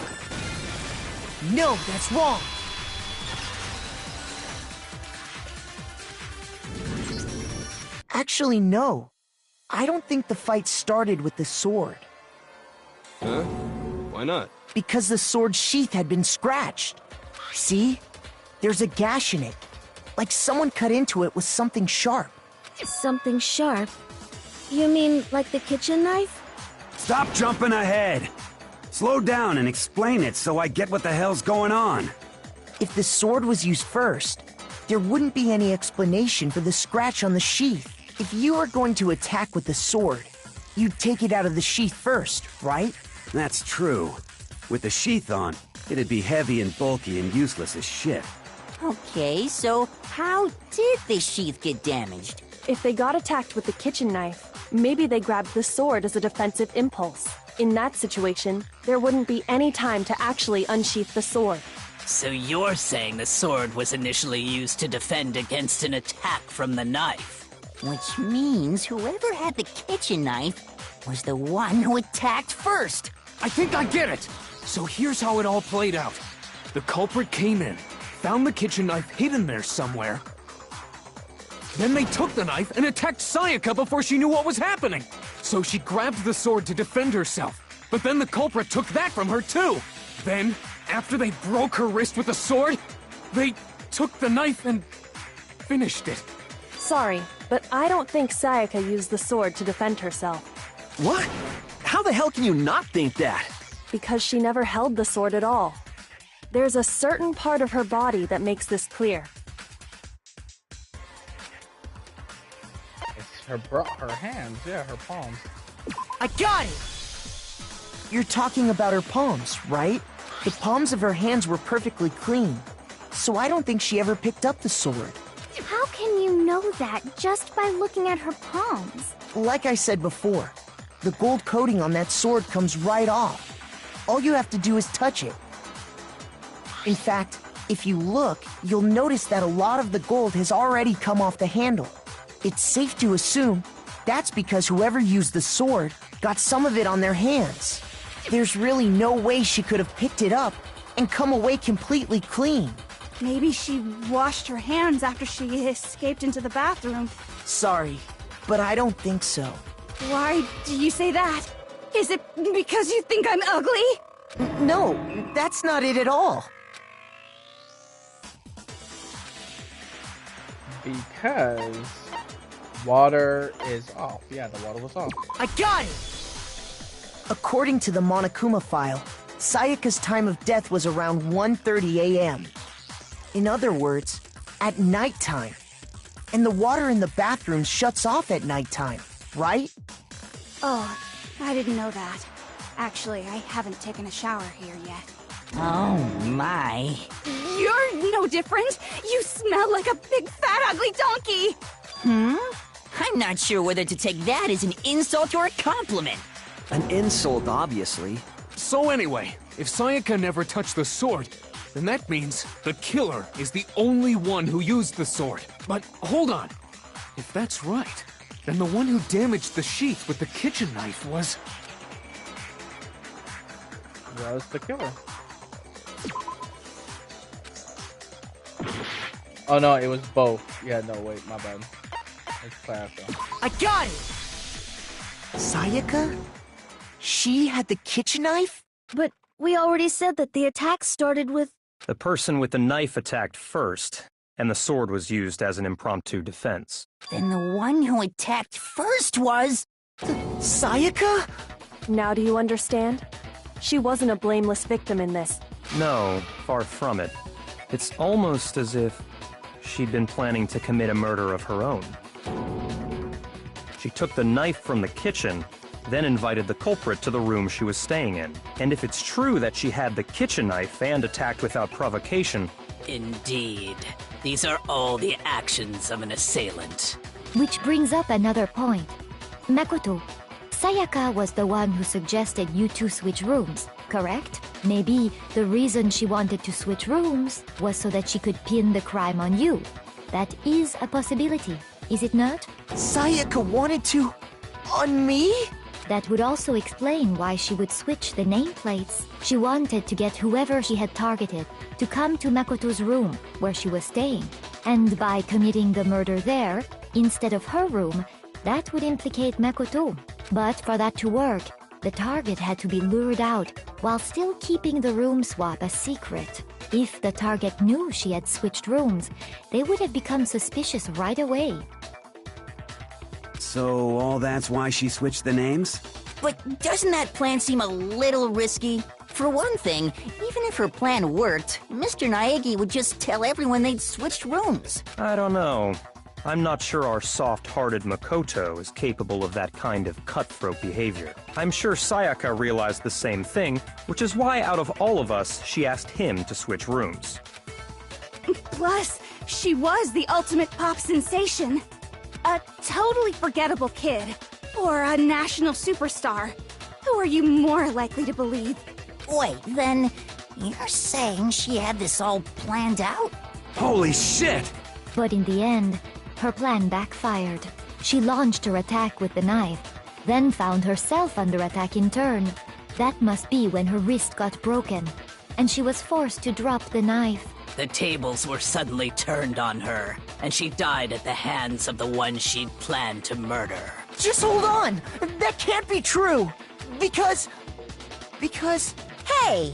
No, that's wrong! Actually, no. I don't think the fight started with the sword. Huh? Why not? Because the sword's sheath had been scratched. See? There's a gash in it. Like someone cut into it with something sharp. Something sharp? You mean like the kitchen knife? Stop jumping ahead! Slow down and explain it so I get what the hell's going on. If the sword was used first, there wouldn't be any explanation for the scratch on the sheath. If you were going to attack with the sword, you'd take it out of the sheath first, right? That's true. With the sheath on, it'd be heavy and bulky and useless as shit. Okay, so how did the sheath get damaged? If they got attacked with the kitchen knife, maybe they grabbed the sword as a defensive impulse. In that situation, there wouldn't be any time to actually unsheath the sword. So you're saying the sword was initially used to defend against an attack from the knife? Which means whoever had the kitchen knife was the one who attacked first. I think I get it! So here's how it all played out. The culprit came in, found the kitchen knife hidden there somewhere. Then they took the knife and attacked Sayaka before she knew what was happening. So she grabbed the sword to defend herself. But then the culprit took that from her too. Then, after they broke her wrist with the sword, they took the knife and finished it. Sorry, but I don't think Sayaka used the sword to defend herself. What? How the hell can you not think that? Because she never held the sword at all. There's a certain part of her body that makes this clear. It's her hands, yeah, her palms. I got it! You're talking about her palms, right? The palms of her hands were perfectly clean, so I don't think she ever picked up the sword. How can you know that just by looking at her palms? Like I said before, the gold coating on that sword comes right off. All you have to do is touch it. In fact, if you look, you'll notice that a lot of the gold has already come off the handle. It's safe to assume that's because whoever used the sword got some of it on their hands. There's really no way she could have picked it up and come away completely clean. Maybe she washed her hands after she escaped into the bathroom. Sorry, but I don't think so. Why do you say that? Is it because you think I'm ugly? No, that's not it at all. Because water is off. Yeah, the water was off. I got it! According to the Monokuma file, Sayaka's time of death was around 1:30 a.m. In other words, at nighttime. And the water in the bathroom shuts off at nighttime, right? Oh, I didn't know that. Actually, I haven't taken a shower here yet. Oh my. You're no different. You smell like a big fat ugly donkey. I'm not sure whether to take that as an insult or a compliment. An insult, obviously. So anyway, if Sayaka never touched the sword, then that means the killer is the only one who used the sword. But hold on. If that's right, then the one who damaged the sheath with the kitchen knife was the killer. Oh no, it was both. Yeah, no, wait, my bad. It's Sayaka. I got it! Sayaka? She had the kitchen knife? But we already said that the attack started with... The person with the knife attacked first, and the sword was used as an impromptu defense. Then the one who attacked first was... Sayaka? Now do you understand? She wasn't a blameless victim in this. No, far from it. It's almost as if she'd been planning to commit a murder of her own. She took the knife from the kitchen, then invited the culprit to the room she was staying in. And if it's true that she had the kitchen knife and attacked without provocation... Indeed. These are all the actions of an assailant. Which brings up another point. Makoto, Sayaka was the one who suggested you two switch rooms, correct? Maybe the reason she wanted to switch rooms was so that she could pin the crime on you. That is a possibility, is it not? Sayaka wanted to... on me? That would also explain why she would switch the nameplates. She wanted to get whoever she had targeted to come to Makoto's room where she was staying. And by committing the murder there, instead of her room, that would implicate Makoto. But for that to work, The target had to be lured out while still keeping the room swap a secret. If the target knew she had switched rooms, they would have become suspicious right away. So all that's why she switched the names? But doesn't that plan seem a little risky? For one thing, even if her plan worked, Mr. Naegi would just tell everyone they'd switched rooms. I don't know. I'm not sure our soft-hearted Makoto is capable of that kind of cutthroat behavior. I'm sure Sayaka realized the same thing, which is why out of all of us, she asked him to switch rooms. Plus, she was the ultimate pop sensation. A totally forgettable kid. Or a national superstar. Who are you more likely to believe? Wait, then you're saying she had this all planned out? Holy shit! But in the end, her plan backfired. She launched her attack with the knife, then found herself under attack in turn. That must be when her wrist got broken, and she was forced to drop the knife. The tables were suddenly turned on her, and she died at the hands of the one she'd planned to murder. Just hold on! That can't be true! Because... Hey!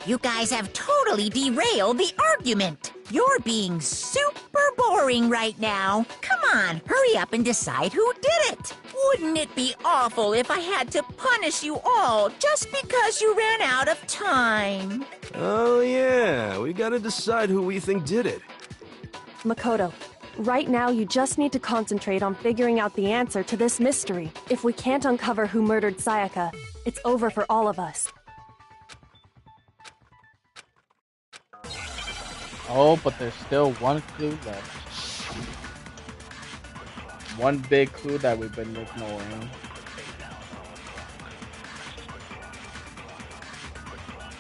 You guys have totally derailed the argument. You're being super boring right now. Come on, hurry up and decide who did it. Wouldn't it be awful if I had to punish you all just because you ran out of time? Oh yeah, we gotta decide who we think did it. Makoto, right now you just need to concentrate on figuring out the answer to this mystery. If we can't uncover who murdered Sayaka, it's over for all of us. Oh, but there's still one clue left. One big clue that we've been ignoring.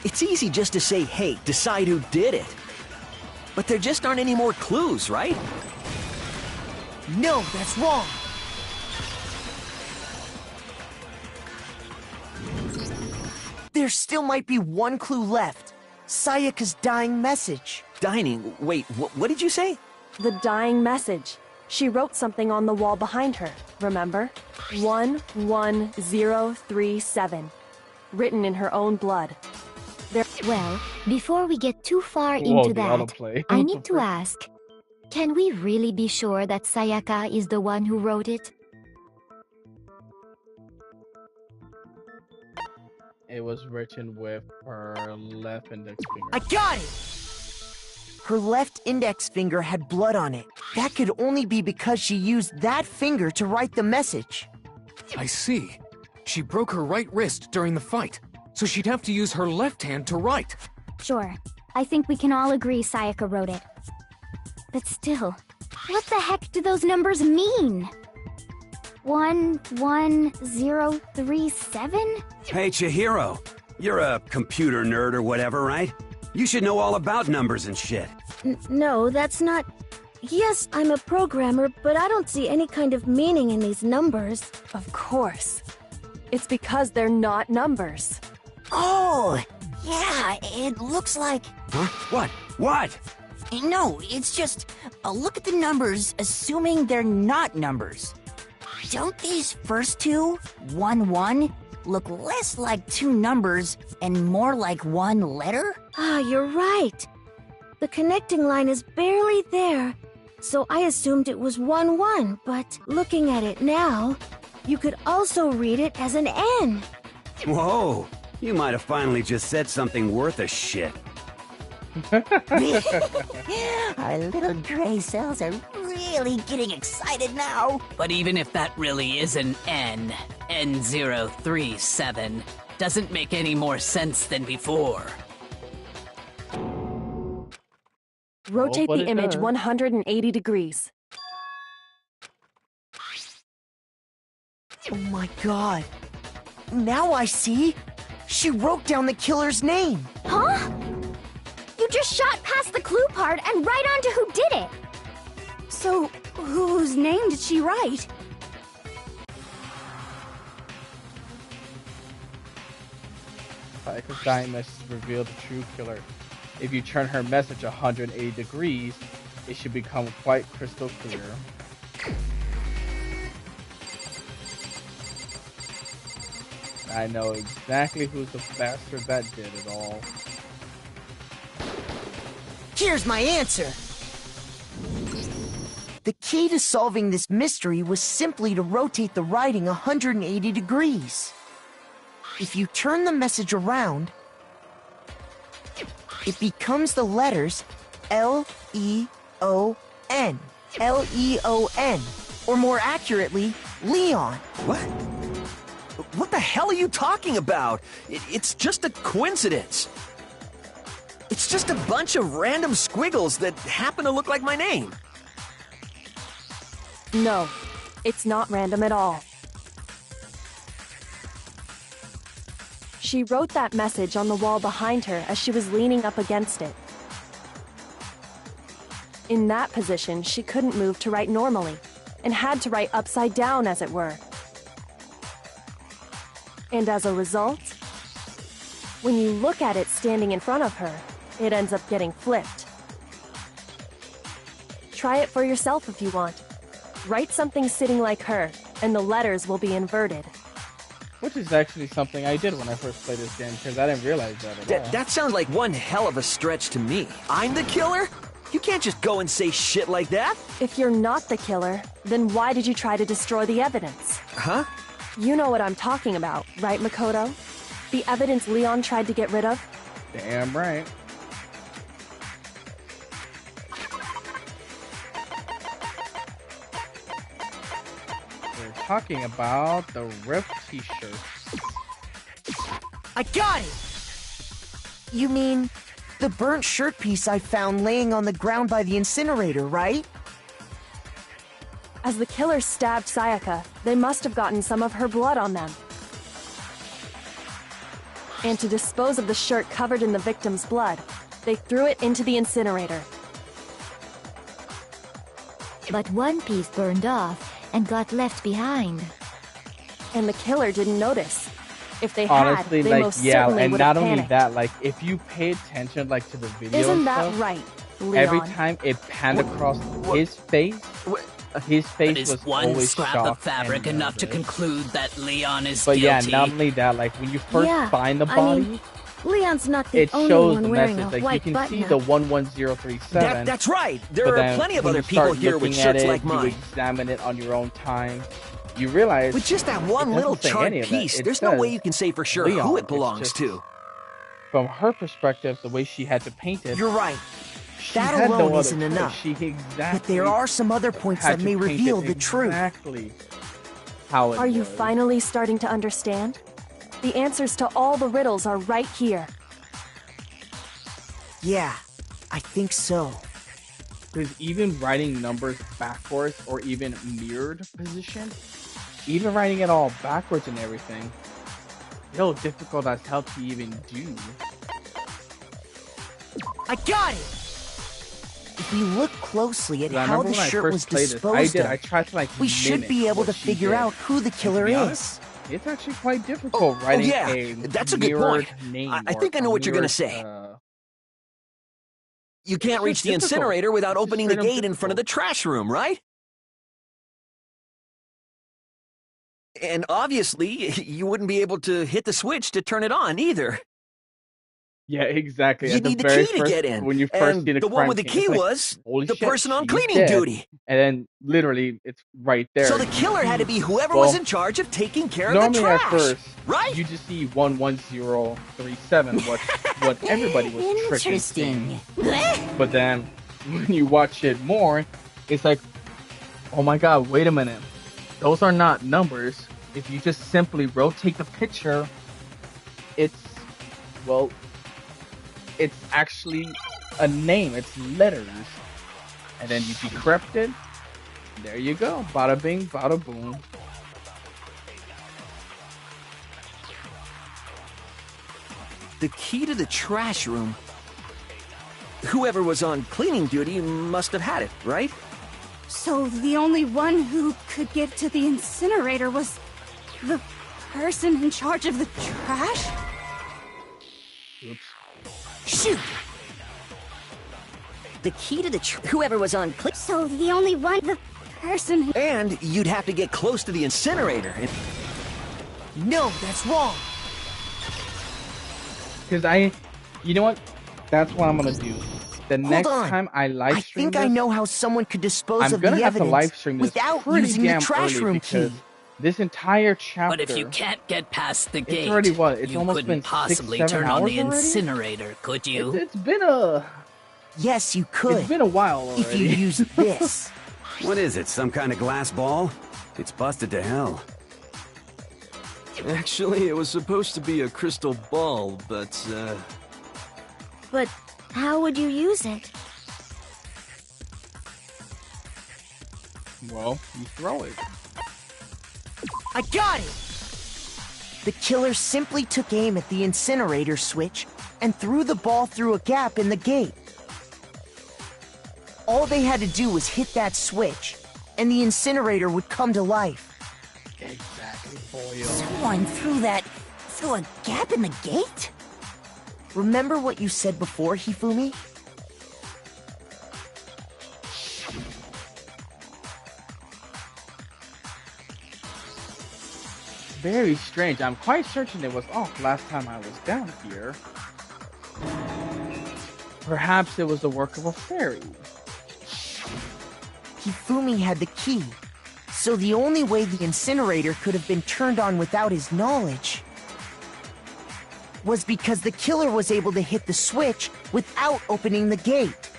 It's easy just to say, hey, decide who did it. But there just aren't any more clues, right? No, that's wrong! There still might be one clue left. Sayaka's dying message. Dining? Wait, what did you say? The dying message. She wrote something on the wall behind her, remember? 11037. Written in her own blood. Well, before we get too far into that, I need to ask, can we really be sure that Sayaka is the one who wrote it? It was written with her left index finger. I got it! Her left index finger had blood on it. That could only be because she used that finger to write the message. I see. She broke her right wrist during the fight, so she'd have to use her left hand to write. Sure. I think we can all agree Sayaka wrote it. But still, what the heck do those numbers mean? 11037? Hey, Chihiro. You're a computer nerd or whatever, right? You should know all about numbers and shit. No, that's not... Yes, I'm a programmer, but I don't see any kind of meaning in these numbers. Of course. It's because they're not numbers. Oh, yeah, it looks like... Huh? What? What? No, it's just... look at the numbers, assuming they're not numbers. Don't these first two, 1-1, look less like two numbers and more like one letter? Ah, you're right. The connecting line is barely there, so I assumed it was 1-1, but looking at it now, you could also read it as an N. Whoa, you might have finally just said something worth a shit. Our little gray cells are really getting excited now. But even if that really is an N, N037, doesn't make any more sense than before. Rotate the image 180 degrees. Oh my god. Now I see. She wrote down the killer's name. Huh? You just shot past the clue part and right on to who did it. So, whose name did she write? Sayaka's dying message revealed the true killer. If you turn her message 180 degrees, it should become quite crystal clear. Huh? I know exactly who's the bastard that did it all. Here's my answer. The key to solving this mystery was simply to rotate the writing 180 degrees. If you turn the message around, it becomes the letters L-E-O-N. L-E-O-N. Or more accurately, Leon. What? What the hell are you talking about? It's just a coincidence. It's just a bunch of random squiggles that happen to look like my name. No, it's not random at all. She wrote that message on the wall behind her as she was leaning up against it. In that position, she couldn't move to write normally, and had to write upside down, as it were. And as a result, when you look at it standing in front of her, it ends up getting flipped. Try it for yourself if you want. Write something sitting like her, and the letters will be inverted. Which is actually something I did when I first played this game, because I didn't realize that at all. That sounds like one hell of a stretch to me. I'm the killer? You can't just go and say shit like that. If you're not the killer, then why did you try to destroy the evidence? Huh? You know what I'm talking about, right, Makoto? The evidence Leon tried to get rid of? Damn right. We're talking about the ripped t-shirts. I got it! You mean the burnt shirt piece I found laying on the ground by the incinerator, right? As the killer stabbed Sayaka, they must have gotten some of her blood on them. And to dispose of the shirt covered in the victim's blood, they threw it into the incinerator. But one piece burned off and got left behind. And the killer didn't notice. If they Honestly, had, they like, most yeah, certainly and would not have only panicked. that, like, if you pay attention, like, to the video Isn't and that stuff, right, Leon? every time it panned across his face But was is one always scrap shocked of fabric and enough to nervous. conclude that Leon is But yeah, guilty? not only that, like, when you first Yeah, find the I body, mean, Leon's not the it only shows one the wearing message. a Like, you white can button see up. the 11037. That's right. There but are then plenty of when other you start people here with looking at shirts it, like mine. You examine it on your own time. You realize With just that one it little doesn't say charred any of that. piece, It there's no way says you can say for sure Leon. who it It's belongs just- to. From her perspective, the way she had to paint it. You're right. She That had no alone other isn't choice. enough. She exactly But there are some other points had that to may paint reveal it the truth. Exactly how it Are you was. finally starting to understand? The answers to all the riddles are right here. Yeah, I think so. Because even writing numbers backwards or even mirrored position, even writing it all backwards and everything, how difficult as hell to even do. I got it! If we look closely at I how remember the when I shirt first was played this, disposed I of, tried to, like, we should mimic be able what to she figure did. out who the And to killer be is. honest, it's actually quite difficult writing yeah, a that's a good mirrored point. name. I or think I know a what you're gonna mirrored, say. You it's can't just reach the difficult. incinerator without It's just opening the straight up gate in front of the trash room, right? And obviously, you wouldn't be able to hit the switch to turn it on either. Yeah, exactly. You At need the very key to first, get in. when you first And see the the one crime with the scene, key it's like, was holy the shit, person on she's cleaning dead. duty. And then literally, it's right there. So the killer had to be whoever Well, was in charge of taking care of the normally trash, at first, right? you just see 11037, what everybody was tricking. But then when you watch it more, it's like, oh my god, wait a minute. Those are not numbers. If you just simply rotate the picture, it's actually a name. It's letters. And then you decrypt it. There you go. Bada bing, bada boom. The key to the trash room. Whoever was on cleaning duty must have had it, right? So the only one who could get to the incinerator was the person in charge of the trash? Oops. Shoot! The key to the whoever was on So the only one, the person who... And you'd have to get close to the incinerator. No, that's wrong. Because you know what? That's what I'm gonna do. The next time I live I stream think I know how someone could dispose I'm of gonna the have to evidence live stream this without pretty using the damn trash early room because key. this entire chapter. But if you can't get past the gate, already what? It's you almost couldn't been possibly 6-7 turn on hours the already? incinerator, could you? It's been a. Yes, you could. It's been a while already. If you use this. What is it, some kind of glass ball? It's busted to hell. Actually, it was supposed to be a crystal ball, but, But how would you use it? Well, you throw it. I got it! The killer simply took aim at the incinerator switch and threw the ball through a gap in the gate. All they had to do was hit that switch, and the incinerator would come to life. Exactly, boy. Someone threw a gap in the gate? Remember what you said before, Hifumi? Very strange. I'm quite certain it was off last time I was down here. Perhaps it was the work of a fairy. Hifumi had the key, so the only way the incinerator could have been turned on without his knowledge was because the killer was able to hit the switch without opening the gate.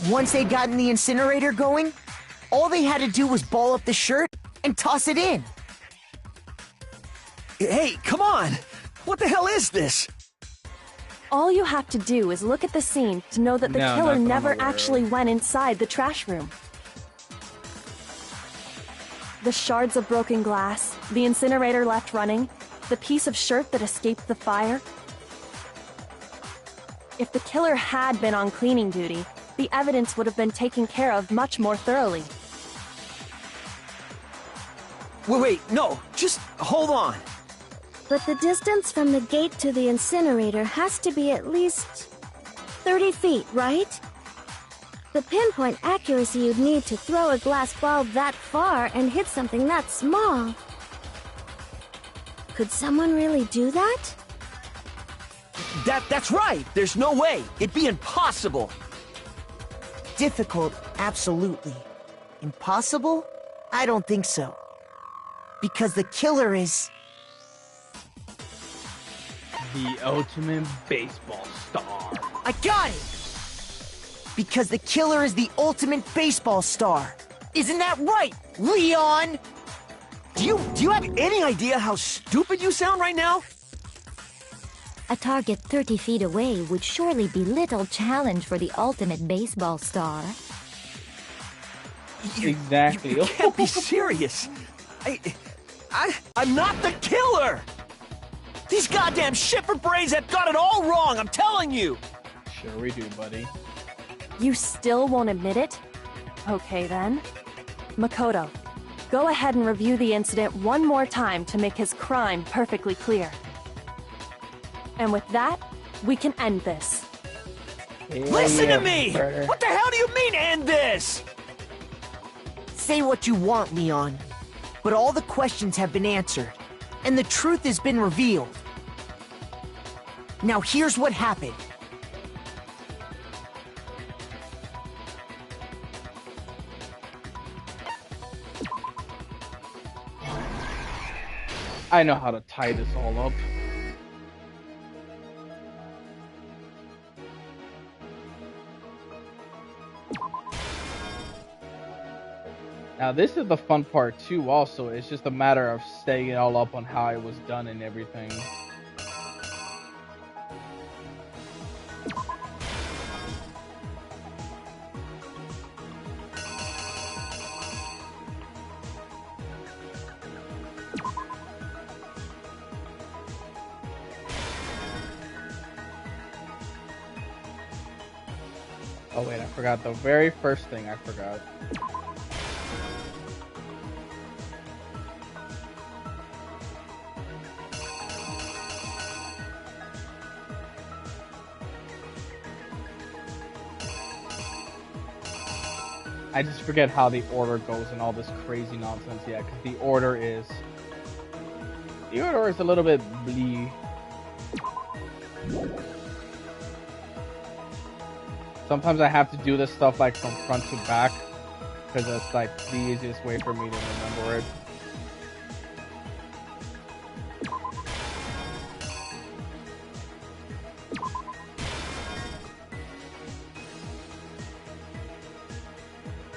Once they'd gotten the incinerator going, all they had to do was ball up the shirt and toss it in. Hey, come on! What the hell is this? All you have to do is look at the scene to know that the No, killer not that I'm never aware actually of. went inside the trash room. The shards of broken glass, the incinerator left running, the piece of shirt that escaped the fire. If the killer had been on cleaning duty, the evidence would have been taken care of much more thoroughly. Wait, no, just hold on. But the distance from the gate to the incinerator has to be at least 30 feet, right? The pinpoint accuracy you'd need to throw a glass ball that far and hit something that small. Could someone really do that? That's right! There's no way! It'd be impossible! Difficult, absolutely. Impossible? I don't think so. Because the killer is... The ultimate baseball star. I got it! Because the killer is the ultimate baseball star. Isn't that right, Leon? Do you have any idea how stupid you sound right now? A target 30 feet away would surely be little challenge for the ultimate baseball star. Exactly. You can't be serious. I'm not the killer! These goddamn shipper brains have got it all wrong, I'm telling you! Sure we do, buddy. You still won't admit it? Okay then. Makoto, go ahead and review the incident one more time to make his crime perfectly clear. And with that, we can end this. Listen to me! What the hell do you mean, end this? Say what you want, Leon. But all the questions have been answered, and the truth has been revealed. Now here's what happened. I know how to tie this all up. Now this is the fun part too also, it's just a matter of setting it all up on how it was done and everything. Oh wait, I forgot the very first thing I forgot. I just forget how the order goes and all this crazy nonsense. Yeah, because the order is Theodore is a little bit bleak. Sometimes I have to do this stuff like from front to back because that's like the easiest way for me to remember it.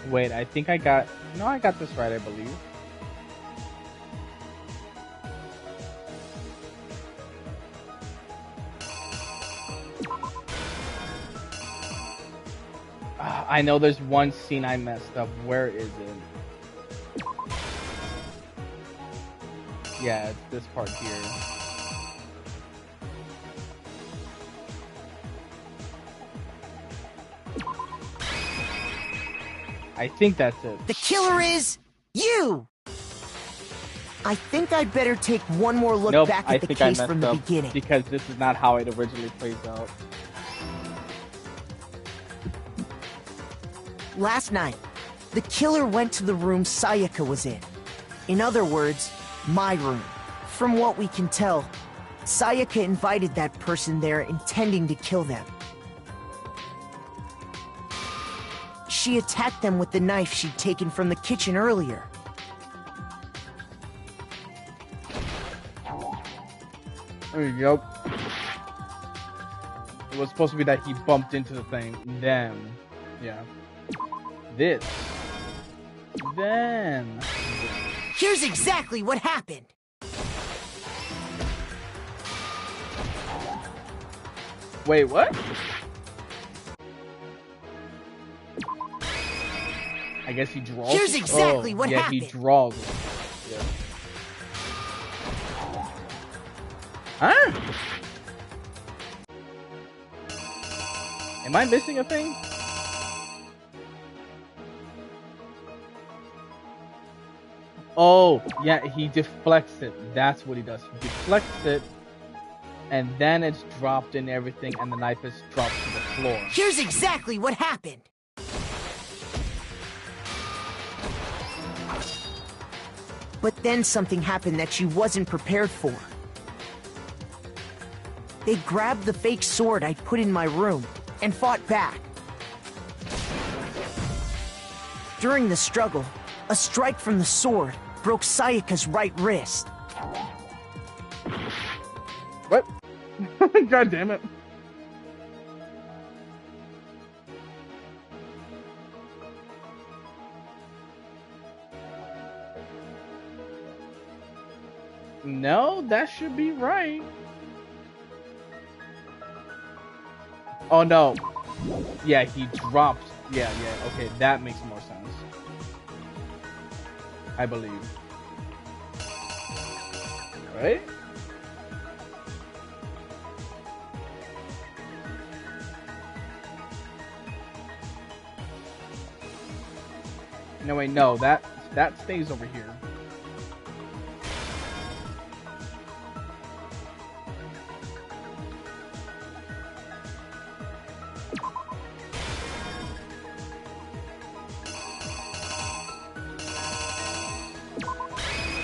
Wait, I think I got... No, I got this right, I believe. I know there's one scene I messed up. Where is it? Yeah, it's this part here. I think that's it. The killer is you! I think I'd better take one more look back at the case from the beginning. Because this is not how it originally plays out. Last night, the killer went to the room Sayaka was in. In other words, my room. From what we can tell, Sayaka invited that person there intending to kill them. She attacked them with the knife she'd taken from the kitchen earlier. There you go. It was supposed to be that he bumped into the thing. Then, yeah. This. Then. Here's exactly what happened. Wait, what? I guess he draws. Here's exactly what happened. Yeah, he draws. Yeah. Huh? Am I missing a thing? Oh, yeah, he deflects it. That's what he does. He deflects it, and then it's dropped in everything, and the knife is dropped to the floor. Here's exactly what happened. But then something happened that she wasn't prepared for. They grabbed the fake sword I'd put in my room and fought back. During the struggle, a strike from the sword broke Sayaka's right wrist. What? God damn it. No, that should be right. Oh no. Yeah, he dropped. Yeah, okay, that makes more sense. I believe. Right? No, wait, no, that stays over here.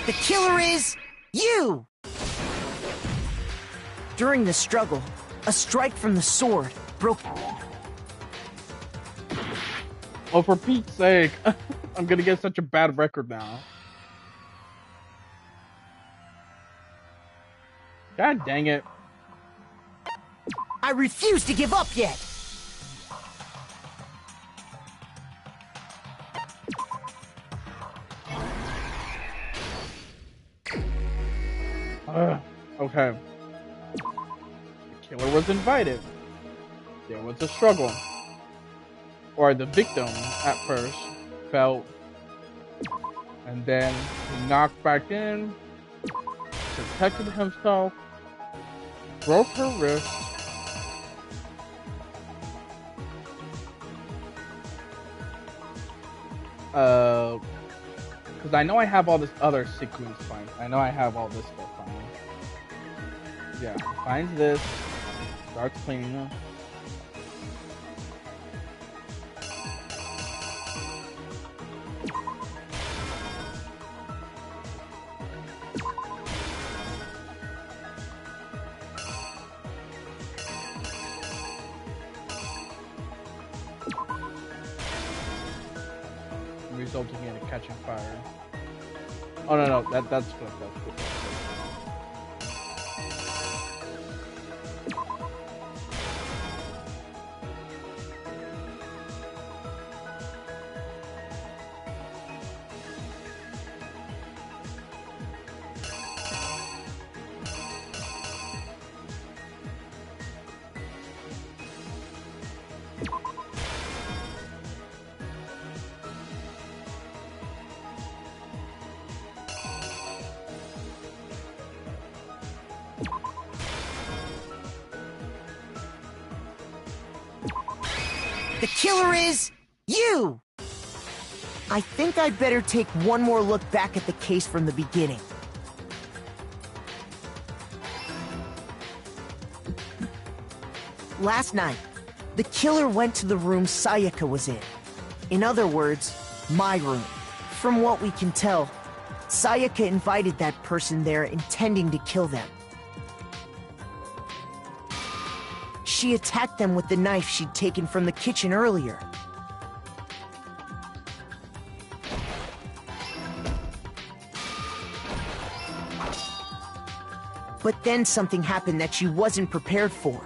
The killer is you! During the struggle, a strike from the sword broke... Oh, for Pete's sake. I'm gonna get such a bad record now. God dang it. I refuse to give up yet! Okay. The killer was invited. There was a struggle. Or the victim, at first, fell. And then he knocked back in, protected himself, broke her wrist, because I know I have all this other sequence fine. I know I have all this stuff fine. Yeah, finds this, starts cleaning up. resulting in it catching fire. Oh no, that's good. That's good. The killer is you! I think I'd better take one more look back at the case from the beginning. Last night, the killer went to the room Sayaka was in. In other words, my room. From what we can tell, Sayaka invited that person there intending to kill them. She attacked them with the knife she'd taken from the kitchen earlier. But then something happened that she wasn't prepared for.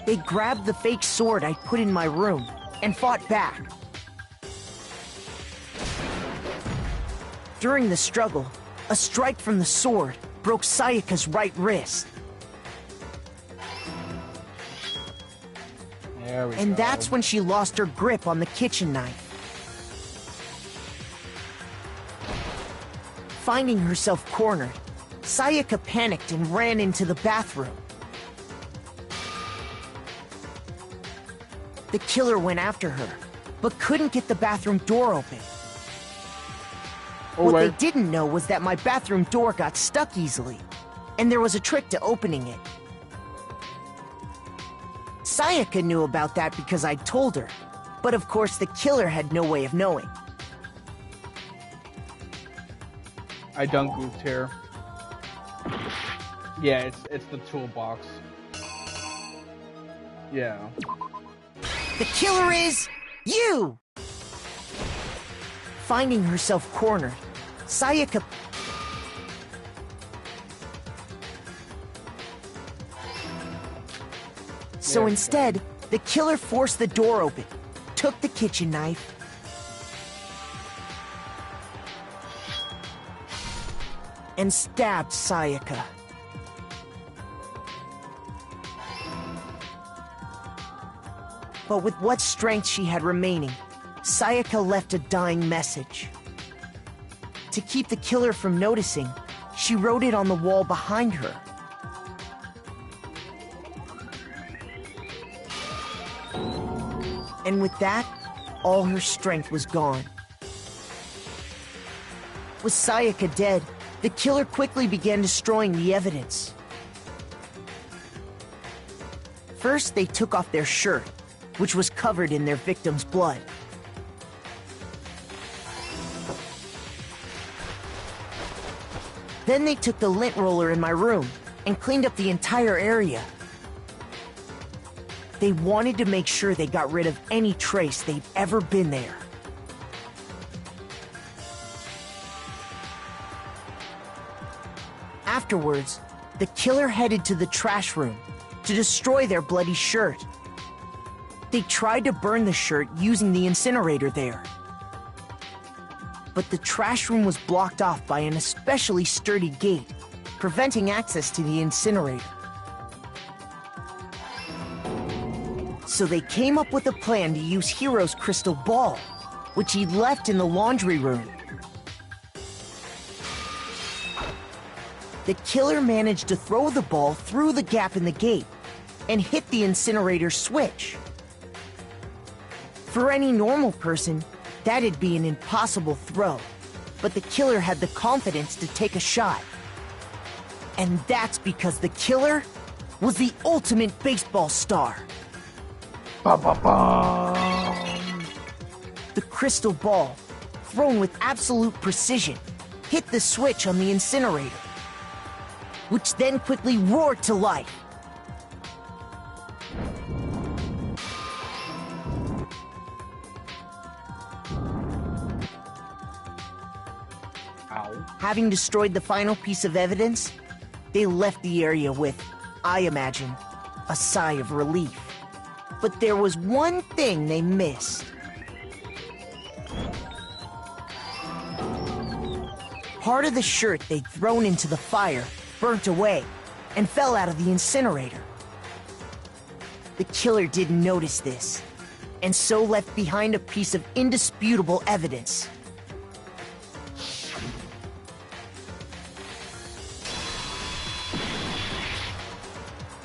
They grabbed the fake sword I put in my room and fought back. During the struggle, a strike from the sword broke Sayaka's right wrist. And that's when she lost her grip on the kitchen knife. Finding herself cornered, Sayaka panicked and ran into the bathroom. The killer went after her, but couldn't get the bathroom door open. What they didn't know was that my bathroom door got stuck easily, and there was a trick to opening it. Sayaka knew about that because I'd told her, but of course the killer had no way of knowing. I done goofed here. Yeah, it's the toolbox. Yeah. The killer is you! Finding herself cornered, Sayaka... So instead, the killer forced the door open, took the kitchen knife, and stabbed Sayaka. But with what strength she had remaining, Sayaka left a dying message. To keep the killer from noticing, she wrote it on the wall behind her. And with that, all her strength was gone. With Sayaka dead, the killer quickly began destroying the evidence. First, they took off their shirt, which was covered in their victim's blood. Then they took the lint roller in my room and cleaned up the entire area. They wanted to make sure they got rid of any trace they'd ever been there. Afterwards, the killer headed to the trash room to destroy their bloody shirt. They tried to burn the shirt using the incinerator there. But the trash room was blocked off by an especially sturdy gate, preventing access to the incinerator. So they came up with a plan to use Hiro's crystal ball, which he'd left in the laundry room. The killer managed to throw the ball through the gap in the gate and hit the incinerator switch. For any normal person, that'd be an impossible throw, but the killer had the confidence to take a shot. And that's because the killer was the ultimate baseball star. Ba-ba-bum! The crystal ball, thrown with absolute precision, hit the switch on the incinerator, which then quickly roared to life. Having destroyed the final piece of evidence, they left the area with, I imagine, a sigh of relief. But there was one thing they missed. Part of the shirt they'd thrown into the fire burnt away and fell out of the incinerator. The killer didn't notice this, and so left behind a piece of indisputable evidence.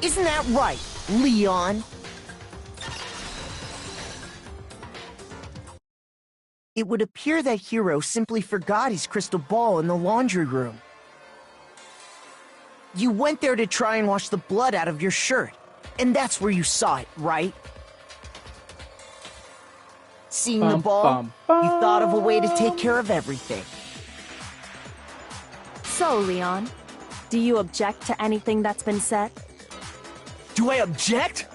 Isn't that right, Leon? It would appear that Hiro simply forgot his crystal ball in the laundry room. You went there to try and wash the blood out of your shirt, and that's where you saw it, right? Seeing the ball, you thought of a way to take care of everything. So, Leon, do you object to anything that's been said? Do I object?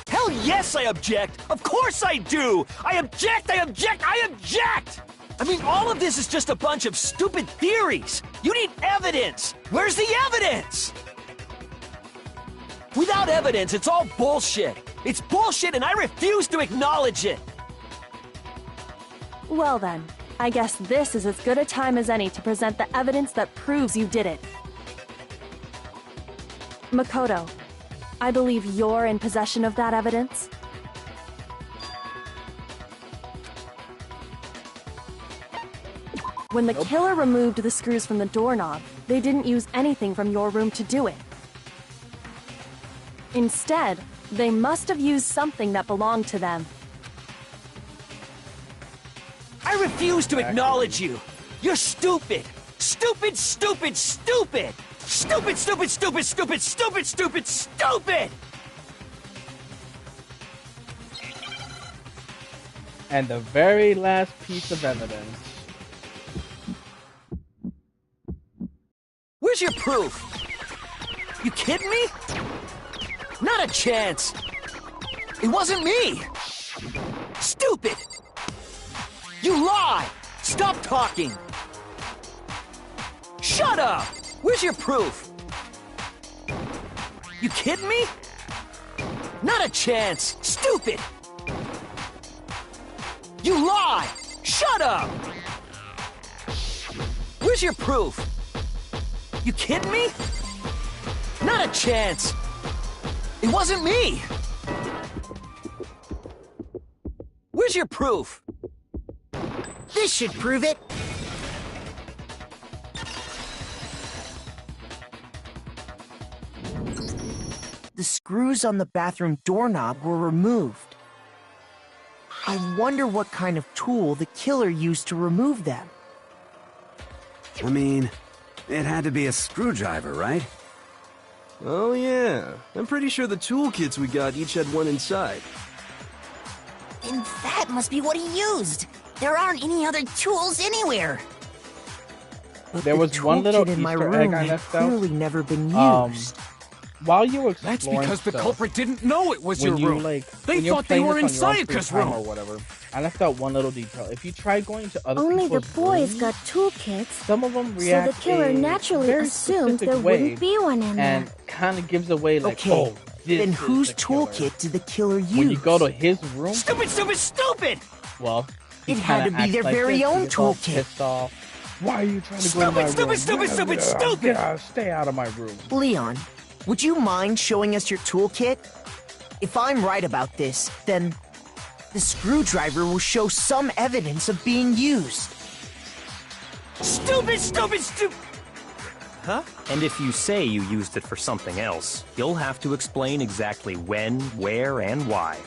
Hell yes, I object! Of course I do! I object! I object! I object! I mean, all of this is just a bunch of stupid theories! You need evidence! Where's the evidence? Without evidence, it's all bullshit! It's bullshit and I refuse to acknowledge it! Well then, I guess this is as good a time as any to present the evidence that proves you did it. Makoto, I believe you're in possession of that evidence. When the killer removed the screws from the doorknob, they didn't use anything from your room to do it. Instead, they must have used something that belonged to them. I refuse to acknowledge you! You're stupid! Stupid, stupid, stupid! Stupid, stupid, stupid, stupid, stupid, stupid, stupid! And the very last piece of evidence. Where's your proof? You kidding me? Not a chance! It wasn't me! Stupid! You lie! Stop talking! Shut up! Where's your proof? You kidding me? Not a chance! Stupid! You lie! Shut up! Where's your proof? You kidding me? Not a chance! It wasn't me! Where's your proof? This should prove it! The screws on the bathroom doorknob were removed. I wonder what kind of tool the killer used to remove them. I mean, it had to be a screwdriver, right? Oh yeah, I'm pretty sure the toolkits we got each had one inside. And that must be what he used. There aren't any other tools anywhere. But There the was one little toolkit in my Easter room egg I had left out. clearly never been used. While you were That's exploring because the stuff, culprit didn't know it was when your you, room. They when you're thought they playing were in this on your own free Sayaka's time room. or whatever, I left out one little detail. If you try going to other Only the people's boys rooms, got toolkits, some of them so react the killer a naturally very assumed specific there way wouldn't be one in there. and kind of gives away like, Okay, oh, this then is whose the killer. toolkit did the killer use? When you go to his room, Stupid, stupid, stupid! well, he It had kinda to be acts their like very this. own He gets all toolkit. pissed off. Why are you trying to go Stupid, to my stupid, room? stupid, stupid, Get stupid! out, stay out of my room. Leon, would you mind showing us your toolkit? If I'm right about this, then the screwdriver will show some evidence of being used. Stupid, stupid, stupid! Huh? And if you say you used it for something else, you'll have to explain exactly when, where, and why.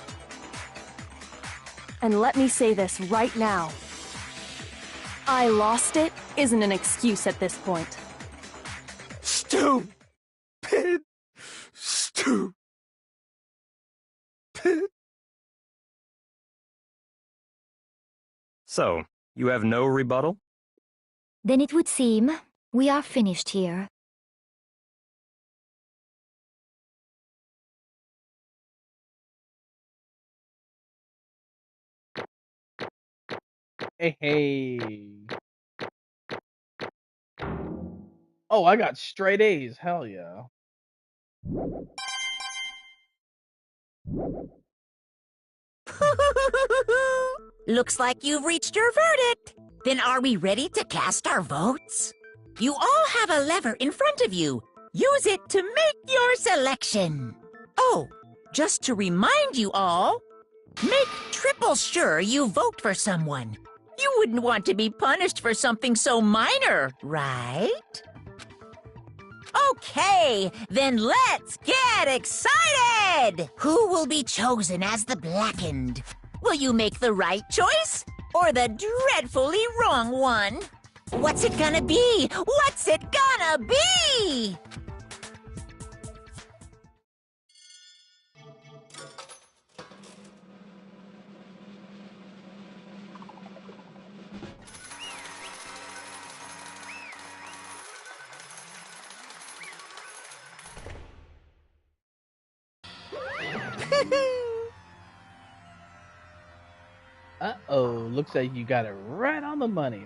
And let me say this right now. I lost it isn't an excuse at this point. Stupid. Stupid. So, you have no rebuttal? Then it would seem we are finished here. Hey, hey. Oh, I got straight A's. Hell yeah. Looks like you've reached your verdict. Then are we ready to cast our votes? You all have a lever in front of you. Use it to make your selection. Oh, just to remind you all, make triple sure you vote for someone. You wouldn't want to be punished for something so minor, right? Okay, then let's get excited! Who will be chosen as the Blackened? Will you make the right choice or the dreadfully wrong one? What's it gonna be? What's it gonna be? Uh-oh, looks like you got it right on the money.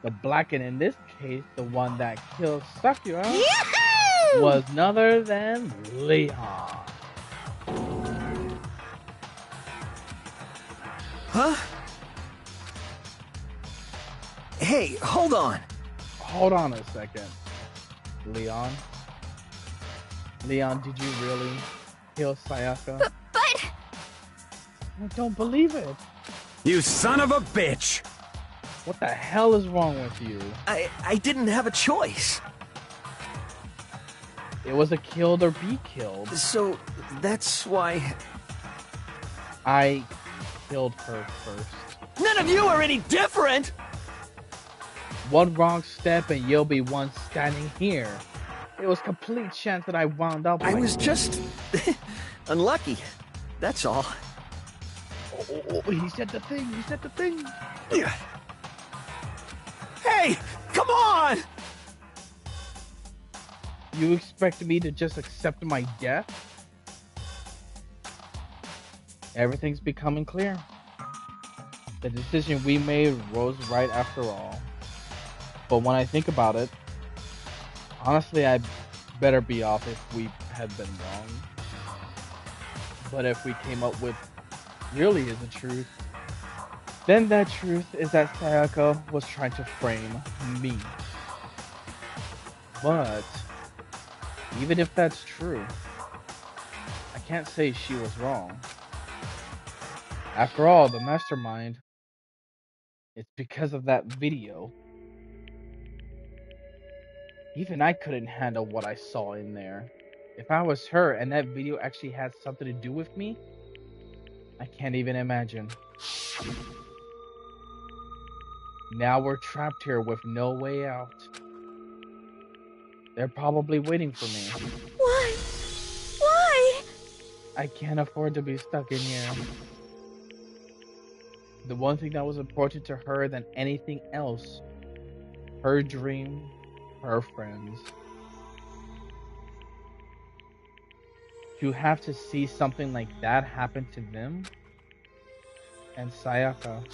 The Blacken, in this case, the one that killed Sakura, was none other than Leon. Huh? Hey, hold on. Hold on a second. Leon? Leon, did you really kill Sayaka? But... I don't believe it. You son of a bitch! What the hell is wrong with you? I didn't have a choice. It was a killed or be killed. So, that's why... I killed her first. None of you are any different! One wrong step and you'll be one standing here. It was complete chance that I wound up I like was just... unlucky. That's all. Oh, he said the thing, he said the thing. Yeah. Hey, come on! You expect me to just accept my death? Everything's becoming clear. The decision we made was right after all. But when I think about it, honestly, I better be off if we had been wrong. But if we came up with really is the truth, then that truth is that Sayaka was trying to frame me. But even if that's true, I can't say she was wrong. After all, the mastermind, it's because of that video. Even I couldn't handle what I saw in there. If I was her and that video actually had something to do with me, I can't even imagine. Now we're trapped here with no way out. They're probably waiting for me. Why? Why? I can't afford to be stuck in here. The one thing that was important to her than anything else, her dream, her friends. To have to see something like that happen to them? And Sayaka.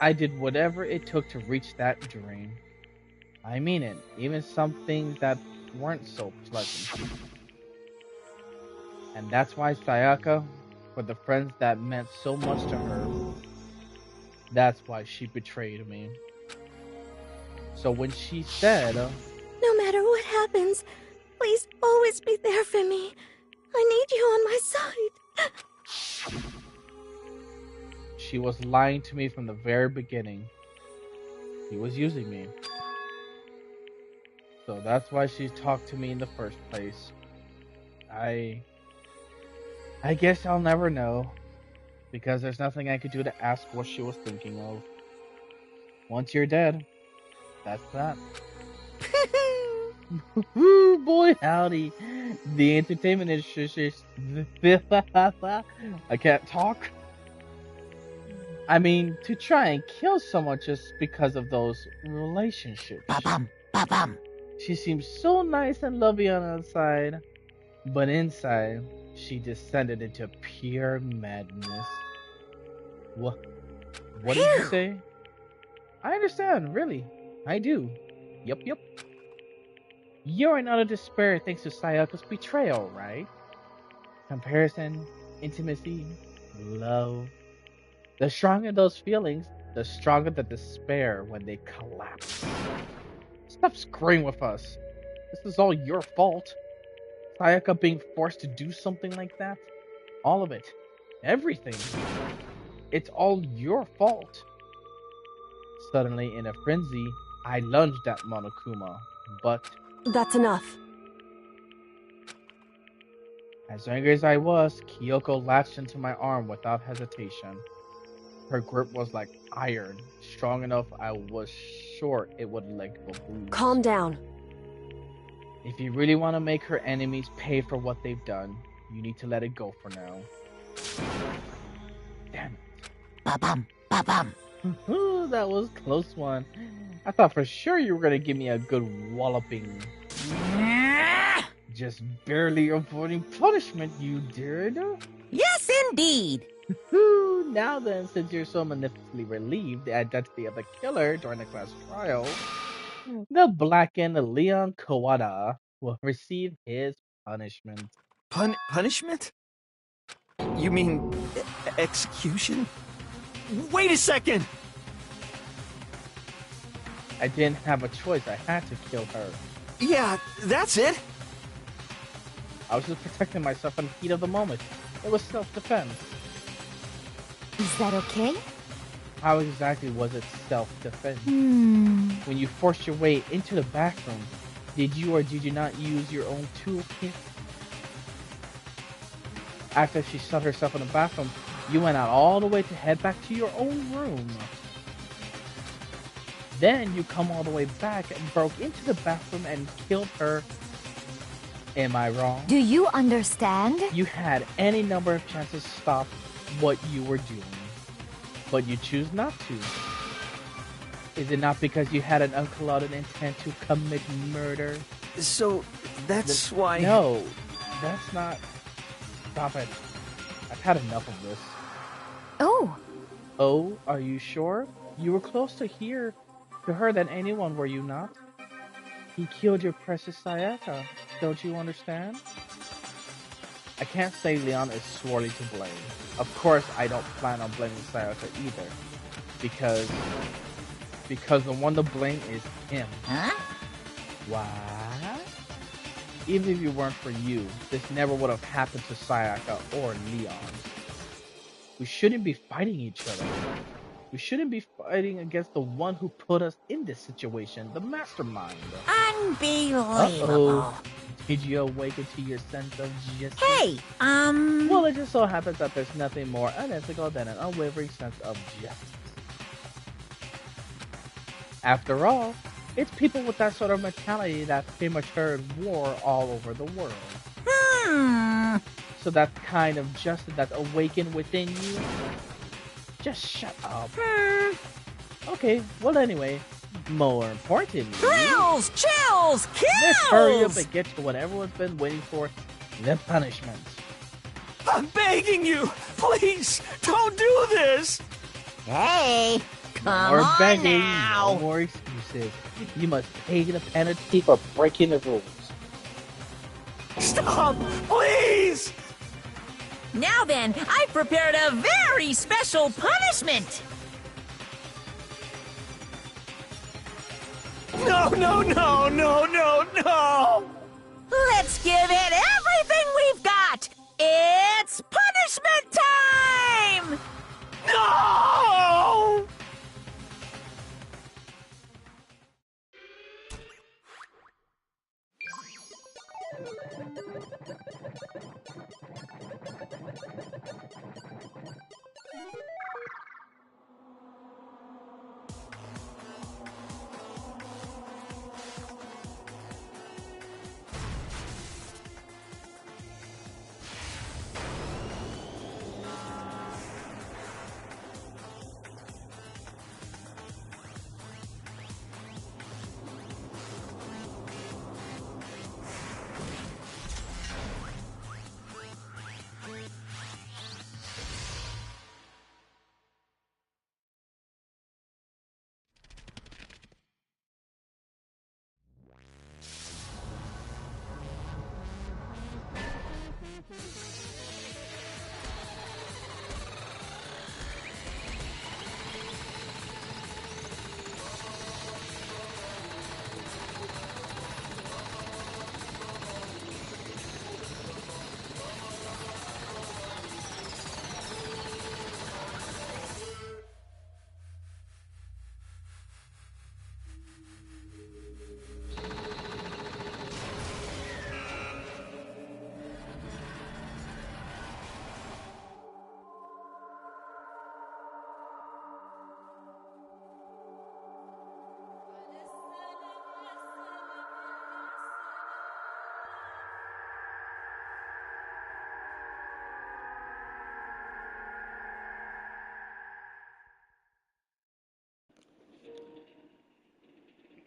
I did whatever it took to reach that dream. I mean it, even some things that weren't so pleasant. And that's why Sayaka, for the friends that meant so much to her, that's why she betrayed me. So when she said, No matter what happens, please always be there for me. I need you on my side. she was lying to me from the very beginning. He was using me. So that's why she talked to me in the first place. I guess I'll never know, because there's nothing I could do to ask what she was thinking of. Once you're dead, that's that. Boy, howdy. The entertainment industry. I can't talk. I mean, to try and kill someone just because of those relationships. Ba-bum, ba-bum. She seems so nice and lovely on the outside, but inside, she descended into pure madness. What did you say? I understand, really. I do. Yup, yup. You're in utter despair thanks to Sayaka's betrayal, right? Comparison, intimacy, love. The stronger those feelings, the stronger the despair when they collapse. Stop screwing with us. This is all your fault. Sayaka being forced to do something like that. All of it. Everything. It's all your fault. Suddenly, in a frenzy, I lunged at Monokuma, but... That's enough. As angry as I was, Kyoko latched into my arm without hesitation. Her grip was like iron, strong enough I was sure it would let go bruise. Calm down. If you really want to make her enemies pay for what they've done, you need to let it go for now. Damn it. Ba-bum, ba-bum. That was a close one. I thought for sure you were going to give me a good walloping. Just barely avoiding punishment, you did. Yes, indeed. Now then, since you're so magnificently relieved the identity of the killer during the class trial, the blackened Leon Kawada will receive his punishment. Punishment? You mean execution? Wait a second! I didn't have a choice. I had to kill her. Yeah, that's it. I was just protecting myself in the heat of the moment. It was self-defense. Is that okay? How exactly was it self-defense? Hmm. When you forced your way into the bathroom, did you or did you not use your own toolkit? After she shut herself in the bathroom, you went out all the way to head back to your own room. Then you come all the way back and broke into the bathroom and killed her. Am I wrong? Do you understand? You had any number of chances to stop what you were doing, but you choose not to. Is it not because you had an unclouded intent to commit murder? So, that's why... No, that's not... Stop it. I've had enough of this. Oh. Oh, are you sure? You were close to her than anyone, were you not? He killed your precious Sayaka. Don't you understand? I can't say Leon is sorely to blame. Of course, I don't plan on blaming Sayaka either. Because the one to blame is him. Huh? What? Even if it weren't for you, this never would have happened to Sayaka or Leon. We shouldn't be fighting each other. We shouldn't be fighting against the one who put us in this situation, the mastermind. Unbelievable. Uh-oh. Did you awaken to your sense of justice? Hey, Well, it just so happens that there's nothing more unethical than an unwavering sense of justice. After all, it's people with that sort of mentality that premature war all over the world. So that kind of justice that's awakened within you? Just shut up. Okay, well anyway, more importantly... Thrills, chills, kills! Let's hurry up and get to what everyone's been waiting for, the punishment. I'm begging you! Please, don't do this! Hey, come More on begging, now! no more excuses. You must pay the penalty for breaking the rules. Stop! Please! Now then, I've prepared a very special punishment! No, no, no, no, no, no! Let's give it everything we've got! It's punishment time! No!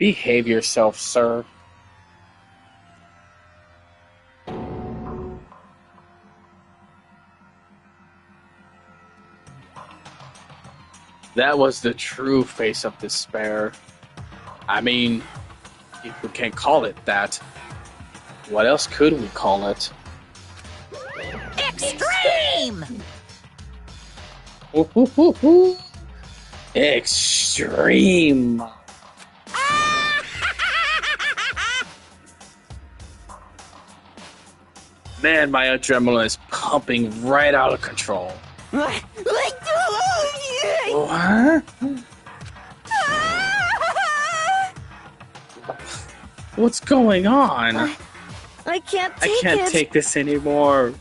Behave yourself, sir. That was the true face of despair. I mean, if we can call it that, what else could we call it? Extreme! Ooh, ooh, ooh, ooh. Extreme! Man, my adrenaline is pumping right out of control. What? What's going on? I can't take it. I can't take this anymore.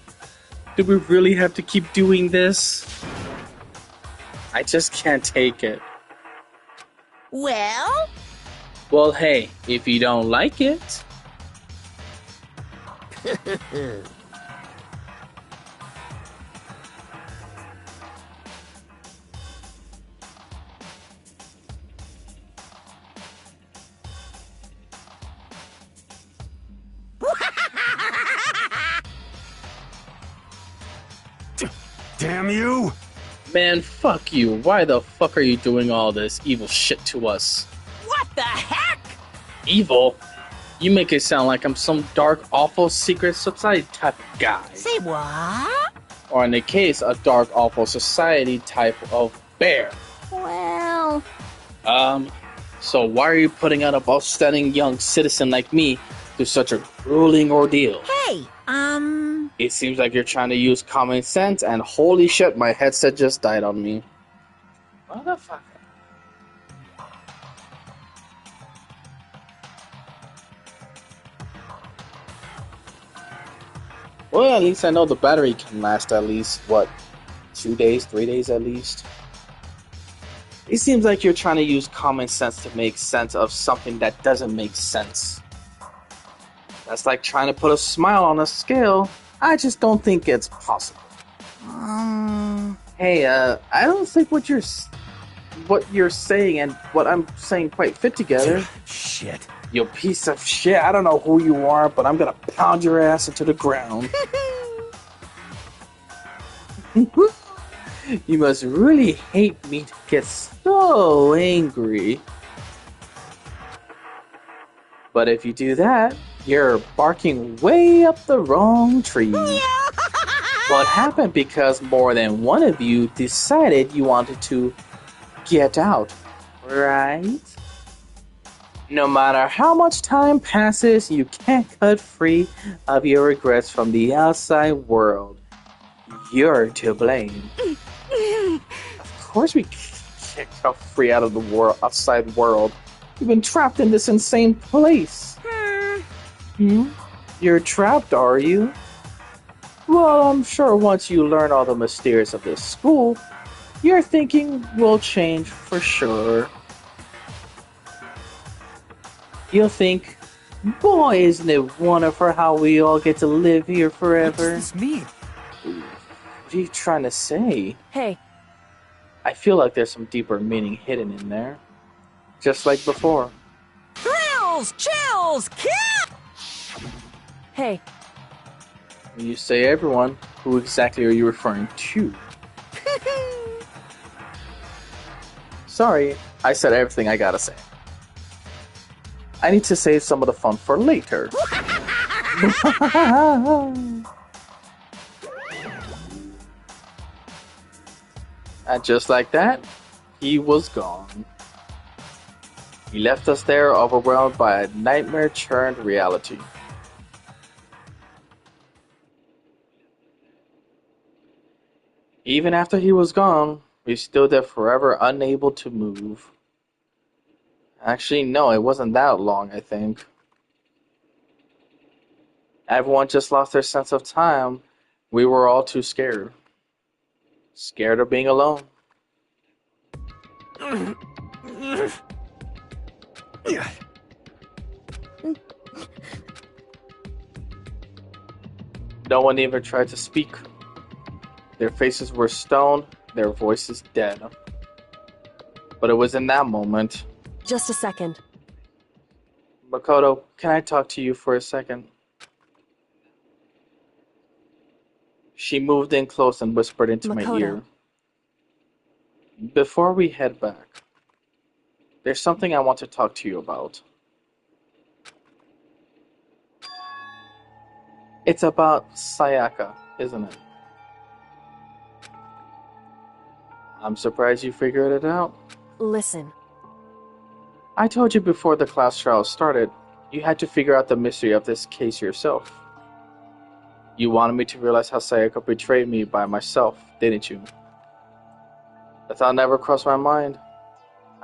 Do we really have to keep doing this? I just can't take it. Well? Well, hey, if you don't like it... Damn you! Man, fuck you. Why the fuck are you doing all this evil shit to us? What the heck? Evil? You make it sound like I'm some dark, awful, secret society type of guy. Say what? Or in the case, a dark, awful society type of bear. Well... So why are you putting out a upstanding young citizen like me through such a grueling ordeal? Hey, It seems like you're trying to use common sense, and holy shit, my headset just died on me. Motherfucker. Well, at least I know the battery can last at least, 2 days, 3 days at least? It seems like you're trying to use common sense to make sense of something that doesn't make sense. That's like trying to put a smile on a scale. I just don't think it's possible. Hey, I don't think what you're saying and what I'm saying quite fit together. Shit. You piece of shit. I don't know who you are, but I'm gonna pound your ass into the ground. You must really hate me to get so angry. But if you do that, you're barking way up the wrong tree. What happened because more than one of you decided you wanted to get out, right? No matter how much time passes, you can't cut free of your regrets from the outside world. You're to blame. Of course we can't cut free out of the outside world. You've been trapped in this insane place. You're trapped, are you? Well, I'm sure once you learn all the mysterious of this school, your thinking will change for sure. You'll think, boy, isn't it wonderful how we all get to live here forever? What does this mean? What are you trying to say? Hey. I feel like there's some deeper meaning hidden in there. Just like before. Thrills! Chills! Kick! Hey. When you say everyone, who exactly are you referring to? Sorry, I said everything I gotta say. I need to save some of the fun for later. And just like that, he was gone. He left us there overwhelmed by a nightmare-churned reality. Even after he was gone, we stood there forever unable to move. Actually, no, it wasn't that long, I think. Everyone just lost their sense of time. We were all too scared. Scared of being alone. No one even tried to speak. Their faces were stone, their voices dead. But it was in that moment. Just a second. Makoto, can I talk to you for a second? She moved in close and whispered into my ear. Before we head back, there's something I want to talk to you about. It's about Sayaka, isn't it? I'm surprised you figured it out. Listen. I told you before the class trial started, you had to figure out the mystery of this case yourself. You wanted me to realize how Sayaka betrayed me by myself, didn't you? The thought never crossed my mind.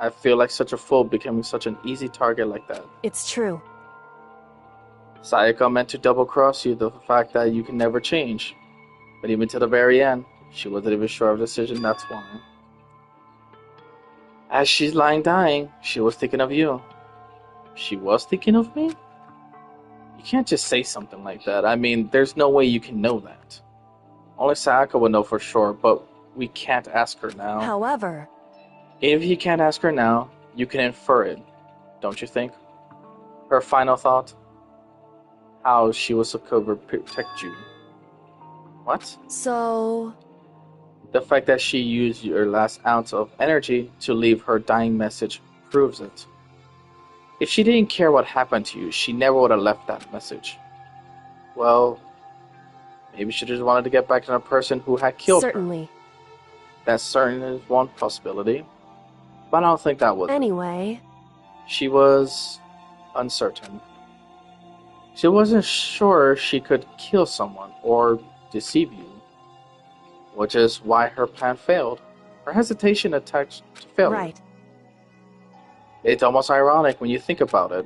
I feel like such a fool becoming such an easy target like that. It's true. Sayaka meant to double-cross you, the fact that you can never change. But even to the very end, she wasn't even sure of the decision, that's why. As she's lying dying, she was thinking of you. She was thinking of me? You can't just say something like that. I mean, there's no way you can know that. Only Sayaka would know for sure, but we can't ask her now. However... If you can't ask her now, you can infer it, don't you think? Her final thought? How she was supposed to protect you. What? So... The fact that she used your last ounce of energy to leave her dying message proves it. If she didn't care what happened to you, she never would have left that message. Well, maybe she just wanted to get back to the person who had killed her. Certainly. That certainly is one possibility. But I don't think that was Anyway... She was uncertain. She wasn't sure she could kill someone or deceive you. Which is why her plan failed. Her hesitation attached to failure. Right. It's almost ironic when you think about it.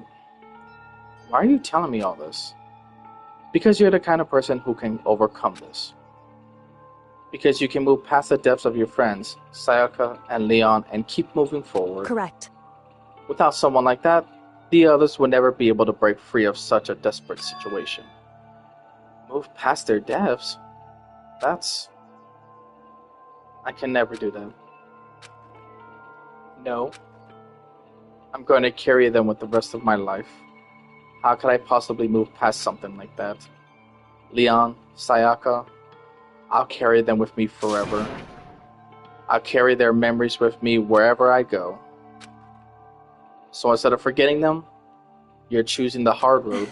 Why are you telling me all this? Because you're the kind of person who can overcome this. Because you can move past the depths of your friends, Sayaka and Leon, and keep moving forward. Correct. Without someone like that, the others would never be able to break free of such a desperate situation. Move past their depths? That's... I can never do that. No. I'm going to carry them with the rest of my life. How could I possibly move past something like that? Leon, Sayaka, I'll carry them with me forever. I'll carry their memories with me wherever I go. So instead of forgetting them, you're choosing the hard road.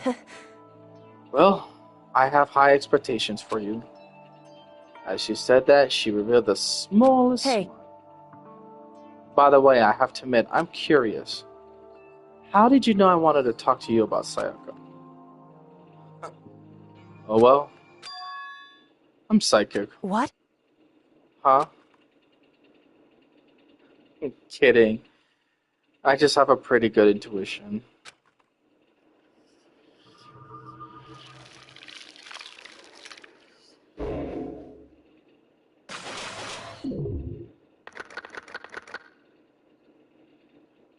Well, I have high expectations for you. As she said that, she revealed the smallest smile. By the way, I have to admit, I'm curious. How did you know I wanted to talk to you about Sayaka? Oh well. I'm psychic. What? Huh? I'm kidding. I just have a pretty good intuition.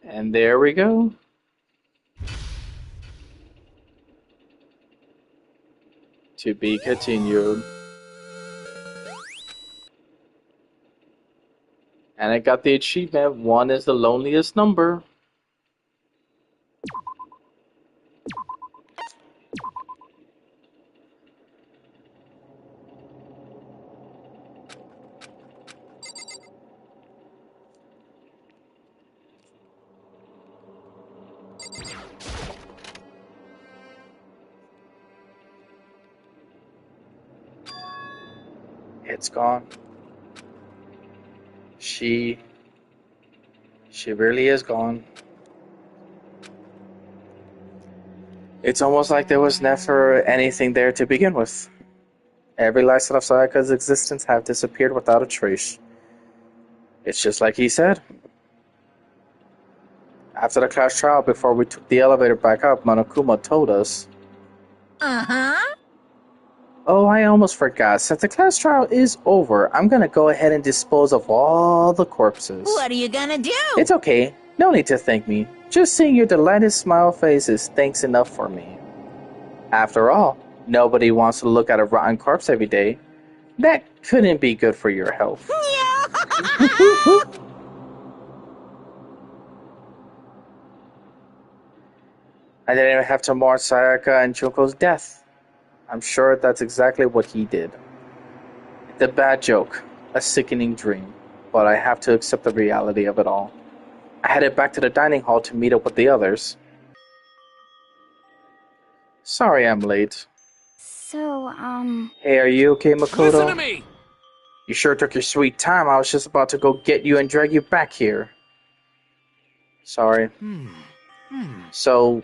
And there we go. To be continued. And I got the achievement, 1 is the loneliest number. It's gone. She really is gone. It's almost like there was never anything there to begin with. Every light of Sayaka's existence have disappeared without a trace. It's just like he said. After the class trial, before we took the elevator back up, Monokuma told us. Uh-huh. Oh, I almost forgot. Since the class trial is over, I'm gonna go ahead and dispose of all the corpses. What are you gonna do? It's okay. No need to thank me. Just seeing your delighted smile face is thanks enough for me. After all, nobody wants to look at a rotten corpse every day. That couldn't be good for your health. I didn't even have to mourn Sayaka and Choko's death. I'm sure that's exactly what he did. It's a bad joke, a sickening dream, but I have to accept the reality of it all. I headed back to the dining hall to meet up with the others. Sorry I'm late. So, Hey, are you okay, Makoto? Listen to me! You sure took your sweet time. I was just about to go get you and drag you back here. Sorry. So,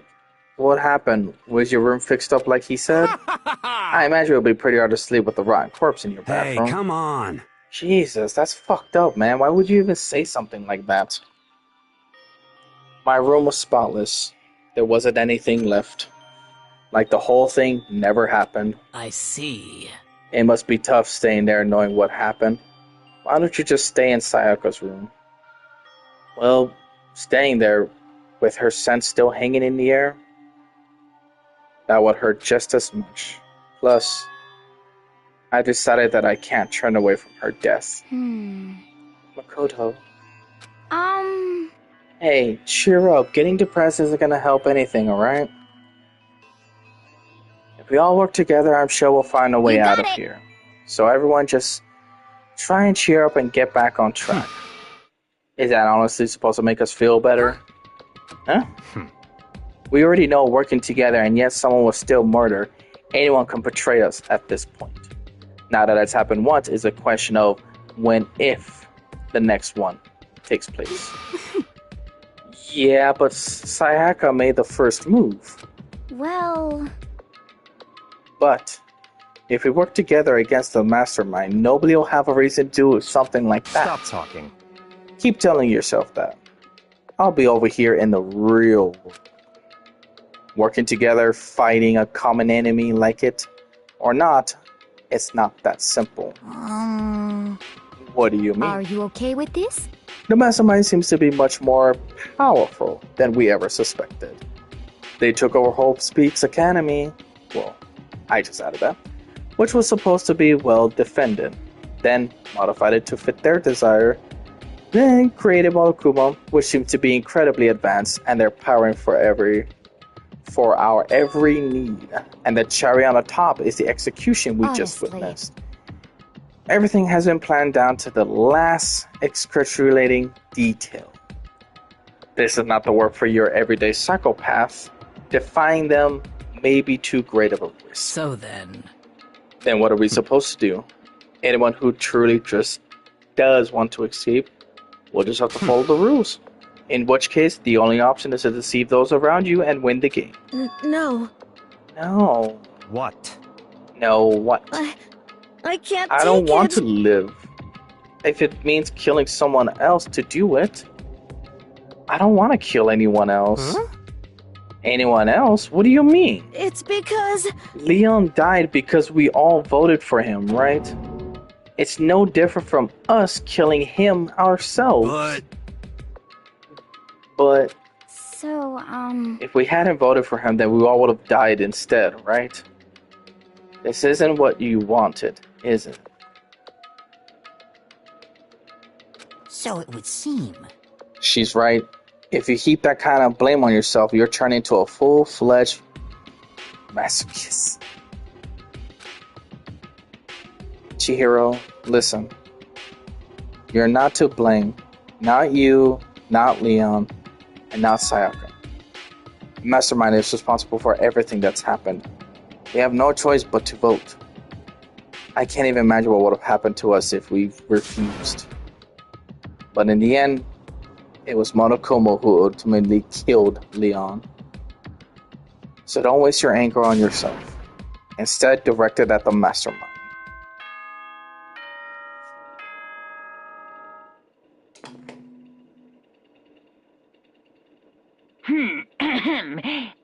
what happened? Was your room fixed up like he said? I imagine it'll be pretty hard to sleep with a rotten corpse in your bathroom. Hey, come on. Jesus, that's fucked up, man. Why would you even say something like that? My room was spotless. There wasn't anything left. Like the whole thing never happened. I see. It must be tough staying there knowing what happened. Why don't you just stay in Sayaka's room? Well, staying there with her scent still hanging in the air, that would hurt just as much. Plus, I decided that I can't turn away from her death. Makoto. Hey, cheer up. Getting depressed isn't gonna help anything, alright? If we all work together, I'm sure we'll find a way out of here. So everyone just try and cheer up and get back on track. Is that honestly supposed to make us feel better? Huh? We already know working together and yet someone was still murdered. Anyone can betray us at this point. Now that it's happened once, is a question of when, if the next one takes place. Yeah, but Sayaka made the first move. well... But if we work together against the mastermind, nobody will have a reason to do something like that. Stop talking. Keep telling yourself that. I'll be over here in the real world. Working together, fighting a common enemy like it or not, it's not that simple. What do you mean? Are you okay with this? The mastermind seems to be much more powerful than we ever suspected. They took over Hope Speaks Academy. Well, I just added that. Which was supposed to be well defended. Then modified it to fit their desire. Then created Monokuma, which seemed to be incredibly advanced, and they're powering for our every need. And the cherry on the top is the execution we just witnessed. Everything has been planned down to the last excruciating detail. This is not the work for your everyday psychopath. Defying them may be too great of a risk. So then... Then what are we supposed to do? Anyone who truly just does want to escape will just have to follow the rules. In which case, the only option is to deceive those around you and win the game. No. No. What? No, what? I can't I don't want to live. If it means killing someone else to do it, I don't want to kill anyone else. Huh? Anyone else? What do you mean? It's because... Leon died because we all voted for him, right? It's no different from us killing him ourselves. But... So, if we hadn't voted for him, then we all would have died instead, right? This isn't what you wanted, is it? So it would seem. She's right. If you heap that kind of blame on yourself, you're turning into a full-fledged masochist. Chihiro, listen. You're not to blame. Not you, not Leon, and not Sayaka. Mastermind is responsible for everything that's happened. We have no choice but to vote. I can't even imagine what would have happened to us if we refused. But in the end, it was Monokuma who ultimately killed Leon. So don't waste your anger on yourself. Instead, direct it at the mastermind.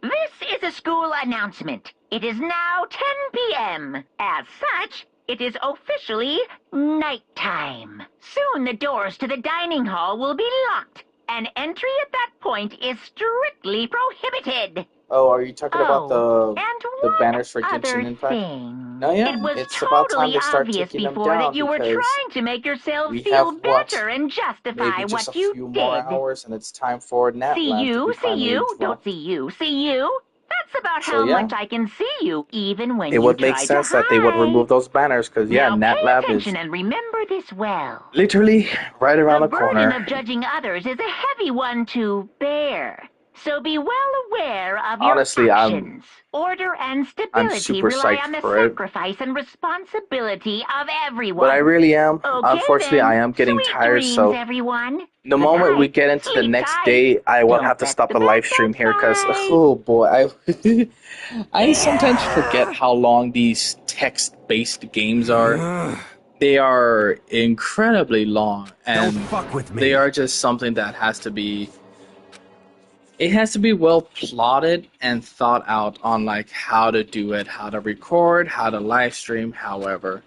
This is a school announcement. It is now 10 p.m. As such, it is officially nighttime. Soon the doors to the dining hall will be locked, and entry at that point is strictly prohibited. Oh, are you talking about the banners for Other Genshin Impact? thing. No, yeah, It was it's about time totally to start obvious taking them before down that you were because trying to make yourself we feel have, what, better and justify maybe just what a you few did. more hours and it's time for Natland See to you, be see finally you, dropped. don't see you, see you. That's about So, how yeah. much I can see you, even when It you would make try sense to that they would hide. remove those banners because, yeah, Now Nat pay Lab is attention and remember this well. literally right around the burden corner. of judging others is a heavy one to bear. So be well aware of your Honestly, actions. Order and stability super rely psyched on the for it. sacrifice and responsibility of everyone. But I really am. Okay, Unfortunately, then. I am getting Sweet tired, dreams, so everyone. the Good moment we night. get into the Sleep next tight. day, I will Don't have to let stop the the live stream here because, oh boy, I sometimes forget how long these text-based games are. They are incredibly long, and Don't fuck with me. they are just something that has to be. It has to be well plotted and thought out on like how to do it, how to record, how to live stream, however.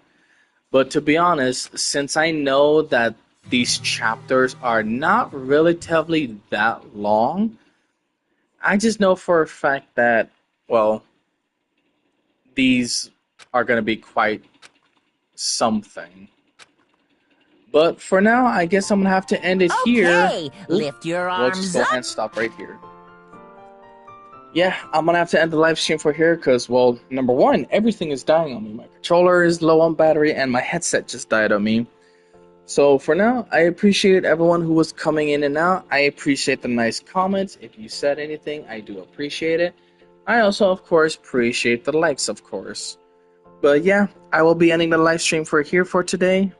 But to be honest, since I know that these chapters are not relatively that long, I just know for a fact that, well, these are going to be quite something. But for now, I guess I'm going to have to end it here. Okay, lift your We'll just arms go up. ahead and stop right here. Yeah, I'm going to have to end the live stream for here because, well, number one, everything is dying on me. My controller is low on battery and my headset just died on me. So for now, I appreciate everyone who was coming in and out. I appreciate the nice comments. If you said anything, I do appreciate it. I also, of course, appreciate the likes, of course. But yeah, I will be ending the live stream for here for today.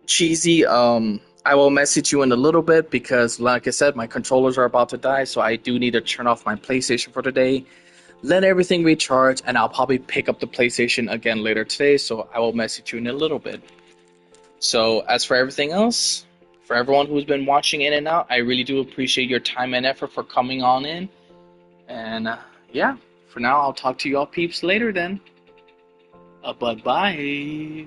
Cheesy, I will message you in a little bit because, like I said, my controllers are about to die, so I do need to turn off my PlayStation for today. Let everything recharge, and I'll probably pick up the PlayStation again later today, so I will message you in a little bit. So, as for everything else, for everyone who's been watching in and out, I really do appreciate your time and effort for coming on in. And, yeah, for now, I'll talk to you all peeps later then. Bye-bye.